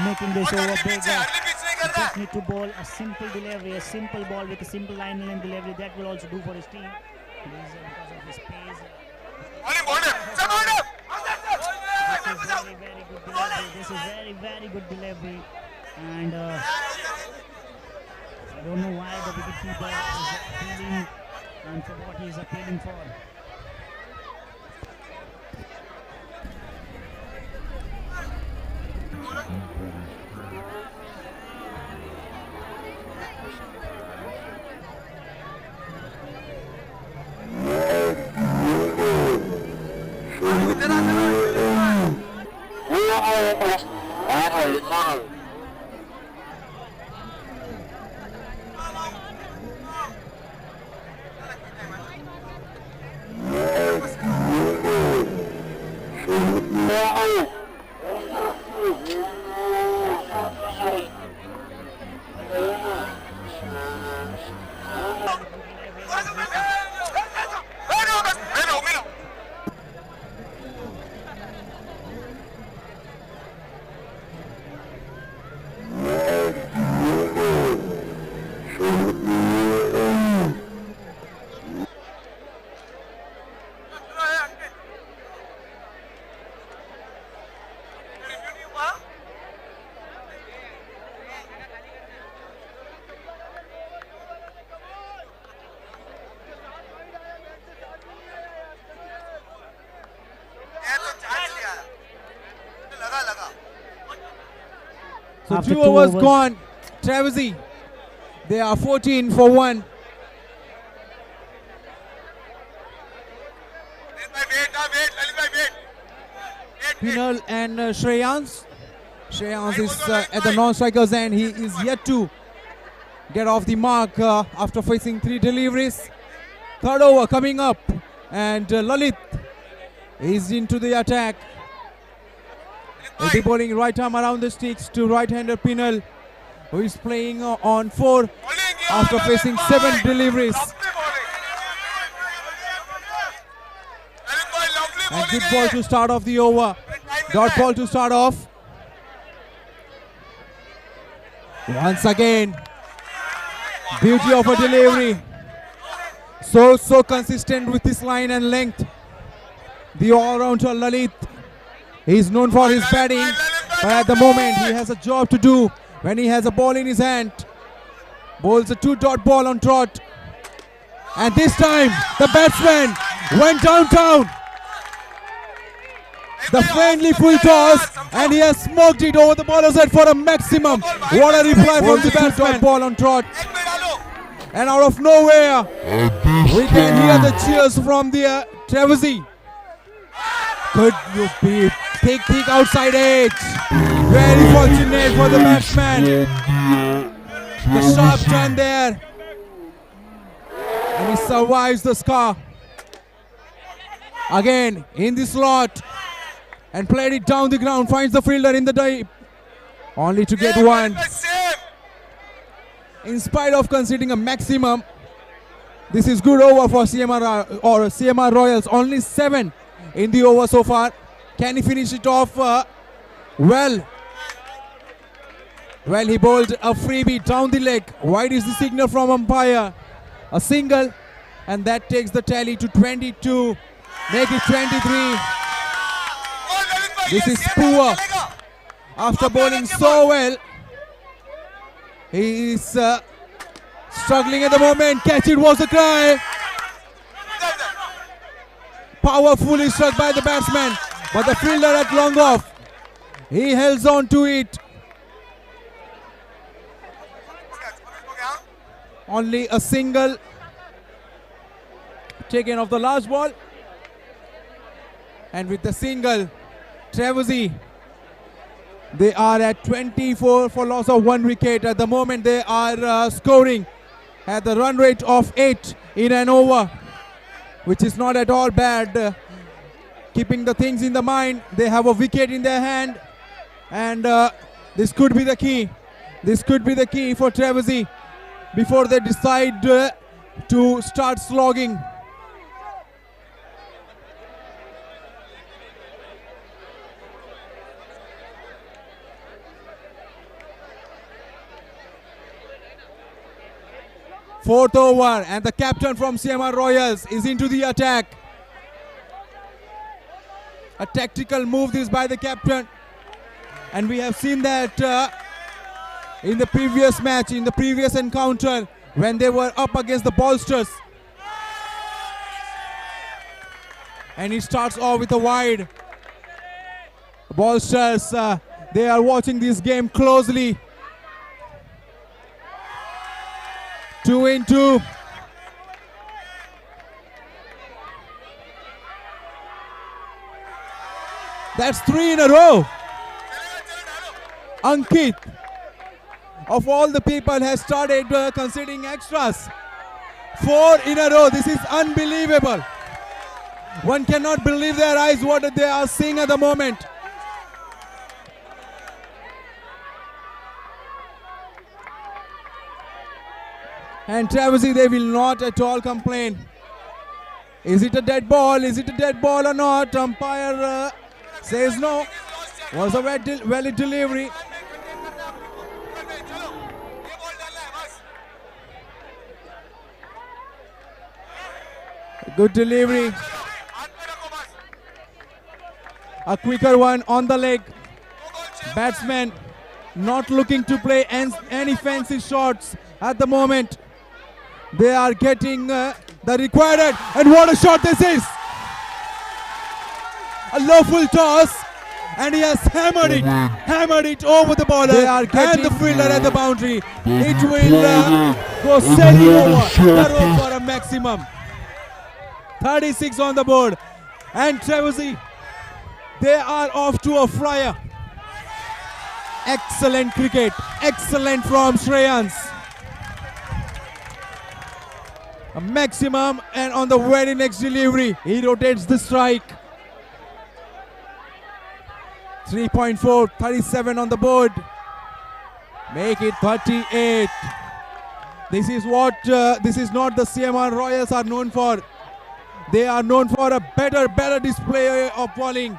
making this over bigger. You just need to bowl a simple delivery, a simple ball with a simple line and delivery. That will also do for his team. Because of his pace. This is very good delivery. And I don't know why the wicketkeeper is appealing and for what he is appealing for. So After 2 2 overs overs. gone. Travesey, they are 14 for 1. Pinal and Shreyans. Shreyans is at the non-striker's end. He is yet to get off the mark after facing 3 deliveries. Third over coming up, and Lalit is into the attack. He'll be bowling right arm around the sticks to right-hander Pinal, who is playing on 4 after facing 7 deliveries. And good ball to start off the over. Dot ball to start off. Once again, beauty of a delivery. So consistent with his line and length. The all-rounder Lalit. He's known for his batting, but at the moment he has a job to do when he has a ball in his hand. Bowls a 2-dot ball on trot. And this time, the batsman went downtown. The friendly full toss, and he has smoked it over the bowler's head for a maximum. What a reply from the batsman. Ball on trot. And out of nowhere, we can hear the cheers from the Travesey. Could you be thick outside edge? Very fortunate for the batsman. The sharp turn there. And he survives the scar. Again, in the slot. And played it down the ground. Finds the fielder in the deep. Only to get one. In spite of conceding a maximum, this is good over for CMR Royals. Only 7 in the over so far. Can he finish it off well? Well, he bowled a freebie down the leg. Wide is the signal from umpire. A single, and that takes the tally to 22. Make it 23. This is poor. After bowling so well, he is struggling at the moment. Catch it was a cry. Powerfully struck by the batsman, but the fielder at long off. He held on to it. Only a single taken off the last ball. And with the single, Travesey, they are at 24 for loss of 1 wicket. At the moment they are scoring at the run rate of 8 in an over, which is not at all bad. Keeping the things in the mind, they have a wicket in their hand, and this could be the key. This could be the key for Travesey before they decide to start slogging. Fourth over, and the captain from CMR Royals is into the attack. A tactical move this by the captain, and we have seen that in the previous match, in the previous encounter, when they were up against the bolsters. And he starts off with a wide. Bolsters, they are watching this game closely. 2 in 2. That's 3 in a row. Ankit, of all the people, has started conceding extras. 4 in a row. This is unbelievable. One cannot believe their eyes what they are seeing at the moment. And Travesey, they will not at all complain. Is it a dead ball? Is it a dead ball or not? Umpire says no. Was a valid delivery. Good delivery. A quicker one on the leg. Batsman not looking to play any fancy shots at the moment. They are getting the required, and what a shot this is! A low full toss, and he has hammered it over the bowler and the fielder at the boundary. It will go sailing over the rope for a maximum. 36 on the board, and Trevesi, they are off to a flyer. Excellent cricket, excellent from Shreyans. A maximum, and on the very next delivery, he rotates the strike. 3.4, 37 on the board. Make it 38. This is what, this is not the CMR Royals are known for. They are known for a better display of bowling.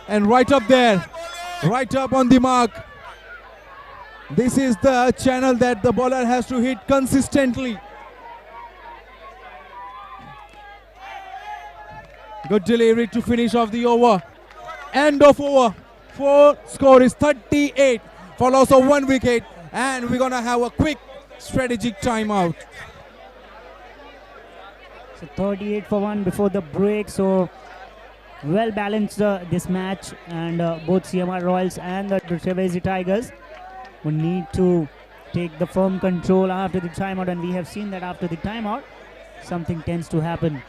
And right up there, right up on the mark. This is the channel that the bowler has to hit consistently. Good delivery to finish off the over. End of over. Score is 38 for loss of 1 wicket, and we're gonna have a quick strategic timeout. So 38 for 1 before the break. So well balanced this match, and both CMR Royals and the Trevesi Tigers will need to take the firm control after the timeout, and we have seen that after the timeout something tends to happen.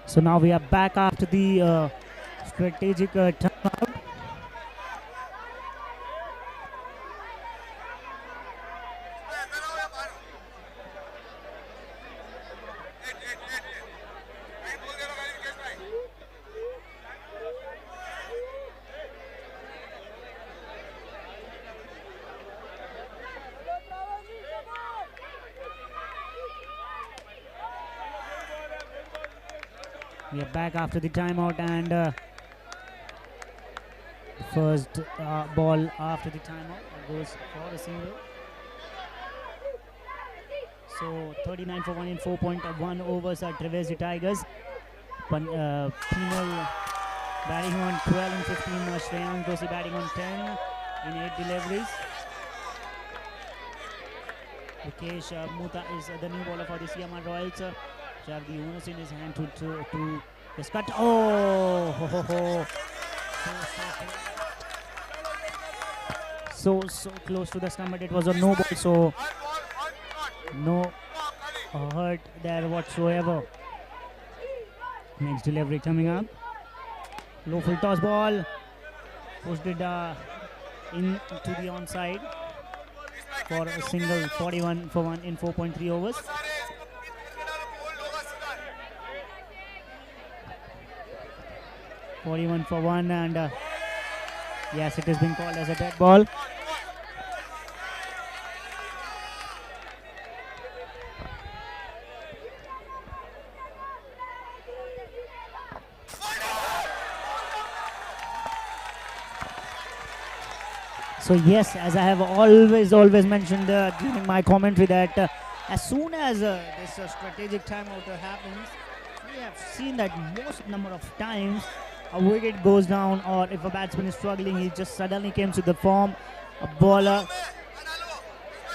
So now we are back after the strategic timeout. We are back after the timeout, and the first ball after the timeout goes for a single. So 39 for 1 in 4.1 overs are Trevesi Tigers. Penal batting on 12 and 15. Shreyansh Doshi batting on 10 in 8 deliveries. Vikesh Mutha is the new bowler for the CMR Royals. To have the onus in his hand to just cut. Oh, ho, ho, ho. So close to the stump, but it was a no ball, so no hurt there whatsoever. Next delivery coming up. Low full toss ball, pushed it into the onside for a single. 41 for 1 in 4.3 overs. .41 for 1, and yes, it has been called as a dead ball. So yes, as I have always mentioned during my commentary, that as soon as this strategic timeout happens, we have seen that most number of times a wicket goes down, or if a batsman is struggling, he just suddenly comes to the form. A bowler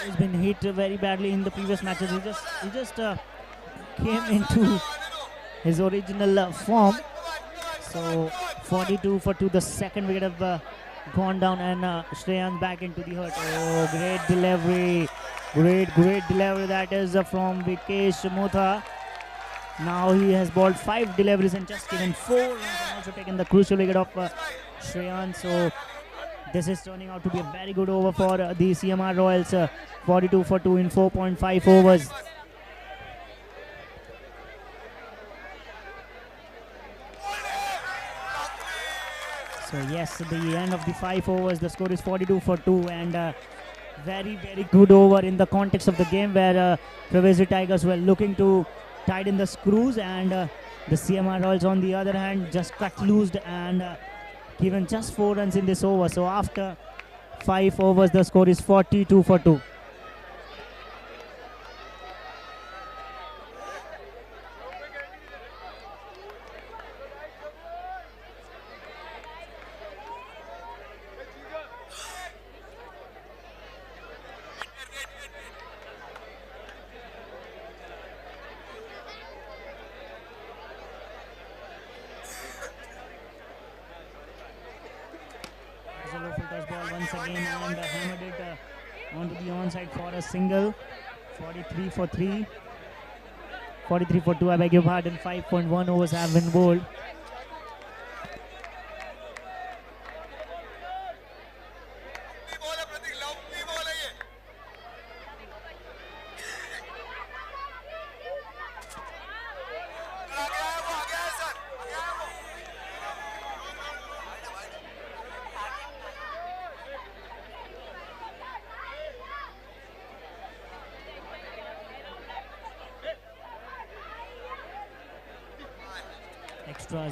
has been hit very badly in the previous matches. He just came into his original form. So 42 for 2, the second wicket have gone down, and Shreyansh back into the hurt. Oh, great delivery, great delivery. That is from Vikesh Mutha. Now he has bowled 5 deliveries and just given 4 runs, and also taken the crucial wicket of Shreyansh. So This is turning out to be a very good over for the CMR Royals. 42 for 2 in 4.5 overs. So yes, the end of the 5 overs, the score is 42 for 2, and very good over in the context of the game where Pravesi Tigers were looking to tighten the screws, and the CMR Royals on the other hand just cut loose and given just 4 runs in this over. So after 5 overs, the score is 42 for 2. Once again, and hammered it onto the onside for a single. 43 for 3. 43 for 2, I beg your pardon. 5.1 overs have been bowled.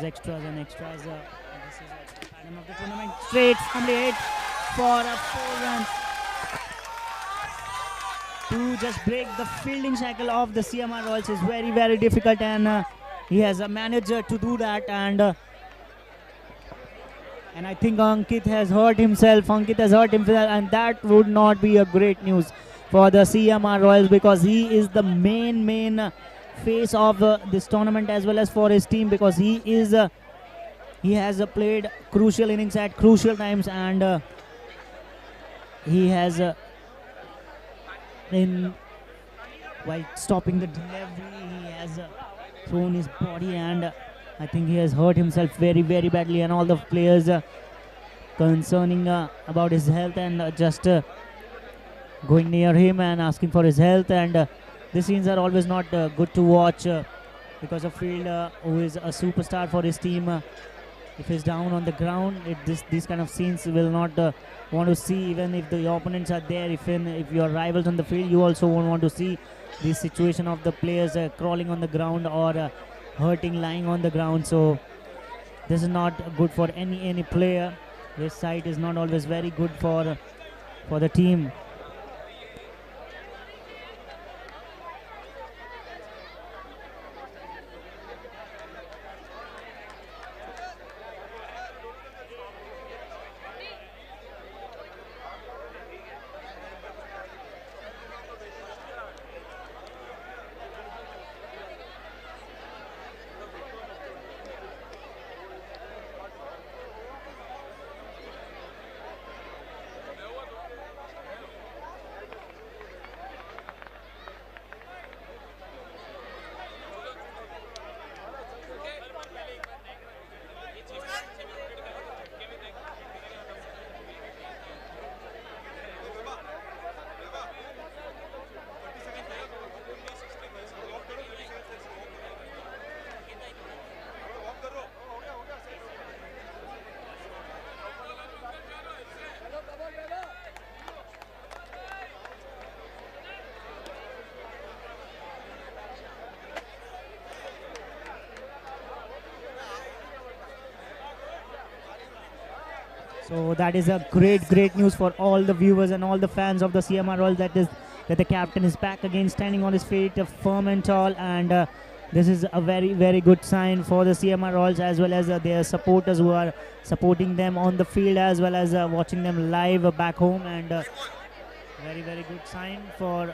Extras and extras. This is the pattern of the tournament. Straight from the 8 for a 4 runs to just break the fielding cycle of the CMR Royals is very difficult, and he has a manager to do that, and I think Ankit has hurt himself. And that would not be a great news for the CMR Royals, because he is the main face of this tournament as well as for his team, because he has played crucial innings at crucial times, and he has while stopping the delivery, he has thrown his body, and I think he has hurt himself very badly, and all the players concerning about his health and just going near him and asking for his health, and these scenes are always not good to watch because a fielder who is a superstar for his team, if he's down on the ground, these kind of scenes will not want to see, even if the opponents are there. If your rivals on the field, you also won't want to see this situation of the players crawling on the ground or hurting, lying on the ground. So this is not good for any player. This sight is not always very good for the team. So that is a great news for all the viewers and all the fans of the CMR Royals, that the captain is back again, standing on his feet, firm and tall, and this is a very good sign for the CMR Royals, as well as their supporters who are supporting them on the field, as well as watching them live back home, and very good sign for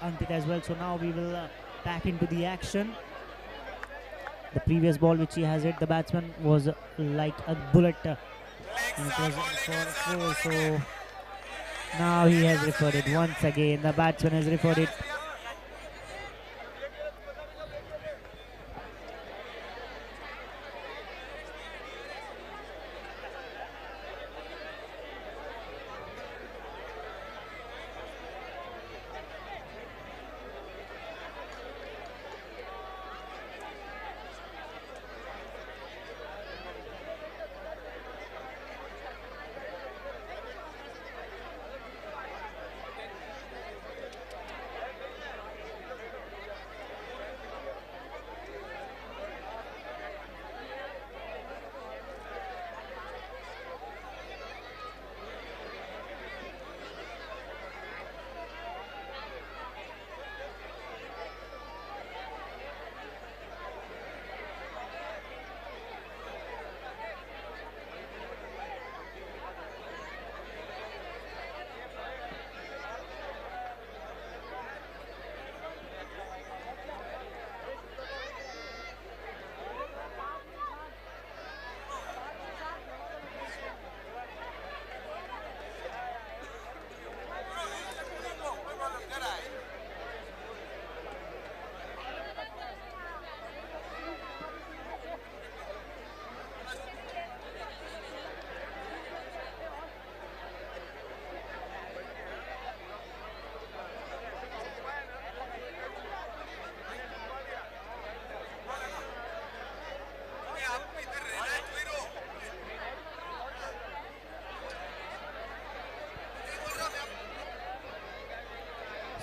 Ankit as well. So now we will back into the action. The previous ball which he has hit the batsman was like a bullet, and it was for 4. So now he has referred it once again. The batsman has referred it.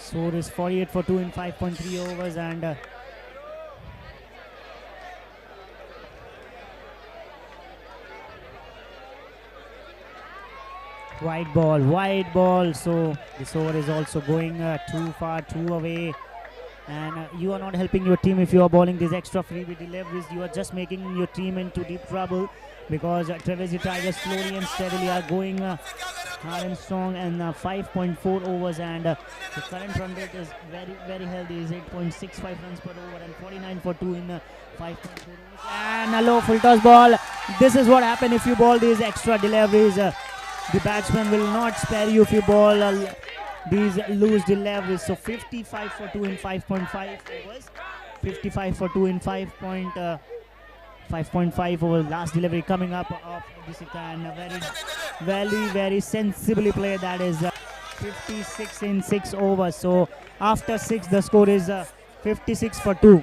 Score is 48 for 2 in 5.3 overs, and wide ball. So this over is also going too far, too away. And you are not helping your team if you are bowling these extra freebie deliveries. You are just making your team into deep trouble, because Trevesi Tigers slowly and steadily are going hard and strong. And 5.4 overs, and the current run rate is very healthy, is 8.65 runs per over, and 49 for 2 in 5.4 overs. And a low full toss ball. This is what happens if you bowl these extra deliveries. The batsman will not spare you if you bowl these loose deliveries. So 55 for 2 in 5.5 overs. 55 for 2 in 5.5 overs. Last delivery coming up of Aaditya, and a very sensibly played. That is 56 in 6 overs. So after 6, the score is 56 for 2.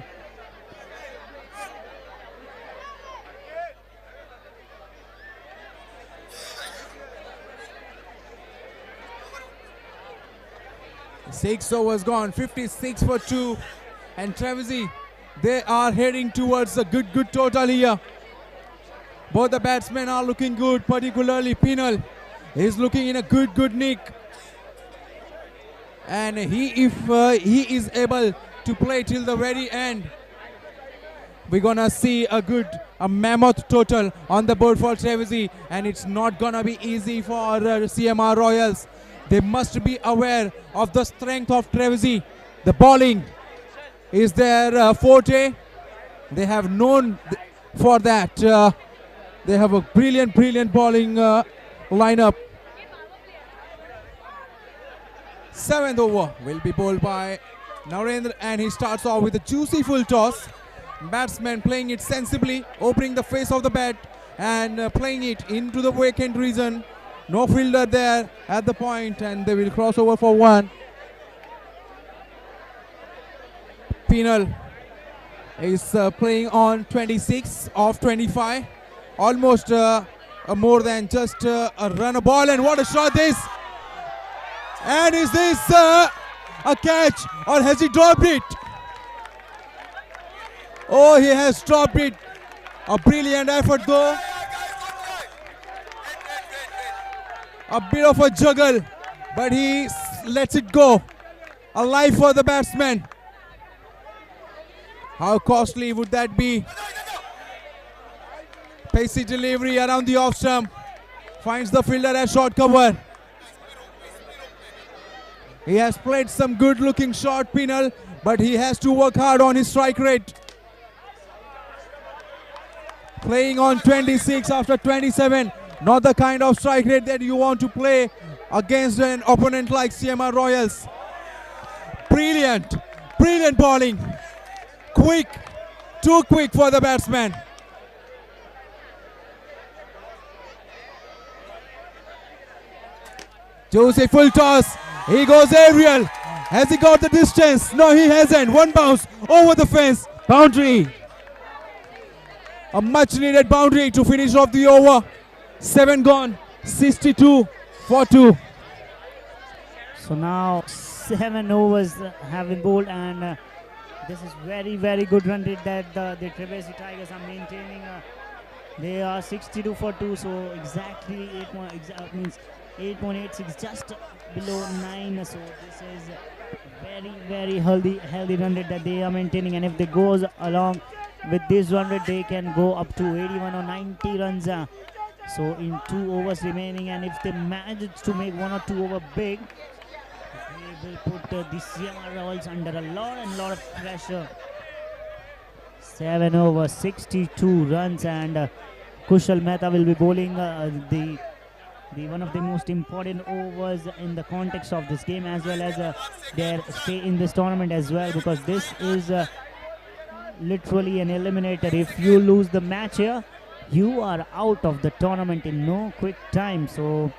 Six overs gone, 56 for 2, and Trevesi, they are heading towards a good total here. Both the batsmen are looking good, particularly Pinal is looking in a good nick, and if he is able to play till the very end, we're gonna see a mammoth total on the board for Trevesi, and it's not gonna be easy for CMR Royals. They must be aware of the strength of Trevesi. The bowling is their forte. They have known for that. They have a brilliant bowling lineup. 7th over will be bowled by Narendra, and he starts off with a juicy full toss. Batsman playing it sensibly, opening the face of the bat and playing it into the vacant region. No fielder there at the point, and they will cross over for 1. Pinal is playing on 26 of 25. Almost more than just a run a ball, and what a shot this! And is this a catch, or has he dropped it? Oh, he has dropped it. A brilliant effort though. A bit of a juggle, but he lets it go. A life for the batsman. How costly would that be? Pacey delivery around the off stump. Finds the fielder at short cover. He has played some good looking shot, Pinal, but he has to work hard on his strike rate. Playing on 26 after 27. Not the kind of strike rate that you want to play against an opponent like CMR Royals. Brilliant bowling. Quick, too quick for the batsman. Jose full toss. He goes aerial. Has he got the distance? No, he hasn't. 1 bounce over the fence. Boundary. A much needed boundary to finish off the over. 7 gone, 62 for 2. So now 7 overs have been bowled, and this is very good run rate that the Trevesi Tigers are maintaining. They are 62 for 2, so exactly 8.86, just below 9. So this is very healthy run rate that they are maintaining, and if they goes along with this run rate, they can go up to 81 or 90 runs. So in 2 overs remaining, and if they manage to make 1 or 2 over big, they will put the CMR Royals under a lot of pressure. 7 overs, 62 runs, and Kushal Mehta will be bowling the one of the most important overs in the context of this game, as well as their stay in this tournament as well, because this is literally an eliminator. If you lose the match here, you are out of the tournament in no quick time. So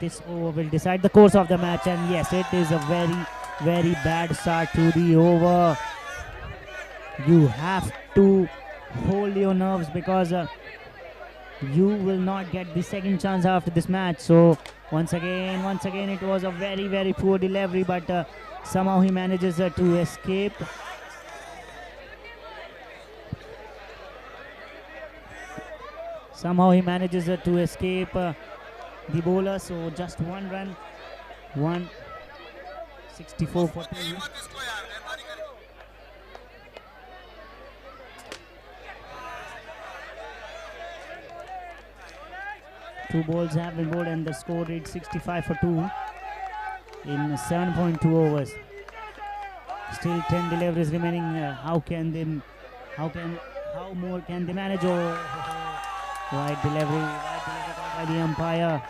this over will decide the course of the match, and yes, it is a very bad start to the over. You have to hold your nerves, because You will not get the second chance after this match. So once again, it was a very, very poor delivery, but somehow he manages to escape. Somehow he manages to escape the bowler. So just one run, 164 for 2. Two balls have been bowled and the score reads 65 for 2 in 7.2 overs. Still 10 deliveries remaining. How more can they manage? Oh, wide delivery by the umpire.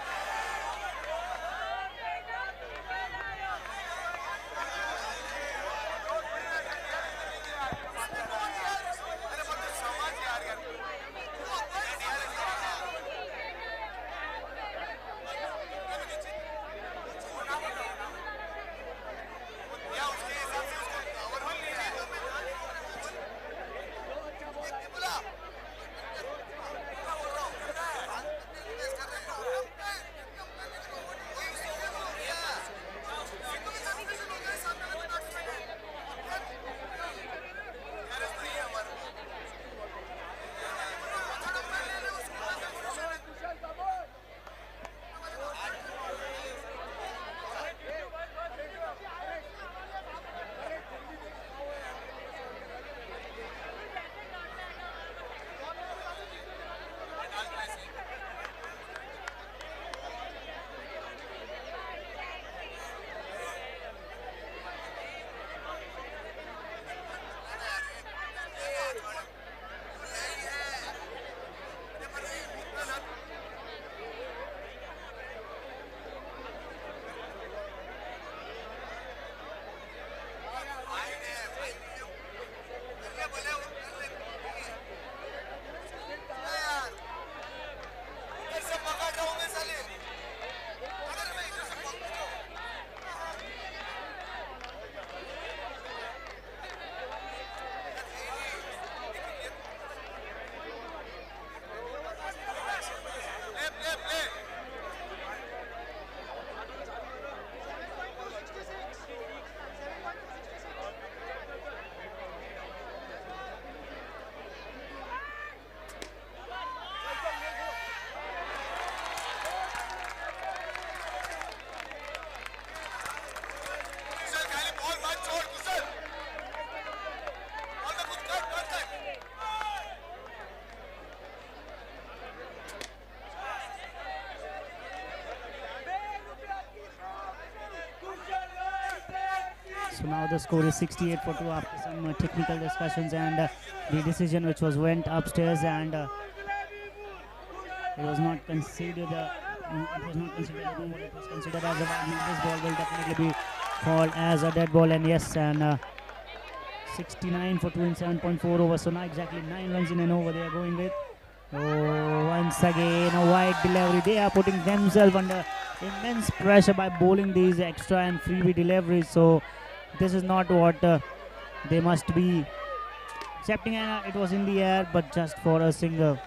So now the score is 68 for 2 after some technical discussions and the decision which went upstairs, and it was not considered. It was not considered a move. It was considered as a bad move. This ball will definitely be called as a dead ball, and yes, and 69 for 2 in 7.4 overs. So now exactly 9 runs in an over they are going with. Oh, once again a wide delivery. They are putting themselves under immense pressure by bowling these extra and freebie deliveries. So this is not what they must be accepting, and it was in the air but just for a single.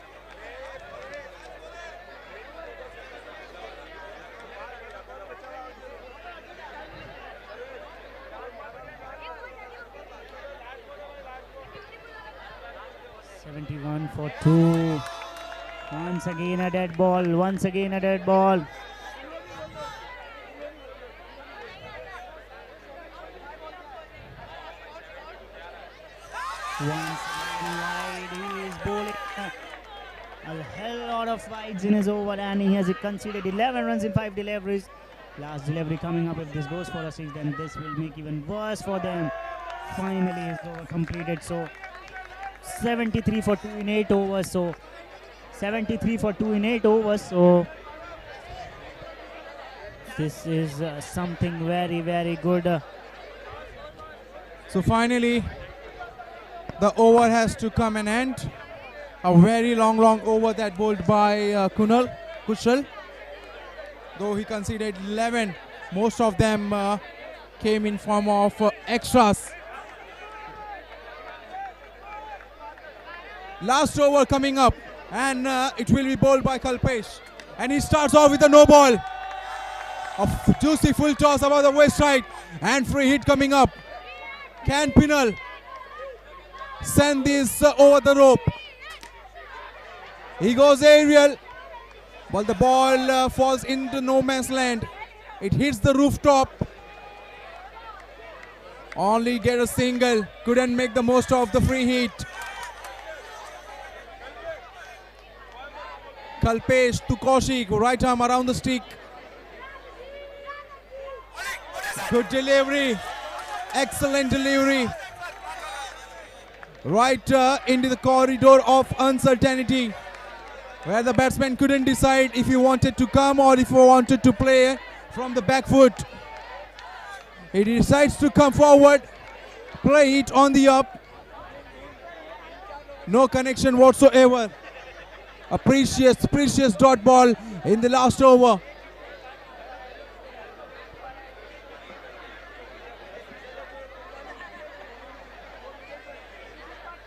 For 2. Once again a dead ball. Once again a dead ball. Once again wide. He is bowling a hell lot of wides in his over, and he has conceded 11 runs in 5 deliveries. Last delivery coming up. If this goes for a 6, then this will make even worse for them. Finally his over completed. So 73 for 2 in 8 overs. So 73 for 2 in 8 overs. So this is something very, very good. So finally, the over has to come an end. A very long over that bowled by Kushal. Though he conceded 11, most of them came in form of extras. Last over coming up. And it will be bowled by Kalpesh. And he starts off with a no ball. A juicy full toss above the waist side. And free hit coming up. Can Pinal send this over the rope? He goes aerial. But the ball falls into no man's land. It hits the rooftop. Only get a single. Couldn't make the most of the free hit. Kalpesh to Kaushik. Right arm around the stick. Good delivery. Excellent delivery. Right into the corridor of uncertainty, where the batsman couldn't decide if he wanted to come or if he wanted to play from the back foot. He decides to come forward, play it on the up. No connection whatsoever. A precious dot ball in the last over.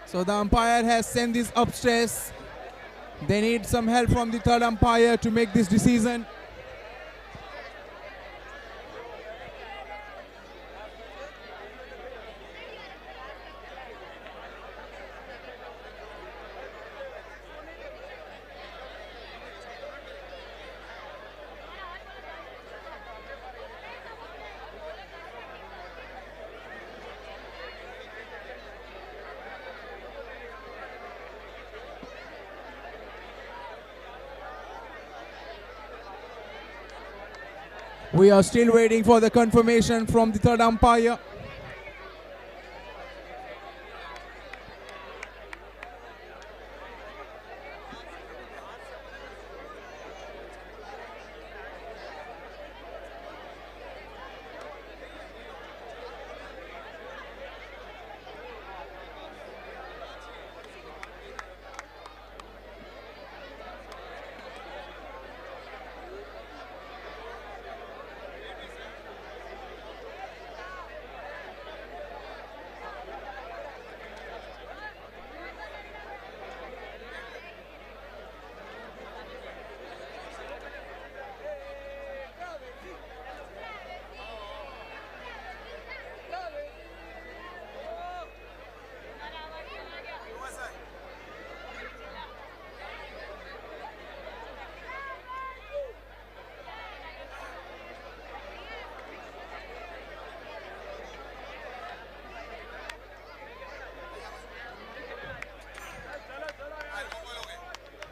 So the umpire has sent this upstairs. They need some help from the third umpire to make this decision. We are still waiting for the confirmation from the third umpire.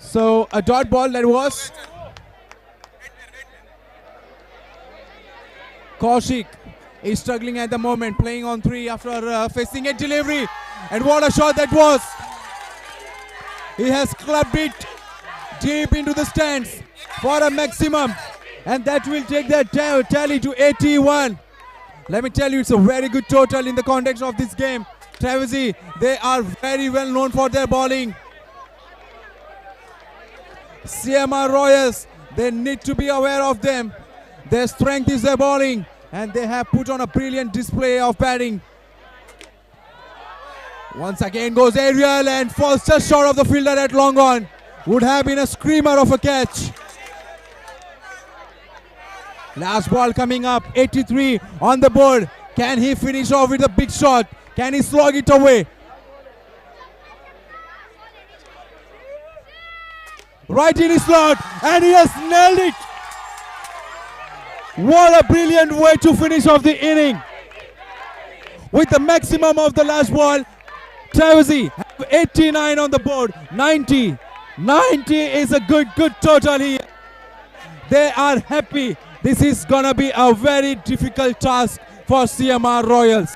So a dot ball that was. Kaushik is struggling at the moment, playing on 3 after facing a delivery. And what a shot that was. He has clubbed it deep into the stands for a maximum. And that will take that tally to 81. Let me tell you, it's a very good total in the context of this game. Travesey, they are very well known for their bowling. CMR Royals, they need to be aware of them. Their strength is their bowling, and they have put on a brilliant display of batting. Once again goes aerial and falls just short of the fielder at long on. Would have been a screamer of a catch. Last ball coming up, 83 on the board. Can he finish off with a big shot? Can he slog it away? Right in his slot, and he has nailed it. What a brilliant way to finish off the inning. With the maximum of the last ball, Travesey have 89 on the board, 90. 90 is a good total here. They are happy. This is gonna be a very difficult task for CMR Royals.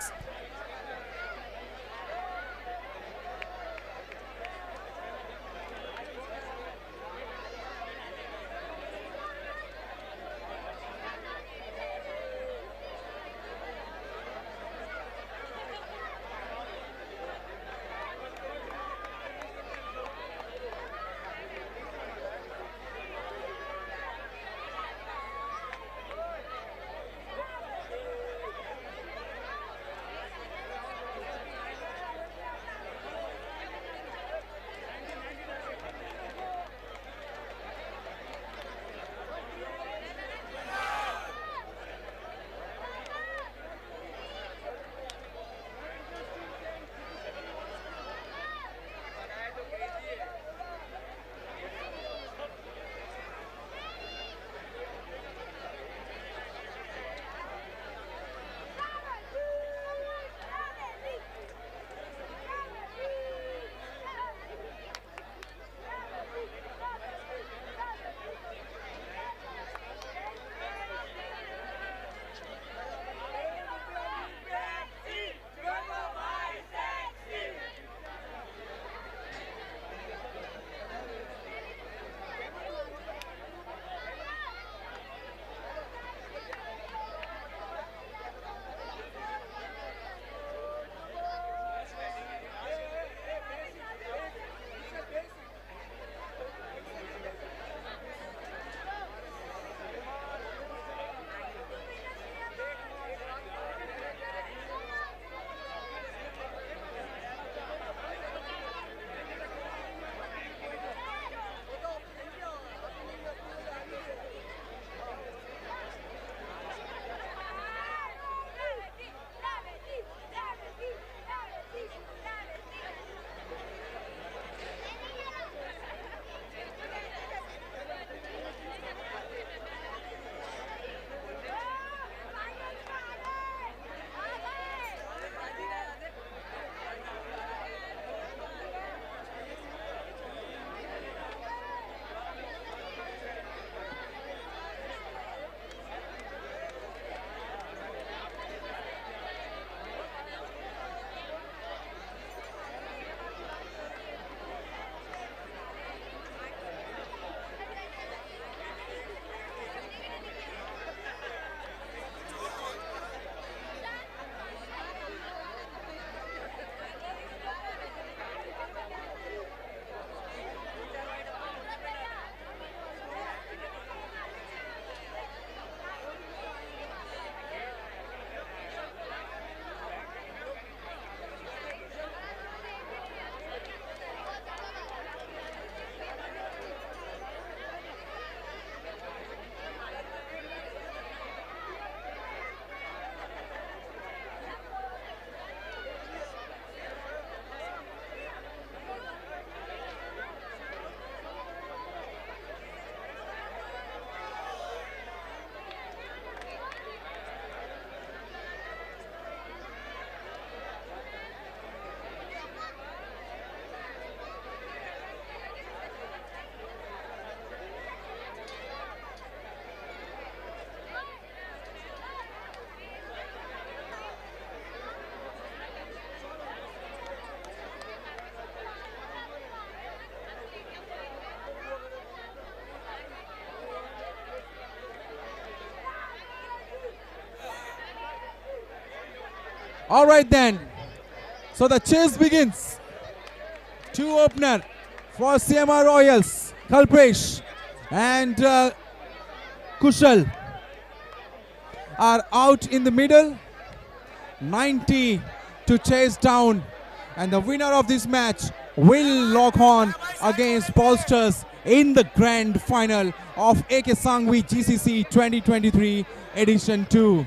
All right then. So the chase begins. Two opener for CMR Royals, Kalpesh and Kushal are out in the middle. 90 to chase down, and the winner of this match will lock on against Polsters in the grand final of AK Sanghvi GCC 2023 edition 2.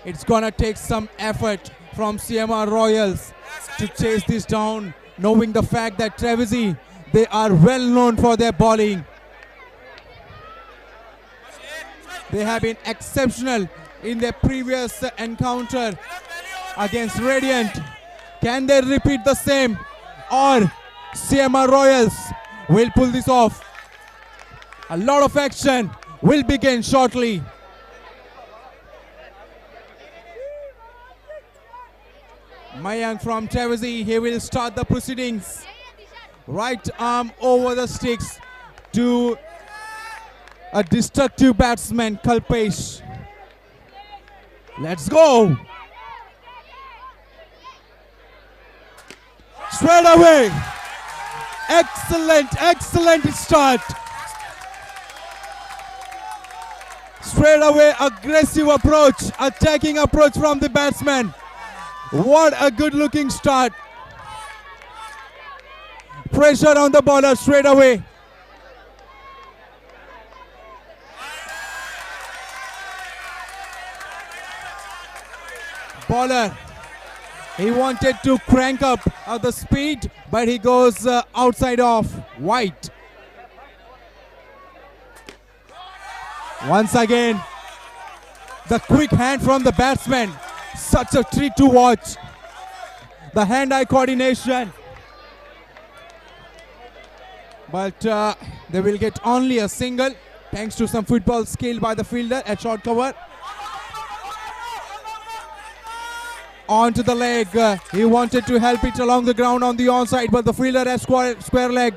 It's gonna take some effort from CMR Royals to chase this down, knowing the fact that Trevisi, they are well known for their bowling. They have been exceptional in their previous encounter against Radiant. Can they repeat the same, or CMR Royals will pull this off? A lot of action will begin shortly. Mayank from Trevisi, he will start the proceedings. Right arm over the sticks to a destructive batsman, Kalpesh. Let's go. Straight away. Excellent start. Straight away, aggressive approach, attacking approach from the batsman. What a good looking start. Pressure on the bowler straight away. Bowler, he wanted to crank up the speed, but he goes outside off, wide. Once again, the quick hand from the batsman. Such a treat to watch. The hand-eye coordination. But they will get only a single thanks to some football skill by the fielder at short cover. Onto the leg. He wanted to help it along the ground on the onside, but the fielder at square leg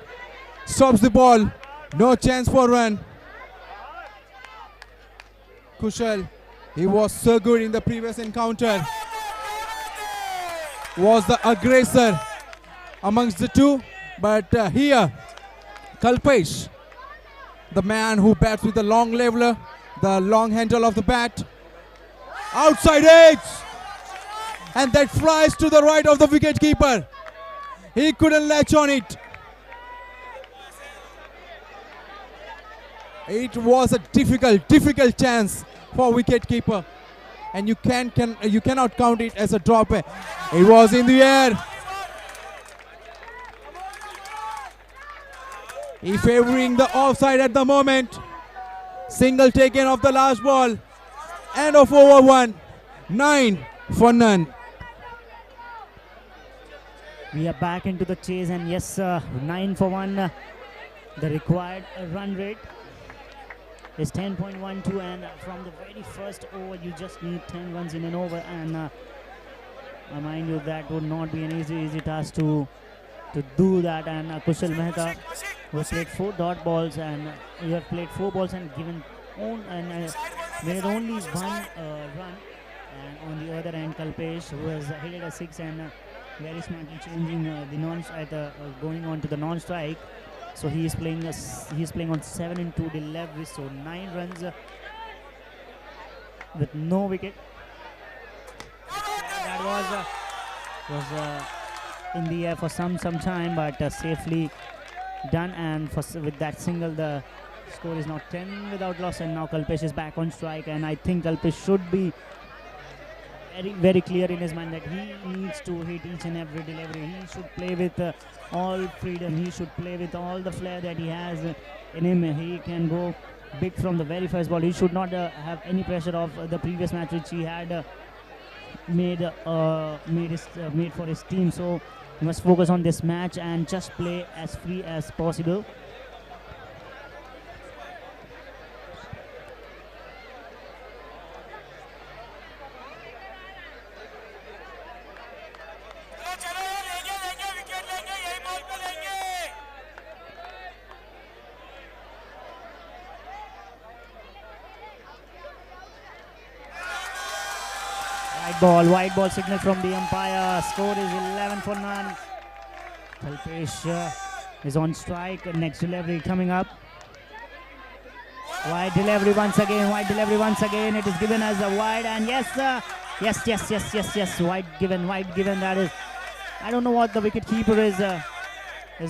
stops the ball. No chance for run. Kushal, he was so good in the previous encounter. Was the aggressor amongst the two, but here Kalpesh, the man who bats with the long leveler, the long handle of the bat. Outside edge, and that flies to the right of the wicket keeper. He couldn't latch on it. It was a difficult chance for wicket keeper, and you cannot count it as a drop. It was in the air. He favoring the offside at the moment. Single taken off the last ball. End of over 1. 9 for none. We are back into the chase, and yes, 9 for 1. The required run rate is 10.12, and from the very first over you just need 10 runs in an over, and mind you, that would not be an easy task to do that. And Kushal Mehta, who has played 4 dot balls, and you have played 4 balls and given made only 1 run. And on the other end, Kalpesh, who has hit a 6 and very smartly changing the going on to the non-strike. So he is playing on 7 and 2 deliveries, so 9 runs with no wicket. That was in the air for some time, but safely done. And with that single, the score is now 10 without loss. And now Kalpesh is back on strike, and I think Kalpesh should be very clear in his mind that he needs to hit each and every delivery. He should play with all freedom. He should play with all the flair that he has in him. He can go big from the very first ball. He should not have any pressure of the previous match which he had made for his team. So he must focus on this match and just play as free as possible. White ball signal from the umpire. Score is 11 for none. Kalpesh is on strike. Next delivery coming up. Wide delivery once again. It is given as a wide, and yes, yes. Wide given. That is. I don't know what the wicket keeper is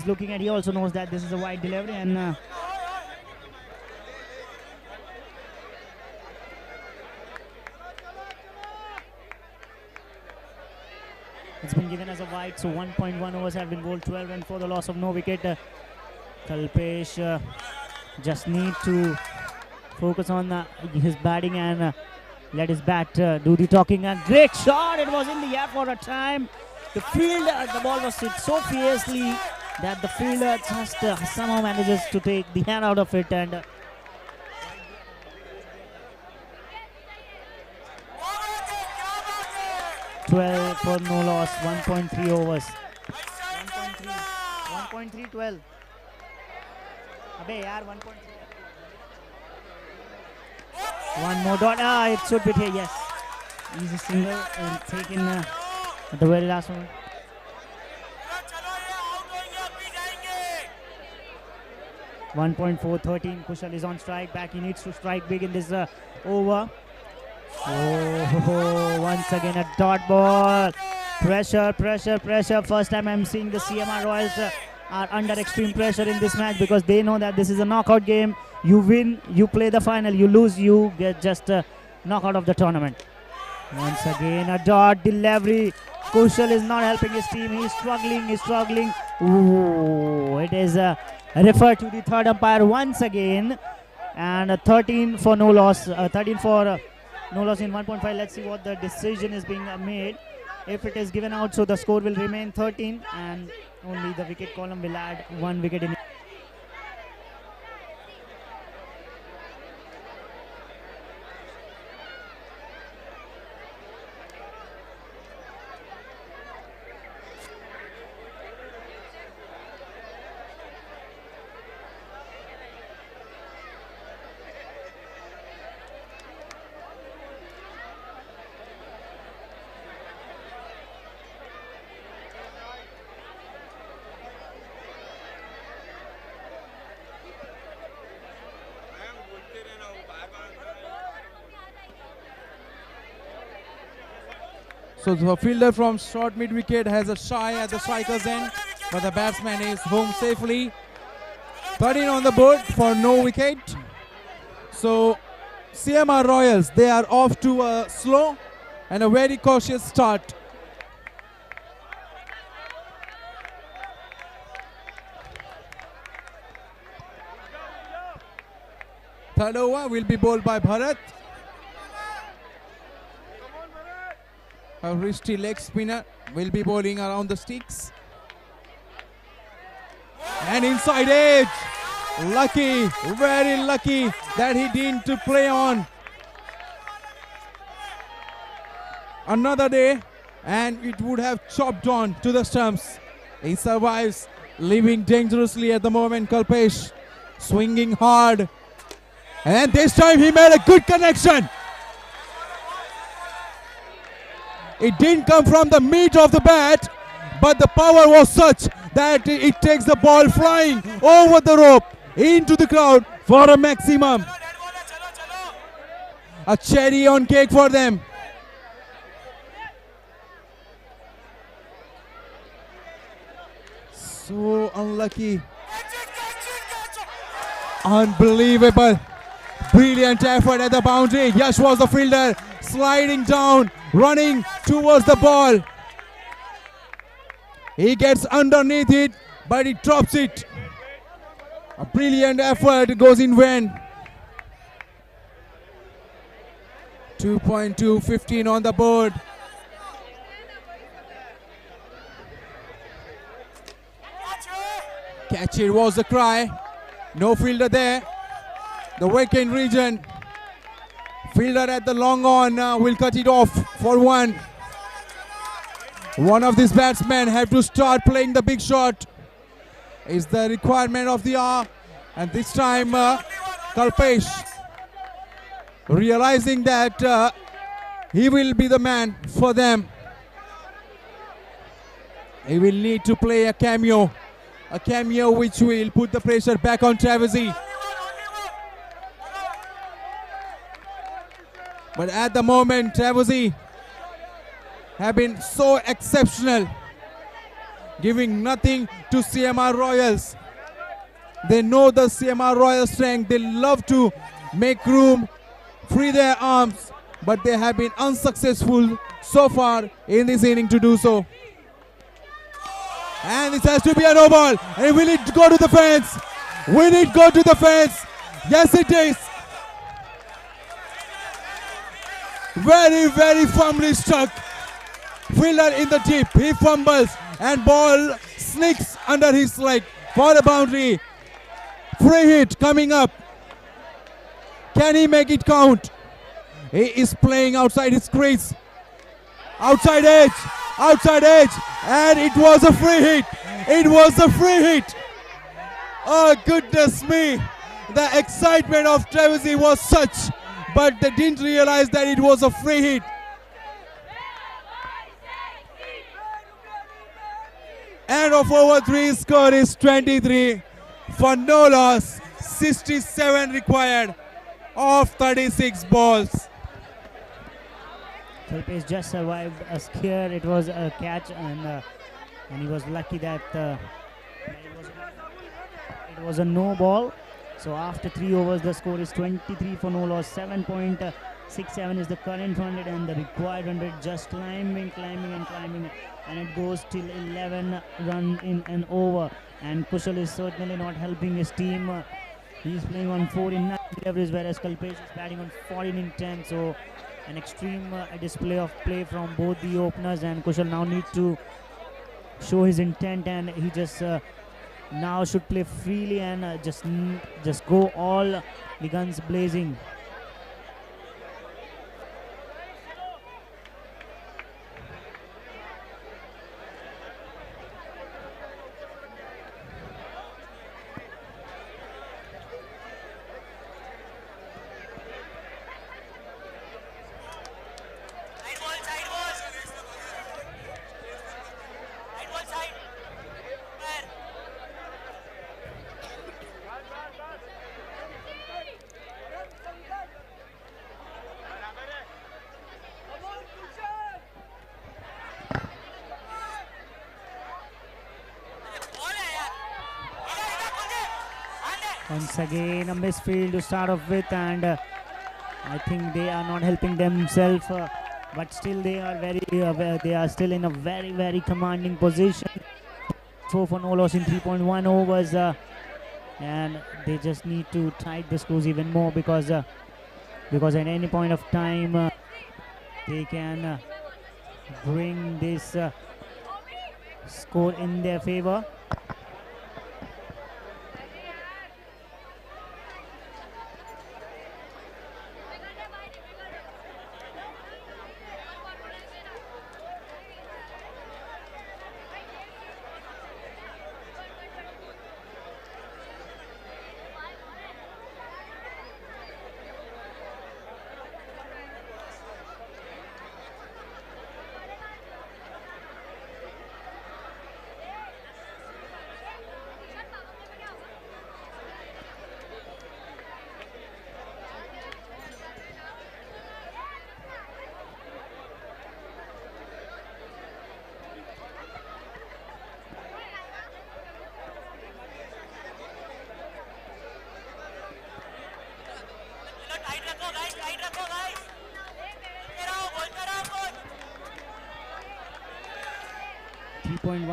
looking at. He also knows that this is a wide delivery, and it's been given as a wide. So 1.1 overs have been bowled. 12 runs for the loss of no wicket. Kalpesh just need to focus on his batting and let his bat do the talking. And great shot! It was in the air for a time. The fielder, the ball was hit so fiercely that the fielder just somehow manages to take the hand out of it. And 12 for no loss. 1.3 overs. 1.3 12. Abey yaar, 1.3. One more dot. It should be here. Yes, easy single and taken at the very last moment. .4 13. Kushal is on strike. Back. He needs to strike big in this over. Oh, once again a dot ball. Pressure. First time I'm seeing the CMR Royals are under extreme pressure in this match, because they know that this is a knockout game. You win, you play the final. You lose, you get just knocked out of the tournament. Once again a dot delivery. Kushal is not helping his team. He's struggling. Ooh, it is referred to the third umpire once again. And 13 for no loss. 13 for no loss in 1.5. Let's see what the decision is being made. If it is given out, so the score will remain 13, and only the wicket column will add 1 wicket in. So the fielder from short mid wicket has a shy at the striker's end, but the batsman is home safely. 13 on the board for no wicket. So CMR Royals, they are off to a slow and a very cautious start. Third over will be bowled by Bharat. A wristy leg spinner will be bowling around the sticks. And inside edge. Lucky, very lucky that he didn't play on. Another day and it would have chopped on to the stumps. He survives, living dangerously at the moment. Kalpesh swinging hard. And this time he made a good connection. It didn't come from the meat of the bat, but the power was such that it takes the ball flying over the rope into the crowd for a maximum. A cherry on cake for them. So unlucky. Unbelievable. Brilliant effort at the boundary. Yash was the fielder, sliding down, running towards the ball. He gets underneath it, but he drops it. A brilliant effort goes in vain. 2.2, 15 on the board. Catch it was the cry. No fielder there. The vacant region. Fielder at the long on will cut it off for one. One of these batsmen have to start playing the big shot. Is the requirement of the hour. And this time Kalpesh, realizing that He will be the man for them. He will need to play a cameo which will put the pressure back on Travesey. But at the moment, Travesey have been so exceptional, giving nothing to CMR Royals. They know the CMR Royal strength. They love to make room, free their arms, but they have been unsuccessful so far in this inning to do so. And this has to be a no ball. And will it go to the fence? Will it go to the fence? Yes, it is. Very, very firmly struck. Fielder in the deep. He fumbles and ball sneaks under his leg for the boundary. Free hit coming up. Can he make it count? He is playing outside his crease. Outside edge. And it was a free hit. It was a free hit. Oh, goodness me. The excitement of Travesey was such, but they didn't realize that it was a free hit. And of over 3, score is 23 for no loss. 67 required of 36 balls. Kalpesh just survived a scare. It was a catch, and he was lucky that it was a no ball. So after 3 overs, the score is 23 for no loss. 7.67 is the current 100, and the required 100 just climbing, and it goes till 11 run in an over. And Kushal is certainly not helping his team. He's playing on 4 in 9 average, whereas Kalpesh is batting on 14 in 10. So an extreme display of play from both the openers, and Kushal now needs to show his intent, and he just now should play freely and just go all the guns blazing. Once again a misfield to start off with, and I think they are not helping themselves, but still they are still in a very, very commanding position. 4 for no loss in 3.1 overs, and they just need to tighten the screws even more, because at any point of time they can bring this score in their favor.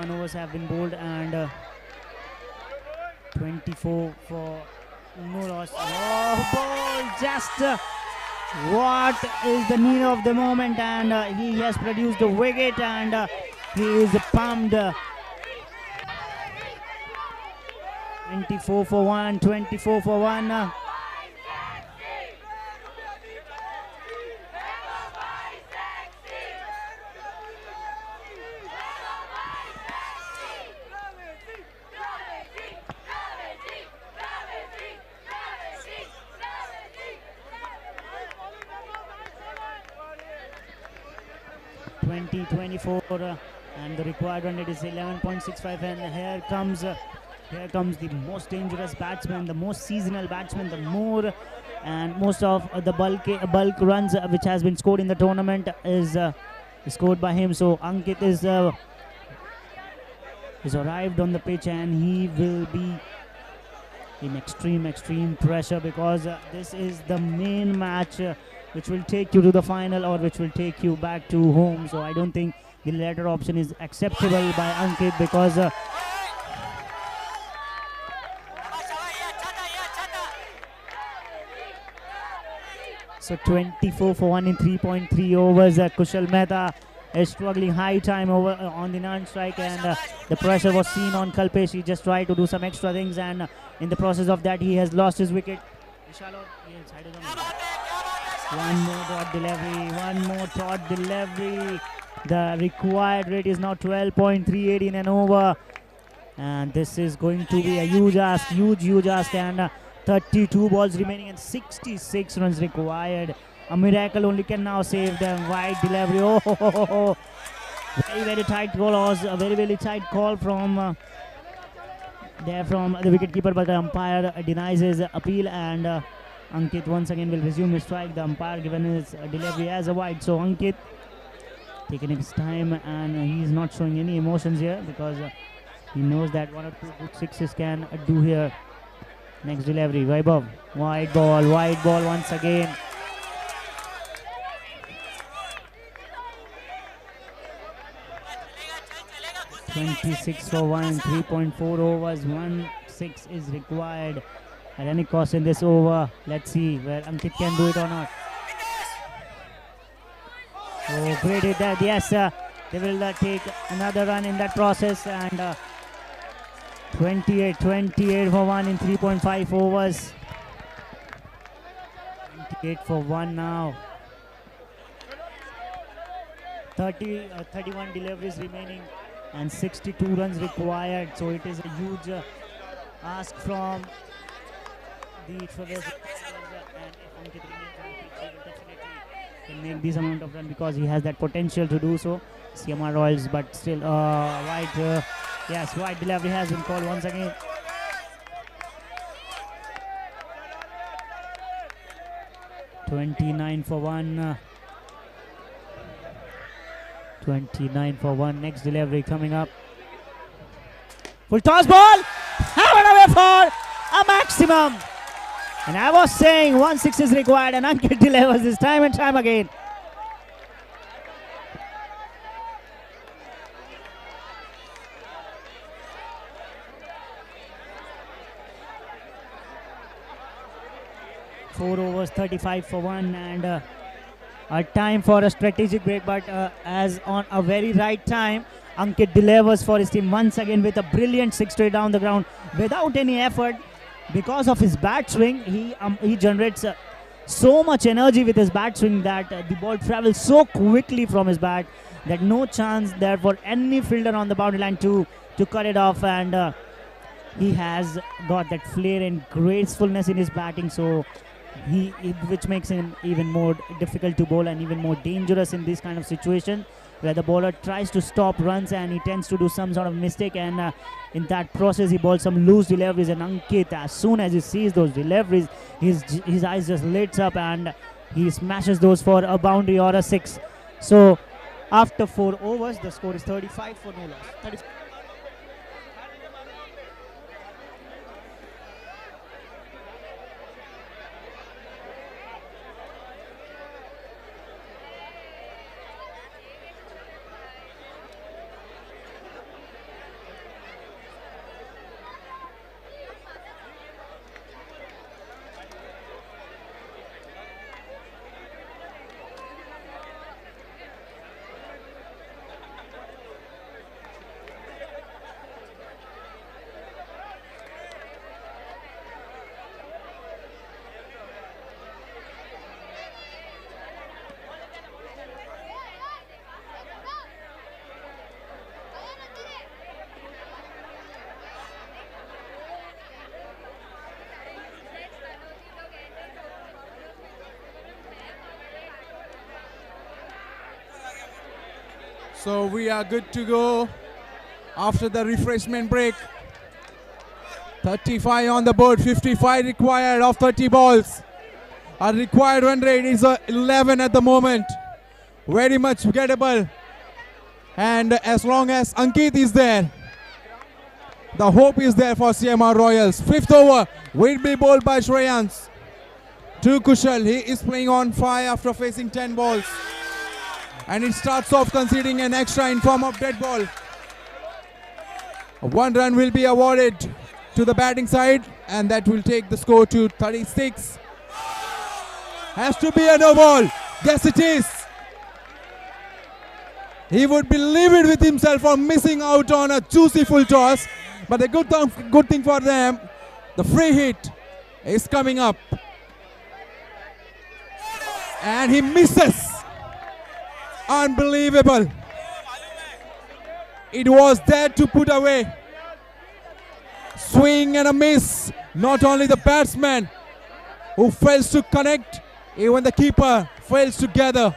Overs have been bowled, and 24 for no loss. Oh, ball! Just what is the need of the moment, and he has produced a wicket, and he is pumped. 24 for 1, 24 for 1. 20-24, and the required run rate is 11.65. And here comes the most dangerous batsman, the most seasonal batsman, the more and most of the bulk runs which has been scored in the tournament is scored by him. So Ankit is arrived on the pitch, and he will be in extreme pressure, because this is the main match which will take you to the final or which will take you back to home. So I don't think the latter option is acceptable by Ankit, because so 24 for 1 in 3.3 overs. Kushal Mehta is struggling high time over on the non-strike, and the pressure was seen on Kalpesh. He just tried to do some extra things, and in the process of that he has lost his wicket. One more dot delivery. The required rate is now 12.38 in an over, and this is going to be a huge ask, and 32 balls remaining and 66 runs required. A miracle only can now save them. Wide delivery. Oh. Very tight call. Was a very tight call from there from the wicketkeeper, but the umpire denies his appeal, and Ankit once again will resume his strike. The umpire given his delivery as a wide. So Ankit taking his time, and he is not showing any emotions here, because he knows that 1 or 2 good sixes can do here. Next delivery, Vaibhav. Wide ball once again. (26 for 1, 3.4 overs, 1 6 is required at any cost in this over. Let's see where Ankit can do it or not. Oh, great hit that. Yes, they will take another run in that process, and 28 for 1 in 3.5 overs. 28 for 1 now. 31 deliveries remaining and 62 runs required. So it is a huge ask from the Traverse. And if Ankit remains on pitch, he will definitely can make this amount of run, because he has that potential to do so. CMR Royals, but still wide. Yes, wide delivery has been called once again. (29 for 1). 29 for 1. Next delivery coming up. Full toss ball. Have it away for a maximum. And I was saying 1 6 is required, and Ankit delivers this time and time again. Four overs, 35 for 1, and a time for a strategic break, but as on a very right time, Ankit delivers for his team once again with a brilliant 6 straight down the ground without any effort. Because of his bat swing, he generates so much energy with his bat swing that the ball travels so quickly from his bat that no chance there for any fielder on the boundary line to cut it off, and he has got that flair and gracefulness in his batting, so which makes him even more difficult to bowl and even more dangerous in this kind of situation where the bowler tries to stop runs and he tends to do some sort of mistake, and in that process he bowls some loose deliveries, and Ankit, as soon as he sees those deliveries, his eyes just lights up and he smashes those for a boundary or a 6. So after 4 overs the score is 35 for no loss. So we are good to go after the refreshment break. 35 on the board, 55 required of 30 balls. Our required run rate is 11 at the moment. Very much gettable. And as long as Ankit is there, the hope is there for CMR Royals. Fifth over will be bowled by Shreyans to Kushal. He is playing on 5 after facing 10 balls. And it starts off conceding an extra in form of dead ball. 1 run will be awarded to the batting side, and that will take the score to 36. Has to be a no ball. Yes, it is. He would be livid with himself for missing out on a juicy full toss. But the good thing for them, the free hit is coming up. And he misses. Unbelievable. It was there to put away. Swing and a miss. Not only the batsman who fails to connect, even the keeper fails to gather.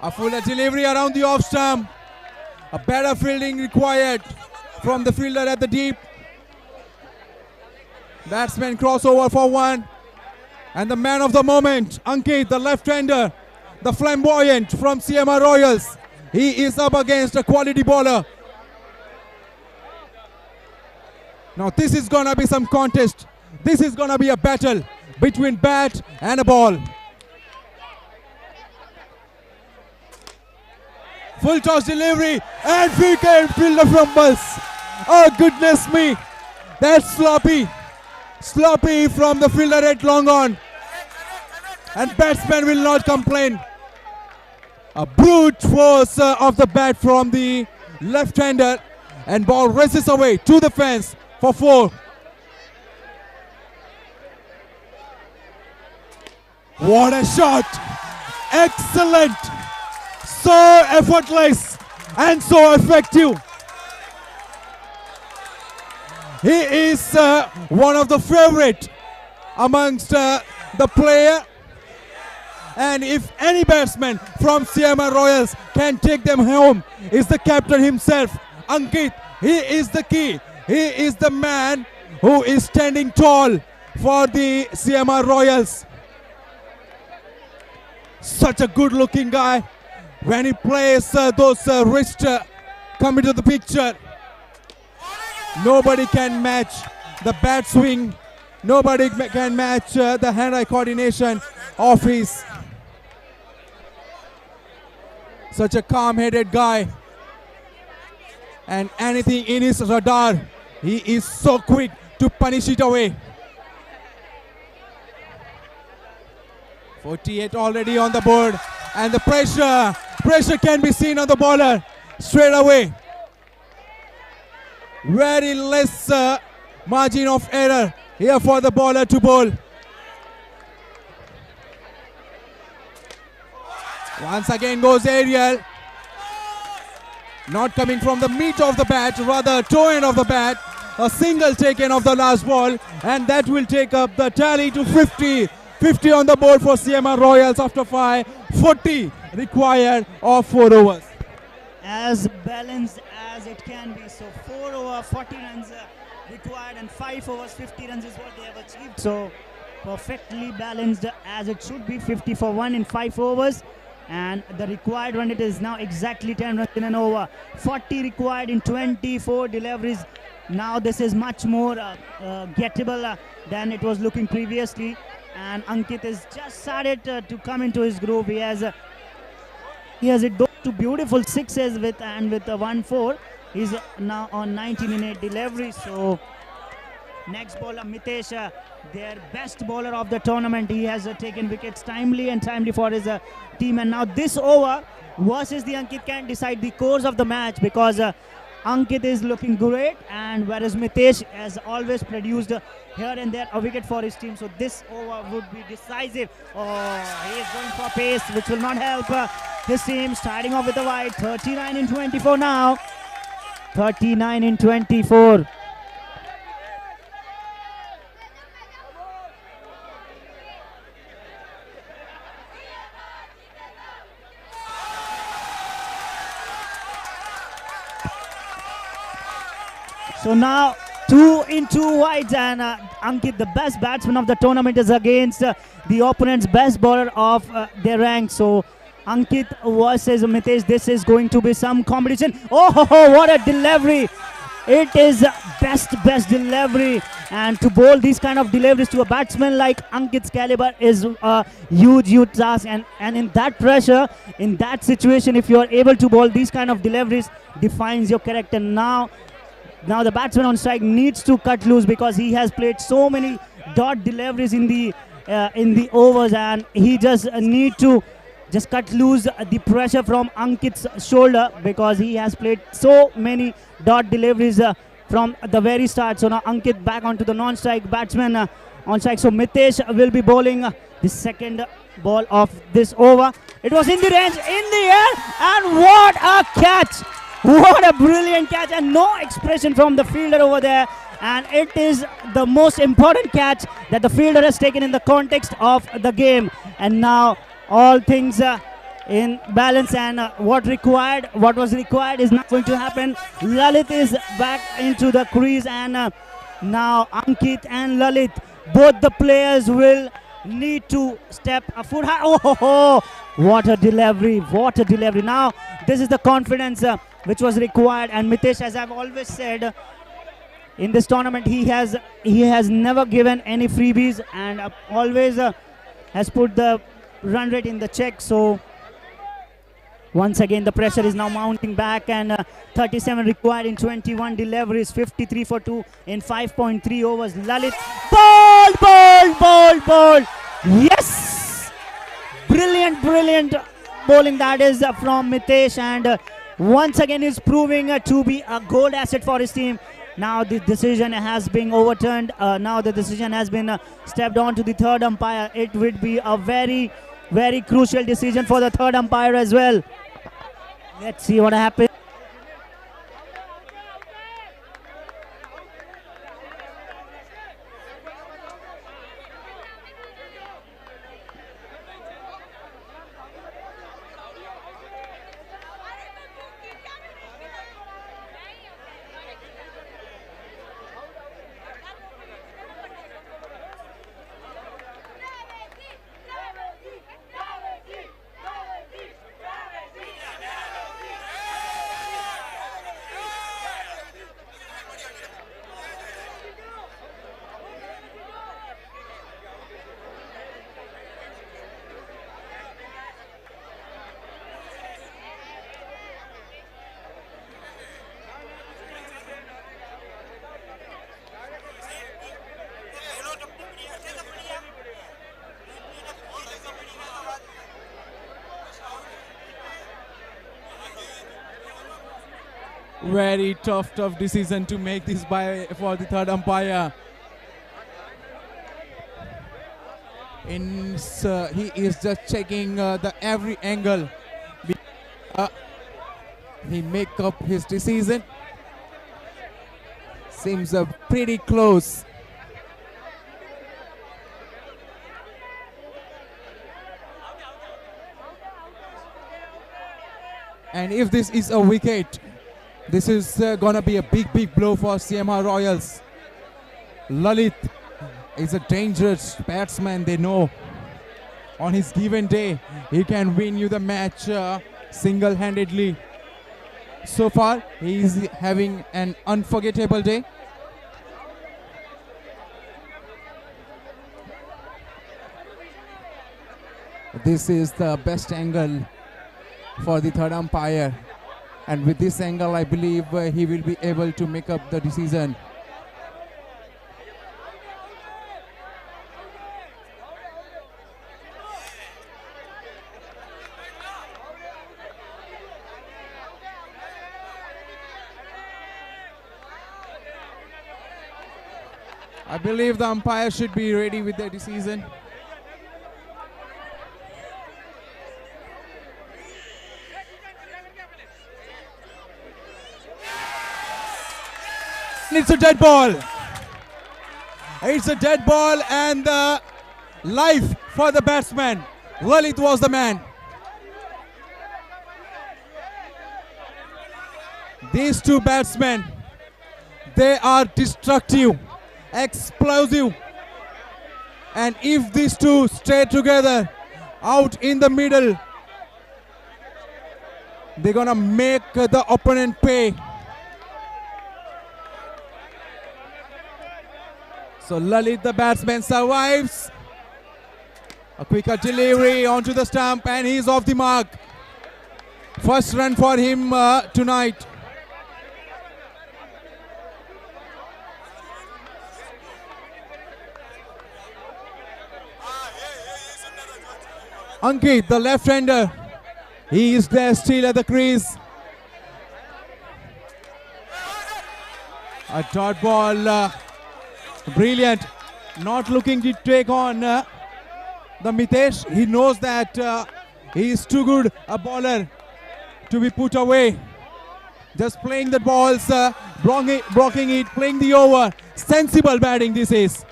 A fuller delivery around the off stump. A better fielding required from the fielder at the deep. Batsman crossover for 1. And the man of the moment, Ankit, the left-hander, the flamboyant from CMR Royals. He is up against a quality bowler. Now this is going to be some contest. This is going to be a battle between bat and a ball. Full toss delivery and wicket fielder fumbles. Oh goodness me. That's sloppy. Sloppy from the fielder at long on. And batsman will not complain. A brute force of the bat from the left-hander, and ball races away to the fence for 4. What a shot! Excellent! So effortless and so effective. He is one of the favorite amongst the player. And if any batsman from CMR Royals can take them home, is the captain himself, Ankit. He is the key. He is the man who is standing tall for the CMR Royals. Such a good looking guy. When he plays, those wrists come into the picture. Nobody can match the bat swing. Nobody can match the hand-eye coordination of his. Such a calm-headed guy. And anything in his radar, he is so quick to punish it away. 48 already on the board. And the pressure can be seen on the bowler straight away. Very less margin of error here for the bowler to bowl. Once again goes aerial. Not coming from the meat of the bat, rather toe end of the bat. A single taken of the last ball, and that will take up the tally to 50. 50 on the board for CMR Royals after 5. 40 required of 4 overs. As balanced as it can be. So 4 over 40 runs required, and 5 overs 50 runs is what they have achieved. So perfectly balanced as it should be. 50 for 1 in 5 overs. And the required run, it is now exactly 10 runs in an over. 40 required in 24 deliveries. Now this is much more gettable than it was looking previously. And Ankit has just started to come into his groove. He has it two beautiful sixes with a 1-4. He's now on 19 in 8 deliveries. So next bowler Mitesh, their best bowler of the tournament. He has taken wickets timely for his team. And now this over versus the Ankit can decide the course of the match, because Ankit is looking great, and whereas Mitesh has always produced here and there a wicket for his team. So this over would be decisive. Oh, he is going for pace, which will not help his team. Starting off with a wide. 39 in 24 now. 39 in 24. So now 2 in 2 wides, and Ankit, the best batsman of the tournament, is against the opponent's best bowler of their rank. So Ankit versus Mitesh, this is going to be some competition. Oh, what a delivery! It is best delivery, and to bowl these kind of deliveries to a batsman like Ankit's caliber is a huge task, and in that pressure, in that situation, if you are able to bowl these kind of deliveries, defines your character. Now the batsman on strike needs to cut loose, because he has played so many dot deliveries in the overs, and he just need to just cut loose the pressure from Ankit's shoulder, because he has played so many dot deliveries from the very start. So now Ankit back onto the non-strike batsman on strike. So Mitesh will be bowling the second ball of this over. It was in the range, in the air, and what a catch! What a brilliant catch, and no expression from the fielder over there. And it is the most important catch that the fielder has taken in the context of the game. And now all things in balance, and what was required is not going to happen. Lalit is back into the crease, and now Ankit and Lalit, both the players will need to step a foot high. Oh, what a delivery, what a delivery. Now this is the confidence which was required, and Mitesh, as I've always said, in this tournament he has never given any freebies, and always has put the run rate in the check. So once again the pressure is now mounting back, and 37 required in 21 deliveries, 53 for 2 in 5.3 overs. Lalit, ball, yes, brilliant bowling that is from Mitesh, and once again is proving to be a gold asset for his team. Now the decision has been overturned. Now the decision has been stepped on to the third umpire. It would be a very crucial decision for the third umpire as well. Let's see what happens. Very tough decision to make this for the third umpire. He is just checking the every angle. He make up his decision. Seems pretty close. And if this is a wicket, this is gonna be a big blow for CMR Royals. Lalit is a dangerous batsman, they know. On his given day, he can win you the match single-handedly. So far, he is having an unforgettable day. This is the best angle for the third umpire. And with this angle, I believe he will be able to make up the decision. I believe the umpire should be ready with the decision. It's a dead ball. It's a dead ball, and life for the batsman. Lalit was the man. These two batsmen, They are destructive, explosive. And if these two stay together out in the middle, they're gonna make the opponent pay. So Lalit, the batsman, survives. A quicker delivery onto the stump, and he's off the mark. First run for him tonight. Ankit, the left-hander, he is there still at the crease. A dot ball, brilliant. Not looking to take on the Mitesh. He knows that he is too good a bowler to be put away. Just playing the balls, blocking it, playing the over. Sensible batting this is.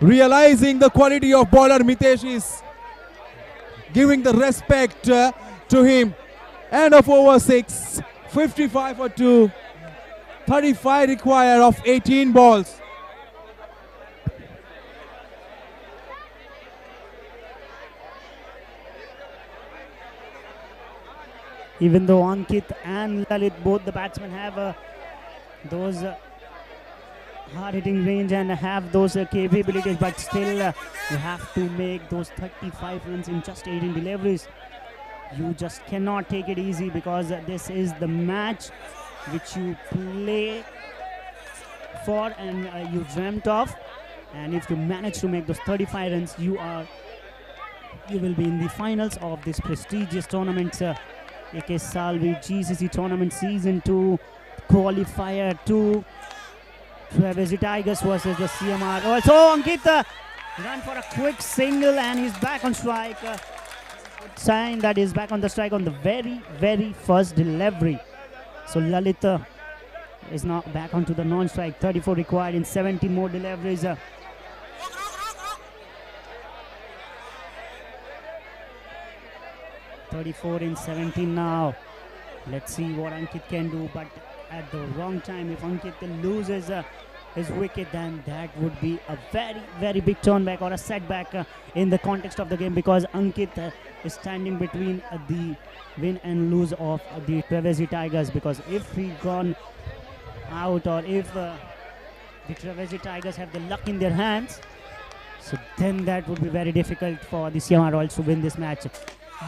Realizing the quality of bowler, Mitesh is giving the respect to him. End of over 6, 55 for 2, 35 required of 18 balls. Even though Ankit and Lalit, both the batsmen have those hard-hitting range and have those capabilities, but still you have to make those 35 runs in just 18 deliveries. You just cannot take it easy, because this is the match which you play for and you dreamt of. And if you manage to make those 35 runs, you will be in the finals of this prestigious tournament, AK Sanghvi GCC Tournament Season 2 Qualifier 2. Trevesi Tigers versus the CMR. Also Ankit run for a quick single, and he's back on strike. Sign that he's back on the strike on the very first delivery. So Lalit is now back onto the non-strike. 34 required in 70 more deliveries. 34 in 17 now. Let's see what Ankit can do, but at the wrong time. If Ankit loses his wicket, then that would be a very big turn back or a setback in the context of the game, because Ankit is standing between the win and lose of the Trevesi Tigers. Because if he gone out, or if the Trevesi Tigers have the luck in their hands, so then that would be very difficult for the CMR Royals to win this match.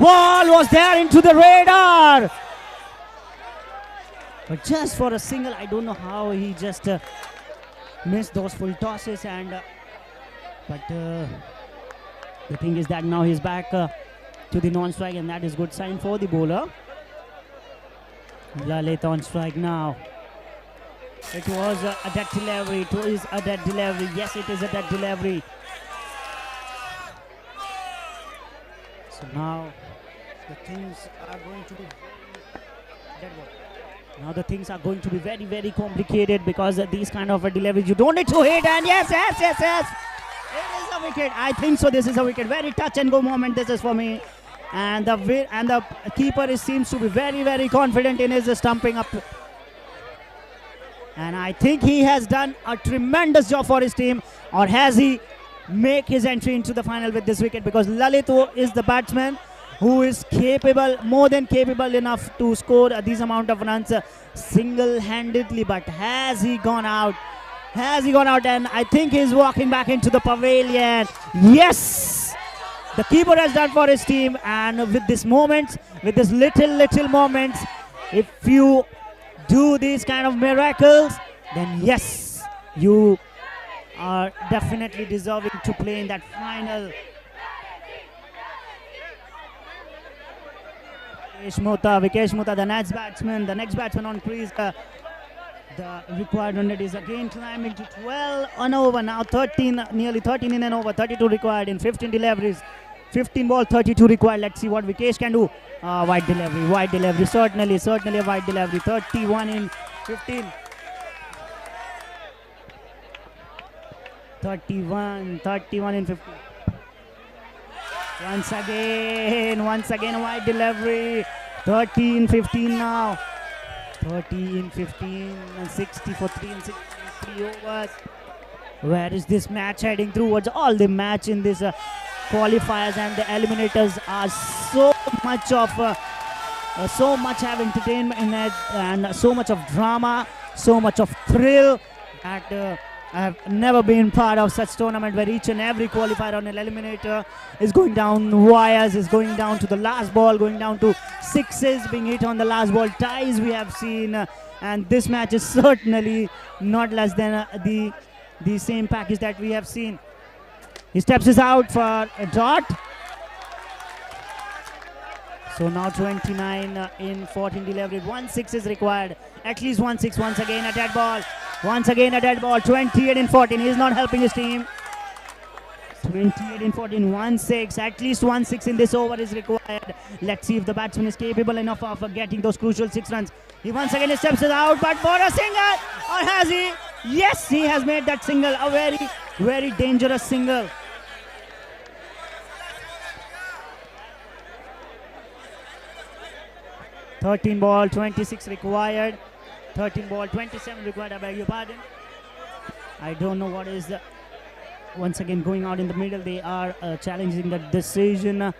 Ball was there into the radar, but just for a single. I don't know how he just missed those full tosses, and but the thing is that now he's back to the non-strike, and that is good sign for the bowler. Lalit on strike now. It was a dead delivery. It is a dead delivery. Yes, it is a dead delivery. So now the things are going to be now the things are going to be very complicated, because these kind of deliveries you don't need to hit. And yes, it is a wicket. I think so. This is a wicket. Very touch and go moment. This is for me. And the keeper seems to be very confident in his stumping up. And I think he has done a tremendous job for his team. Or has he make his entry into the final with this wicket? Because Lalit is the batsman who is capable, more than capable enough to score this amount of runs single-handedly. But has he gone out? Has he gone out? And I think he's walking back into the pavilion. Yes! The keeper has done for his team. And with this moment, with this little moments, if you do these kind of miracles, then yes, you are definitely deserving to play in that final. Vikesh Mota, the next batsman on crease. The required 100 is again climbing to 12 on over. Now 13, nearly 13 in and over. 32 required in 15 deliveries. 15 ball, 32 required. Let's see what Vikesh can do. Wide delivery. Certainly a wide delivery. 31 in 15. 31 in 15. Once again a wide delivery. 13-15 now. 30 in 15 and 60 for 3 and 6 in 3 overs. Where is this match heading towards? All the match in this qualifiers and the eliminators are so much have entertainment in it and so much of drama, so much of thrill that I have never been part of such tournament where each and every qualifier on an eliminator is going down wires, is going down to the last ball, going down to sixes, being hit on the last ball, ties we have seen, and this match is certainly not less than the same package that we have seen. He steps us out for a dot. So now 29 in 14 delivered. 1 6 is required. At least 1 6. Once again a dead ball. Once again a dead ball. 28 in 14. He is not helping his team. 28 in 14. 1 6. At least 1 6 in this over is required. Let's see if the batsman is capable enough of getting those crucial 6 runs. He once again steps it out, but for a single. Or has he? Yes, he has made that single. A very, very dangerous single. 13 ball, 26 required. 13 ball, 27 required. I beg your pardon. I don't know what is once again going out in the middle. They are challenging the decision.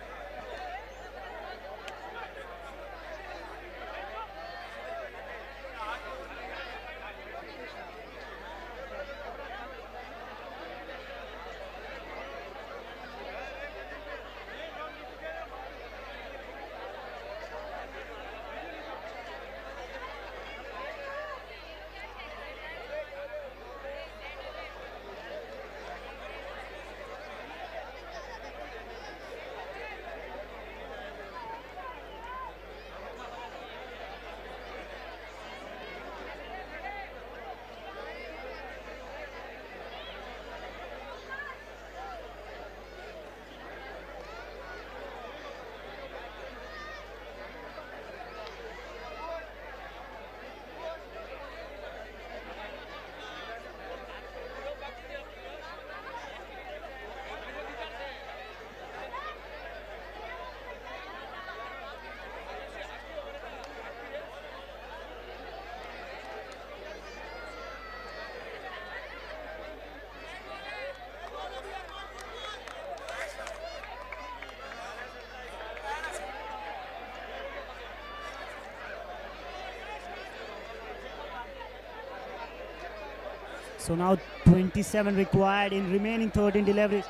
So now 27 required in remaining 13 deliveries.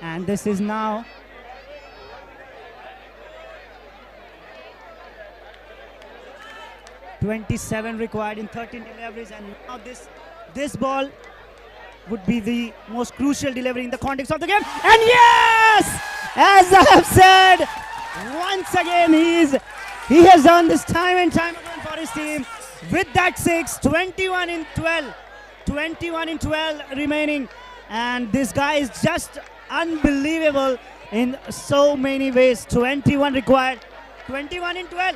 And this is now (27 required in 13 deliveries), and now this ball would be the most crucial delivery in the context of the game. And yes, as I have said, once again he has done this time and time again for his team. With that 6, 21 in 12. 21 in 12 remaining. And this guy is just unbelievable in so many ways. 21 required. 21 in 12.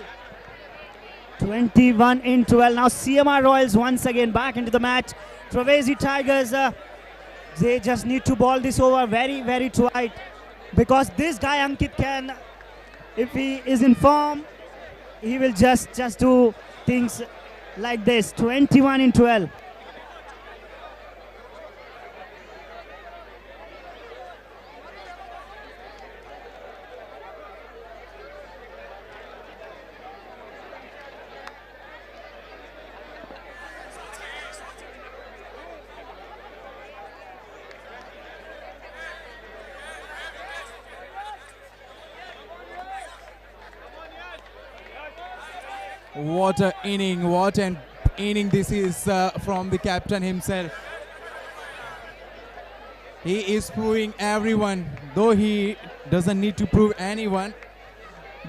21 in 12. Now CMR Royals once again back into the match. Trivesi Tigers, they just need to ball this over very, very tight. Because this guy Ankit can, if he is in form, he will just do things like this. 21 in 12. What an inning this is from the captain himself. He is proving everyone, though he doesn't need to prove anyone,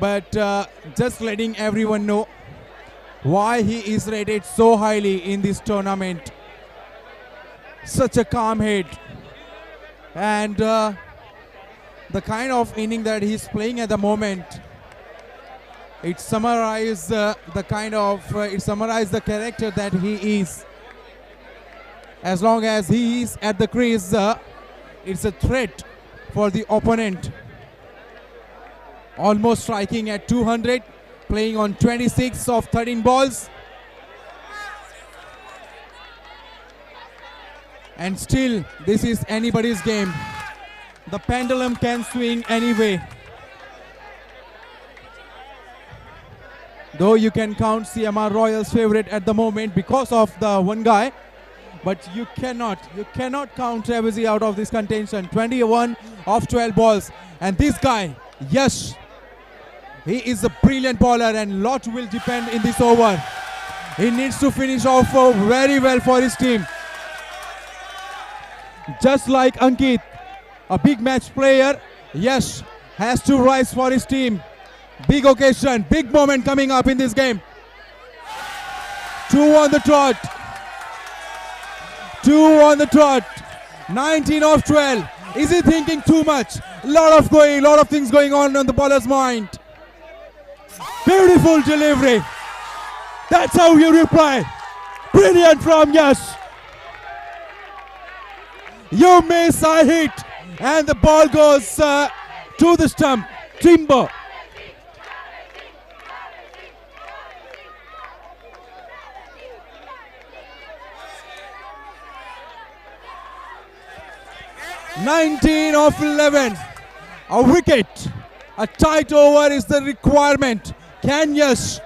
but just letting everyone know why he is rated so highly in this tournament. Such a calm head, and the kind of inning that he's playing at the moment, it summarizes the character that he is. As long as he is at the crease, it's a threat for the opponent. Almost striking at 200, playing on 26 of 13 balls. And still, this is anybody's game. The pendulum can swing anyway. Though you can count CMR Royals favorite at the moment because of the one guy, but you cannot count Trevisi out of this contention. 21 of 12 balls. And this guy, Yash, he is a brilliant bowler and lot will depend in this over. He needs to finish off very well for his team. Just like Ankit, a big match player, Yash has to rise for his team. Big occasion, big moment coming up in this game. 2 on the trot. 2 on the trot. 19 of 12. Is he thinking too much? Lot of things going on the bowler's mind. Beautiful delivery. That's how you reply. Brilliant from Yash. You miss, I hit. And the ball goes to the stump. Timber. (19 of 11). A wicket. A tight over is the requirement. Can Yash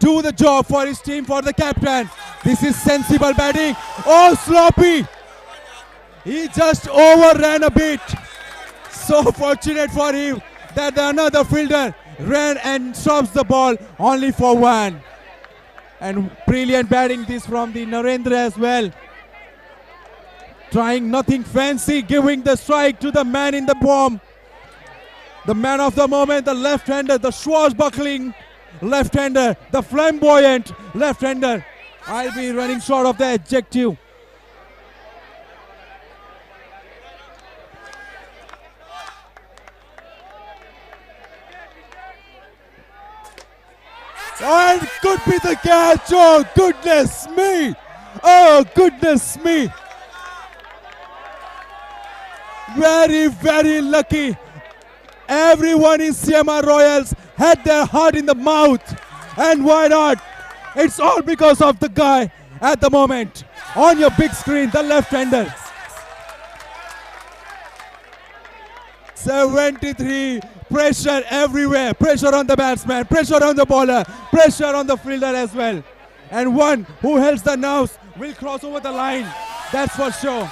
do the job for his team, for the captain? This is sensible batting. Oh, sloppy. He just overran a bit. So fortunate for him that another fielder ran and stops the ball only for 1. And brilliant batting this from the Narendra as well. Trying nothing fancy, giving the strike to the man in the bomb. The man of the moment, the left-hander, the swashbuckling left-hander, the flamboyant left-hander. I'll be running short of the adjective. And could be the catch. Oh, goodness me. Oh, goodness me. Very, very lucky. Everyone in CMR Royals had their heart in the mouth. And why not? It's all because of the guy at the moment. On your big screen, the left-hander. 73. Pressure everywhere. Pressure on the batsman. Pressure on the bowler. Pressure on the fielder as well. And one who holds the nerves will cross over the line. That's for sure.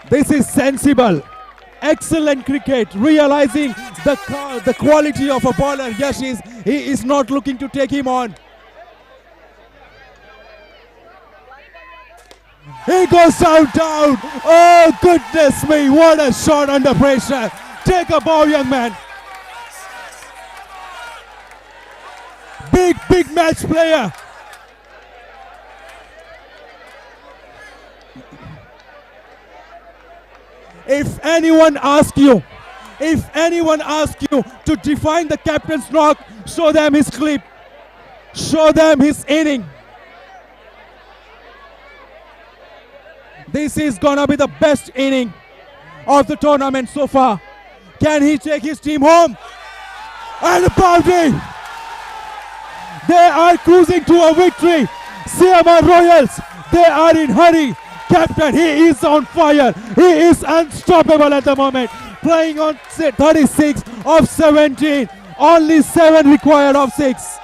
This is sensible. Excellent cricket. Realizing the quality of a bowler. Yes, he is not looking to take him on. He goes down. Oh, goodness me. What a shot under pressure. Take a bow, young man. Big match player. If anyone asks you to define the captain's knock, show them his clip. Show them his inning. This is gonna be the best inning of the tournament so far. Can he take his team home? And a boundary! They are cruising to a victory. CMR Royals, they are in hurry. Captain, he is on fire. He is unstoppable at the moment. Playing on 36 of 17. Only 7 required of 6.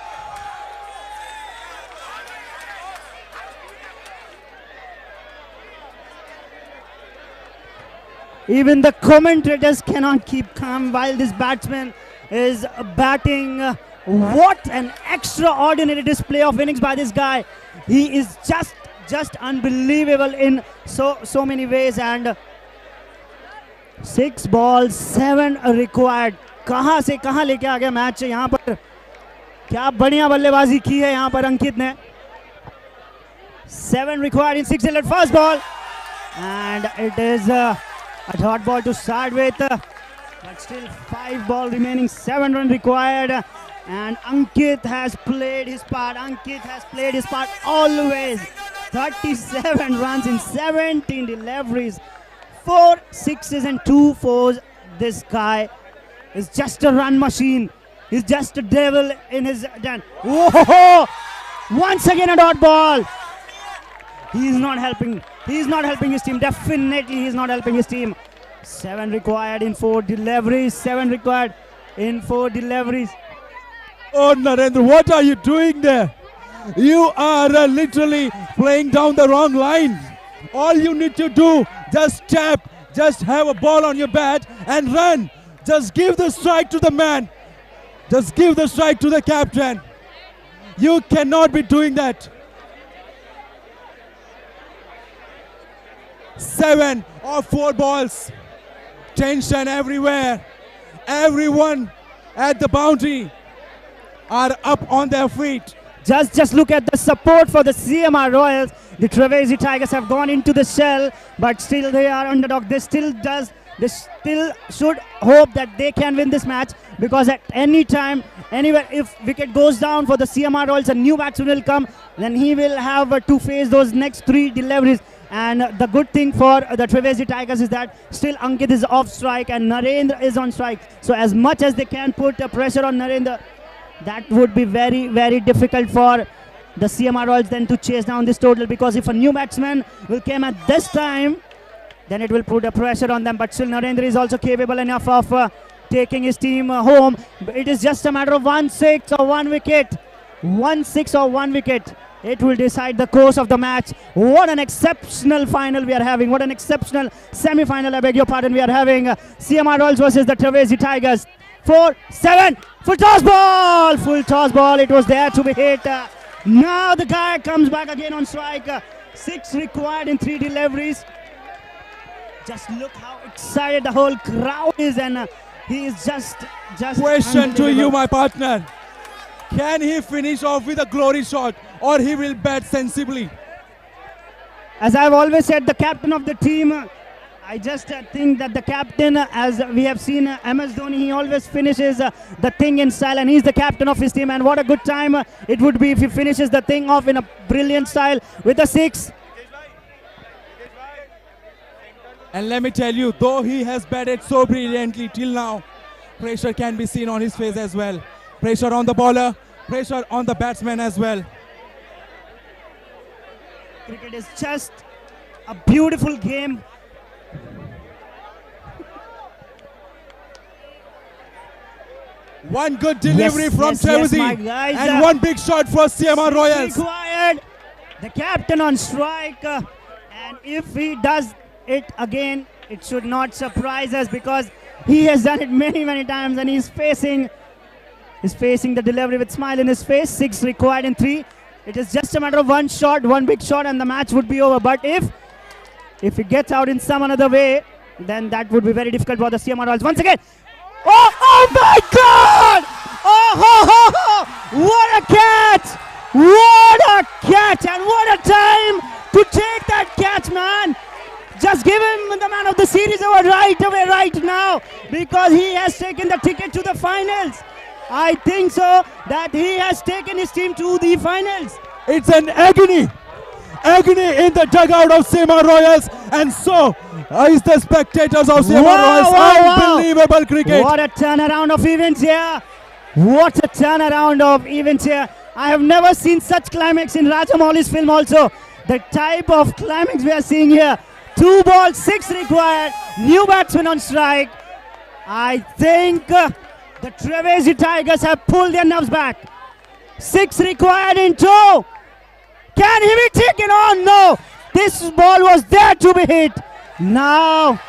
Even the commentators cannot keep calm while this batsman is batting. What an extraordinary display of innings by this guy. He is just unbelievable in so many ways. And 6 balls, 7 required. कहाँ से कहाँ लेके आ गया match यहाँ पर. क्या बढ़िया बल्लेबाजी की है यहाँ पर अंकित ने. 7 required in 6 at first ball. And it is a dot ball to start with. But still 5 ball remaining, 7 run required. And Ankit has played his part. Always. 37 runs in 17 deliveries. 4 sixes and 2 fours. This guy is just a run machine. He's just a devil in his den. Whoa! Once again a dot ball. He's not helping. He's not helping his team. Definitely he's not helping his team. 7 required in 4 deliveries. 7 required in 4 deliveries. Oh, Narendra, what are you doing there? You are literally playing down the wrong line. All you need to do, just tap, just have a ball on your bat and run. Just give the strike to the man. Just give the strike to the captain. You cannot be doing that. 7 or 4 balls. Tension everywhere. Everyone at the boundary are up on their feet. Just look at the support for the CMR Royals. The Trivesi Tigers have gone into the shell, but still they are underdog. They still should hope that they can win this match, because at any time, anywhere, if wicket goes down for the CMR Royals, a new batsman will come. Then he will have to face those next 3 deliveries. And the good thing for the Trivesi Tigers is that still Ankit is off strike and Narendra is on strike. So as much as they can put pressure on Narendra, that would be very, very difficult for the CMR Royals then to chase down this total, because if a new batsman will come at this time, then it will put a pressure on them. But still Narendra is also capable enough of taking his team home. It is just a matter of 1 6 or 1 wicket. 1 6 or 1 wicket. It will decide the course of the match. What an exceptional final we are having. What an exceptional semi-final, I beg your pardon, we are having. CMR Royals versus the Trivesi Tigers. 4-7. Full toss ball. Full toss ball. It was there to be hit. Now the guy comes back again on strike. 6 required in 3 deliveries. Just look how excited the whole crowd is, and he is just Question to you, my partner. Can he finish off with a glory shot, or he will bat sensibly? As I've always said, the captain of the team, I just think that the captain, as we have seen MS Dhoni, he always finishes the thing in style, and he's the captain of his team. And what a good time it would be if he finishes the thing off in a brilliant style with a 6. And let me tell you, though he has batted so brilliantly till now, pressure can be seen on his face as well. Pressure on the bowler, pressure on the batsman as well. Cricket is just a beautiful game. One good delivery from Trivesi, my guys, and one big shot for CMR Royals. Required. The captain on strike, and if he does it again, it should not surprise us, because he has done it many times, and he's facing the delivery with smile in his face. 6 required in 3. It is just a matter of 1 shot, 1 big shot, and the match would be over. But if he gets out in some another way, then that would be very difficult for the CMR Royals. Once again, oh my God! What a catch! What a catch, and what a time to take that catch, man! Just give him the man of the series award right away, right now, because he has taken the ticket to the finals. I think so, that he has taken his team to the finals. It's an agony in the dugout of CMR Royals, and so is the spectators of CMR Royals. Unbelievable cricket. What a turnaround of events here. What a turnaround of events here. I have never seen such climax in Rajamouli's film also. The type of climax we are seeing here. 2 balls, 6 required. New batsman on strike. I think the Trivesi Tigers have pulled their nerves back. 6 required in 2. Can he be taken on? No. This ball was there to be hit. Now.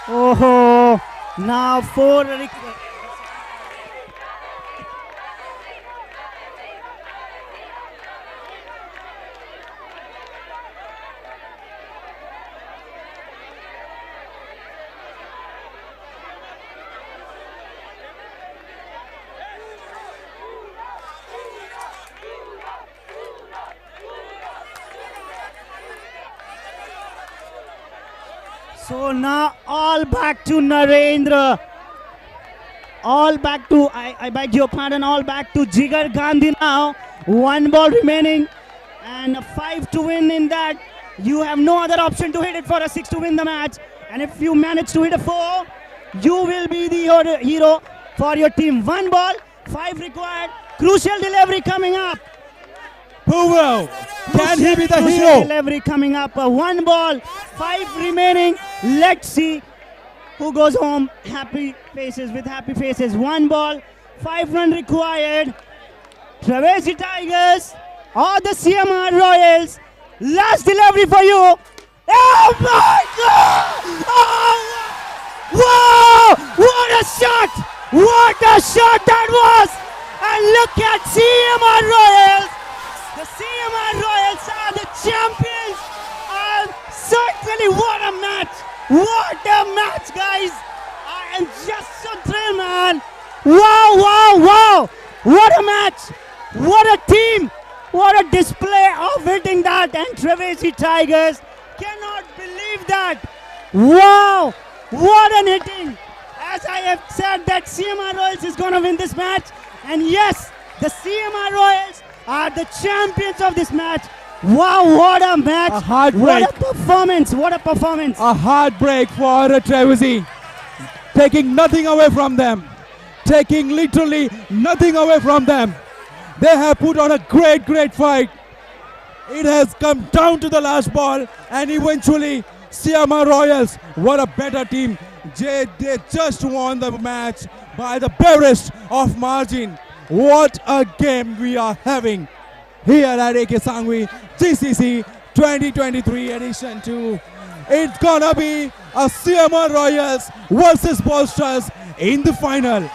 Oh, now 4 required. So now all back to Narendra. All back to, I beg your pardon, all back to Jigar Gandhi now. 1 ball remaining and a 5 to win in that. You have no other option to hit it for a 6 to win the match. And if you manage to hit a 4, You will be the hero for your team. 1 ball, 5 required. Crucial delivery coming up. Who will? Can he be the Crucial hero? delivery coming up. 1 ball, 5 remaining. Let's see who goes home happy faces with happy faces. 1 ball, 5 run required. Travesty Tigers or the CMR Royals. Last delivery for you. Oh my God! Oh, wow! What a shot! What a shot that was! And look at CMR Royals. The CMR Royals are the champions. And certainly what a match! What a match, guys! I am just so thrilled, man. Wow, wow, wow! What a match! What a team! What a display of hitting that, and Travesty Tigers cannot believe that. Wow! What an hitting! As I have said that CMR Royals is going to win this match, and yes, the CMR Royals are the champions of this match. Wow, what a match! A heartbreak. What a performance! What a performance! A heartbreak for Travesty. Taking nothing away from them. Taking literally nothing away from them. They have put on a great, great fight. It has come down to the last ball, and eventually CMR Royals, what a better team. They just won the match by the barest of margin. What a game we are having here at AK Sanghvi GCC 2023 edition 2. It's gonna be a CMR Royals versus Bolsters in the final.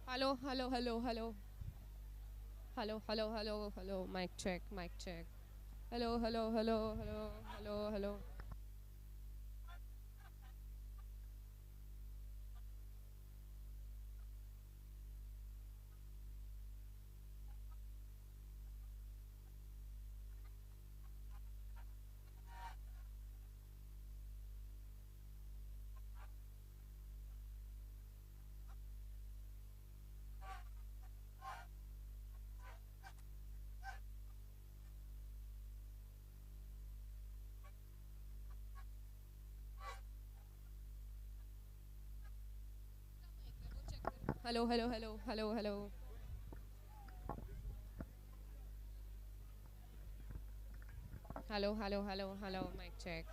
Hello, hello, hello, hello. Hello, hello, hello, hello. Mic check, mic check. Hello, hello, hello, hello, hello, hello. Hello, hello, hello, hello, hello. Hello, hello, hello, hello. Mic check.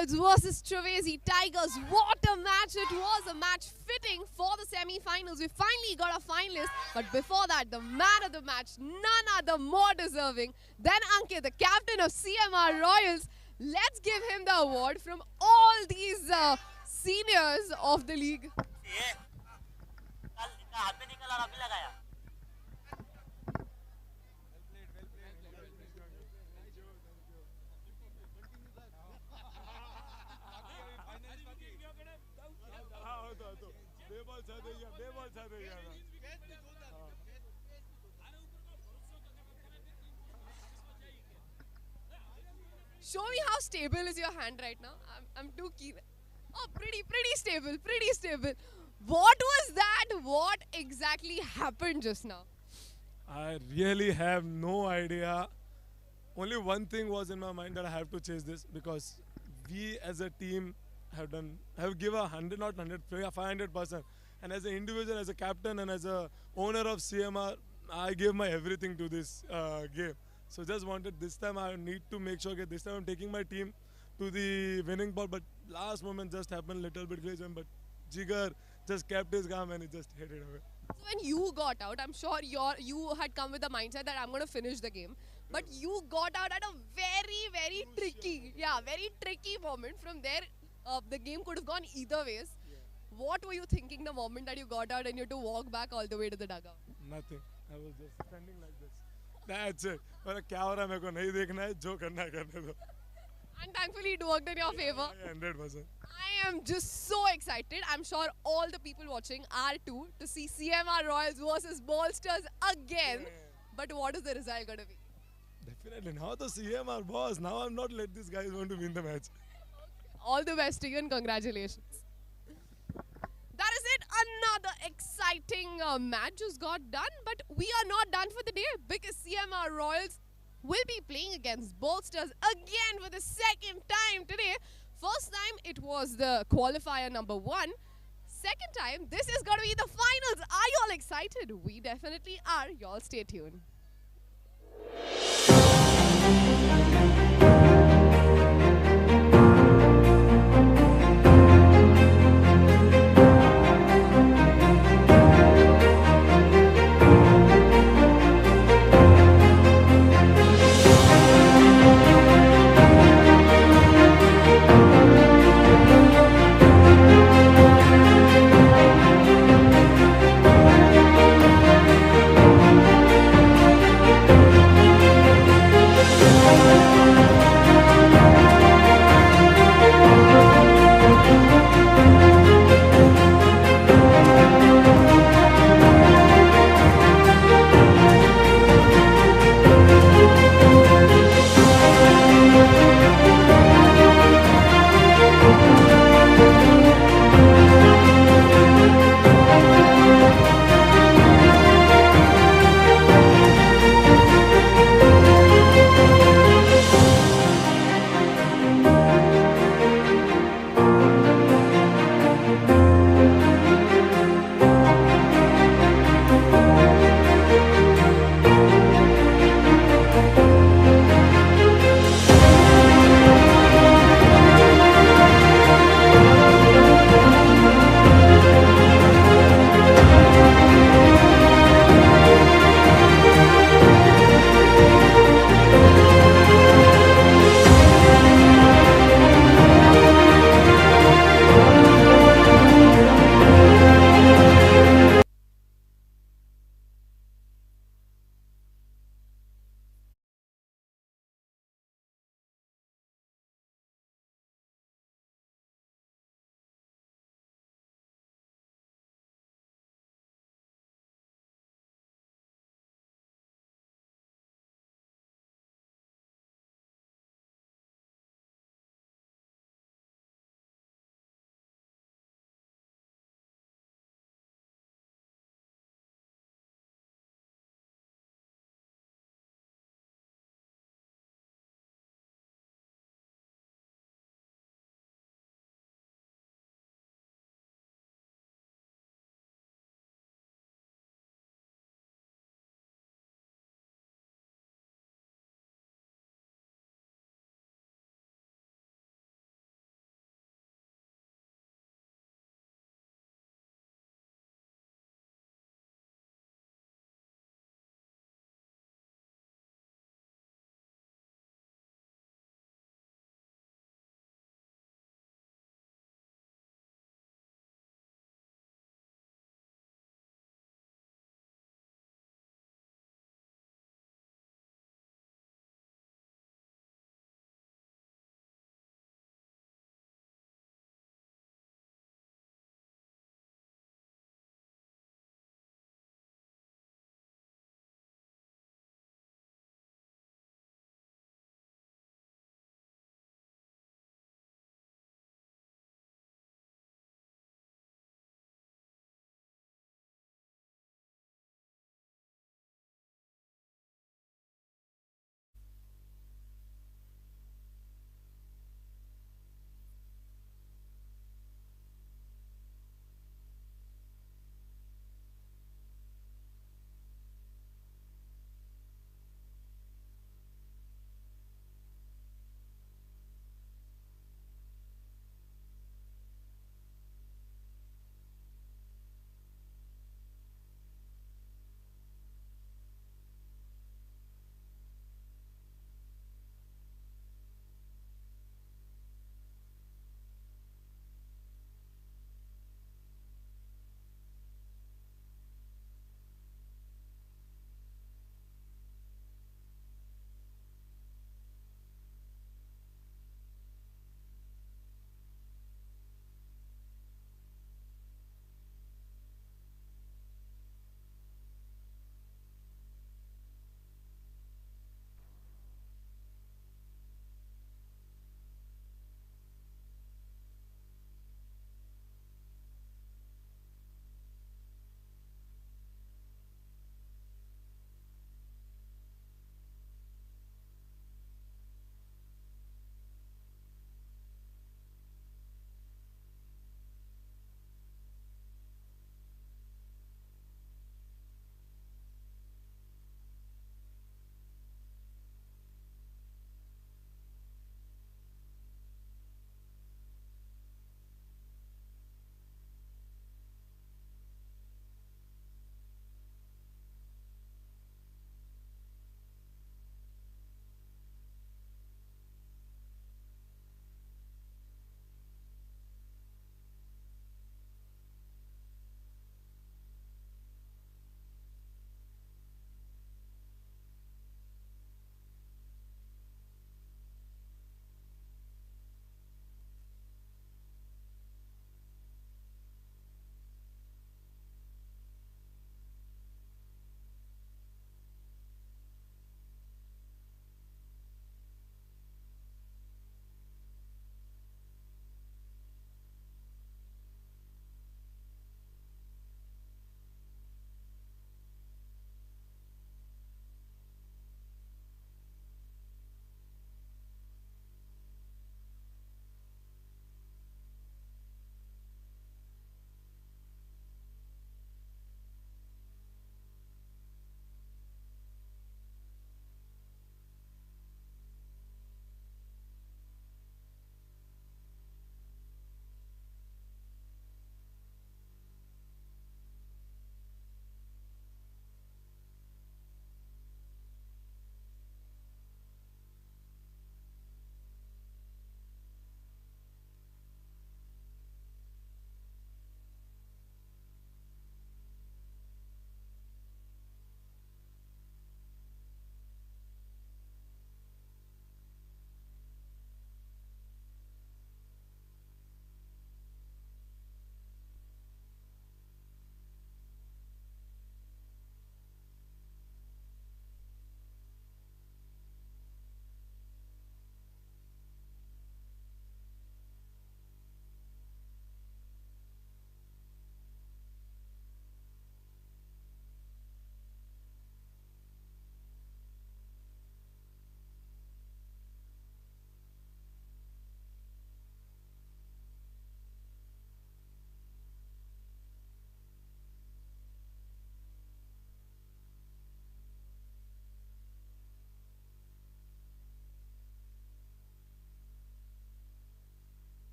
Royals versus Trivesi Tigers. What a match it was. A match fitting for the semi-finals. We finally got a finalist. But before that, the man of the match, none other more deserving than Ankit, the captain of CMR Royals. Let's give him the award from all these seniors of the league. Show me how stable is your hand right now. I'm too keen. Oh, pretty stable, pretty stable. What was that? What exactly happened just now? I really have no idea. Only one thing was in my mind that I have to chase this because we as a team have given 100, not 100, 500%. And as an individual, as a captain and as a owner of CMR, I gave my everything to this game. So just wanted this time I need to make sure that this time I'm taking my team to the winning ball. But last moment just happened little bit crazy. But Jigar just kept his calm and he just hit it away. So when you got out, I'm sure you had come with the mindset that I'm going to finish the game. But you got out at a very tricky moment. From there, the game could have gone either ways. What were you thinking the moment that you got out and you had to walk back all the way to the dugout? Nothing. I was just standing like this. That's it. But क्या हो रहा है मेरे को नहीं देखना है जो करना है करने दो. And thankfully it worked in your favor. 100%. I am just so excited. I'm sure all the people watching are too to see CMR Royals versus Ballsters again. But what is the result going to be? Definitely. Now the CMR boss. Now I'm not let these guys want to win the match. All the best to you and congratulations. That is it. Another exciting match just got done. But we are not done for the day because CMR Royals will be playing against Ballsters again for the second time today. First time it was the qualifier number 1. Second time, this is going to be the finals. Are you all excited? We definitely are. Y'all stay tuned.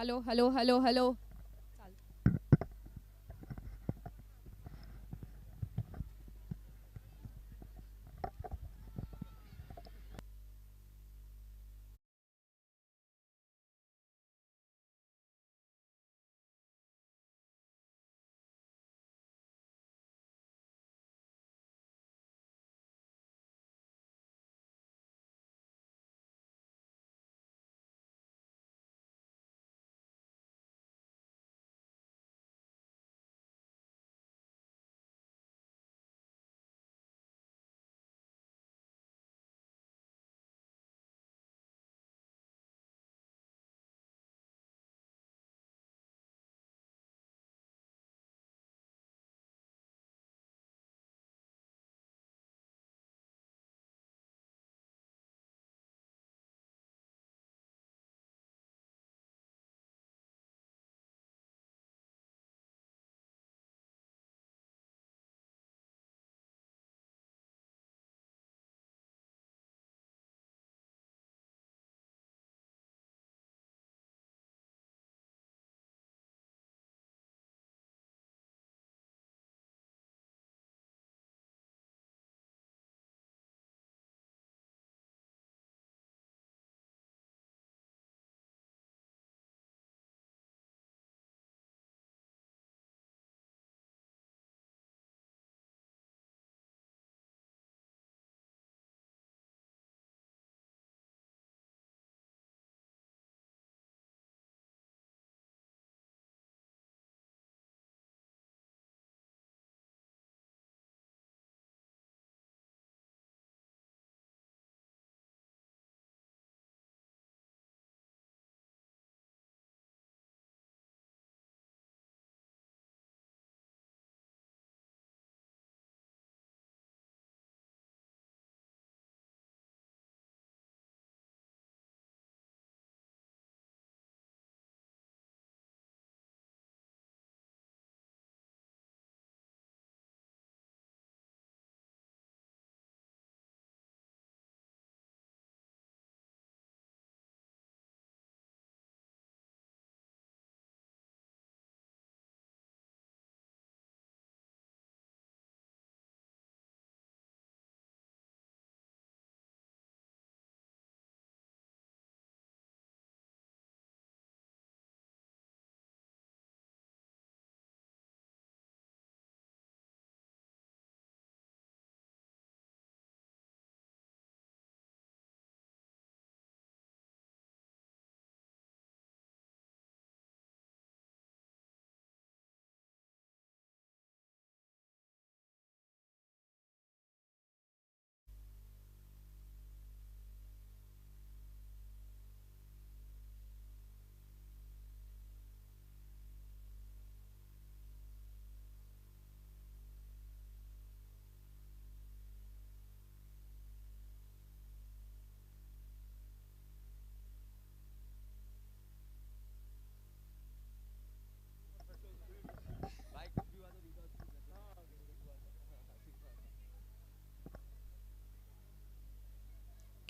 Hello, hello, hello, hello.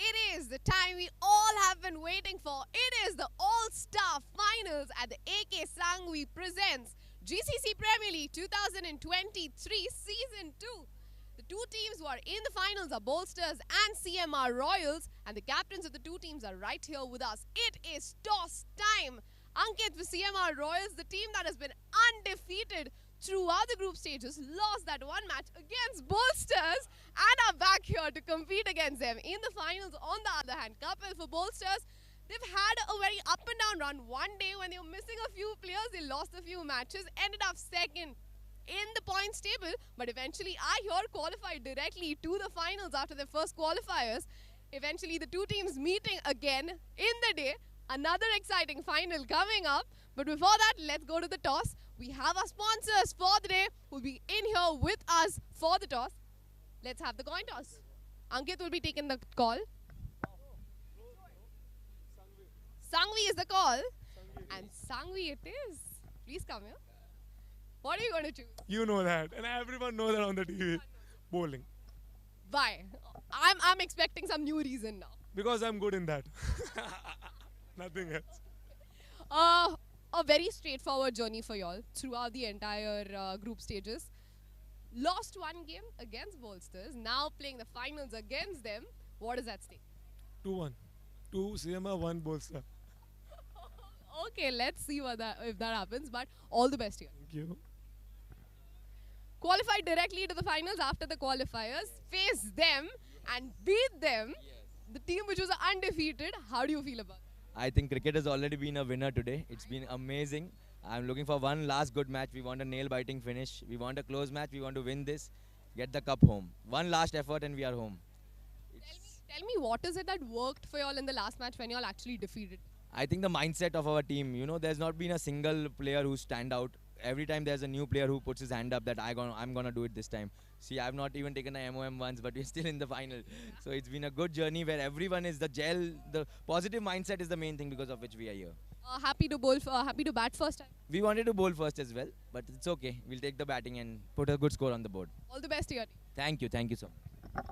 It is the time we all have been waiting for. It is the All-Star Finals at the AK Sanghvi presents GCC Premier League 2023 Season 2. The two teams who are in the finals are Bolsters and CMR Royals, and the captains of the two teams are right here with us. It is toss time. Ankit for CMR Royals, the team that has been undefeated throughout the group stages, lost that one match against Bolsters and are back here to compete against them in the finals. On the other hand, Kapil for Bolsters, they've had a very up and down run. One day when they were missing a few players, they lost a few matches, ended up second in the points table, but eventually I here qualified directly to the finals after their first qualifiers. Eventually the two teams meeting again in the day. Another exciting final coming up. But before that, let's go to the toss. We have our sponsors for the day who will be in here with us for the toss. Let's have the coin toss. Ankit will be taking the call. Sanghvi is the call. And Sanghvi it is. Please come here. What are you going to choose? You know that. And everyone knows that on the TV. Bowling. Why? I'm expecting some new reason now. Because I'm good in that. Nothing else. A very straightforward journey for y'all throughout the entire group stages. Lost one game against Bolsters, now playing the finals against them. What is at stake? 2-1. 2 CMR, 1 Bolster. Okay, let's see if that happens, but all the best here. Thank you. Qualified directly to the finals after the qualifiers, face them and beat them. The team which was undefeated. How do you feel about it? I think cricket has already been a winner today. It's been amazing. I'm looking for one last good match. We want a nail-biting finish. We want a close match. We want to win this, get the cup home. One last effort and we are home. Tell me what is it that worked for y'all in the last match when y'all actually defeated? I think the mindset of our team, you know, there's not been a single player who stand out. Every time there's a new player who puts his hand up that I'm gonna do it this time. See, I've not even taken a MOM once, but we're still in the final. So it's been a good journey where everyone is the positive mindset is the main thing because of which we are here. Happy to bat first time. We wanted to bowl first as well, but it's okay. We'll take the batting and put a good score on the board. All the best to your team. Thank you so much.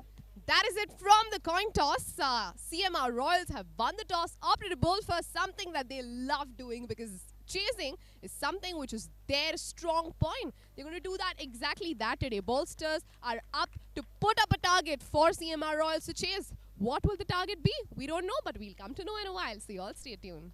That is it from the coin toss. CMR Royals have won the toss, opted to bowl first, something that they love doing because chasing is something which is their strong point. They're going to do that exactly that today. Bolsters are up to put up a target for CMR Royals to chase. What will the target be? We don't know, but we'll come to know in a while. So you all stay tuned.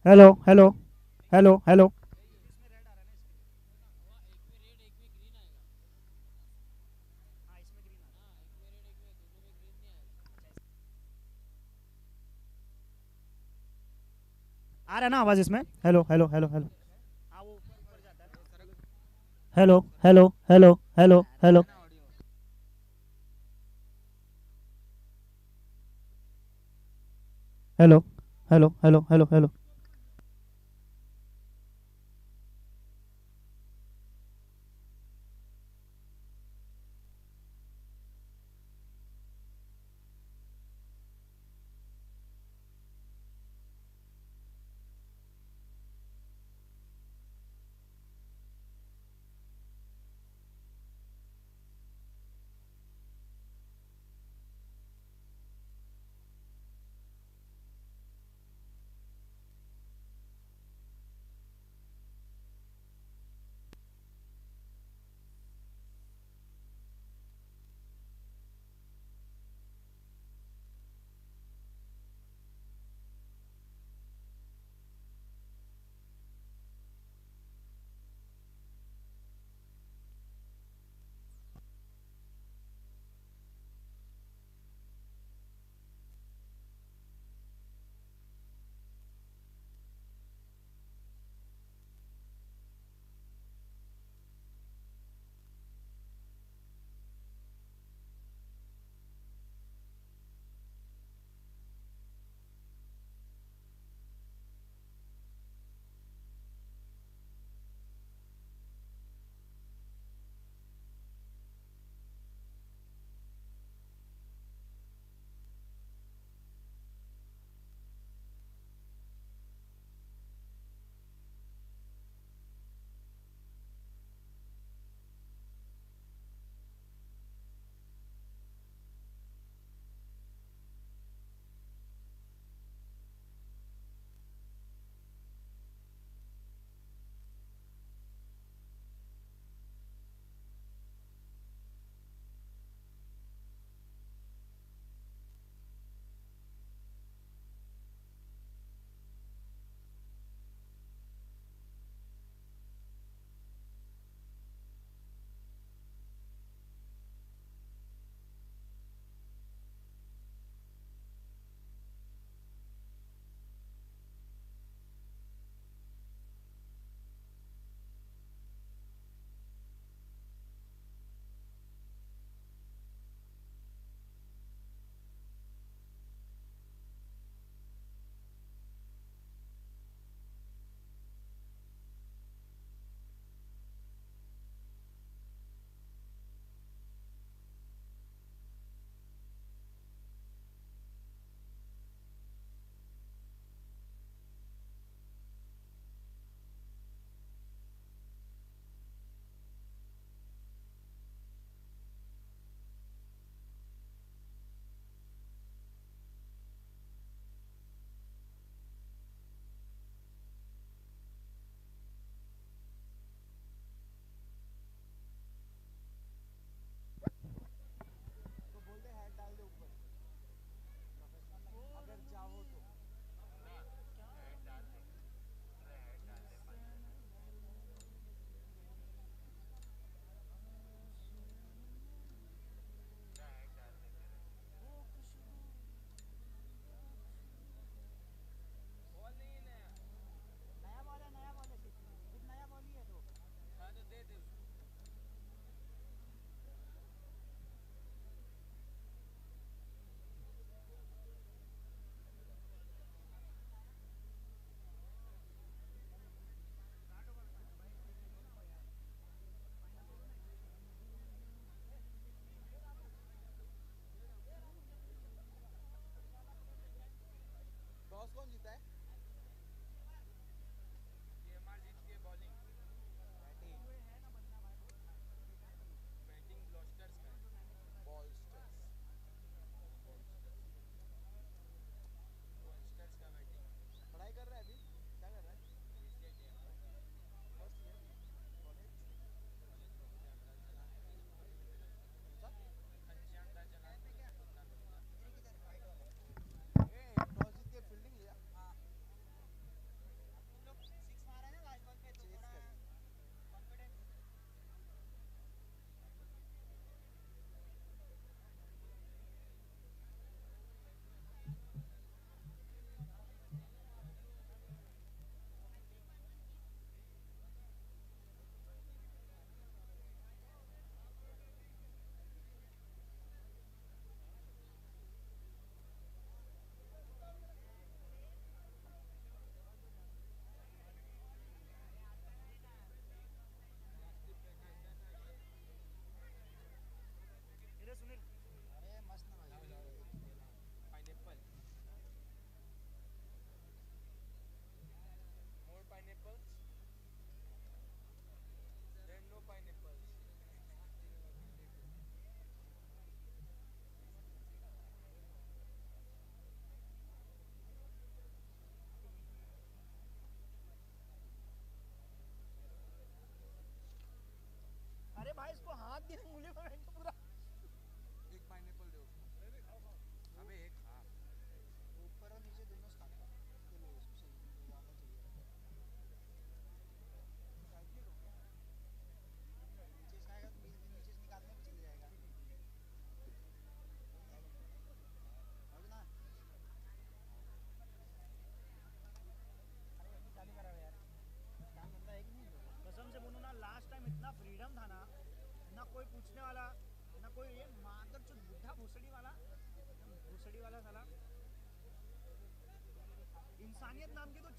Hello hello hello hello आ रहा है ना आवाज इसमें? Hello hello hello hello hello hello hello hello hello hello hello hello hello hello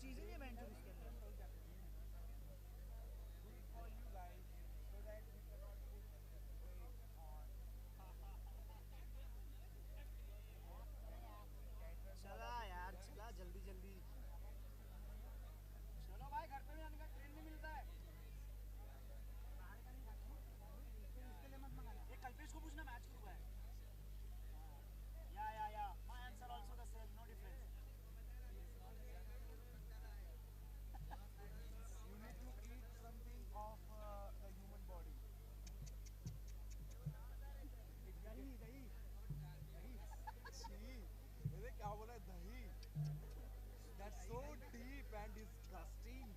चीजें नहीं है इसके अंदर। चला यार, चला जल्दी जल्दी। चलो भाई, घर पे भी आने का ट्रेन नहीं मिलता है। इसके लिए मत मंगाना। ये कल्पेश को पूछना, मैच कब है। या my answer also the same, no difference. You need to eat something of the human body. दही दही छी, मैंने क्या बोला दही? That's so deep and disgusting.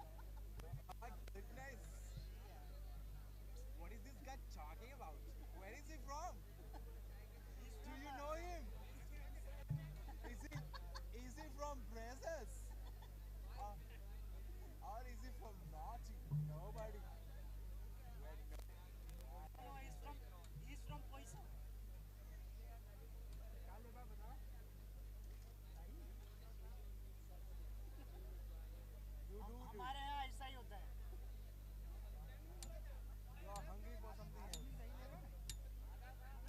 My goodness. What is this guy talking about? Where is he from? Do you know him? Is he from Brazil? Or is he from Naughty? Nobody. No, he's from Poisa. हमारे यहाँ ऐसा ही होता है। You are hungry for something else.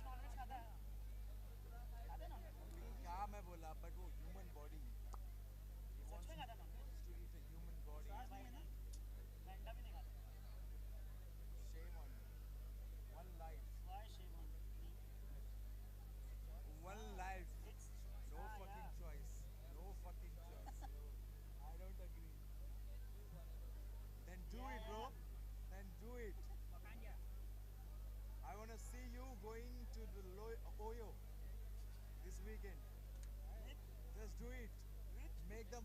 Nonveg खाता है? खाते nonveg? क्या मैं बोला? But वो human body. He wants सच में खाता nonveg? to eat a human body. मैं अंडा भी नहीं खाता। Shame on you. One life. Why shame on me? One life. No yeah. fucking choice. No fucking choice. I don't agree. Then do it, bro. Then do it. I want to see you going to the Oyo this weekend. Just do it. Make the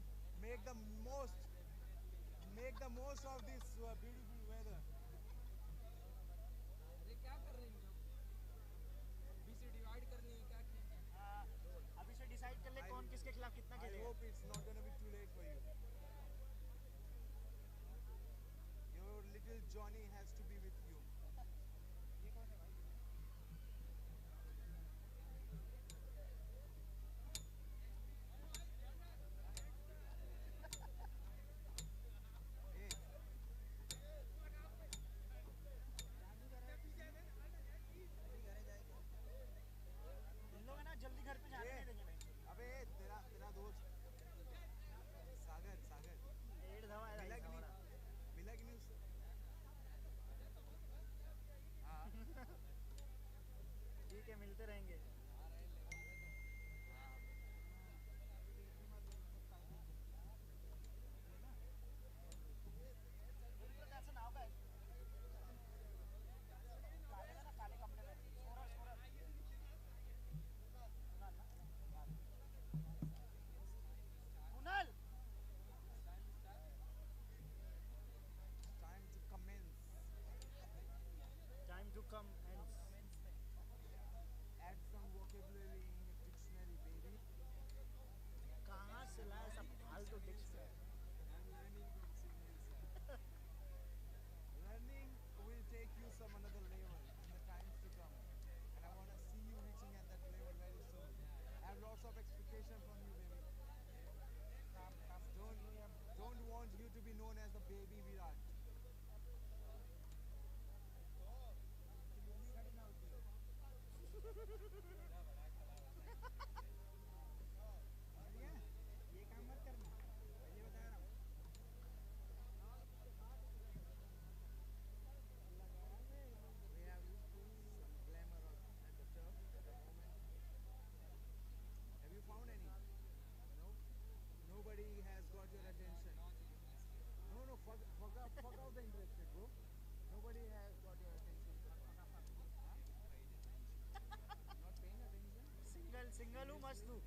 most of this beautiful weather. क्या कर रहे हैं अभी से divide करनी है क्या की? अभी से डिसाइड कर ले कौन किसके खिलाफ कितना I खेलेगा। hope it's not gonna be too late for you. Your little Johnny has to be with you. ये कौन है भाई? Hey. इन लोग है ना जल्दी घर पे जाने नहीं देंगे भाई। अबे तेरा दोस्त सागर डेढ़ धवा है मिला कि नहीं उससे? हाँ ठीक है, मिलते रहेंगे। That's an outback. काले का ना, काले कपड़े में scorer Kunal Time to commence. time to come and Add some vocabulary in your dictionary, baby. कहाँ से लाया सब फालतू dictionary. Learning will take you some another level in the times to come, and I want to see you reaching at that level very soon. I have lots of expectation from you, baby. Don't want you to be known as the baby Virat. ये काम मत करना, पहले बता रहा हूँ। We have some glamour at the turf at the moment. Have you found any? No? Nobody has got your attention. No, fuck out the interested, bro. Nobody has got your attention so far. Not paying attention? Single हूँ मस्त हूँ।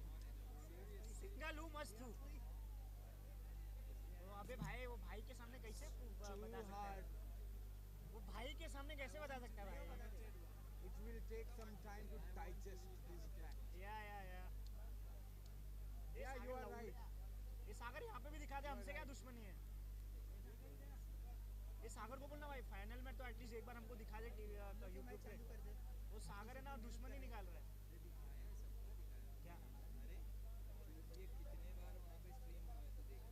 Single हूँ मस्त हूँ। तो अबे भाई, वो भाई के सामने कैसे बता सकता है? वो भाई के सामने कैसे बता सकता है भाई? It will take some time to digest this fact. Yeah. Yeah, you are right. ये सागर यहाँ पे भी दिखा दे, हमसे क्या दुश्मनी है? ये सागर को बोलना भाई, फाइनल में तो एटलीस्ट एक बार हमको दिखा दे टीवी यूट्यूब पे। वो सागर है ना, दुश्मनी निकाल रहा है। क्या? ये कितने बार वहाँ पे स्ट्रीम हुआ है तो देखना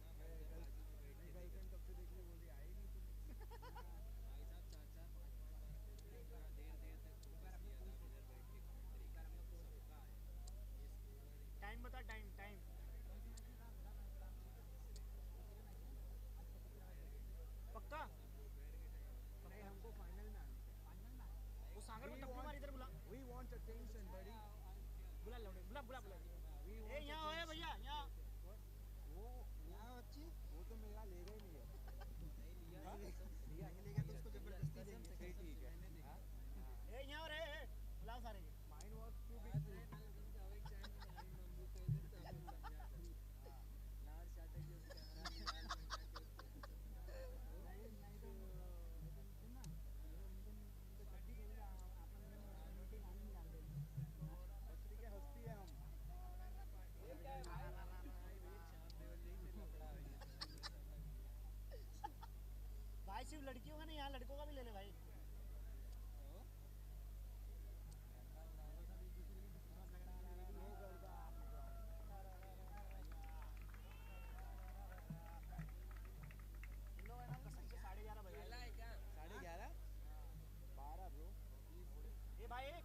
भाई सिर्फ लड़कियों का नहीं, यहाँ लड़कों का भी ले ले भाई।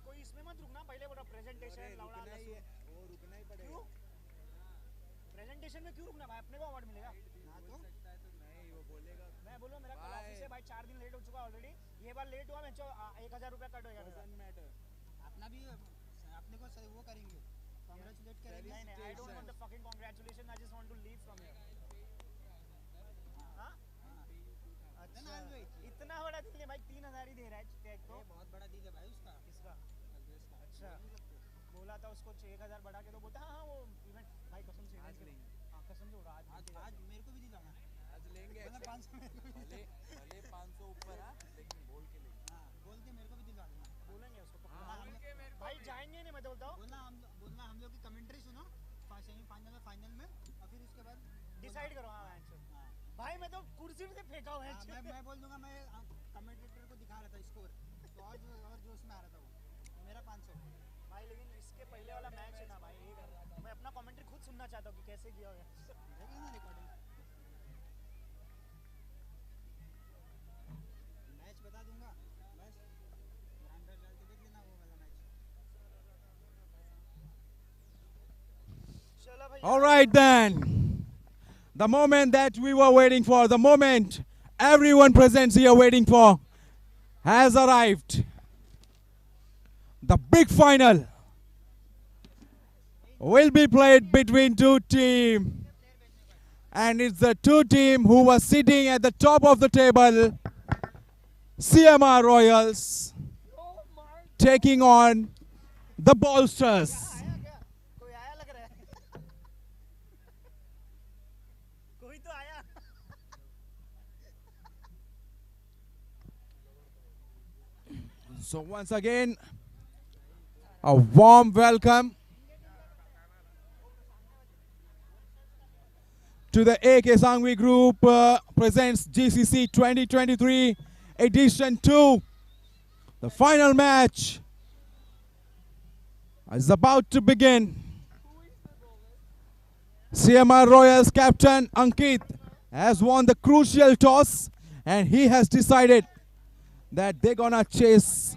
कोई इसमें मत रुकना, पहले बोला प्रेजेंटेशन लौड़ा वो रुकना ही पड़ेगा। प्रेजेंटेशन में क्यों रुकना भाई, अपने को अवार्ड मिलेगा ना तो नहीं, वो बोलेगा मैं बोलूँ मेरा कल ऑफिस है भाई, 4 दिन लेट हो चुका ऑलरेडी, ये बार लेट हुआ मैं 1000 रुपया कट होगा मेरा। अपना भी अपने को वो करेंगे, कांग्रेचुलेट करेंगे। नहीं I don't want the fucking congratulation, I just want to leave from here. हां अच्छा इतना बड़ा डील है भाई, 3000 ही दे रहा है टैग तो, बहुत बड़ा डील है भाई उसका। किसका? अच्छा बोला था उसको 1000 बढ़ा के, तो बोलता हाँ हाँ वो इवेंट भाई कसम से आज लेंगे। हाँ कसम से उड़ा आज मेरे को भी दिलाना, आज लेंगे 500 भले 500 ऊपर है लेकिन बोल के लेंगे। हाँ बोल के मेरे को भी दिला देना, बोलेंगे उसको भाई जाएंगे नहीं, मैं तो बोलता हूँ बोलना हम लोग की कमेंट्री सुनो सेमीफाइनल में फाइनल में, और फिर उसके बाद डिसाइड करो। हाँ भाई मैं तो कुर्सी से फेंका हुआ है। मैं बोल दूंगा, मैं कमेंटेटर को दिखा रहा था स्कोर तो और जोश में आ रहा था वो मेरा 500 भाई। लेकिन इसके पहले वाला मैच है ना भाई, मैं अपना कमेंट्री खुद सुनना चाहता हूँ कि कैसे किया होगा। देखिए ना रिकॉर्डिंग मैच बता दूंगा, बस अंदर डाल के देख लेना वो वाला मैच। चलो भाई। All right then. The moment that we were waiting for, the moment everyone present here waiting for, has arrived. The big final will be played between two teams. And it's the two teams who were sitting at the top of the table, CMR Royals, taking on the Bolsters. So once again, a warm welcome to the AK Sanghvi Group presents GCC 2023 Edition 2. The final match is about to begin. CMR Royals captain Ankit has won the crucial toss and he has decided that they're gonna chase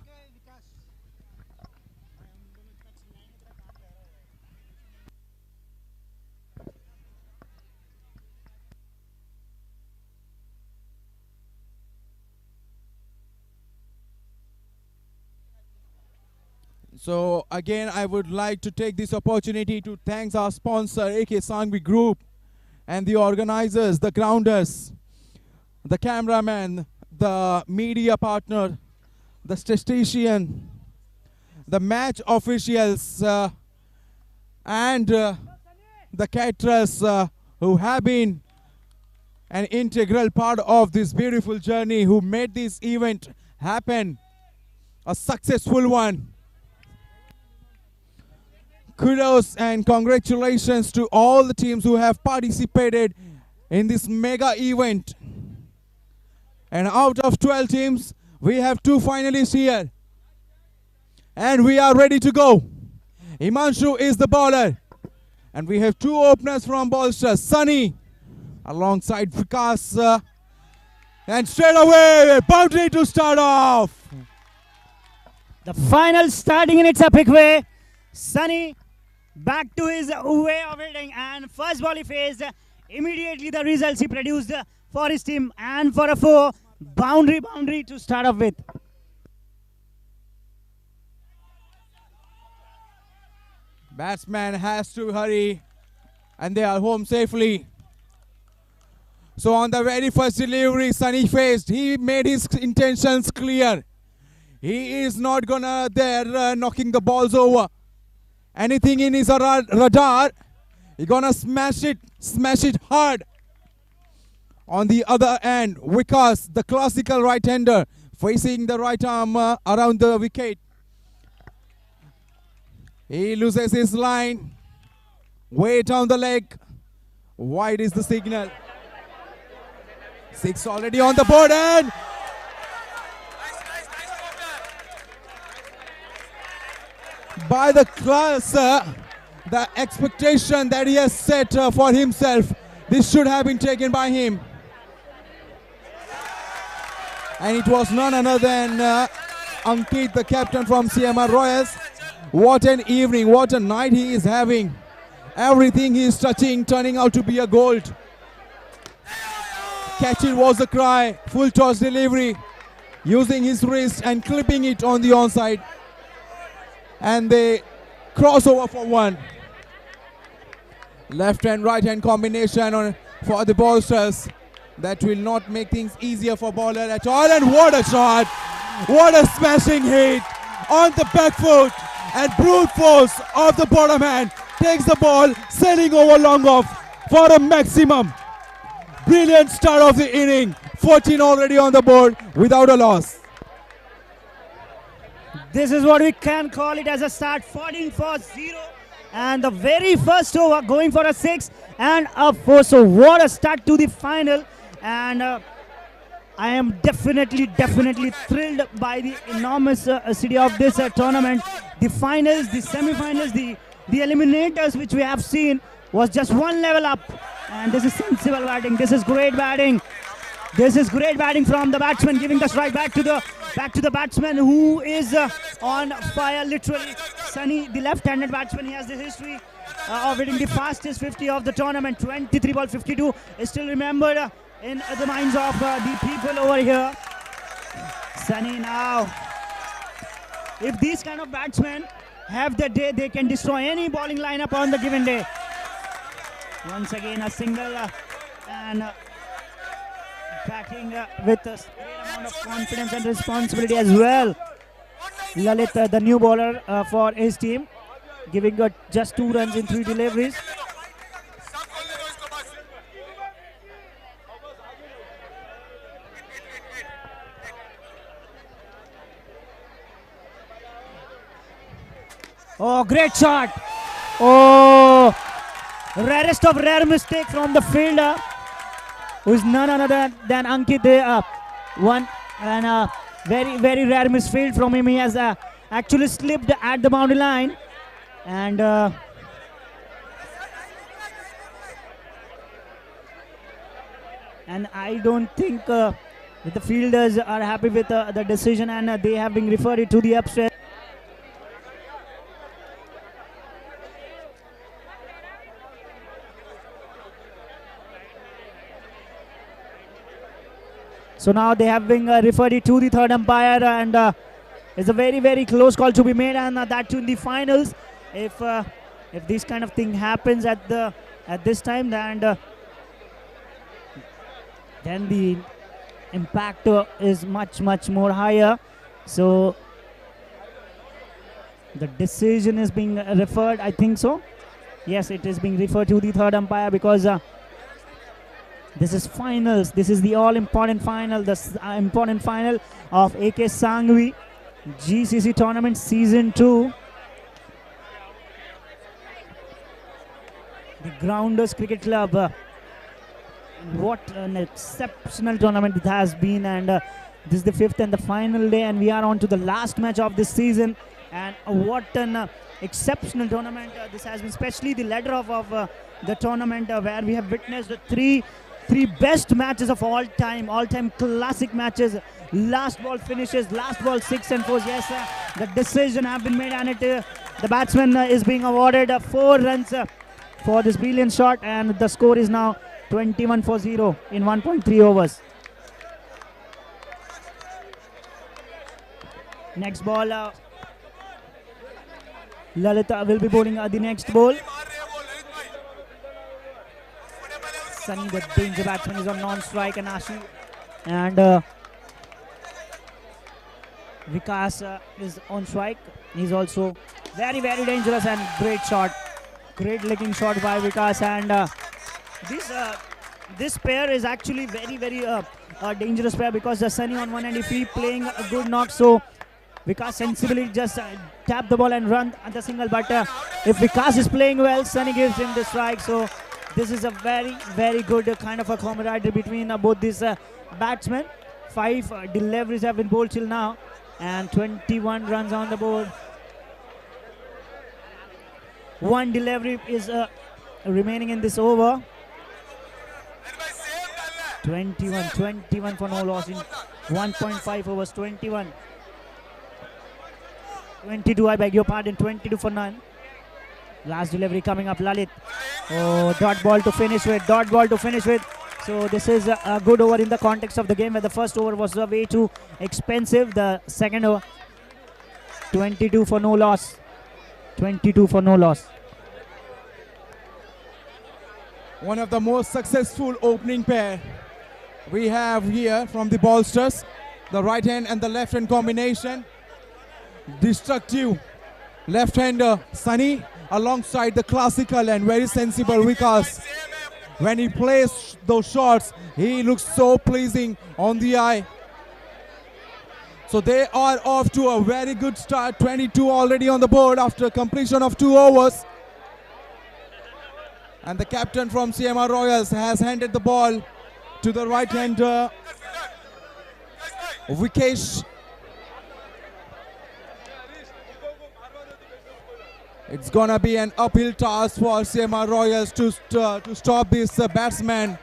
So again, I would like to take this opportunity to thank our sponsor, AK Sanghvi Group, and the organizers, the grounders, the cameraman, the media partner, the statistician, the match officials, and the caterers who have been an integral part of this beautiful journey, who made this event happen, a successful one. Kudos and congratulations to all the teams who have participated in this mega event. And out of 12 teams, we have 2 finalists here. And we are ready to go. Himanshu is the bowler. And we have 2 openers from Bolster, Sunny alongside Vikas. And straight away, boundary to start off. The final starting in its epic way. Sunny back to his way of hitting, and first ball he faced, immediately the results he produced for his team and for a 4. Boundary to start off with. Batsman has to hurry, and they are home safely. So on the very first delivery Sunny faced, he made his intentions clear. He is not gonna there knocking the balls over. Anything in his radar, he gonna smash it hard. On the other end, Vikas, the classical right-hander, facing the right arm around the wicket. He loses his line. Way down the leg. Wide is the signal. 6 already on the board, and by the class, the expectation that he has set for himself, this should have been taken by him. And it was none other than Ankit, the captain from CMR Royals. What an evening, what a night he is having. Everything he is touching turning out to be a gold. Catch it was the cry, full toss delivery, using his wrist and clipping it on the onside. And they cross over for one. Left and right hand combination for the bowlers. That will not make things easier for bowler at all. And what a shot! What a smashing hit on the back foot, and brute force of the bottom hand takes the ball sailing over long off for a maximum. Brilliant start of the inning. 14 already on the board without a loss. This is what we can call it as a start. 14 for 0. And the very first over going for a 6 and a 4. So what a start to the final. And I am definitely thrilled by the enormous city of this tournament. The finals, the semi-finals, the eliminators which we have seen was just one level up. And this is sensible batting. This is great batting. This is great batting from the batsman, giving the strike back to the batsman who is on fire literally. Sunny, the left-handed batsman, he has the history of hitting the fastest 50 of the tournament. 23 ball 52 is still remembered in the minds of the people over here. Sunny now. If these kind of batsmen have their day, they can destroy any bowling lineup on the given day. Once again a single and batting with a great amount of confidence and responsibility as well. Lalit, the new bowler for his team, giving just 2 runs in 3 deliveries. Oh, great shot. Oh, rarest of rare mistake from the fielder, who is none other than Ankit. One and very rare misfield from him. He has actually slipped at the boundary line, and I don't think the fielders are happy with the decision, and they have been referred to the upstairs. So now they have been referred it to the third umpire, and it's a very close call to be made, and that too in the finals. If this kind of thing happens at this time, then the impact is much more higher. So the decision is being referred, I think so. Yes, it is being referred to the third umpire, because this is finals. This is the all-important final, the important final of AK Sanghvi GCC Tournament Season 2. The Grounders Cricket Club. What an exceptional tournament it has been, and this is the 5th and the final day, and we are on to the last match of this season. And what an exceptional tournament this has been, especially the ladder of the tournament, where we have witnessed the three best matches of all time classic matches, last ball finishes, last ball 6 and 4. Yes, the decision have been made, and the batsman is being awarded 4 runs for this brilliant shot, and the score is now 21 for 0 in 1.3 overs. Next ball Lalita will be bowling the next ball. Sunny, the danger batsman, is on non-strike, and Ashi and Vikas is on strike. He's also very, very dangerous and great shot. Great legging shot by Vikas, and this pair is actually very, very dangerous pair, because the Sunny on one end, if he playing a good knock, so Vikas sensibly just tap the ball and run at the single, but if Vikas is playing well, Sunny gives him the strike. So this is a very, very good kind of a camaraderie between both these batsmen. 5 deliveries have been bowled till now, and 21 runs on the board. 1 delivery is remaining in this over. 21 for no loss in 1.5 overs. 22, I beg your pardon, 22 for none. Last delivery coming up, Lalit. Oh, dot ball to finish with. So this is a good over in the context of the game, where the first over was way too expensive. The second over, 22 for no loss. 22 for no loss. One of the most successful opening pair we have here from the ballsters. The right hand and the left hand combination. Destructive left-hander Sunny alongside the classical and very sensible Vikas. When he plays those shots, he looks so pleasing on the eye. So they are off to a very good start. 22 already on the board after completion of 2 overs. And the captain from CMR Royals has handed the ball to the right-hander Vikesh. It's gonna be an uphill task for CMR Royals to stop this batsman.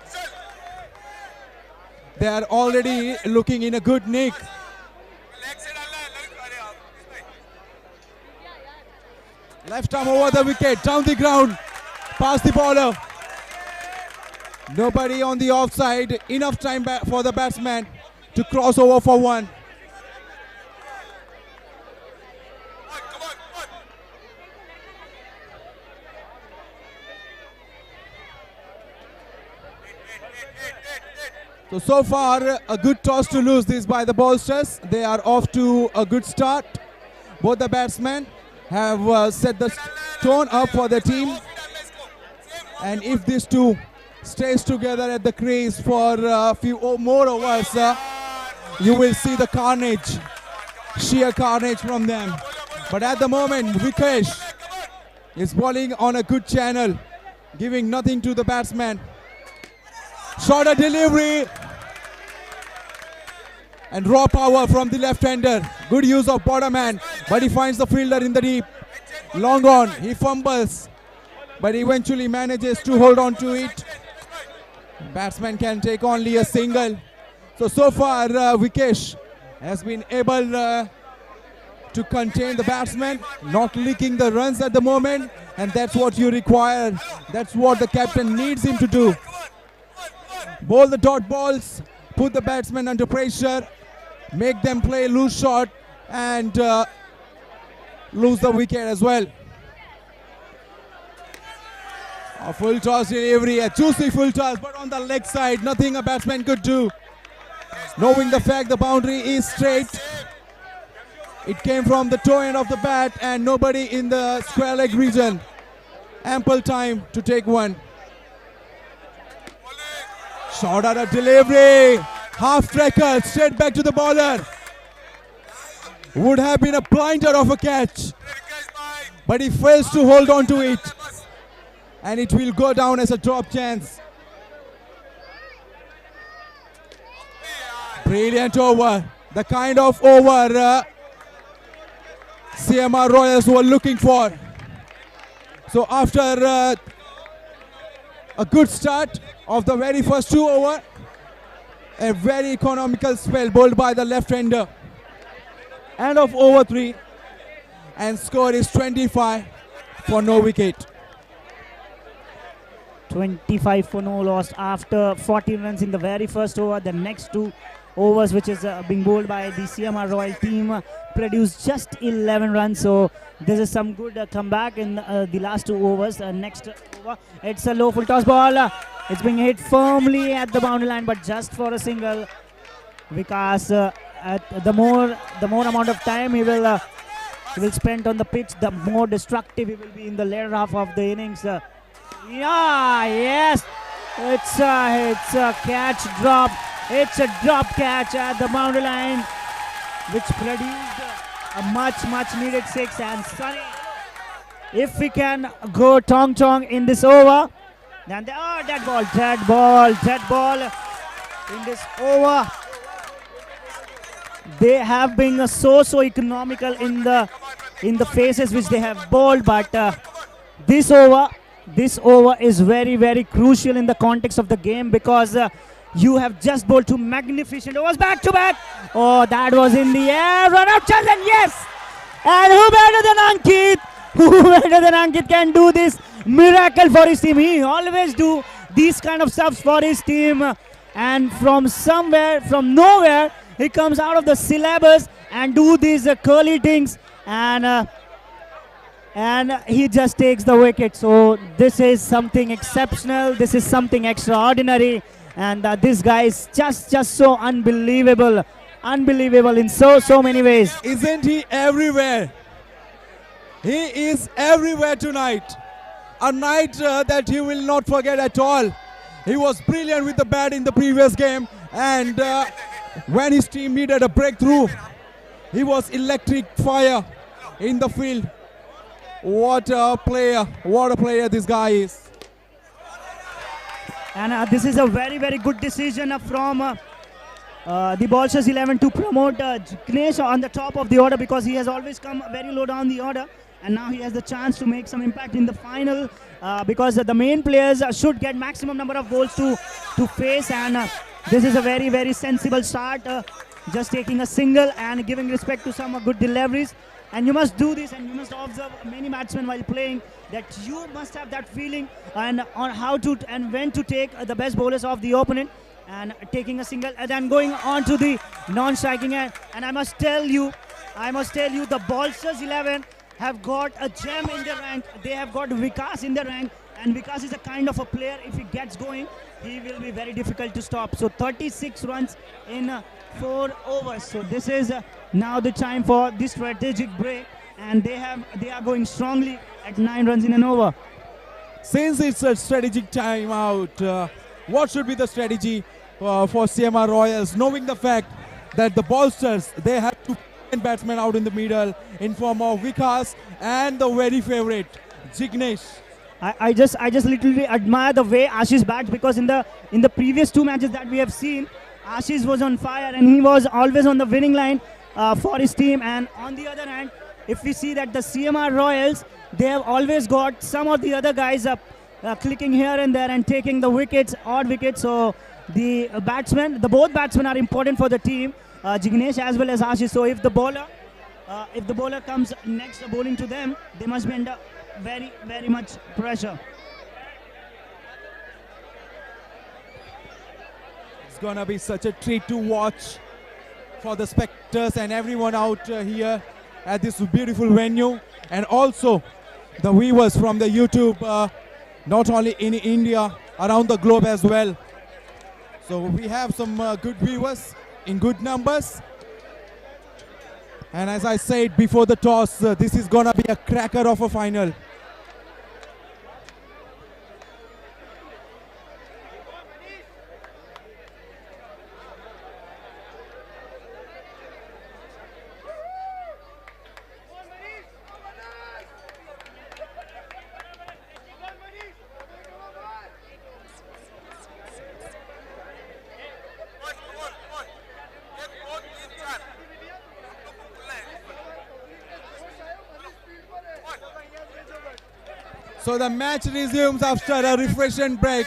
They are already looking in a good nick. Left arm over the wicket, down the ground, past the bowler. Nobody on the offside. Enough time for the batsman to cross over for 1. So far, a good toss to lose this by the ballsters. They are off to a good start. Both the batsmen have set the tone up for the team. And if these two stays together at the crease for a few more overs, you will see the carnage, sheer carnage from them. But at the moment, Vikesh is bowling on a good channel, giving nothing to the batsman. Shorter delivery and raw power from the left-hander. Good use of bottom hand, but he finds the fielder in the deep. Long on, he fumbles, but eventually manages to hold on to it. Batsman can take only a single. So far Vikesh has been able to contain the batsman, not leaking the runs at the moment, and that's what you require. That's what the captain needs him to do. Bowl the dot balls, put the batsmen under pressure, make them play loose shot, and lose the wicket as well. A full toss delivery, a juicy full toss, but on the leg side, nothing a batsman could do. Knowing the fact the boundary is straight, it came from the toe end of the bat and nobody in the square leg region. Ample time to take 1. Short out of delivery, half tracker, straight back to the bowler. Would have been a blinder of a catch, but he fails to hold on to it, and it will go down as a drop chance. Brilliant over, the kind of over CMR Royals were looking for. So after a good start of the very first 2 overs, a very economical spell bowled by the left-hander. End of over 3, and score is 25 for no wicket. 25 for no loss after 14 runs in the very first over. The next 2 overs which is being bowled by the CMR Royal team produced just 11 runs. So this is some good comeback in the last 2 overs. Next over, it's a low full toss ball. It's being hit firmly at the boundary line, but just for a single. Vikas, at the more amount of time he will spend on the pitch, the more destructive he will be in the later half of the innings. Yes, it's a catch drop. It's a drop catch at the boundary line, which produced a much needed 6. And Sunny, if we can go tong in this over, then dead ball in this over. They have been so economical in the phases which they have bowled, but this over is very crucial in the context of the game, because you have just bowled 2 magnificent overs back to back. Oh, that was in the air, run out chance, and yes! And who better than Ankit? Who better than Ankit can do this miracle for his team? He always do these kind of stuffs for his team, and from nowhere, he comes out of the syllabus and do these curly things, and he just takes the wicket. So this is something exceptional. This is something extraordinary, and this guy is just so unbelievable in so many ways. Isn't he everywhere? He is everywhere tonight. A night that he will not forget at all. He was brilliant with the bat in the previous game, and when his team needed a breakthrough, he was electric fire in the field. What a player this guy is. And this is a very good decision from the Bolsters 11 to promote Jignesh on the top of the order, because he has always come very low down the order, and now he has the chance to make some impact in the final, because the main players should get maximum number of balls to face, and this is a very sensible start, just taking a single and giving respect to some good deliveries. And you must do this, and you must observe many batsmen while playing, that you must have that feeling and on how to and when to take the best bowlers of the opponent, and taking a single and then going on to the non-striking end. And I must tell you, the Bolsters 11 have got a gem in their rank. They have got Vikas in their rank, and Vikas is a kind of a player, if he gets going, he will be very difficult to stop. So 36 runs in 4 overs. So this is now the time for this strategic break, and they are going strongly at 9 runs in an over. Since it's a strategic time out, what should be the strategy for CMR Royals, knowing the fact that the Bolsters, they have 2 batsmen out in the middle in form of Vikas and the very favorite Jignesh? I just literally admire the way Ashish bats, because in the previous 2 matches that we have seen, Ashish was on fire and he was always on the winning line for his team. And on the other hand, if we see that the CMR Royals, they have always got some of the other guys clicking here and there and taking the wickets, odd wickets. So the both batsmen are important for the team, Jignesh as well as Ashish. So if the bowler comes next bowling to them, they must be under very much pressure. It's gonna be such a treat to watch for the spectators and everyone out here at this beautiful venue, and also the viewers from the YouTube, not only in India, around the globe as well. So we have some good viewers in good numbers. And as I said before the toss, this is gonna be a cracker of a final. So the match resumes after a refreshment break.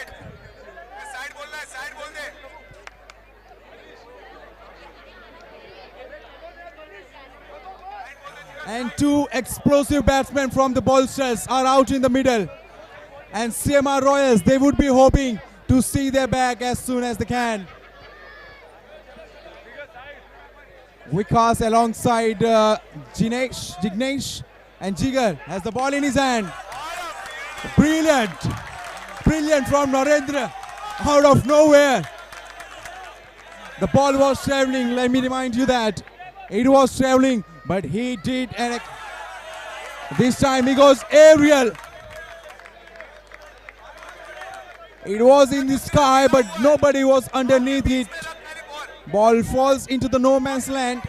And 2 explosive batsmen from the Bolsters are out in the middle. And CMR Royals, they would be hoping to see their back as soon as they can. Vikas alongside Jignesh, and Jigar has the ball in his hand. Brilliant. Brilliant from Narendra. Out of nowhere. The ball was traveling, let me remind you that. It was traveling, but he did, and this time he goes aerial. It was in the sky, but nobody was underneath it. Ball falls into the no man's land.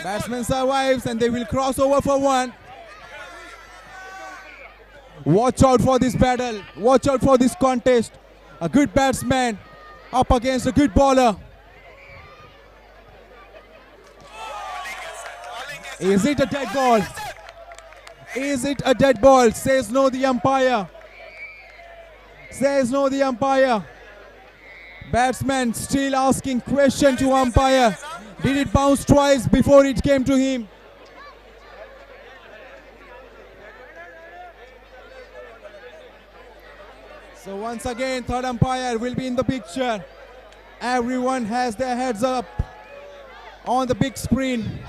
Batsman survives and they will cross over for one. Watch out for this battle. Watch out for this contest. A good batsman up against a good bowler. Is it a dead ball? Is it a dead ball? Says no the umpire. Says no the umpire. Batsman still asking question to umpire. Did it bounce twice before it came to him? So once again, third umpire will be in the picture. Everyone has their heads up on the big screen.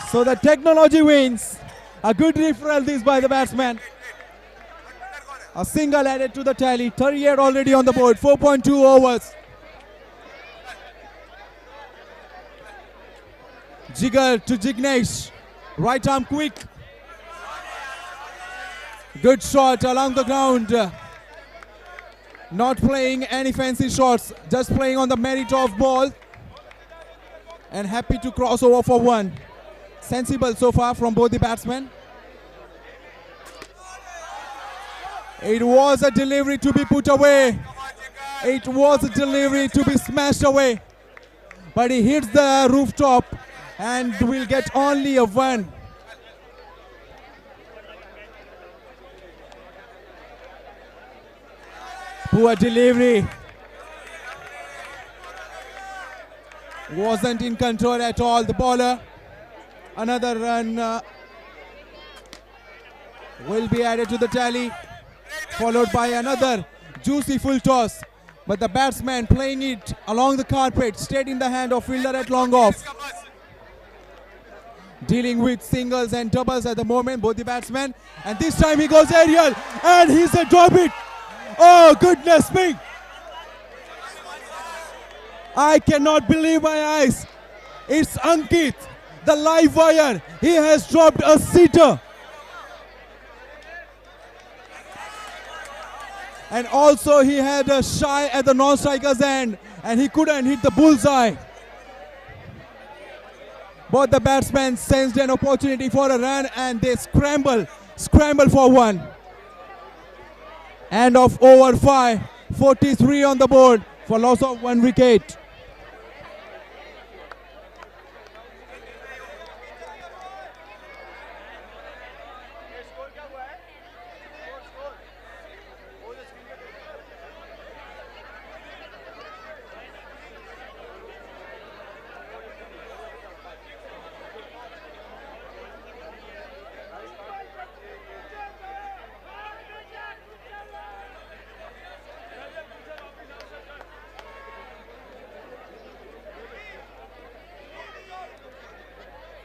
So the technology wins. A good referral this by the batsman. A single added to the tally. 38 already on the board. 4.2 overs. Jigar to Jignesh. Right arm quick. Good shot along the ground. Not playing any fancy shots. Just playing on the merit of ball. And happy to cross over for one. Sensible so far from both the batsmen. It was a delivery to be put away. It was a delivery to be smashed away. But he hits the rooftop and will get only a one. Poor delivery. Wasn't in control at all, the bowler. Another run will be added to the tally, followed by another juicy full toss. But the batsman playing it along the carpet, straight in the hand of fielder at long off. Dealing with singles and doubles at the moment, both the batsmen. And this time he goes aerial, and he's a drop it. Oh, goodness me. I cannot believe my eyes. It's Ankit. The live wire, he has dropped a seater. And also he had a shy at the non-striker's end and he couldn't hit the bullseye. But the batsman sensed an opportunity for a run and they scramble for one. End of over 5, 43 on the board for loss of 1 wicket.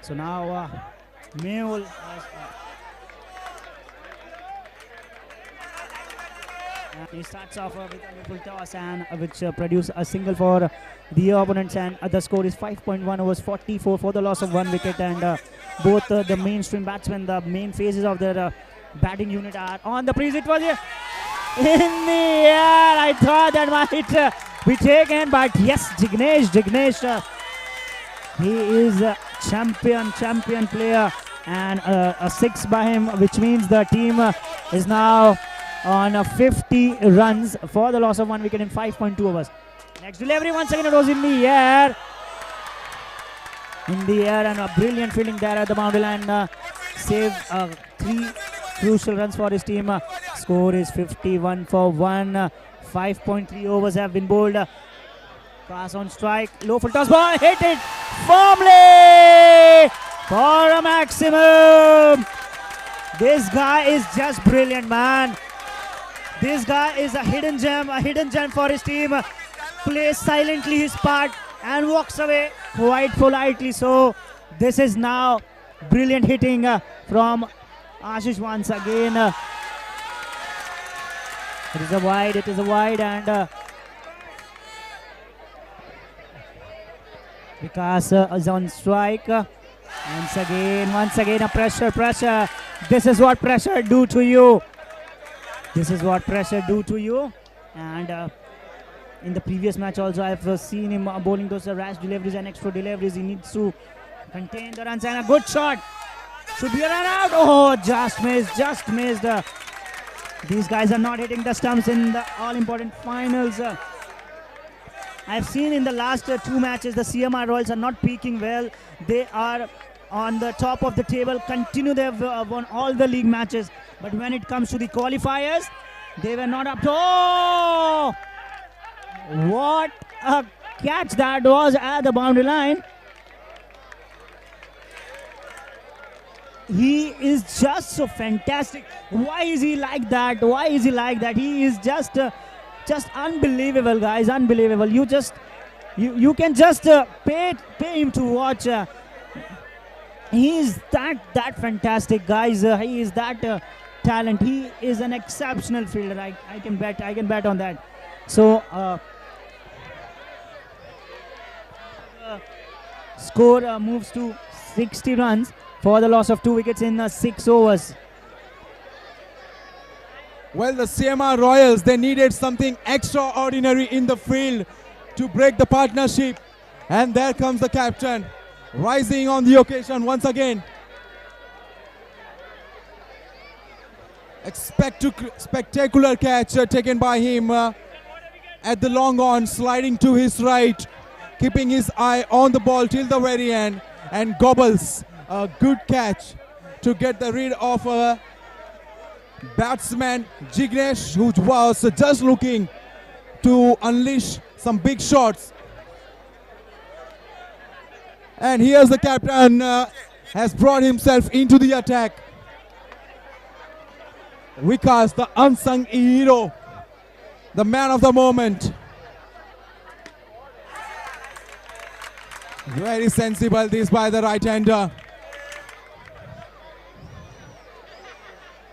So now Mehul he starts off with a full toss and which produce a single for the opponents, and the score is 5.1 overs 44 for the loss of 1 wicket, and both the mainstream batsmen, the main phases of their batting unit are on the crease. It was in the air. I thought that might be taken, but yes, Jignesh, he is champion player, and a 6 by him, which means the team is now on 50 runs for the loss of 1 wicket in 5.2 overs. Next delivery, once again it was in the air. And a brilliant fielding there at the boundary line. Saved 3 crucial runs for his team. Score is 51 for 1. 5.3 overs have been bowled. Pass on strike, low full toss ball, hit it firmly for a maximum. This guy is just brilliant, man. This guy is a hidden gem for his team. Plays silently his part and walks away quite politely. So this is now brilliant hitting from Ashish once again. It is a wide, and Vikas is on strike. Once again a pressure. This is what pressure do to you. And in the previous match also, I've seen him bowling those rash deliveries and extra deliveries. He needs to contain the runs, and a good shot. Should be a run out. Oh, just missed. These guys are not hitting the stumps in the all-important finals. I've seen in the last 2 matches, the CMR Royals are not peaking well. They are on the top of the table. They have won all the league matches. But when it comes to the qualifiers, they were not up to... Oh! What a catch that was at the boundary line. He is just so fantastic. Why is he like that? He is just unbelievable, guys. Unbelievable. You can just pay him to watch. He is that fantastic, guys. He is that talent. He is an exceptional fielder. I can bet on that. So score moves to 60 runs for the loss of 2 wickets in 6 overs. Well, the CMR Royals, they needed something extraordinary in the field to break the partnership. And there comes the captain, rising on the occasion once again. Spectacular catch taken by him at the long on, sliding to his right, keeping his eye on the ball till the very end, and gobbles a good catch to get the rid of a batsman, Jignesh, who was just looking to unleash some big shots. And here's the captain, has brought himself into the attack. Vikas, the unsung hero, the man of the moment. Very sensible this by the right-hander.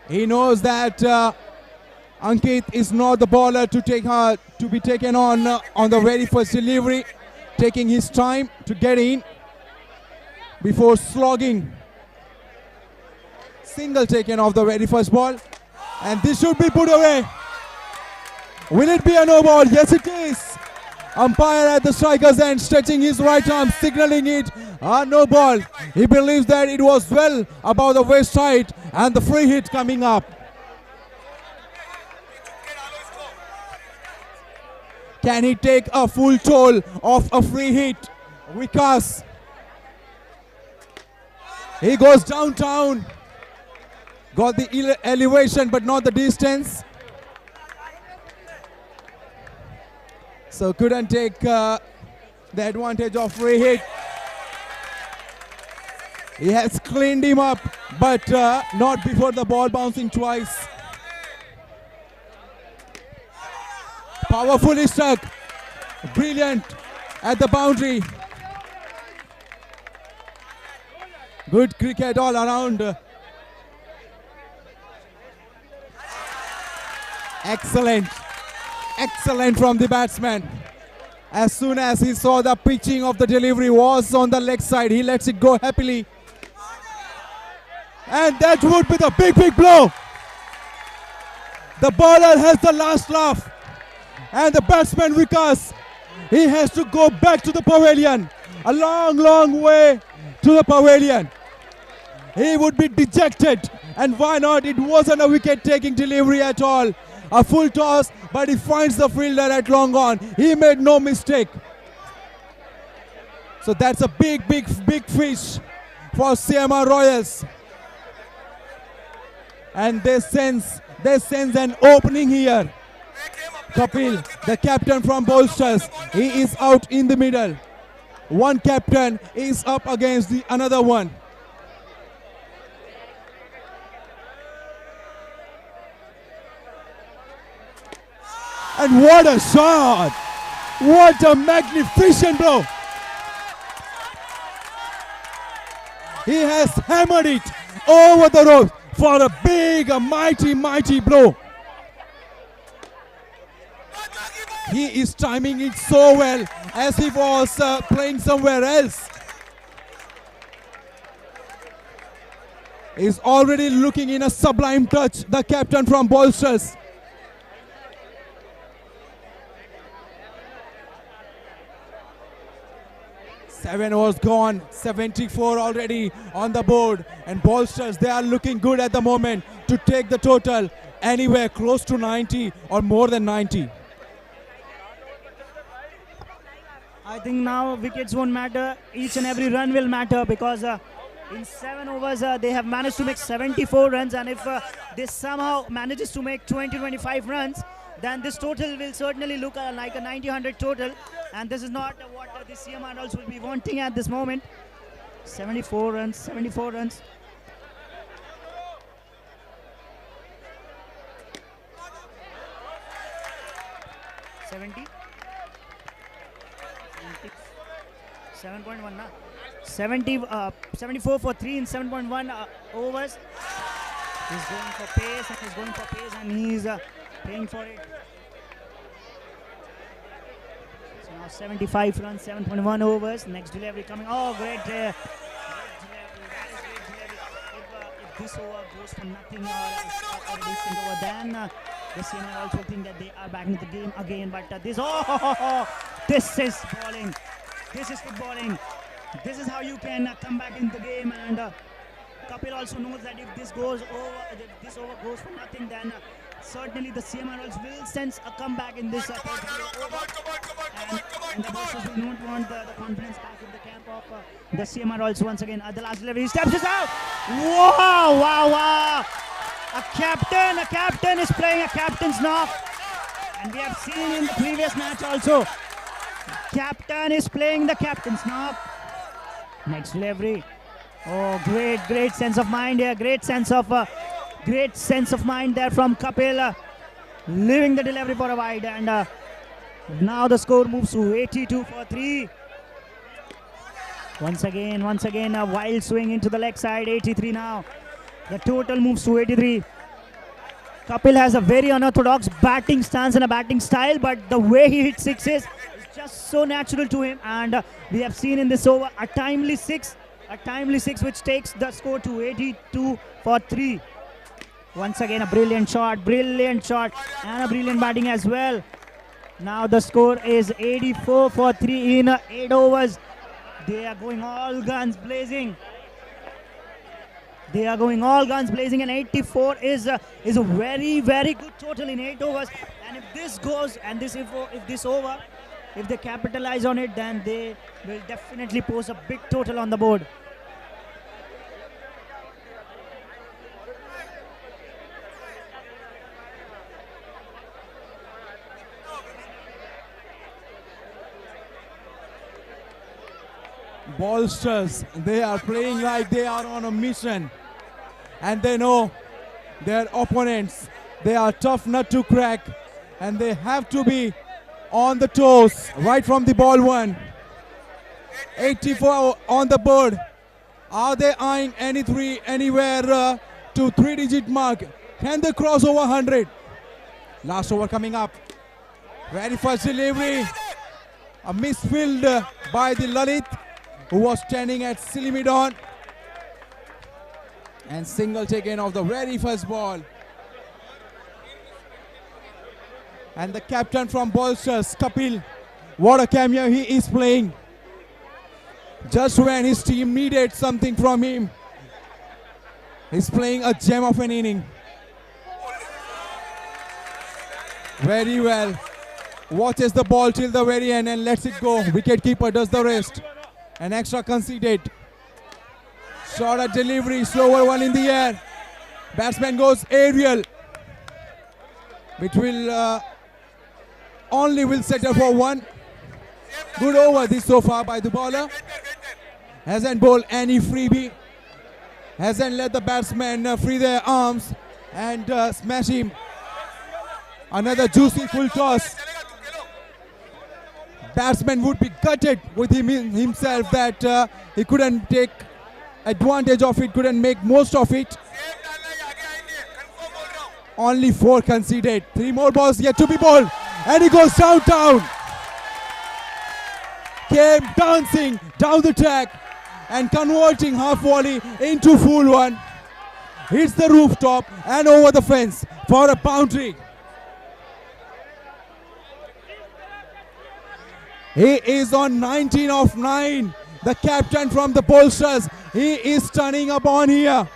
He knows that Ankit is not the bowler to be taken on the very first delivery, taking his time to get in before slogging. Single taken off the very first ball, and this should be put away. Will it be a no ball? Yes, it is. Umpire at the striker's end, stretching his right arm, signaling it a no ball. He believes that it was well above the waist height, and the free hit coming up. Can he take a full toll of a free hit? Vikas. He goes downtown. Got the elevation but not the distance. So couldn't take the advantage of free hit. He has cleaned him up, but not before the ball bouncing twice. Powerfully struck. Brilliant at the boundary. Good cricket all around. Excellent. Excellent from the batsman. As soon as he saw the pitching of the delivery was on the leg side, he lets it go happily. And that would be the big blow. The bowler has the last laugh. And the batsman Vikas, he has to go back to the pavilion. A long way to the pavilion. He would be dejected. And why not? It wasn't a wicket-taking delivery at all. A full toss, but he finds the fielder at long on. He made no mistake. So that's a big fish for CMR Royals. And they sense an opening here. Kapil, the captain from Bolsters, he is out in the middle. One captain is up against the another one. And what a shot! What a magnificent blow! He has hammered it over the rope for a big, a mighty blow. He is timing it so well as he was playing somewhere else. He's already looking in a sublime touch, the captain from Bolsters. Seven overs gone, 74 already on the board, and Bolsters, they are looking good at the moment to take the total anywhere close to 90 or more than 90. I think now wickets won't matter. Each and every run will matter because in 7 overs they have managed to make 74 runs, and if this somehow manages to make 20-25 runs, then this total will certainly look like a 90-100 total, and this is not what the CMR also will be wanting at this moment. 74 runs, 74 runs. $70. 7.1 na? 74 for 3 in 7.1 overs. He's going for pace and he's paying for it. So now 75 runs, 7.1 overs. Next delivery coming. Oh, great delivery. If this over goes for nothing or a decent over, then the CMR also think that they are back in the game again. But this is bowling. This is footballing. This is how you can come back in the game, and Kapil also knows that if this goes over, if this over goes for nothing, then certainly the CMR will sense a comeback in this particular over. And the bosses will not want the confidence back in the camp of the CMR also once again. At the last delivery, he steps it out. Wow! A captain is playing a captain's knock, and we have seen in the previous match also. Captain is playing the captain's knock. Next delivery. Oh, great sense of mind here. Great sense of mind there from Kapil, leaving the delivery for a wide, and now the score moves to 82 for 3. Once again a wild swing into the leg side. 83 now. The total moves to 83. Kapil has a very unorthodox batting stance and a batting style, but the way he hits sixes is just so natural to him, and we have seen in this over a timely six which takes the score to 82 for 3. Once again a brilliant shot and a brilliant batting as well. Now the score is 84 for 3 in 8 overs. They are going all guns blazing. And 84 is a very good total in 8 overs. And if this goes, and if they capitalize on it, then they will definitely post a big total on the board. Bolsters, they are playing like they are on a mission, and they know their opponents. They are tough nut to crack, and they have to be on the toes right from the ball one. 84 on the board. Are they eyeing anywhere to 3-digit mark? Can they cross over 100? Last over coming up. Very first delivery. A misfield by the Lalit, who was standing at Silimidon, and single taken off the very first ball. And the captain from Bolsters, Kapil, what a cameo he is playing. Just when his team needed something from him, he's playing a gem of an inning. Very well. Watches the ball till the very end and lets it go. Wicketkeeper does the rest. An extra conceded. Short at delivery, slower one in the air. Batsman goes aerial. It will only will settle for one. Good over this so far by the bowler. Hasn't bowled any freebie. Hasn't let the batsman free their arms and smash him. Another juicy full toss. Batsman would be gutted with himself that he couldn't take advantage of it, couldn't make most of it. Only 4 conceded. 3 more balls yet to be bowled. And he goes downtown. Came dancing down the track and converting half volley into full one. Hits the rooftop and over the fence for a boundary. He is on 19 of 9. The captain from the Bolsters. He is turning up on here.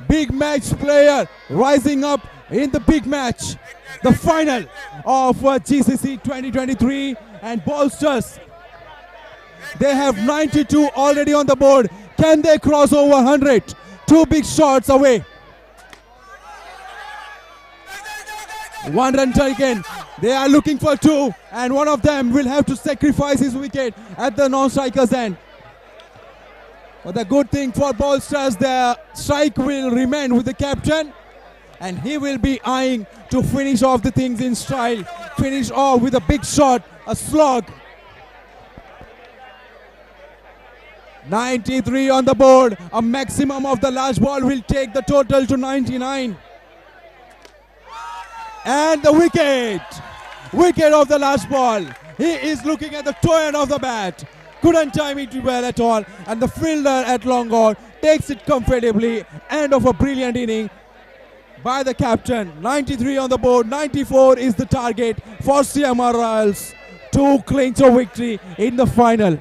Big match player rising up in the big match. The final of GCC 2023 and Bolsters. They have 92 already on the board. Can they cross over 100? 2 big shots away. 1 run taken. They are looking for 2 and one of them will have to sacrifice his wicket at the non-striker's end. But the good thing for Bolsters, the strike will remain with the captain and he will be eyeing to finish off the things in style. Finish off with a big shot, a slog. 93 on the board. A maximum of the last ball will take the total to 99. And the wicket. Wicket of the last ball. He is looking at the toe end of the bat. Couldn't time it well at all. And the fielder at long on takes it comfortably. End of a brilliant inning by the captain. 93 on the board. 94 is the target for CMR Royals to clinch a victory in the final.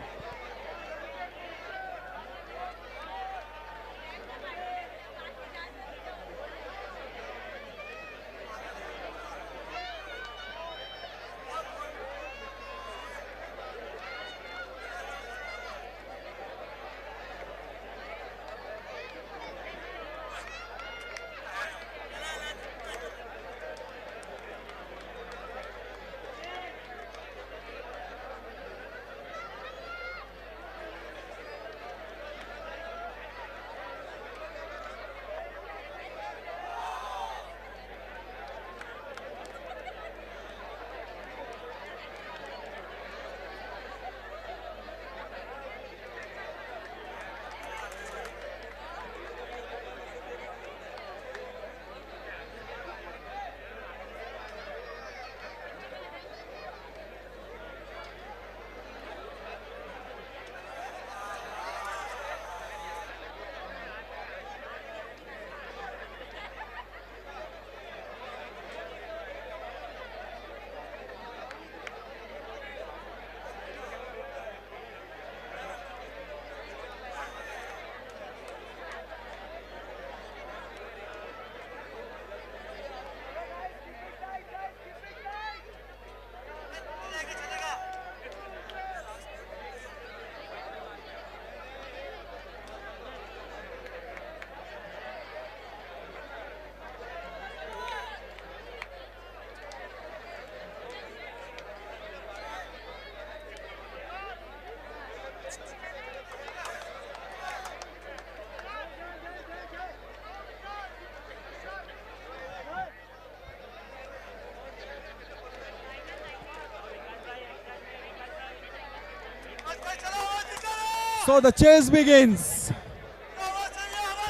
So the chase begins.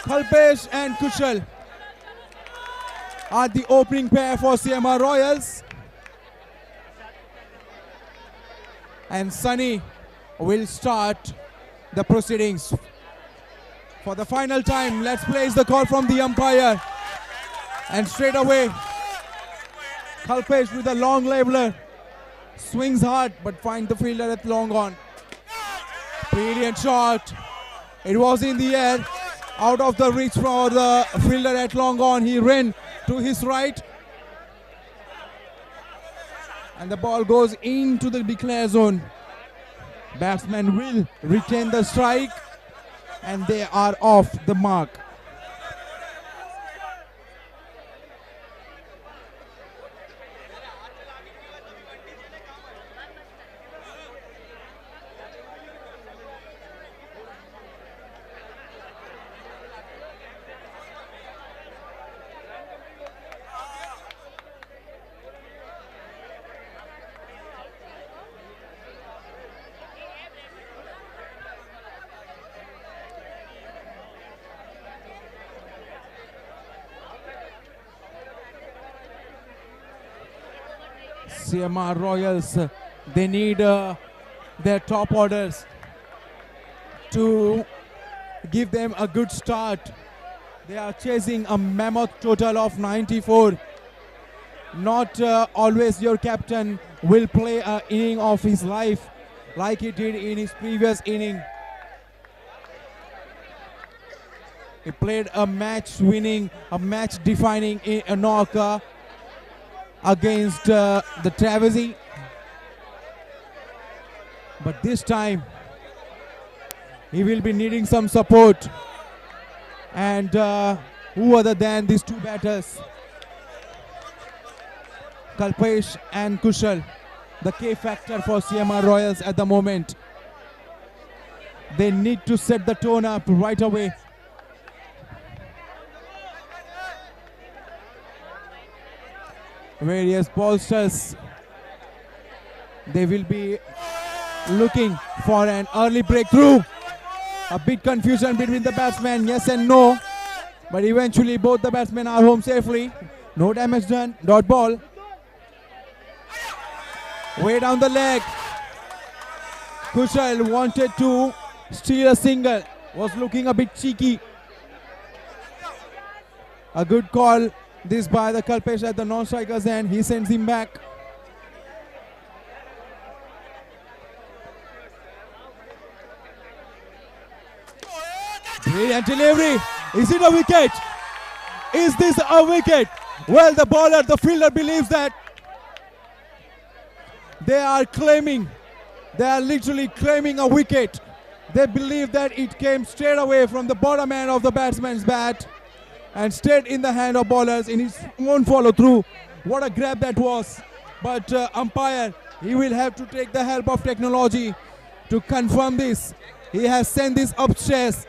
Kalpesh and Kushal are the opening pair for CMR Royals. And Sunny will start the proceedings. For the final time, let's place the call from the umpire. And straight away, Kalpesh with a long leveler. Swings hard but finds the fielder at long on. Brilliant shot. It was in the air, out of the reach for the fielder at long on. He ran to his right. And the ball goes into the declare zone. Batsman will retain the strike. And they are off the mark. CMR Royals, they need their top orders to give them a good start. They are chasing a mammoth total of 94. Not always your captain will play an inning of his life like he did in his previous inning. He played a match-winning, a match-defining knock against the Travesey. But this time, he will be needing some support. And who other than these two batters? Kalpesh and Kushal, the K factor for CMR Royals at the moment. They need to set the tone up right away. Various ballsters, they will be looking for an early breakthrough. A bit confusion between the batsmen, yes and no, but eventually both the batsmen are home safely. No damage done, dot ball. Way down the leg. Kushal wanted to steal a single, was looking a bit cheeky. A good call this by the Kalpesh at the non-striker's end. He sends him back. Brilliant delivery. Is it a wicket? Is this a wicket? Well, the bowler, the fielder believes that. They are claiming, they are literally claiming a wicket. They believe that it came straight away from the bottom end of the batsman's bat and stayed in the hand of bowlers in his own follow through. What a grab that was. But umpire, he will have to take the help of technology to confirm this. He has sent this upstairs.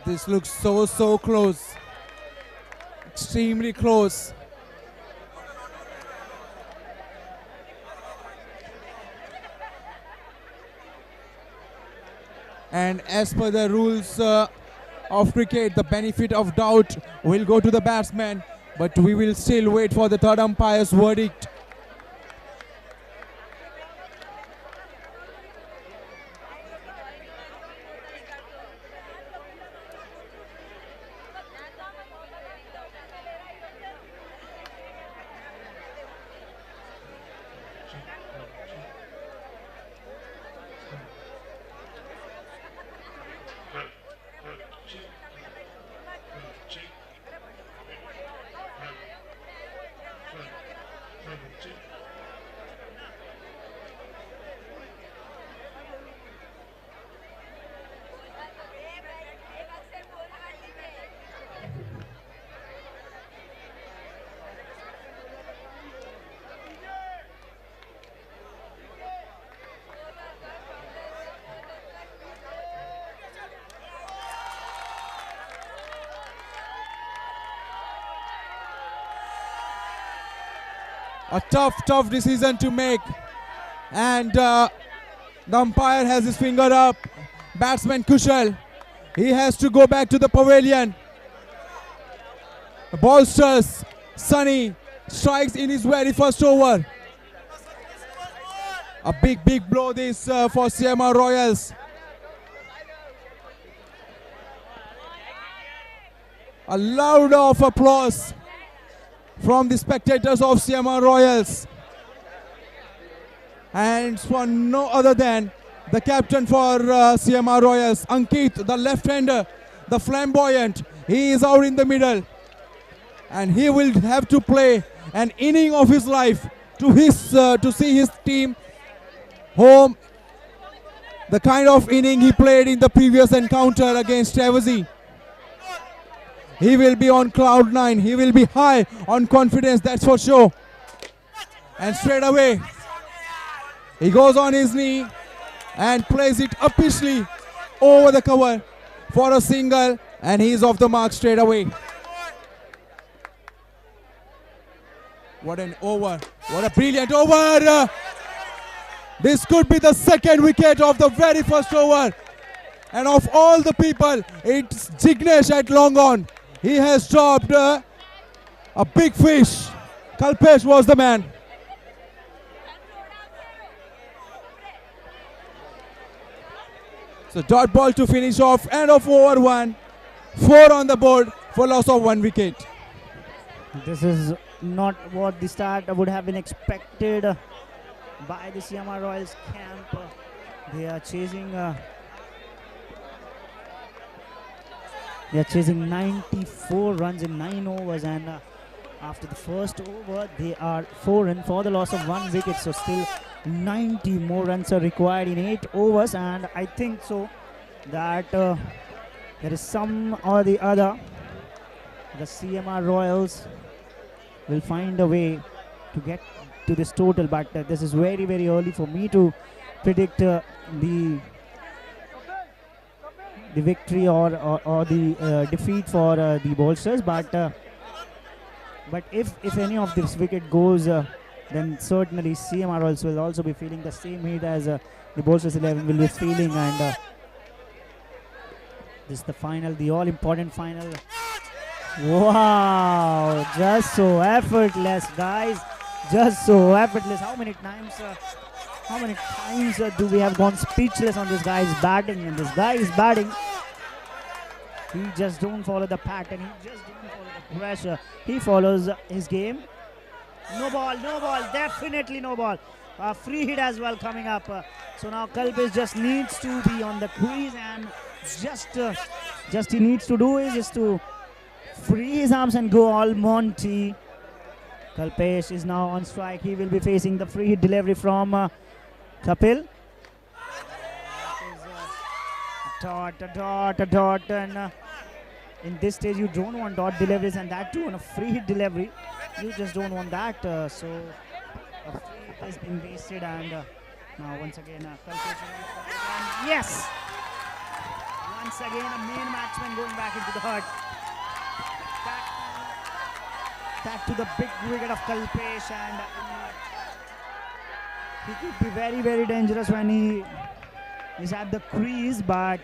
This looks so close. Extremely close. And as per the rules of cricket, the benefit of doubt will go to the batsman, but we will still wait for the third umpire's verdict. A tough decision to make. And the umpire has his finger up. Batsman Kushal, he has to go back to the pavilion. The bowlsters, Sunny, strikes in his very first over. A big blow this for CMR Royals. A loud of applause from the spectators of CMR Royals. And for no other than the captain for CMR Royals, Ankit, the left-hander, the flamboyant. He is out in the middle. And he will have to play an inning of his life to see his team home. The kind of inning he played in the previous encounter against Tavasi. He will be on cloud 9. He will be high on confidence, that's for sure. And straight away, he goes on his knee and plays it uppishly over the cover for a single, and he is off the mark straight away. What an over. What a brilliant over. This could be the second wicket of the very first over. And of all the people, it's Jignesh at long on. He has dropped a big fish. Kalpesh was the man. So dot ball to finish off, end of over 1. 4 on the board for loss of 1 wicket. This is not what the start would have been expected by the CMR Royals camp. They are chasing 94 runs in 9 overs, and after the first over they are 4 in for the loss of 1 wicket. So still 90 more runs are required in 8 overs, and I think so that there is some or the other the CMR Royals will find a way to get to this total, but this is very early for me to predict the victory or the defeat for the bowlers. But if any of this wicket goes, then certainly CMR Royals will also be feeling the same heat as the bowlers 11 will be feeling, and this is the final, the all-important final. Wow, just so effortless, guys, just so effortless. How many times do we have gone speechless on this guy's batting? And this guy is batting, he just don't follow the pattern, he just don't follow the pressure, he follows his game. No ball, definitely no ball. A free hit as well coming up. So now Kalpesh just needs to be on the crease, and just he needs to do is just to free his arms and go all Monty. Kalpesh is now on strike. He will be facing the free hit delivery from Kapil. Dot, and in this stage you don't want dot deliveries, and that too on a free hit delivery. You just don't want that. So a free hit has been wasted, and now once again Kalpesh. Yes! Once again a main matchman going back into the hut. That to the big wicket of Kalpesh, and he could be very dangerous when he is at the crease, but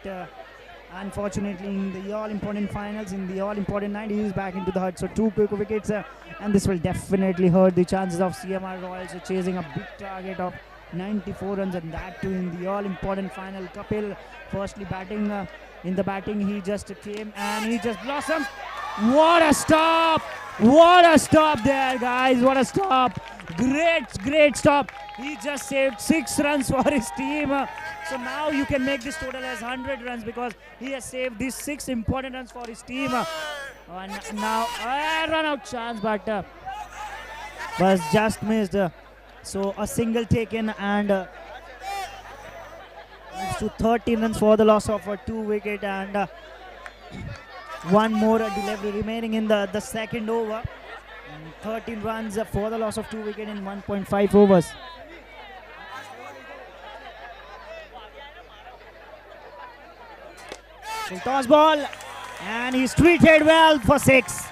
unfortunately in the all-important finals, in the all-important night, he is back into the hut. So 2 quick wickets, and this will definitely hurt the chances of CMR Royals chasing a big target of 94 runs, and that too in the all-important final. Kapil firstly batting, in the batting he just came and he just blossomed. What a stop! What a stop there, guys! What a stop! Great stop! He just saved 6 runs for his team. So now you can make this total as 100 runs because he has saved these 6 important runs for his team. And now a run out chance, but was just missed. So a single taken, and moves to 13 runs for the loss of a 2 wicket, and 1 more delivery remaining in the second over. 13 runs for the loss of 2 wicket in 1.5 overs. Toss ball, and he's treated well for 6.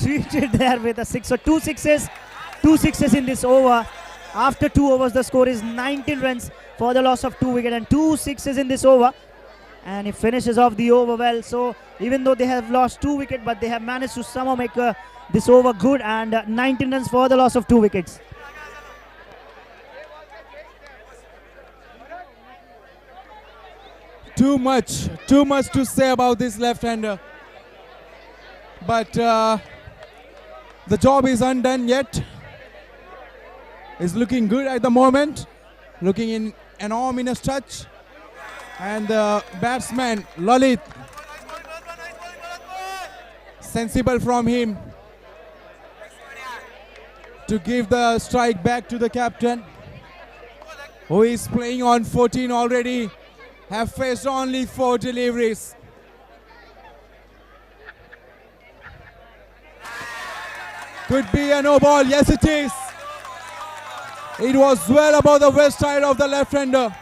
treated there with a six. So 2 6s, 2 6s in this over. After 2 overs, the score is 19 runs for the loss of 2 wickets and 2 6s in this over. And he finishes off the over well. So even though they have lost 2 wickets, but they have managed to somehow make this over good, and 19 runs for the loss of 2 wickets. Too much to say about this left-hander. But the job is undone yet. Is looking good at the moment, looking in an ominous touch. And the batsman, Lalit, sensible from him to give the strike back to the captain, who is playing on 14 already, have faced only 4 deliveries. Could be a no ball, yes it is. It was well above the west side of the left-hander.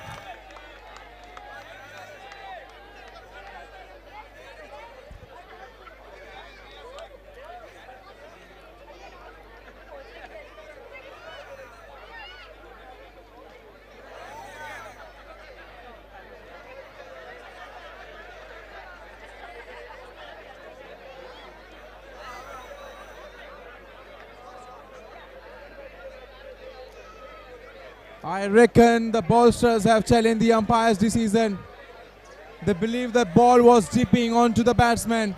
I reckon the bowlers have challenged the umpire's decision. They believe that ball was dipping onto the batsman.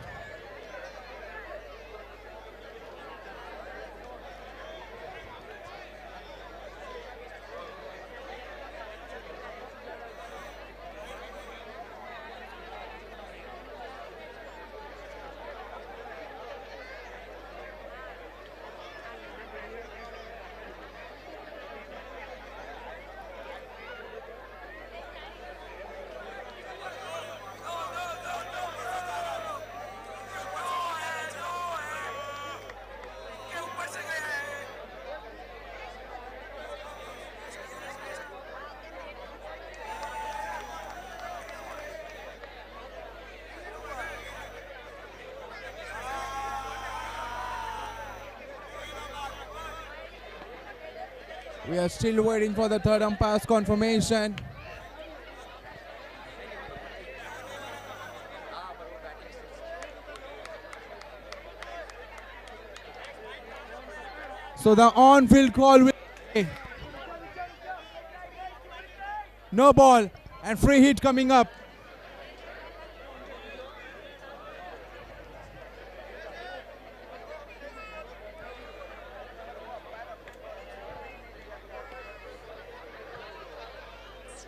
We are still waiting for the third umpire's confirmation. So the on-field call will be no ball and free hit coming up.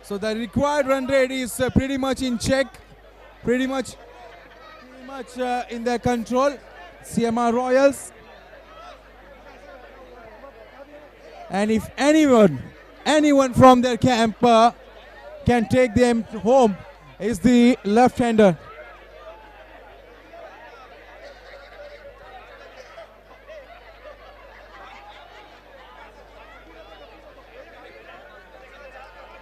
So the required run rate is pretty much in check, pretty much in their control. CMR Royals. And if anyone from their camp can take them home, is the left-hander.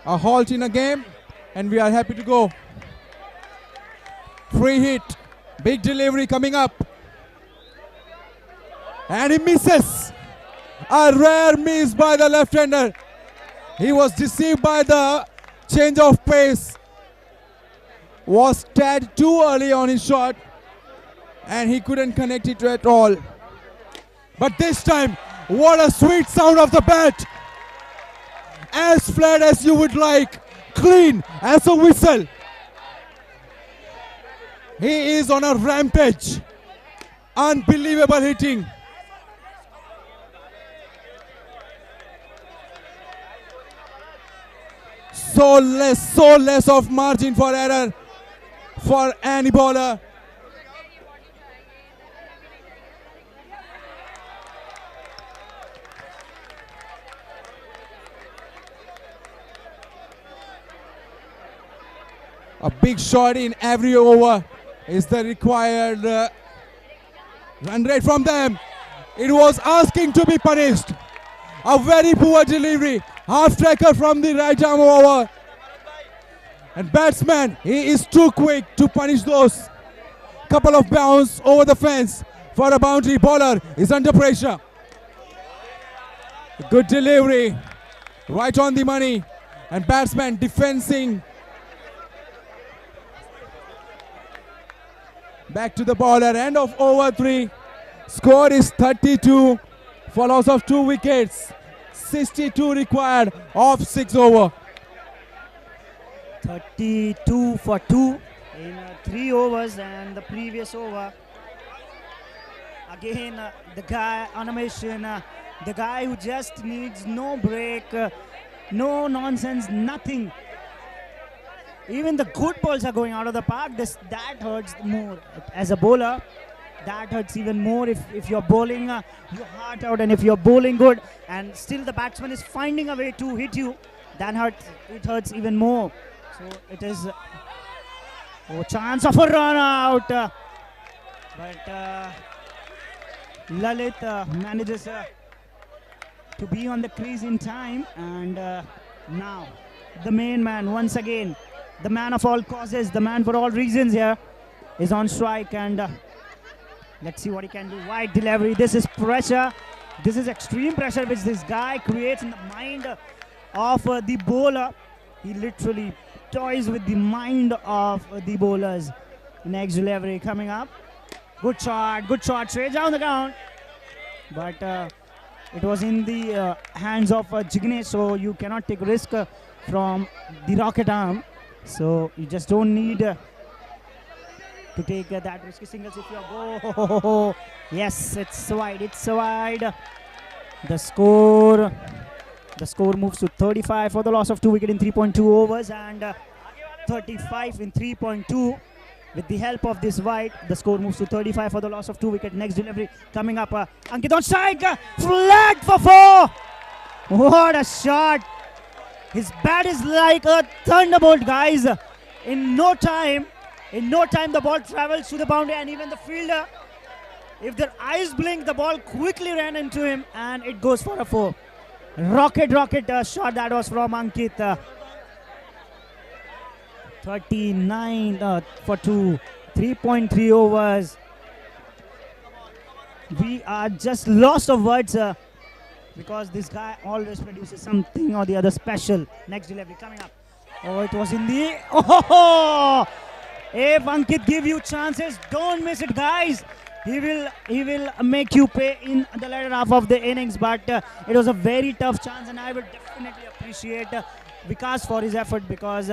A halt in a game, and we are happy to go. Free hit, big delivery coming up. And he misses. A rare miss by the left-hander. He was deceived by the change of pace. Was tad too early on his shot, and he couldn't connect it at all. But this time, what a sweet sound of the bat. As flat as you would like, clean as a whistle. He is on a rampage. Unbelievable hitting. So less of margin for error for any bowler. A big shot in every over is the required run rate from them. It was asking to be punished. A very poor delivery. Half tracker from the right arm over. And batsman, he is too quick to punish those. Couple of bounce over the fence for a boundary. Bowler is under pressure. Good delivery, right on the money, and batsman defending. Back to the bowler, end of over 3. Score is 32 for loss of 2 wickets. 62 required of 6 over. 32 for 2 in 3 overs, and the previous over. Again, the guy on a mission, the guy who just needs no break, no nonsense, nothing. Even the good balls are going out of the park. That hurts more. As a bowler, that hurts even more if you're bowling your heart out, and if you're bowling good and still the batsman is finding a way to hit you, then it hurts even more. So it is chance of a run out, but Lalit manages to be on the crease in time, and now the main man once again, the man of all causes, the man for all reasons here, is on strike, and let's see what he can do. Wide delivery. This is pressure. This is extreme pressure which this guy creates in the mind of the bowler. He literally toys with the mind of the bowlers. Next delivery coming up. Good shot, straight down the ground. But it was in the hands of Jignesh, so you cannot take risk from the rocket arm. So you just don't need to take that risky singles if you go. Yes, it's wide. The score moves to 35 for the loss of 2 wickets in 3.2 overs, and 35 in 3.2. With the help of this wide, the score moves to 35 for the loss of 2 wickets. Next delivery coming up. Ankit on strike. Flag for 4. What a shot. His bat is like a thunderbolt, guys. In no time, the ball travels to the boundary, and even the fielder, if their eyes blink, the ball quickly ran into him, and it goes for a 4. Rocket shot that was from Ankit. 39 for 2, 3.3 overs. We are just lost of words because this guy always produces something or the other special. Next delivery coming up. Oh, it was in the... Oh! If Ankit give you chances, don't miss it, guys. He will make you pay in the latter half of the innings, but it was a very tough chance, and I would definitely appreciate Vikas for his effort, because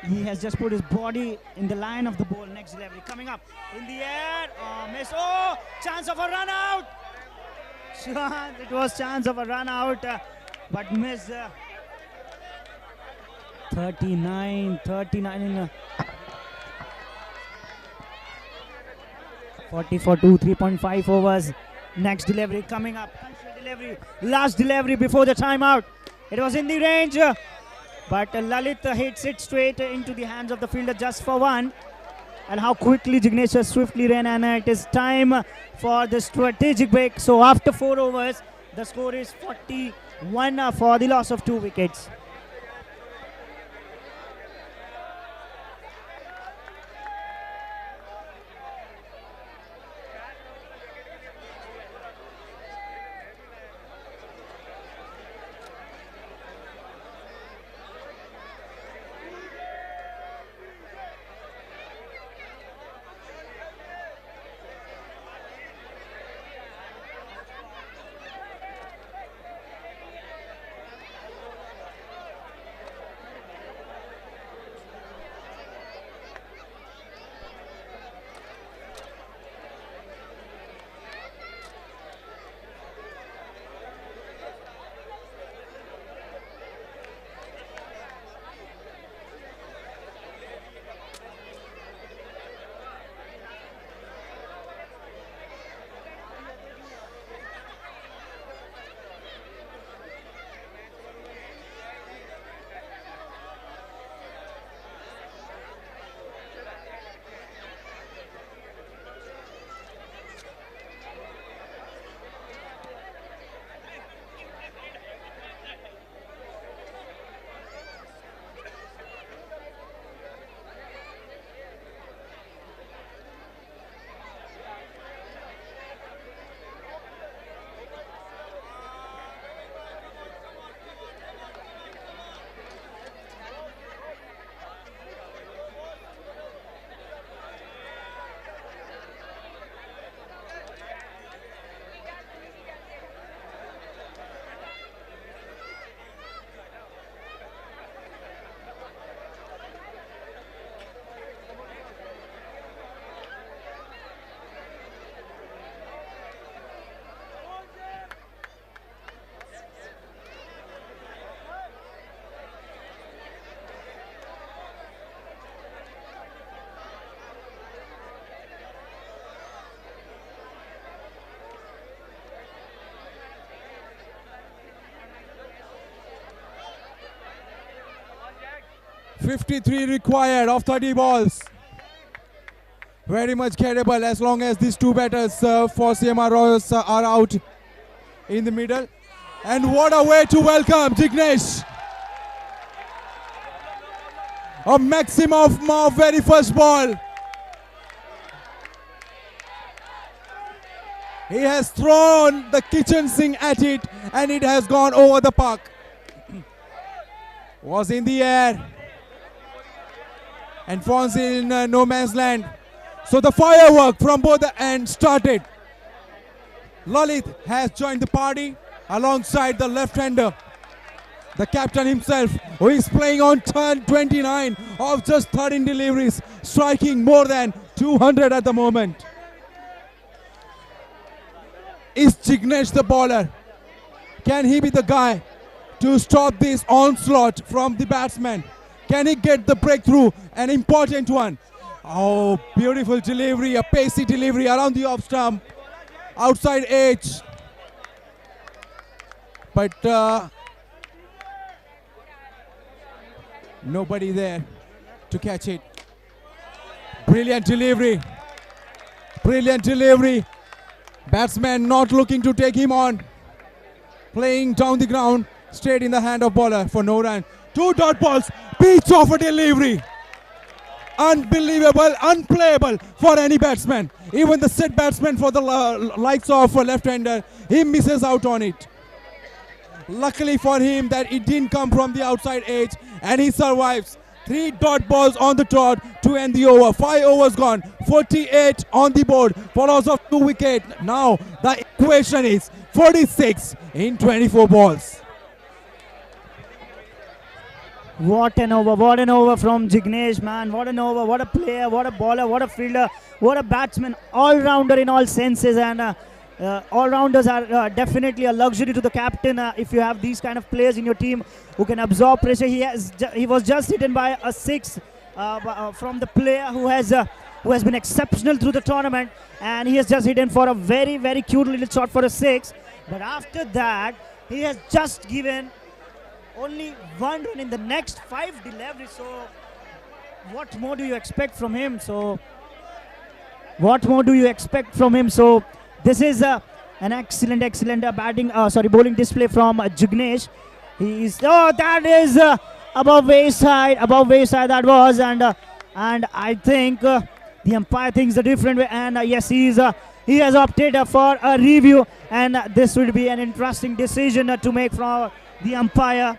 he has just put his body in the line of the ball. Next delivery coming up in the air. Miss. Oh, chance of a run out. It was chance of a run out, but miss. 39 in 40 for 2, 3.5 overs. Next delivery coming up. Last delivery before the timeout. It was in the range. But Lalit hits it straight into the hands of the fielder just for 1. And how quickly Jignesh swiftly ran, and it is time for the strategic break. So after 4 overs, the score is 41 for the loss of 2 wickets. 53 required of 30 balls. Very much gettable as long as these two batters for CMR Royals are out in the middle. And what a way to welcome Jignesh. A maximum of very first ball. He has thrown the kitchen sink at it and it has gone over the park. Was in the air and falls in no man's land. So the firework from both the ends started. Lalit has joined the party alongside the left-hander, the captain himself, who is playing on turn 29 of just 13 deliveries, striking more than 200 at the moment. Is Jignesh the bowler? Can he be the guy to stop this onslaught from the batsman? Can he get the breakthrough? An important one. Oh, beautiful delivery, a pacey delivery around the off stump, outside edge. But nobody there to catch it. Brilliant delivery. Brilliant delivery. Batsman not looking to take him on. Playing down the ground, straight in the hand of bowler for no run. 2 dot balls, beach of a delivery. Unbelievable, unplayable for any batsman. Even the set batsman for the likes of a left-hander, he misses out on it. Luckily for him that it didn't come from the outside edge and he survives. 3 dot balls on the trot to end the over. 5 overs gone, 48 on the board for loss of 2 wickets. Now the equation is 46 in 24 balls. What an over from Jignesh, man. What an over, what a player, what a bowler, what a fielder, what a batsman. All-rounder in all senses, and all-rounders are definitely a luxury to the captain if you have these kind of players in your team who can absorb pressure. He was just hidden by a 6 from the player who has been exceptional through the tournament, and he has just hidden for a very, very cute little shot for a 6. But after that, he has just given only 1 run in the next 5 deliveries. So what more do you expect from him? So this is an excellent bowling display from Jignesh. That is above wayside that was, and I think the umpire thinks a different way, and yes, he has opted for a review, and this would be an interesting decision to make from the umpire.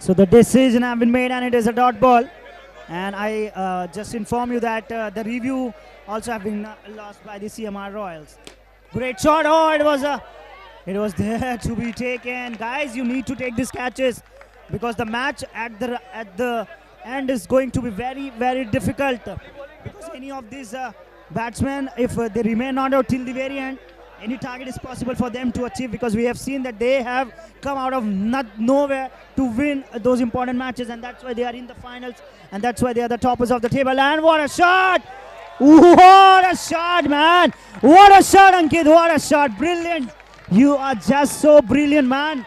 So the decision has been made and it is a dot ball. And I just inform you that the review also have been lost by the CMR Royals. Great shot. Oh, it was there to be taken. Guys, you need to take these catches because the match at the end is going to be very, very difficult. Because any of these batsmen, if they remain not out till the very end, any target is possible for them to achieve, because we have seen that they have come out of nowhere to win those important matches, and that's why they are in the finals, and that's why they are the toppers of the table. And what a shot! What a shot, man! What a shot, Ankit! What a shot! Brilliant! You are just so brilliant, man!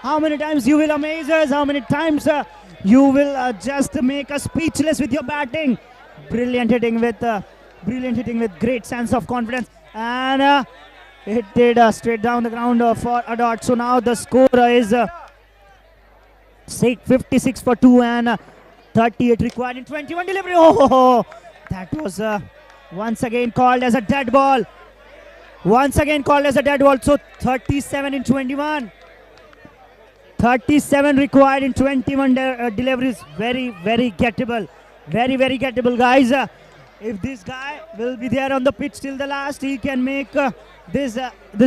How many times you will amaze us? How many times you will just make us speechless with your batting? Brilliant hitting with great sense of confidence, and it did straight down the ground for a dot. So now the score is 56 for 2 and 38 required in 21 delivery. Oh, that was once again called as a dead ball. So 37 in 21. 37 required in 21 deliveries. Very, very gettable. Very, very gettable, guys. If this guy will be there on the pitch till the last, he can make this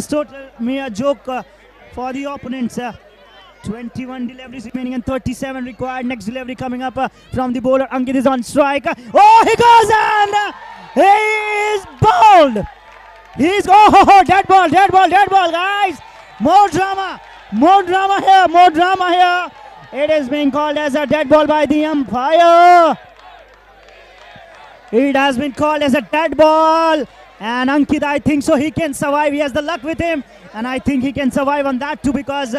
total mere joke for the opponents. 21 deliveries remaining and 37 required. Next delivery coming up from the bowler. Ankit is on strike. Oh, he goes and he is bowled. He's dead ball, guys. More drama here. It is being called as a dead ball by the umpire. It has been called as a dead ball. And Ankit, I think so he can survive. He has the luck with him. And I think he can survive on that too, because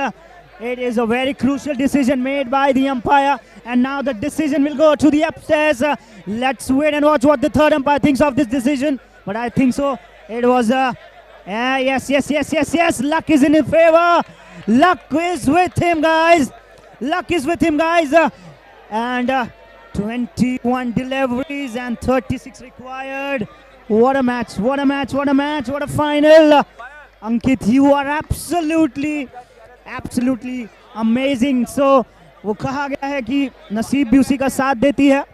it is a very crucial decision made by the umpire. And now the decision will go to the upstairs. Let's wait and watch what the third umpire thinks of this decision. But I think so. It was yes. Luck is in his favor. Luck is with him, guys. And 21 deliveries and 36 required. What a match. What a final. Ankit, you are absolutely amazing. So वो कहा गया है कि नसीब भी उसी का साथ देती है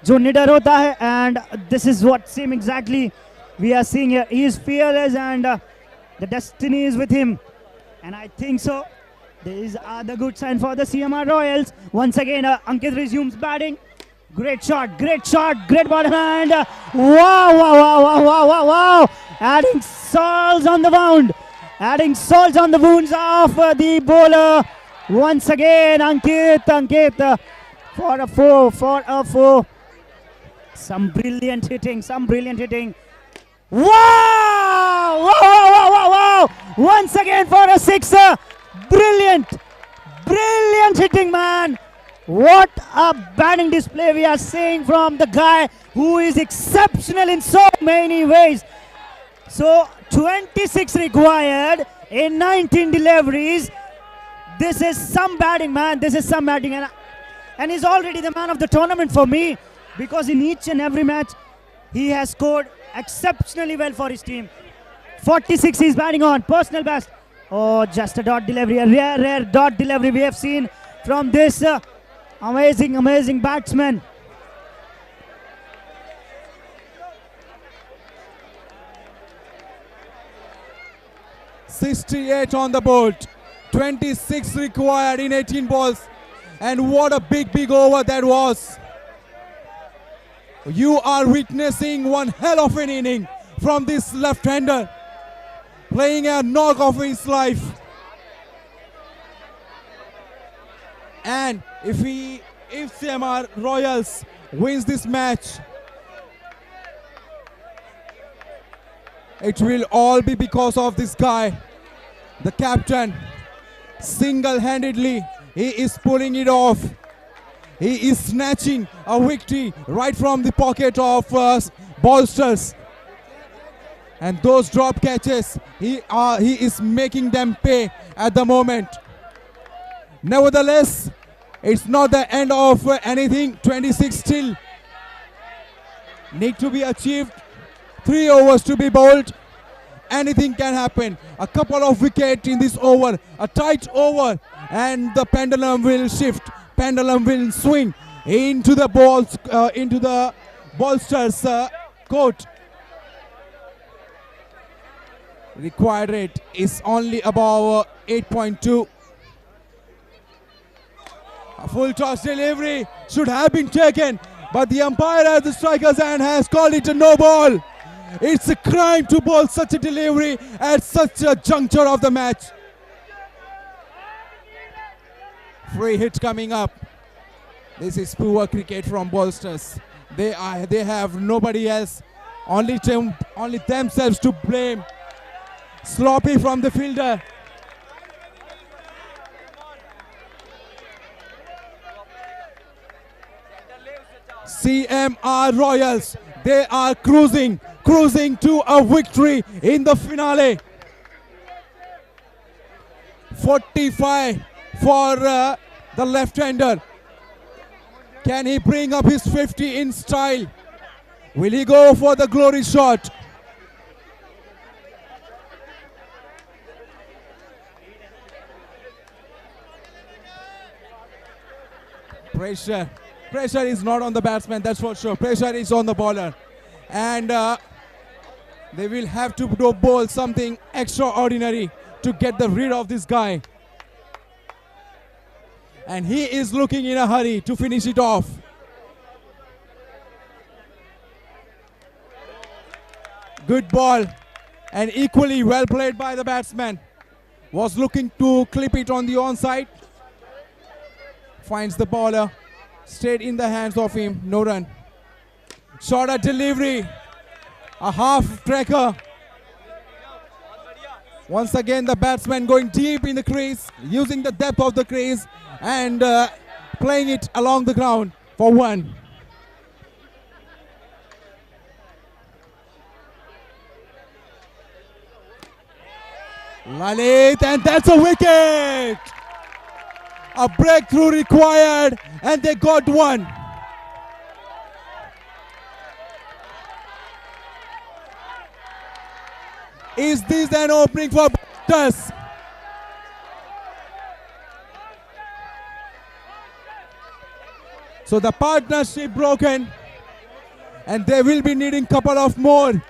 जो निडर होता है. And this is what same exactly we are seeing here. He is fearless and the destiny is with him. And I think so. These are the good sign for the CMR Royals. Once again, Ankit resumes batting. Great shot, great ball hand. Wow. Adding salts on the wounds of the bowler. Once again, Ankit for a four. Some brilliant hitting. Wow. Once again for a sixer. Brilliant hitting, man. What a batting display we are seeing from the guy who is exceptional in so many ways. So 26 required in 19 deliveries. This is some batting, man. And he's already the man of the tournament for me, because in each and every match he has scored exceptionally well for his team. 46 he's batting on, personal best. Oh, just a dot delivery, a rare dot delivery we have seen from this amazing batsman. .68 on the board, 26 required in 18 balls, and what a big over that was. You are witnessing one hell of an inning from this left-hander, playing a knock of his life. And if CMR Royals wins this match, it will all be because of this guy, the captain. Single-handedly, he is pulling it off. He is snatching a victory right from the pocket of bowlers. And those drop catches, he is making them pay at the moment. Nevertheless, it's not the end of anything. 26 still need to be achieved. 3 overs to be bowled. Anything can happen. A couple of wickets in this over, a tight over, and the pendulum will shift. Pendulum will swing into the balls, into the bowler's court. Required rate is only above 8.2. A full toss delivery should have been taken, but the umpire at the striker's hand has called it a no ball. It's a crime to bowl such a delivery at such a juncture of the match. Free hit coming up. This is poor cricket from bowlers. They have nobody else, only themselves to blame. Sloppy from the fielder. CMR Royals, they are cruising to a victory in the finale. 45 for the left-hander. Can he bring up his 50 in style? Will he go for the glory shot? Pressure Pressure is not on the batsman, that's for sure. Pressure is on the bowler. And they will have to bowl something extraordinary to get rid of this guy. And he is looking in a hurry to finish it off. Good ball and equally well played by the batsman. Was looking to clip it on the onside. Finds the bowler straight in the hands of him. No run. Shorter delivery. A half tracker. Once again the batsman going deep in the crease, using the depth of the crease and playing it along the ground for one. Lalit, and that's a wicket! A breakthrough required and they got one. Is this an opening for batters? So the partnership broken and they will be needing couple of more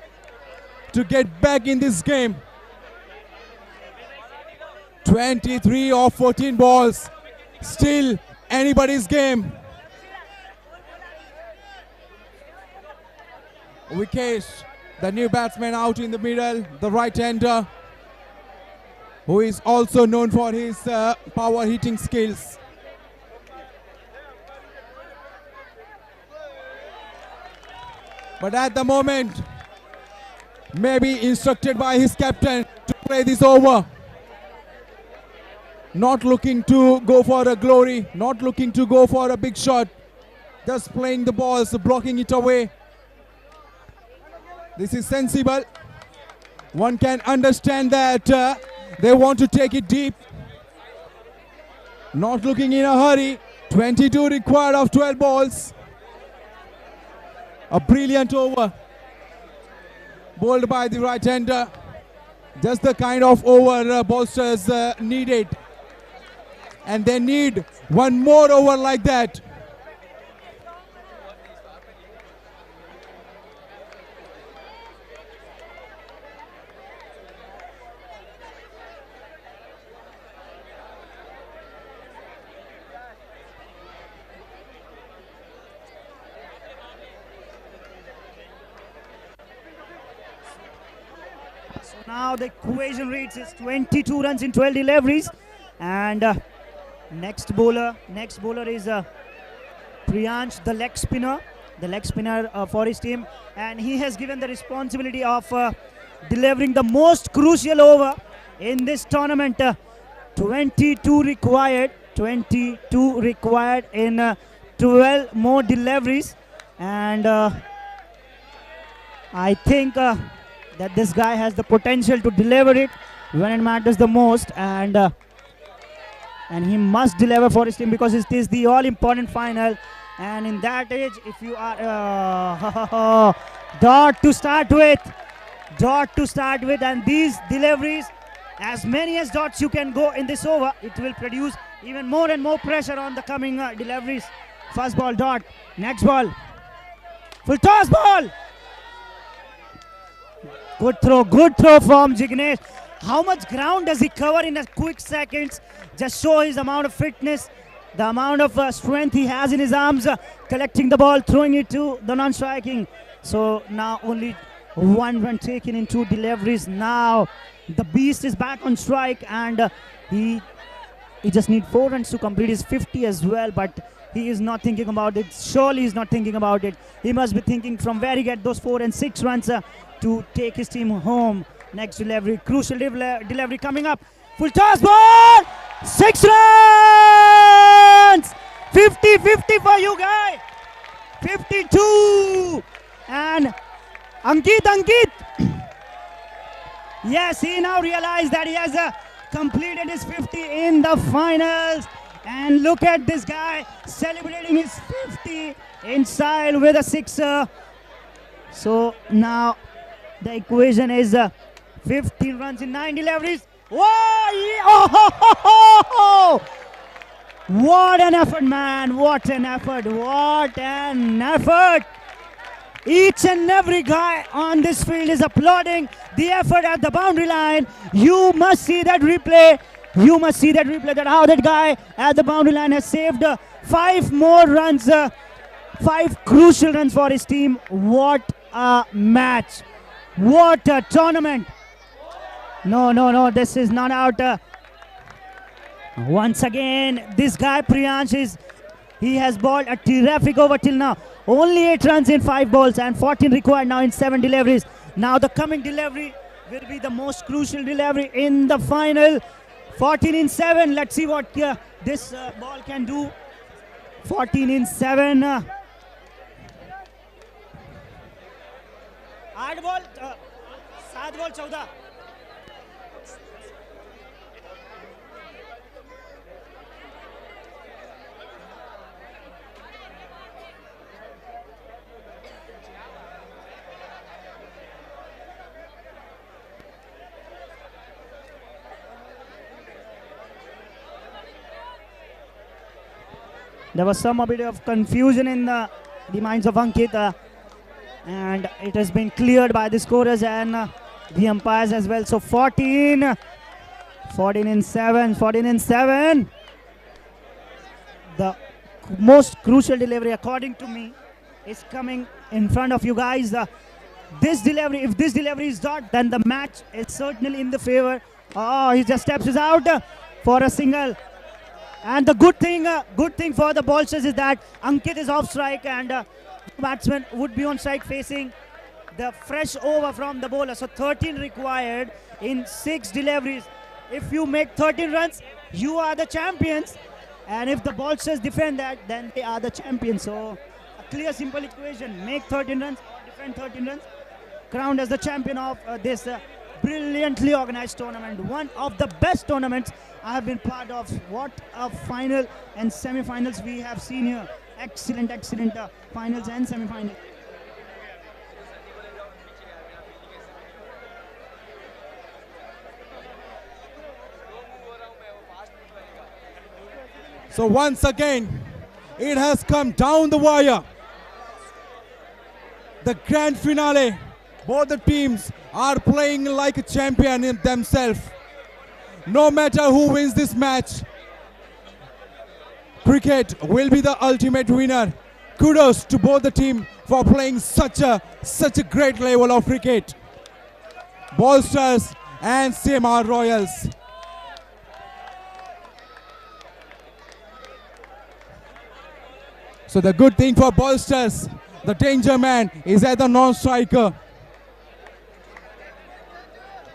to get back in this game. 23 of 14 balls. Still anybody's game. Vikesh, the new batsman out in the middle, the right-hander, who is also known for his power hitting skills. But at the moment, maybe instructed by his captain to play this over. Not looking to go for a glory, not looking to go for a big shot. Just playing the balls, blocking it away. This is sensible. One can understand that they want to take it deep. Not looking in a hurry. 22 required of 12 balls. A brilliant over. Bowled by the right-hander. Just the kind of over bowlers needed. And they need one more over like that. So now the equation reads is 22 runs in 12 deliveries, and next bowler is Priyansh, the leg spinner for his team, and he has given the responsibility of delivering the most crucial over in this tournament. 22 required in 12 more deliveries, and I think that this guy has the potential to deliver it when it matters the most, and he must deliver for his team because it is the all-important final. And in that age, if you are dot to start with, and these deliveries, as many as dots you can go in this over, it will produce even more and more pressure on the coming deliveries. First ball dot, next ball, full toss ball. Good throw from Jignesh. How much ground does he cover in a quick seconds? Just show his amount of fitness, the amount of strength he has in his arms, collecting the ball, throwing it to the non-striking. So now only one run taken in 2 deliveries. Now the beast is back on strike, and he just needs 4 runs to complete his 50 as well, but he is not thinking about it. Surely he's not thinking about it. He must be thinking from where he get those 4 and 6 runs to take his team home. Next delivery, crucial delivery coming up. Full toss ball, 6 runs, 50-50 for you guy, 52, and Ankit. Yes, he now realized that he has completed his 50 in the finals, and look at this guy celebrating his 50 inside with a 6er. So now the equation is 15 runs in 9 deliveries. Whoa! What an effort, man. What an effort. What an effort. Each and every guy on this field is applauding the effort at the boundary line. You must see that replay. You must see that replay, that how that guy at the boundary line has saved 5 more runs, 5 crucial runs for his team. What a match. What a tournament. No, this is not out. Once again, this guy Priyansh he has bowled a terrific over till now. Only 8 runs in 5 balls and 14 required now in 7 deliveries. Now the coming delivery will be the most crucial delivery in the final. 14 in 7. Let's see what this ball can do. 14 in 7. 8 ball, 7 ball, 14. There was some a bit of confusion in the minds of Ankit, and it has been cleared by the scorers and the umpires as well. So 14 in 7. The most crucial delivery, according to me, is coming in front of you guys. This delivery, if this delivery is not, then the match is certainly in the favor. Oh, he just steps out for a single. And the good thing for the bowlers is that Ankit is off strike and the batsman would be on strike facing the fresh over from the bowler. So 13 required in 6 deliveries. If you make 13 runs, you are the champions. And if the bowlers defend that, then they are the champions. So a clear, simple equation. Make 13 runs or defend 13 runs. Crowned as the champion of this brilliantly organized tournament. One of the best tournaments I have been part of. What a final and semi-finals we have seen here. Excellent finals and semi-finals. So once again, it has come down the wire. The grand finale. Both the teams are playing like a champion in themselves. No matter who wins this match, cricket will be the ultimate winner. Kudos to both the team for playing such a great level of cricket. Ballsters and CMR Royals. So the good thing for Ballsters, the danger man is at the non-striker.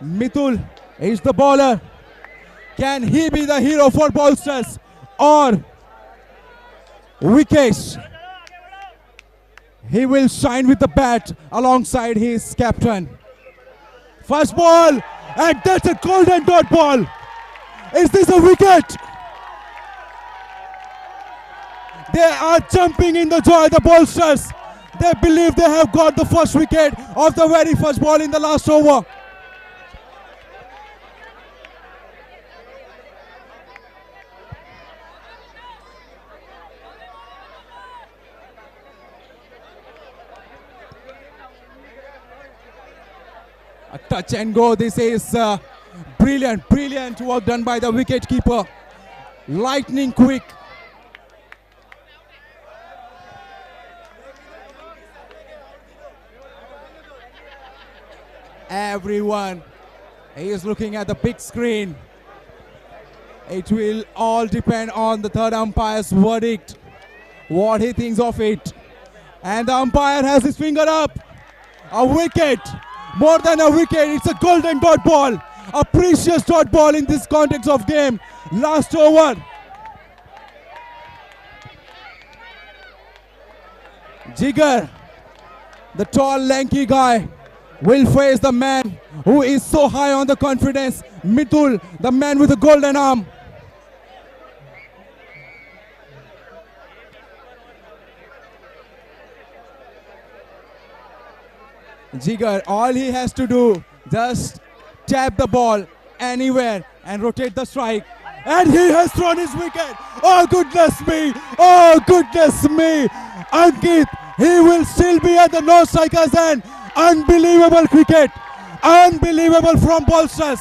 Mithul is the bowler. Can he be the hero for Ballsters or Vikesh? He will shine with the bat alongside his captain. First ball, and that's a golden dot ball. Is this a wicket? They are jumping in the joy, the Ballsters. They believe they have got the first wicket of the very first ball in the last over. A touch and go. This is brilliant work done by the wicket keeper. Lightning quick. Everyone is looking at the big screen. It will all depend on the third umpire's verdict, what he thinks of it. And the umpire has his finger up. A wicket. More than a wicket, it's a golden dot ball. A precious dot ball in this context of game. Last over. Jigar, the tall lanky guy, will face the man who is so high on the confidence. Mithul, the man with the golden arm. Jigar, all he has to do, just tap the ball anywhere and rotate the strike. and he has thrown his wicket. Oh goodness me! Oh goodness me! Ankit, he will still be at the non-striker's end. Unbelievable cricket. Unbelievable from bolsters.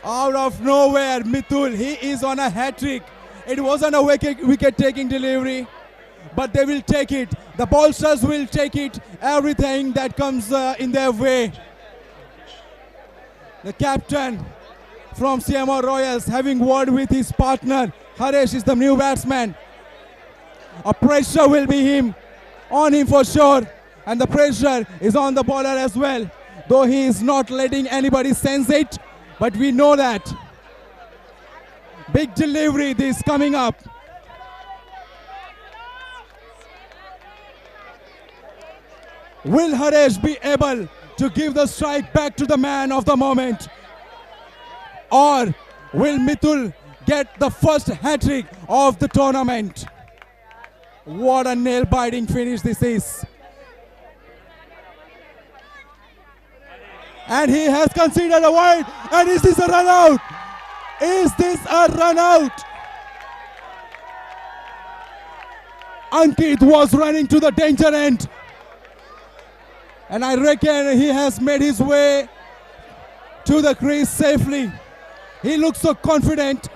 Out of nowhere, Mithul, he is on a hat-trick. It wasn't a wicket-taking delivery, but they will take it. The bowlers will take it, everything that comes in their way. The captain from CMR Royals having word with his partner. Haresh is the new batsman. A pressure will be on him for sure, and the pressure is on the bowler as well, though he is not letting anybody sense it. But we know that. Big delivery this coming up. Will Haresh be able to give the strike back to the man of the moment? Or will Mithul get the first hat-trick of the tournament? What a nail-biting finish this is. And he has conceded a wide. And is this a run out? Is this a run out? Ankit was running to the danger end. And I reckon he has made his way to the crease safely. He looks so confident.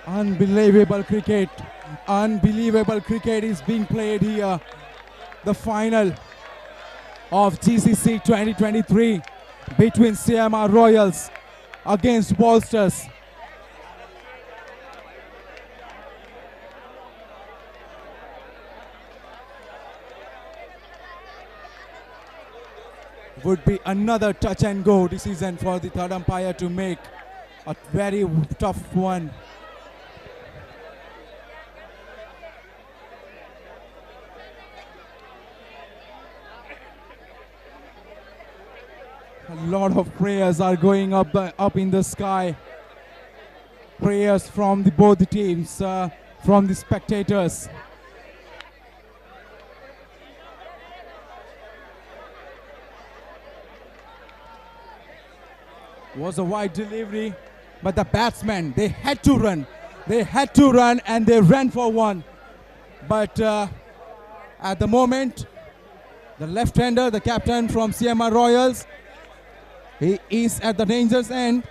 Unbelievable cricket. Unbelievable cricket is being played here. The final of GCC 2023 between CMR Royals against Bolsters. Would be another touch and go decision for the third umpire to make. A very tough one. A lot of prayers are going up in the sky. Prayers from both teams, from the spectators. Was a wide delivery, but the batsmen, they had to run. They had to run and they ran for one. But at the moment, the left-hander, the captain from CMR Royals, he is at the danger's end.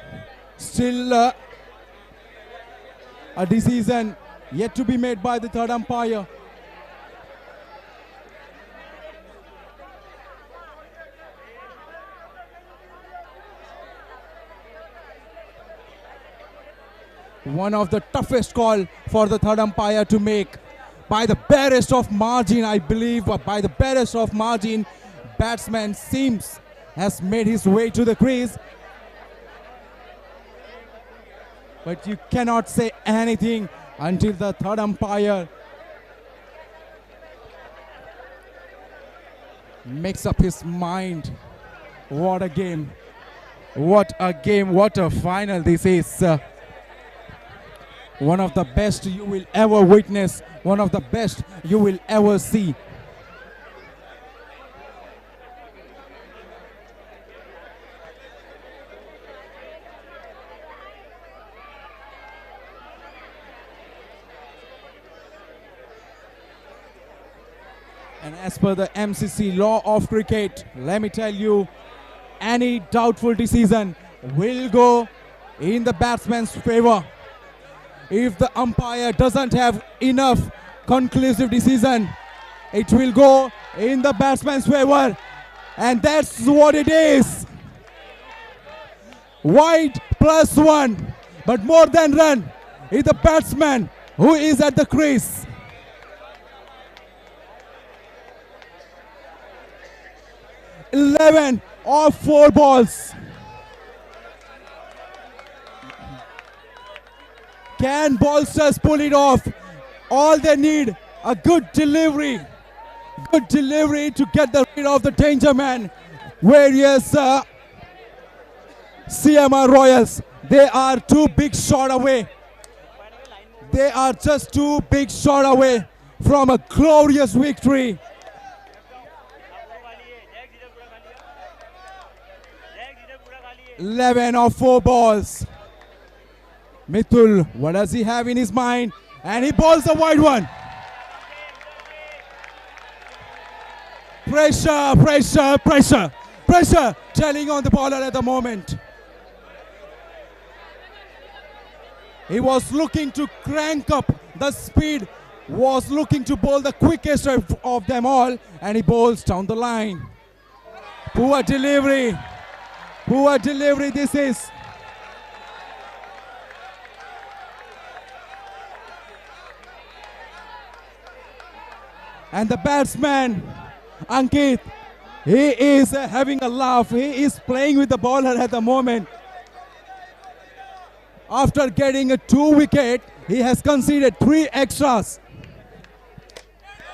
Still a decision yet to be made by the third umpire. One of the toughest call for the third umpire to make. By the barest of margin, I believe, by the barest of margin, batsman seems has made his way to the crease. But you cannot say anything until the third umpire makes up his mind. What a game. What a game. What a final this is. One of the best you will ever witness. One of the best you will ever see. And as per the MCC law of cricket, let me tell you, any doubtful decision will go in the batsman's favor. If the umpire doesn't have enough conclusive decision, It will go in the batsman's favor. And that's what it is. White +1. But more than run is the batsman who is at the crease. "11 of 4 balls. Can bowlers pull it off? All they need, a good delivery. Good delivery to get rid of the danger man. Various CMR Royals, they are too big shot away. They are just too big shot away from a glorious victory. "11 of 4 balls. Mithul, what does he have in his mind? And he bowls a wide one. Pressure, pressure, pressure. Pressure telling on the bowler at the moment. He was looking to crank up the speed, was looking to bowl the quickest of them all, and he bowls down the line. Poor delivery. Poor delivery this is. And the batsman, Ankit, he is having a laugh. He is playing with the bowler at the moment. After getting a 2 wicket, he has conceded 3 extras.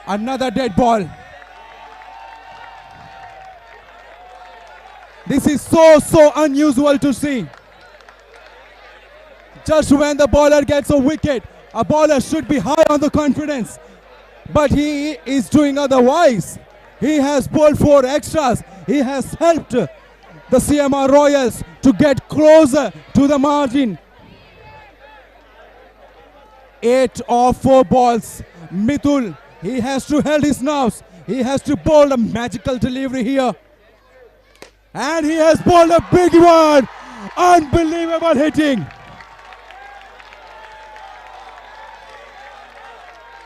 Another dead ball. This is so unusual to see. Just when the bowler gets a wicket, a bowler should be high on the confidence. But he is doing otherwise. He has bowled 4 extras. He has helped the CMR Royals to get closer to the margin. 8 of 4 balls. Mithul, he has to hold his nerves. He has to bowl a magical delivery here. And he has bowled a big one. Unbelievable hitting.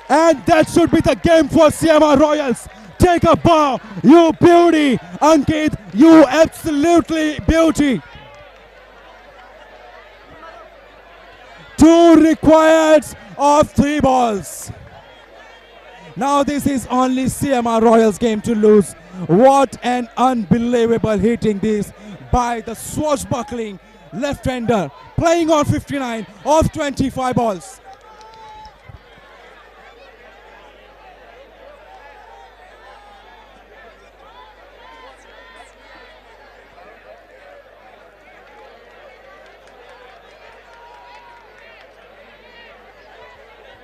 And that should be the game for CMR Royals. Take a bow, you beauty. Ankit, you absolutely beauty. 2 required of 3 balls. Now this is only CMR Royals game to lose. What an unbelievable hitting this by the swashbuckling left-hander, playing on 59 of 25 balls.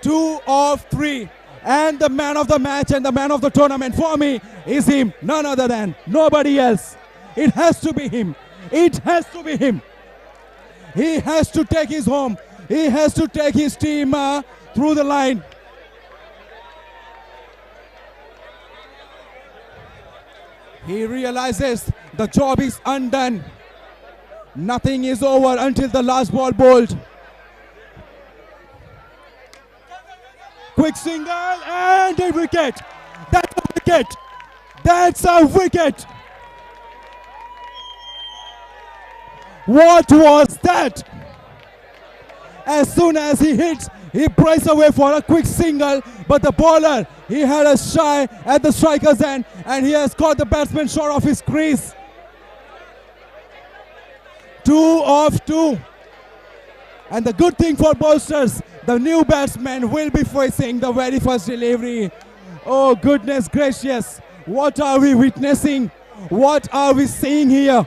Two of 3, and the man of the match and the man of the tournament for me is him, none other than nobody else. It has to be him. It has to be him. He has to take his home. He has to take his team through the line. He realizes the job is undone. Nothing is over until the last ball bowled. Quick single and a wicket. That's a wicket. That's a wicket. What was that? As soon as he hits, he breaks away for a quick single, but the bowler, he had a shy at the striker's end, and he has caught the batsman short of his crease. 2 of 2. And the good thing for bowlers, the new batsman will be facing the very first delivery. Oh goodness gracious, what are we witnessing? What are we seeing here?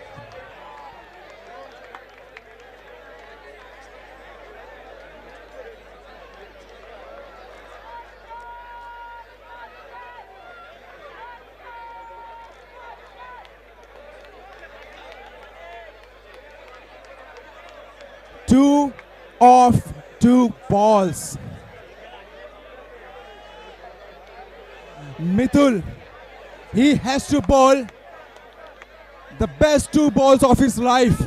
Two of 2 balls. Mithul, he has to bowl the best 2 balls of his life.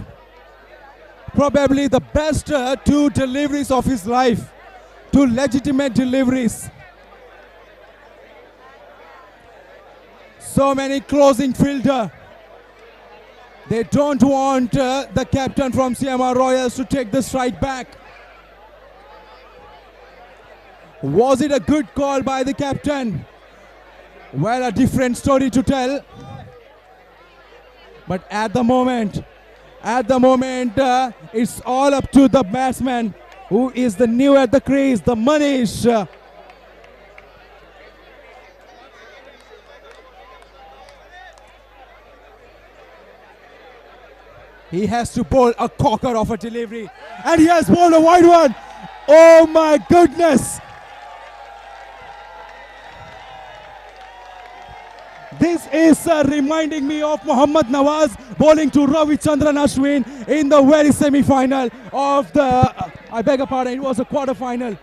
Probably the best 2 deliveries of his life. 2 legitimate deliveries. So many closing fielder. They don't want the captain from CMR Royals to take the strike back. Was it a good call by the captain? Well, a different story to tell. But at the moment, it's all up to the batsman who is the new at the crease, the Manish. He has to bowl a corker of a delivery, and he has bowled a wide one. Oh my goodness! This is reminding me of Mohammad Nawaz bowling to Ravichandran Ashwin in the very semi-final of the, I beg your pardon, it was a quarter-final.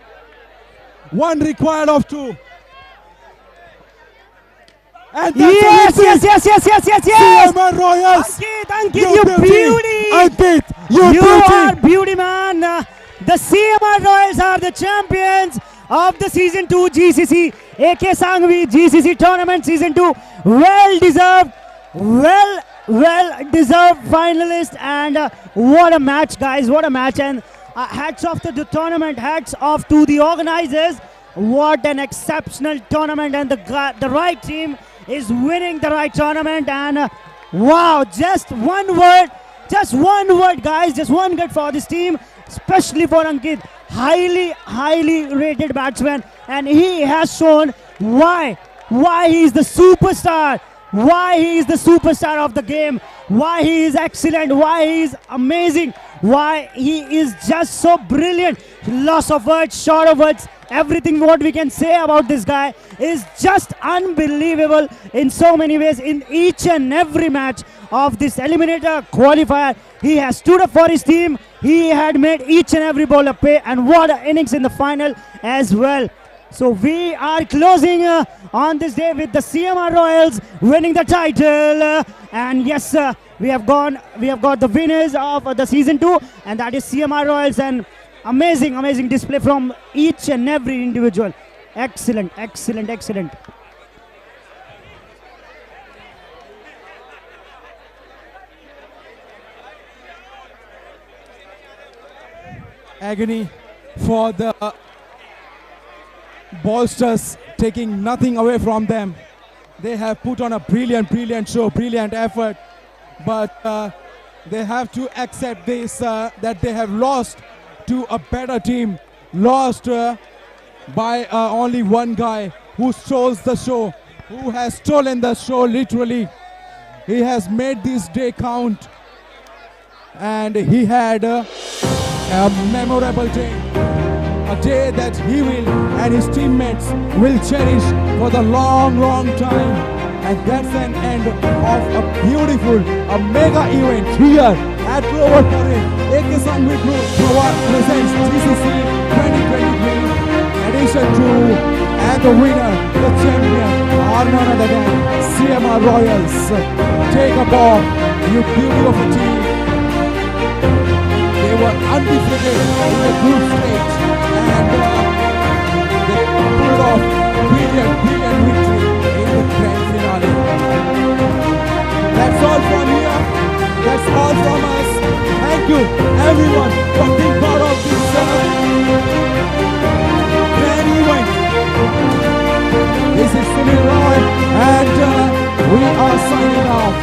One required of two. And yes. CMR Royals. Ankit, you beauty. Ankit, you are beauty, man. The CMR Royals are the champions of the Season 2 GCC AK Sanghvi GCC Tournament Season 2. Well deserved finalist, and what a match, guys, what a match. And hats off to the tournament, hats off to the organizers. What an exceptional tournament, and the right team is winning the right tournament. And wow, just one word guys, just one word for this team, especially for Ankit. Highly rated batsman, and he has shown why he is the superstar, why he is the superstar of the game, why he is excellent, why he is amazing, why he is just so brilliant. Loss of words, short of words, everything what we can say about this guy is just unbelievable in so many ways. In each and every match of this eliminator qualifier, he has stood up for his team. He had made each and every bowler pay, and what an innings in the final as well. So we are closing on this day with the CMR Royals winning the title. And yes, we have got the winners of the Season 2, and that is CMR Royals. And amazing display from each and every individual. Excellent. Agony for the bowlers, taking nothing away from them. They have put on a brilliant show, brilliant effort, but they have to accept this, that they have lost to a better team, lost by only one guy who stole the show, who has stolen the show literally. He has made this day count, and he had a memorable day, a day that he will and his teammates will cherish for the long time. And that's an end of a beautiful, a mega event here at Global Parade. AK Sanghvi Group presents GCC 2023 Edition 2, and the winner, the champion, are none other than CMR Royals. Take a bow, you beauty of a team. They were undefeated in the group stage, and they pulled off brilliant victory in the grand finale. That's all from here. That's all from us. Thank you, everyone, for being part of this grand event. This is Sunil Roy, and we are signing off.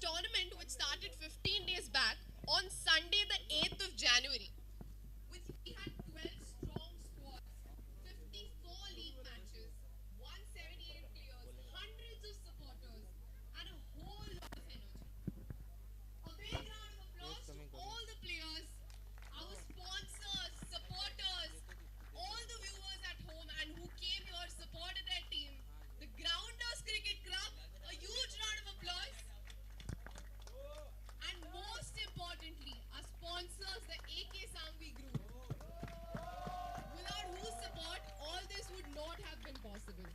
tournament, which started 15 days back, on Sunday the 8th of January, we had 12 strong squads, 54 league matches, 178 players, hundreds of supporters, and a whole lot of energy. A big round of applause to all the players, our sponsors, supporters, all the viewers at home and who came here, supported their team. The Grounders Cricket Club, a huge round of applause. And most importantly, our sponsors, the AK Sanghvi Group, without whose support, all this would not have been possible.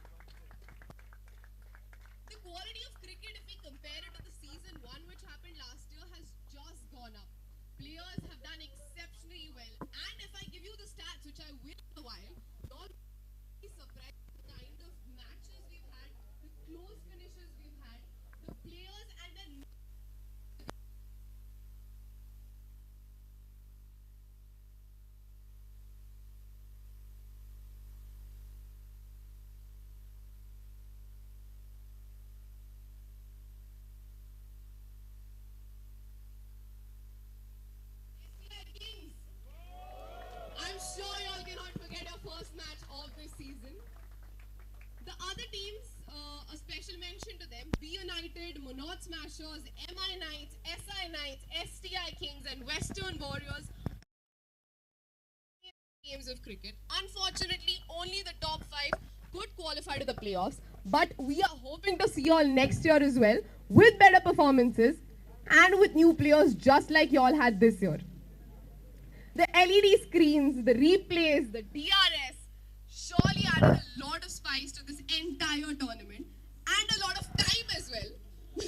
The quality of cricket, if we compare it to the season 1 which happened last year, has just gone up. Players have done exceptionally well. And if I give you the stats, which I will in a while, you'll be surprised the kind of matches we've had, the close finishes we've had, the players and then Kings. I'm sure y'all cannot forget your first match of this season. The other teams, a special mention to them, B United, Monod Smashers, MI Knights, SI Knights, STI Kings and Western Warriors. Games of cricket. Unfortunately, only the top 5 could qualify to the playoffs, but we are hoping to see y'all next year as well, with better performances and with new players just like y'all had this year. The LED screens, the replays, the DRS surely added a lot of spice to this entire tournament and a lot of time as well.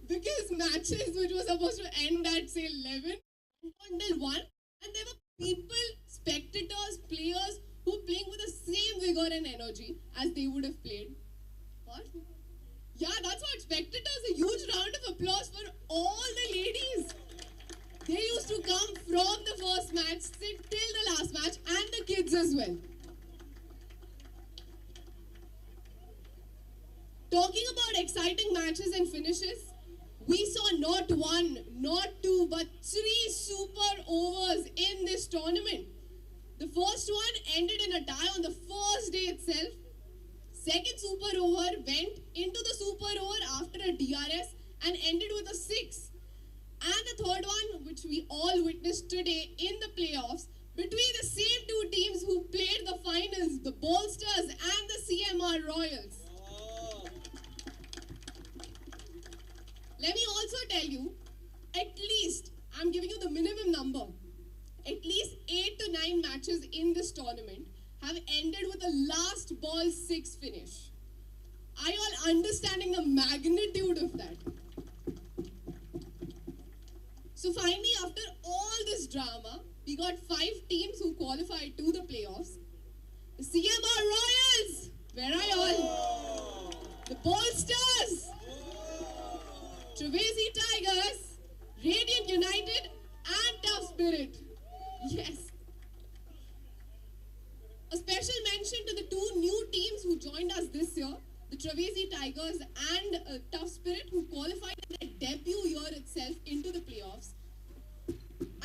Because matches which were supposed to end at say 11 until 1, and there were people, spectators, players who were playing with the same vigor and energy as they would have played. What? Yeah, that's what spectators, a huge round of applause for all the ladies. They used to come from the first match, sit till the last match, and the kids as well. Talking about exciting matches and finishes, we saw not 1, not 2, but 3 super overs in this tournament. The first one ended in a tie on the first day itself. Second super over went into the super over after a DRS and ended with a 6. And the third one, which we all witnessed today in the playoffs, between the same 2 teams who played the finals, the Bolsters and the CMR Royals. Let me also tell you, at least, I'm giving you the minimum number, at least 8 to 9 matches in this tournament have ended with a last ball 6 finish. Are you all understanding the magnitude of that? So finally, after all this drama, we got 5 teams who qualified to the playoffs. The CMR Royals, where are y'all? The Bolsters, Trivesi Tigers, Radiant United and Tough Spirit. Yes. A special mention to the 2 new teams who joined us this year, the Trivesi Tigers and Tough Spirit, who qualified in their debut year itself into the playoffs.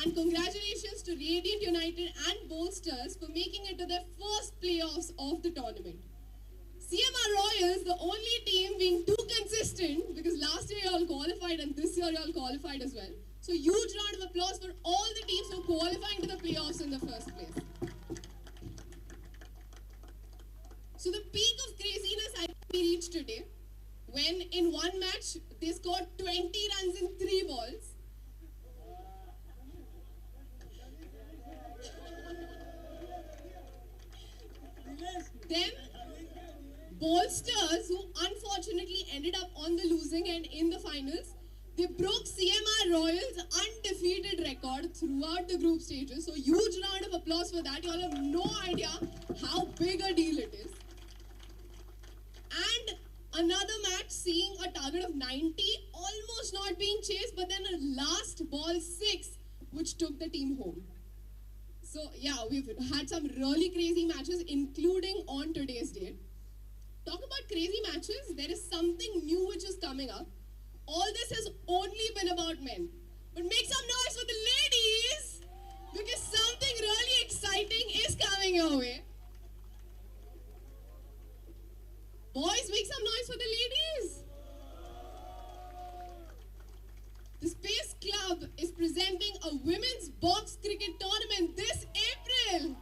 And congratulations to Radiant United and Bolsters for making it to their first playoffs of the tournament. CMR Royals, the only team being too consistent, because last year you all qualified and this year you all qualified as well. So huge round of applause for all the teams who are qualifying to the playoffs in the first place. So the peak of craziness I think we reached today, when in one match they scored 20 runs in 3 balls. Then Bolsters, who unfortunately ended up on the losing end in the finals, they broke CMR Royals' undefeated record throughout the group stages. So huge round of applause for that. You all have no idea how big a deal it is. And another match seeing a target of 90, almost not being chased, but then a last ball 6, which took the team home. So yeah, we've had some really crazy matches, including on today's date. Talk about crazy matches, there is something new which is coming up. all this has only been about men. But make some noise for the ladies, because something really exciting is coming your way. Boys, make some noise for the ladies. The Space Club is presenting a women's box cricket tournament this April.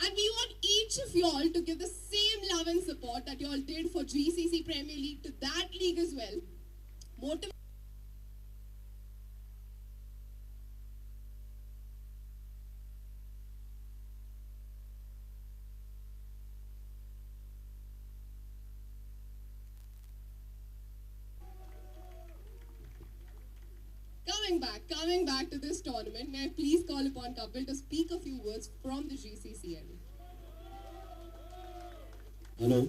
And we want each of y'all to give the same love and support that y'all did for GCC Premier League to that league as well. Coming back to this tournament, may I please call upon Kapil to speak a few words from the GCC end. Hello.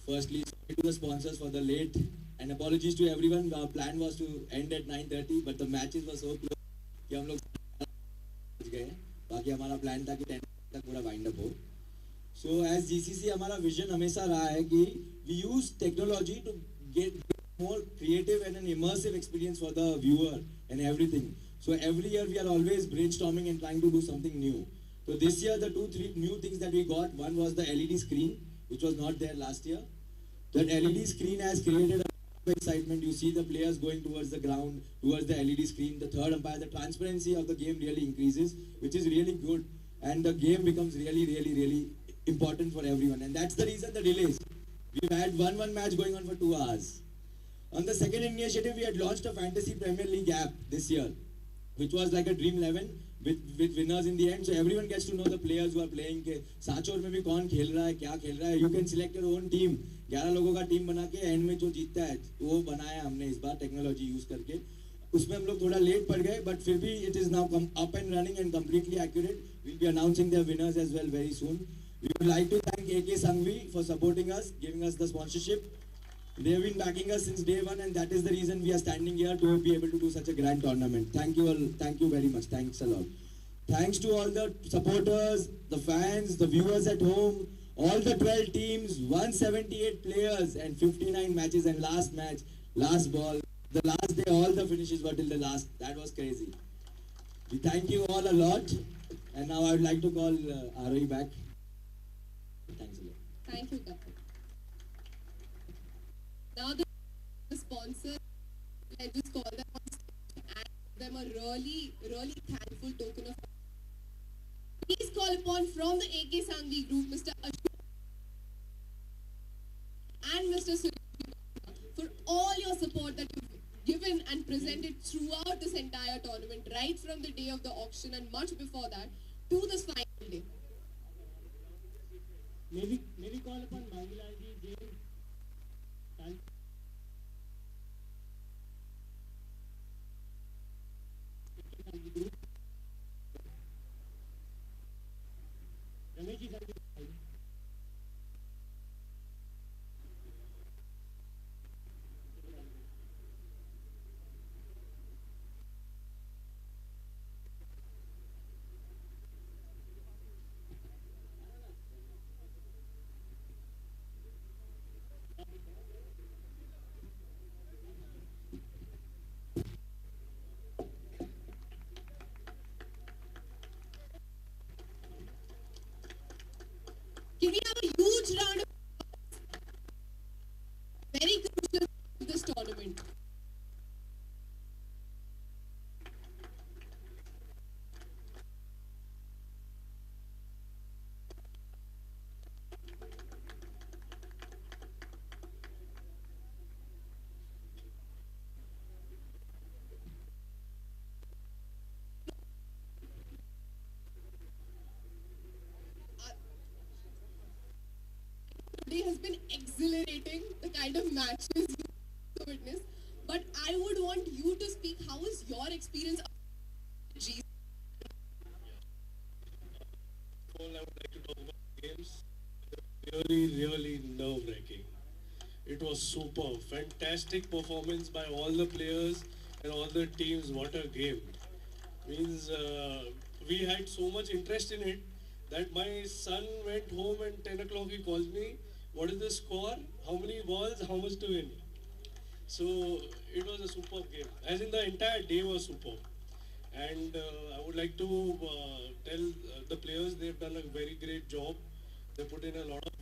Firstly, sorry to the sponsors for the late, and apologies to everyone. Our plan was to end at 9:30, but the matches were so close कि हम लोग पहुंच गए. बाकी हमारा plan था कि 10 तक पूरा wind up हो. So as GCC हमारा vision हमेशा रहा है कि we use technology to get more creative and an immersive experience for the viewer and everything. So every year we are always brainstorming and trying to do something new. So this year the 2-3 new things that we got, one was the LED screen, which was not there last year. That LED screen has created a lot of excitement. You see the players going towards the ground, towards the LED screen. The third umpire, the transparency of the game really increases, which is really good. And the game becomes really important for everyone. And that's the reason the delays. We've had 1-1 match going on for 2 hours. On the second initiative, we had launched a Fantasy Premier League app this year, which was like a Dream 11 with winners in the end. So everyone gets to know the players who are playing. Sanchore में भी कौन खेल रहा है, क्या खेल रहा है. You can select your own team. 11 लोगों का टीम बना के एंड में जो जीतता है वो बनाया हमने इस बार टेक्नोलॉजी यूज करके. उसमें हम लोग थोड़ा लेट पड़ गए, but फिर भी it is now up and running and completely accurate. We'll be announcing their winners as well very soon. We would like to thank AK Sanghvi for supporting us, giving us the sponsorship. They have been backing us since day one, and that is the reason we are standing here to be able to do such a grand tournament. Thank you all. Thank you very much. Thanks a lot. Thanks to all the supporters, the fans, the viewers at home, all the 12 teams, 178 players and 59 matches, and last match, last ball, the last day, all the finishes were till the last. That was crazy. We thank you all a lot, and now I would like to call Arohi back. Thanks a lot. Thank you, Kapil. Now the sponsors, I just call them on stage and give them a really thankful token of. Please call upon from the AK Sanghvi group, Mr. Ashok and Mr. Suresh for all your support that you've given and presented throughout this entire tournament, right from the day of the auction and much before that to this final day. Maybe call upon Bhangilalji, James. Can we have a huge round of applause? Very crucial to this tournament. Today has been exhilarating, the kind of matches you witness. But I would want you to speak. How is your experience of GCC? All I would like to talk about games. Really nerve-wracking. It was super, fantastic performance by all the players and all the teams. What a game! Means we had so much interest in it that my son went home and 10 o'clock he calls me. What is the score? How many balls? How much to win? So it was a superb game. As in the entire day was superb. And I would like to tell the players they've done a very great job. They put in a lot of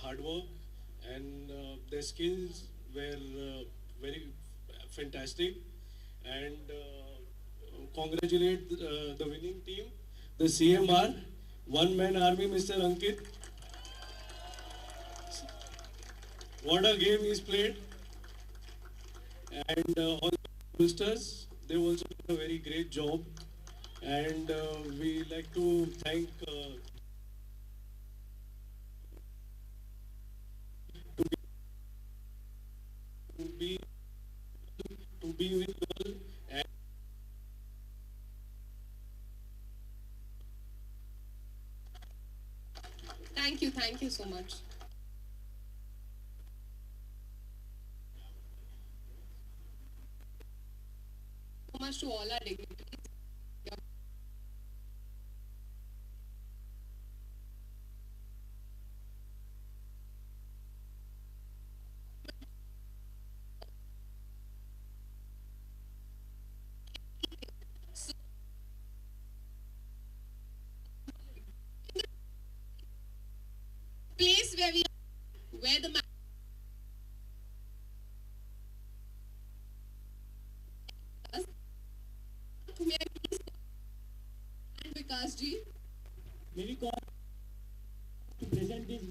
hard work, and their skills were very fantastic. And congratulate the winning team, the CMR, one man army, Mr. Ankit. What a game he's played. And all the boosters, they also did a very great job. And we like to thank to be to be with you all. And thank you so much. So much to all our dignitaries. Place where we are, where the may I please and Vikas ji. Maybe call to present this.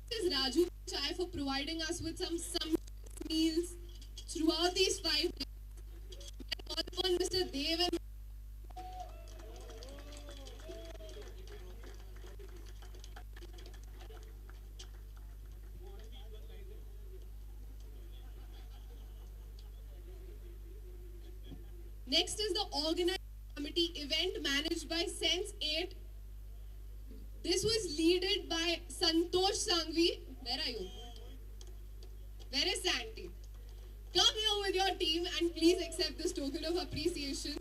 This is Raju Chai for providing us with some meals throughout these 5 days. I call upon Mr. Dev and next is the organizing committee event managed by Sense 8. This was led by Sanghvi. Where are you? Where is Santi? Come here with your team and please accept this token of appreciation.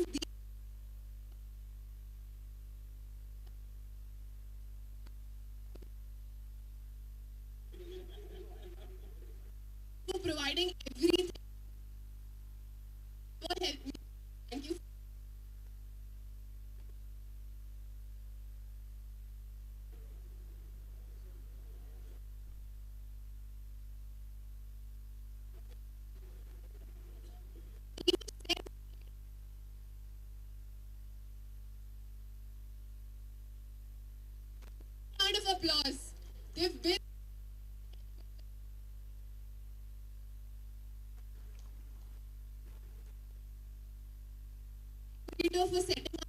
For providing everything. God help me. Thank you. Round of applause. They've been for setting up.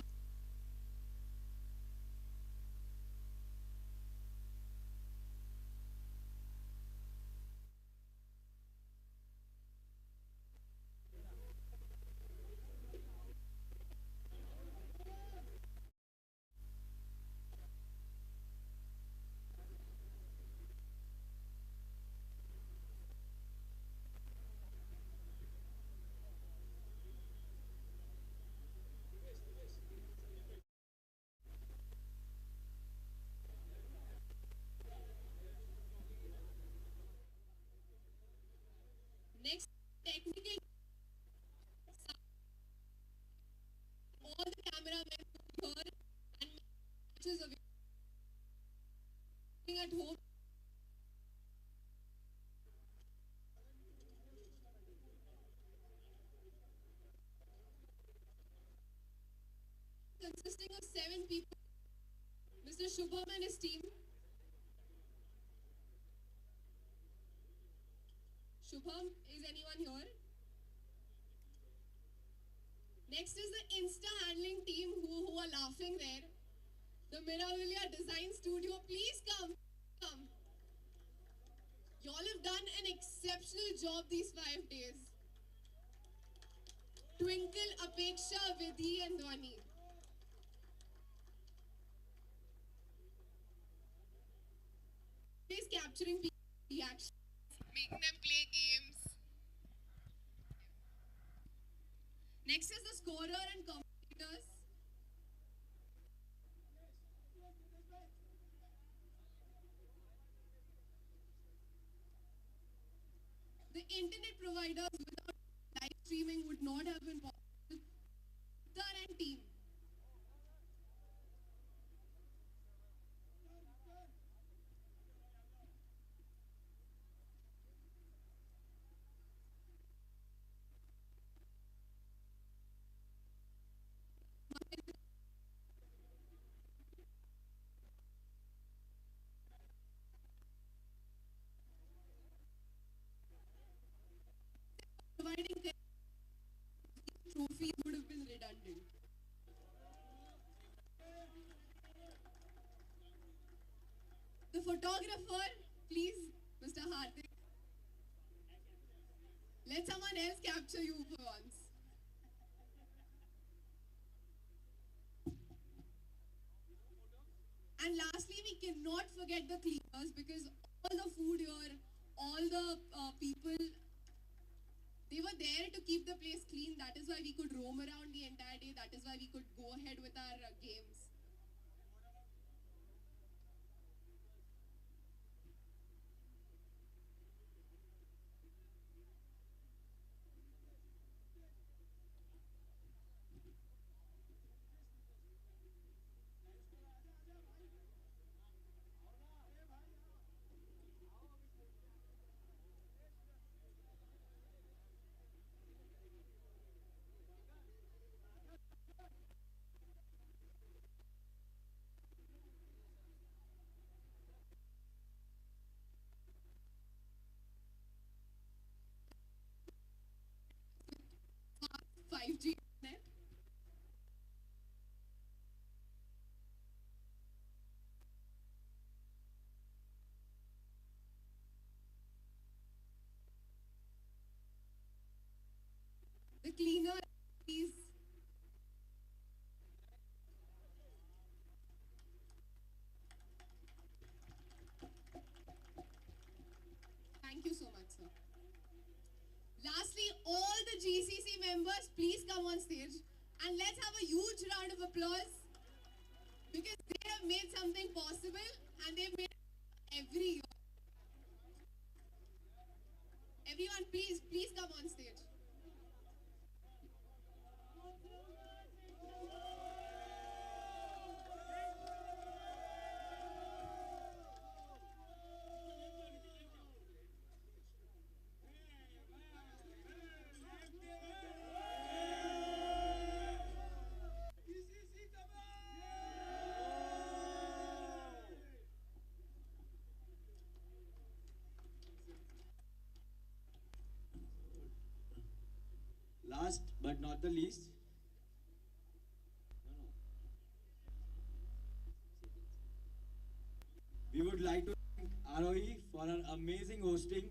Next, technical. All the cameramen here and matches available at home. Consisting of 7 people. Mr. Shubham and his team. Shubham, is anyone here? Next is the Insta handling team who are laughing there. The Mirabilia Design Studio, please come. Y'all have done an exceptional job these 5 days. Twinkle, Apeksha, Vidhi and Dhwani. Is capturing reactions, making them play games. Next is the scorer and commentators. The internet providers without live streaming would not have been possible. And team. Providing trophies would have been redundant. The photographer, please, Mr. Hardik. Let someone else capture you for once. And lastly, we cannot forget the cleaners because all the food here, all the people, they were there to keep the place clean. That is why we could roam around the entire day. That is why we could go ahead with our games. Fast 5G net. The cleaner, please. Thank you so much, sir. Lastly, all the GCC members, please come on stage and let's have a huge round of applause because they have made something possible and they've made it every year. Everyone, please come on stage. Last but not the least, we would like to thank ROE for her amazing hosting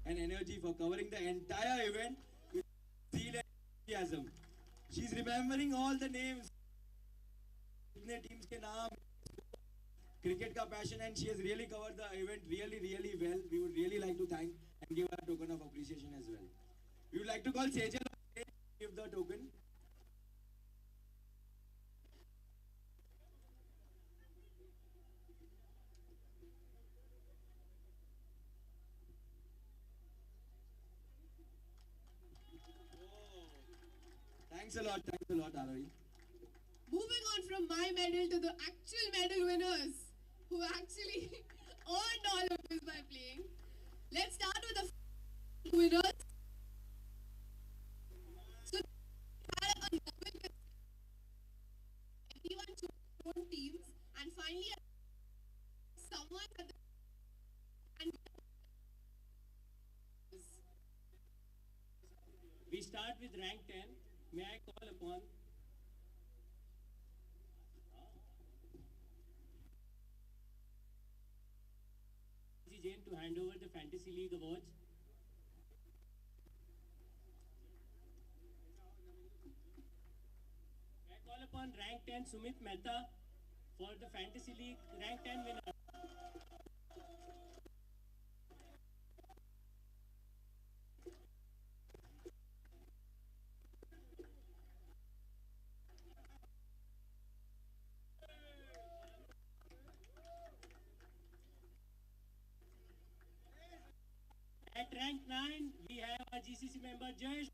and energy for covering the entire event with zeal and enthusiasm. She's remembering all the names, teams ke naam, cricket ka passion, and she has really covered the event really well. We would really like to thank and give her a token of appreciation as well. We would like to call Sejal on stage to give the token. Thanks a lot, ROE. Moving on from my medal to the actual medal winners who actually earned all of this by playing. Let's start with the winners. So, had a novel everyone chose their own teams and finally someone at the and We start with rank 10. May I call upon Jain to hand over the Fantasy League awards? May I call upon rank 10 Sumit Mehta for the Fantasy League rank 10 winner? At rank 9, we have our GCC member Jayesh.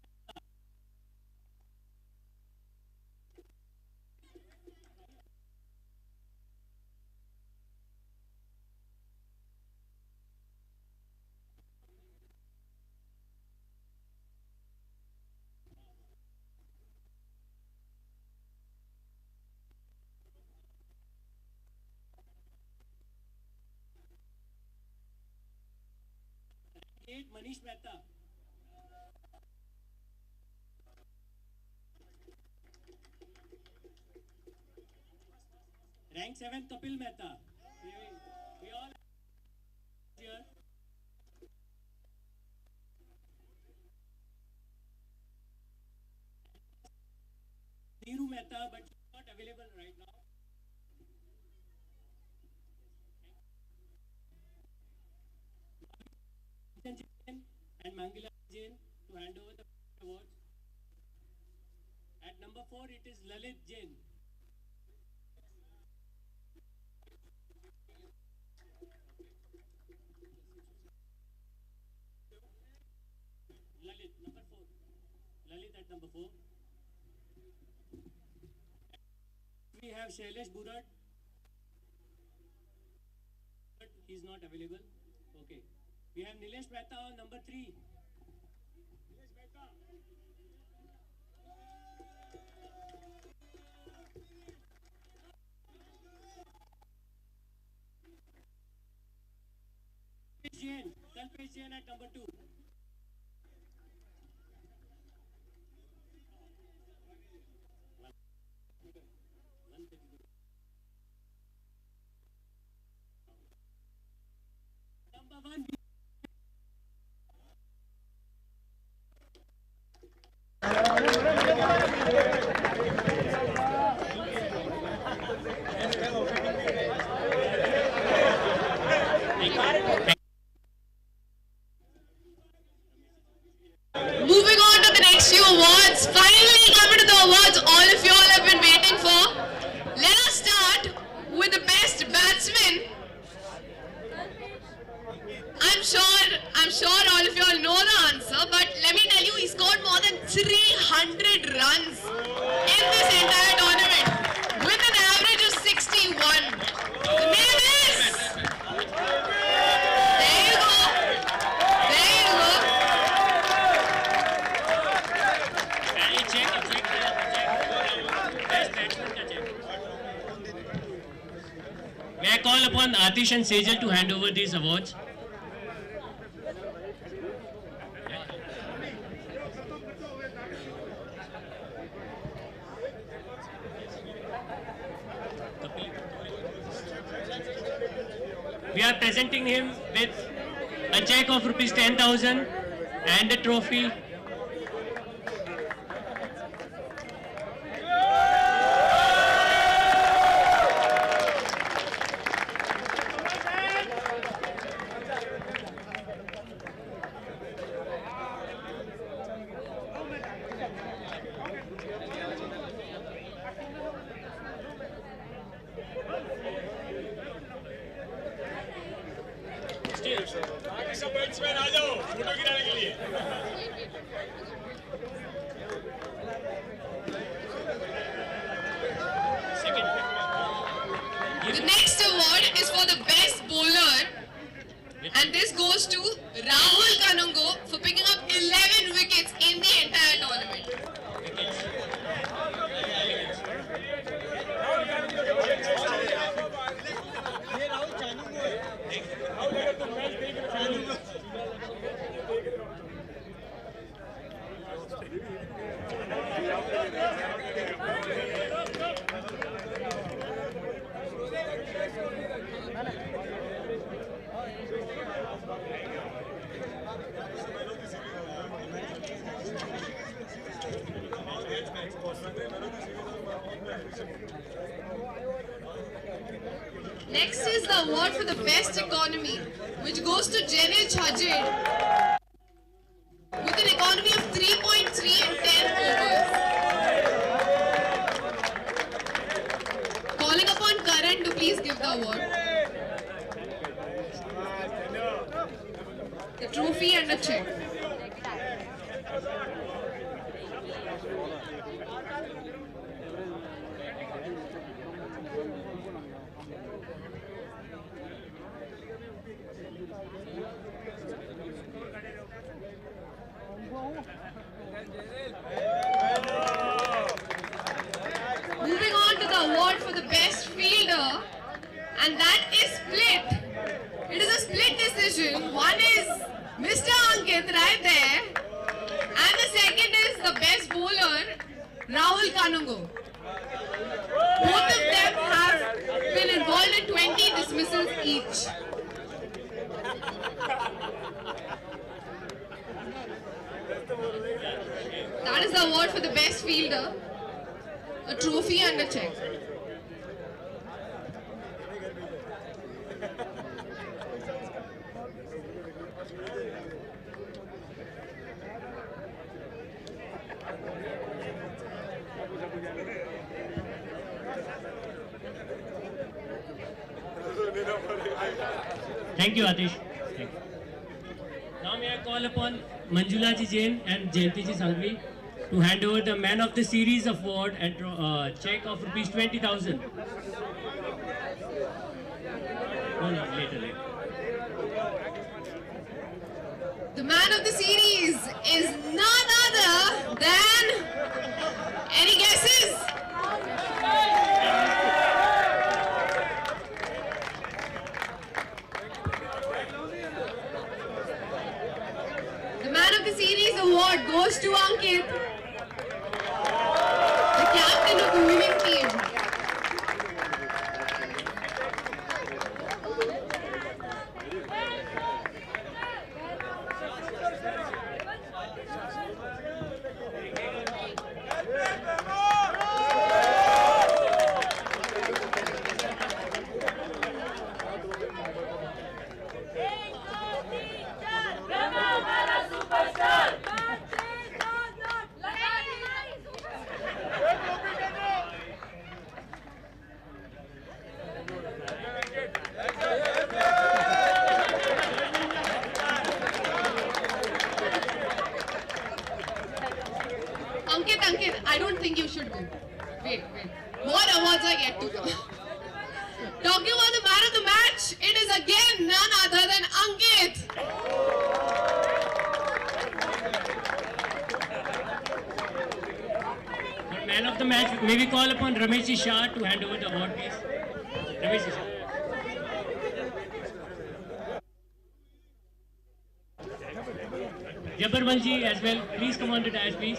Rank 8, Manish Mehta. Rank 7, Kapil Mehta. We all here. Neeru Mehta, but she's not available right now. Jain and Mangila Jain to hand over the awards. At number 4, it is Lalit Jain. Lalit, number 4. Lalit at number 4. We have Shailesh Burat. But he is not available. Okay. We have Nilesh Mehta on number 3. Nilesh Mehta. Kalpesh Jain at number 2. Number 1. Moving on to the next few awards. Finally coming to the awards all of you all have been waiting for. Let us start with the best batsman. I'm sure all of you all know the answer, but let me tell you, he scored more than 300 runs in this entire tournament with an average of 61. The name is... There you go. There you go. May I call upon Atish and Sejal to hand over these awards? We are presenting him with a check of rupees 10,000 and a trophy. The next award is for the best bowler, and this goes to Rahul Kanungo for picking up 11 wickets in the entire tournament. Next is the award for the best economy, which goes to Jenil Chhajed with an economy of 3.3 and 10 overs. Calling upon Karan to please give the award. The trophy and the right there. And the second is the best bowler, Rahul Kanungo. Both of them have been involved in 20 dismissals each. That is the award for the best fielder, a trophy and a check. Thank you, Atish. Thank you. Now may I call upon Manjula ji Jain and Jayanti ji Sanghvi to hand over the Man of the Series award and check of rupees 20,000. No, later. The man of the series is none other than... Any guesses? The man of the series award goes to Ankit, the captain of the winning team. Ankit, I don't think you should go. Wait. More awards are yet to come. Talking about the man of the match, it is again none other than Ankit. For Man of the match, may we call upon Ramesh Shah to hand over the award, please? Ramesh Shah. Jabbarwal ji as well, please come on the dais, please.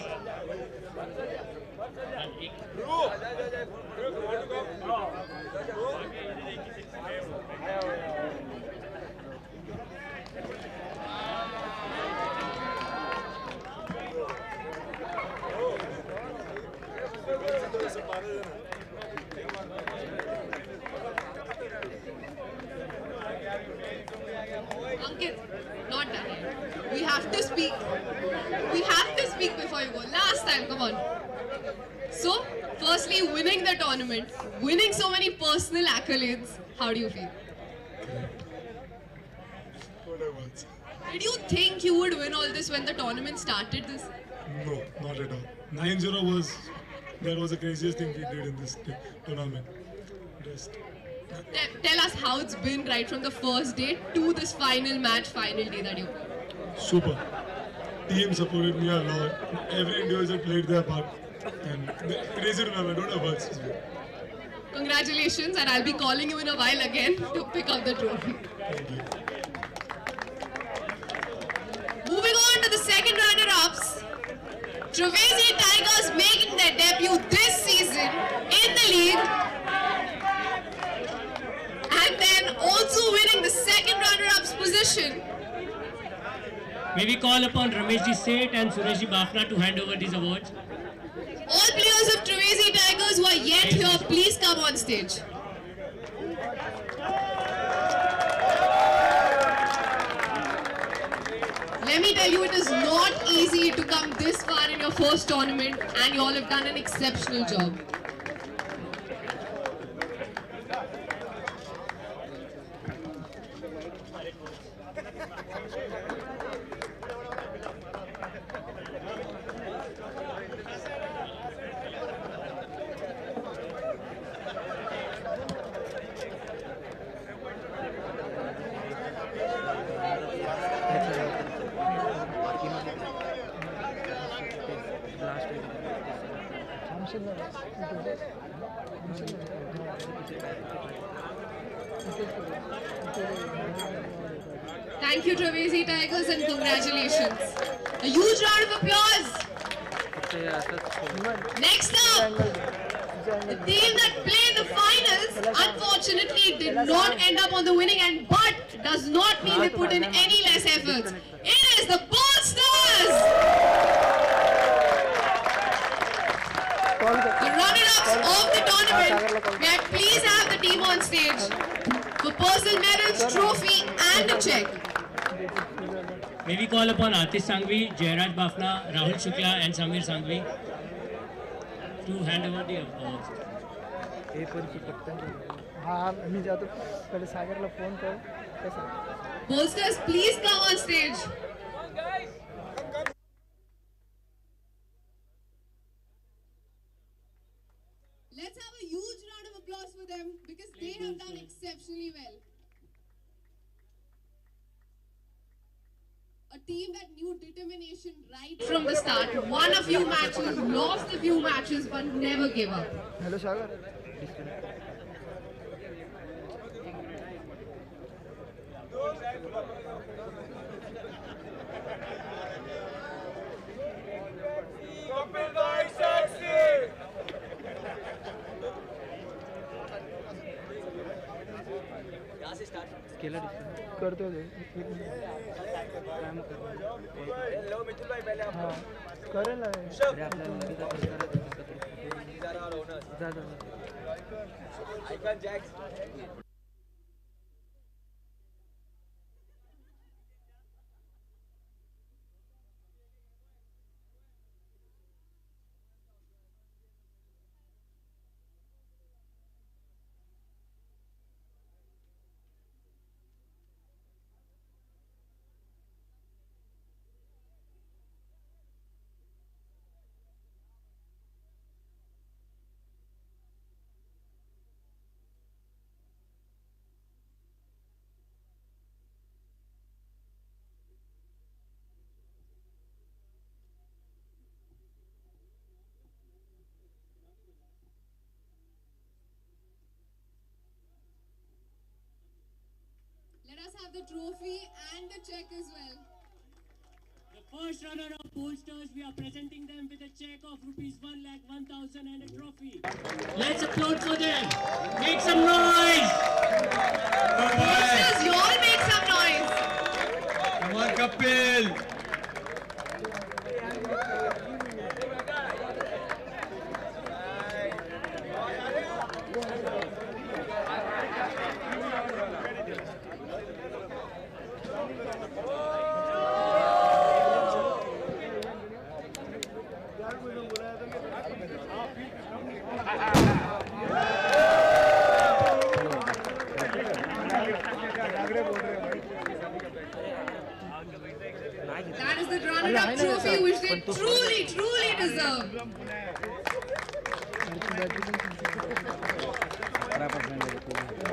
Ankit, not done yet. We have to speak. We have to speak before you go. Last time, come on. So, firstly, winning the tournament, winning so many personal accolades, how do you feel? Did you think you would win all this when the tournament started this? No, not at all. 9-0 that was the craziest thing we did in this tournament. Just Tell us how it's been right from the first day to this final match, final day that you played. super. Team supported me a lot. Every individual played their part. And crazy tournament, I don't have words. Congratulations, and I'll be calling you in a while again to pick up the trophy. Thank you. Moving on to the second runner-ups, Trivesi Tigers making their debut this season in the league, and then also winning the second runner-ups position. May we call upon Rameshji Seth and Sureshji Bafna to hand over these awards? All players of Trivesi Tigers who are yet here, please come on stage. Let me tell you, it is not easy to come this far in your first tournament, and you all have done an exceptional job. Thank you, Trivesi Tigers, and congratulations. A huge round of applause. Next up, the team that played the finals unfortunately did not end up on the winning end, but does not mean they put in any less efforts. It is the Bolsters! The runner-ups of the tournament. May I please have the team on stage for personal medals, trophy and a check. May we call upon Aaditya Sanghvi, Jairaj Bafna, Rahul Shukla and Samir Sanghvi to hand over the awards. Bolsters, please come on stage. Let's have a huge round of applause for them because they have done exceptionally well. A team that knew determination right from the start, won a few matches, lost a few matches, but never gave up. Hello, Sagar. करते हो हाँ करें ना Let us have the trophy and the check as well. The first runner-up Bolsters, we are presenting them with a check of ₹1,01,000 and a trophy. Let's applaud for them. Make some noise. Bolsters, you all make some noise. Come on, Kapil. That is the runner-up trophy which they truly deserve.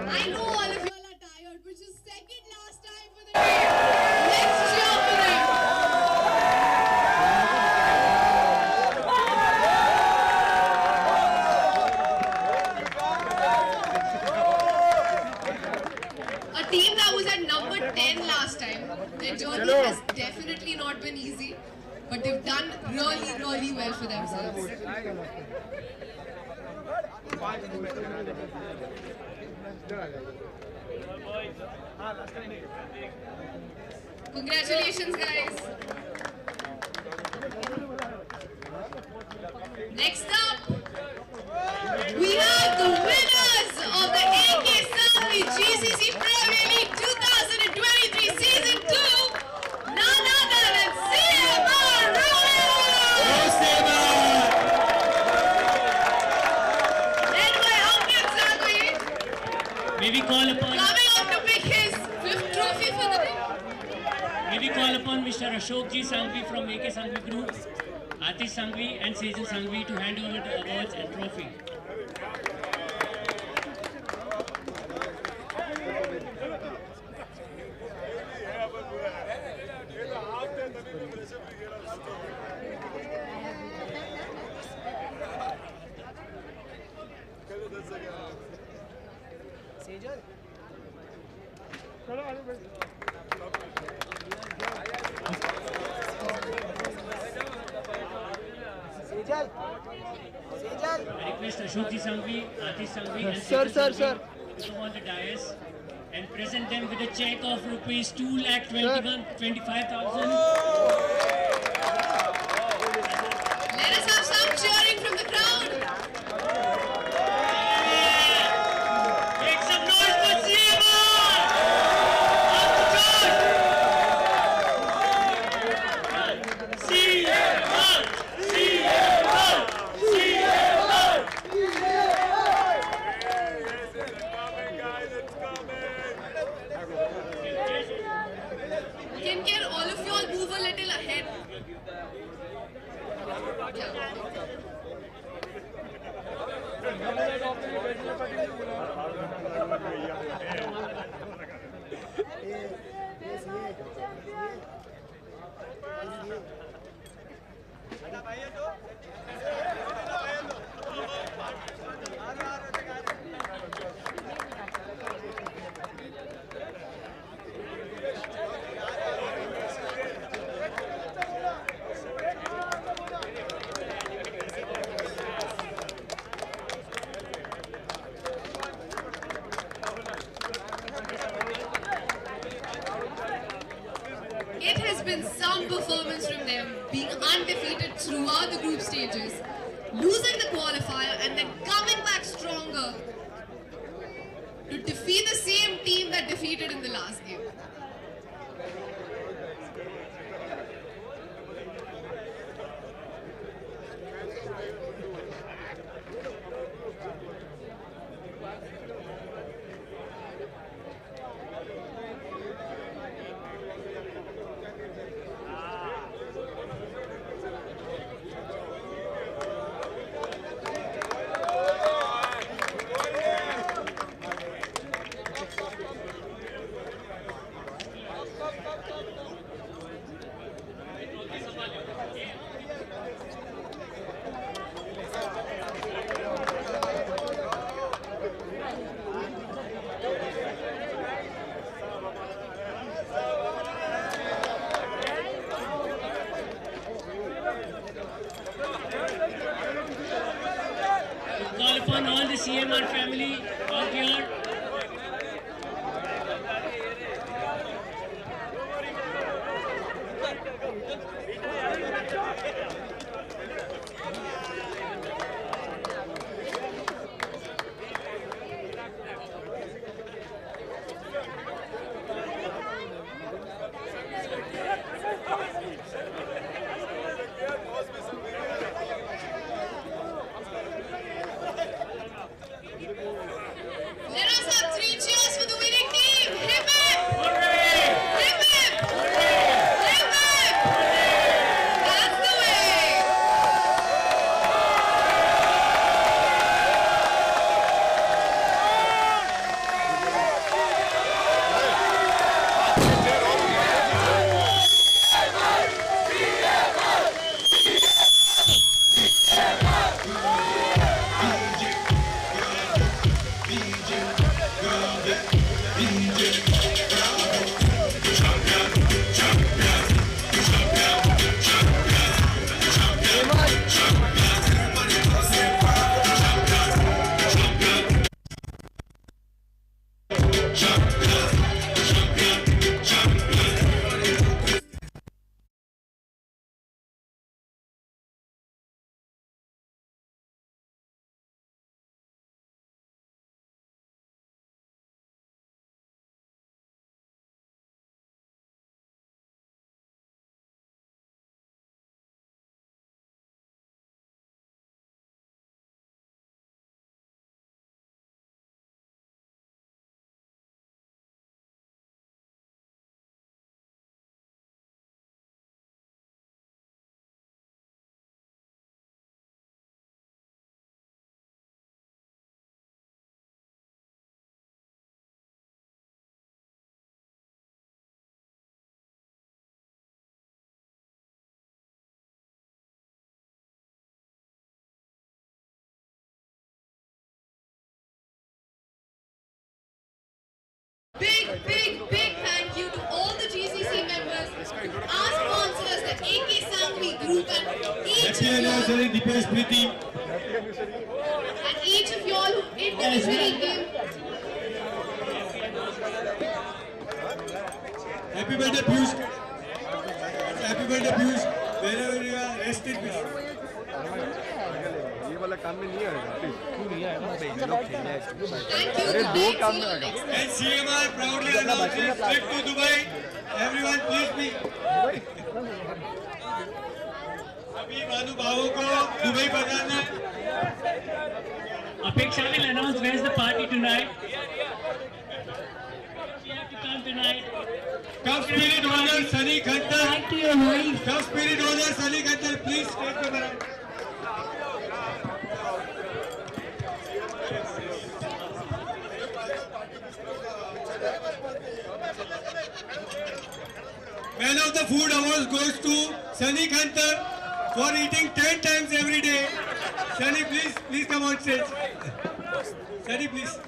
I know all of you all are tired, which is second last time for the team. Let's cheer for them. A team that was at number 10 last time. Their journey has definitely not been easy, but they've done really well for themselves. Congratulations, guys. Next up, we have the winners of the AK Sanghvi GCC Premier League 2023 Season 2, none other than CMR led by Ankit Sanghvi. May we call upon Coming up to pick his 5th trophy for the day. May we call upon Mr. Ashokji Sanghvi from AK Sanghvi Group, Aaditya Sanghvi and Sejal Sanghvi to hand over the awards and trophy. चलो आगे I request Ashokji Sanghvi, Atish Sanghvi and Sir, Sir, sir. to come on the dais and present them with a check of rupees 2,25,000. Let us have some cheering from the crowd. Make some noise for CMR! CMR! CMR! CMR! Can all of you all move a little ahead? It has been some performance from them, being undefeated throughout the group stages, losing the qualifier and then coming back stronger to defeat the same team that defeated in the last game. Call upon all the CMR family out here. Let us Sunny, Dipesh, Preeti. And each of you all who individually came. Happy birthday, Piyush. Happy birthday, Piyush. Wherever you are, rest in peace. ये वाला काम में नहीं आएगा क्यों नहीं आएगा And CMR proudly announces trip to Dubai. Everyone please be. सभी महानुभावों को दुबई पधारना है. Apeksha will announce where's the party tonight. She have to come tonight. Cup spirit owner Sunny Khantar. Thank you, wife. Cup spirit owner Sunny Khantar, please take the mic. Man of the Food Awards goes to Sunny Khantar for eating 10 times every day. Sunny, please come on stage. Sunny, please.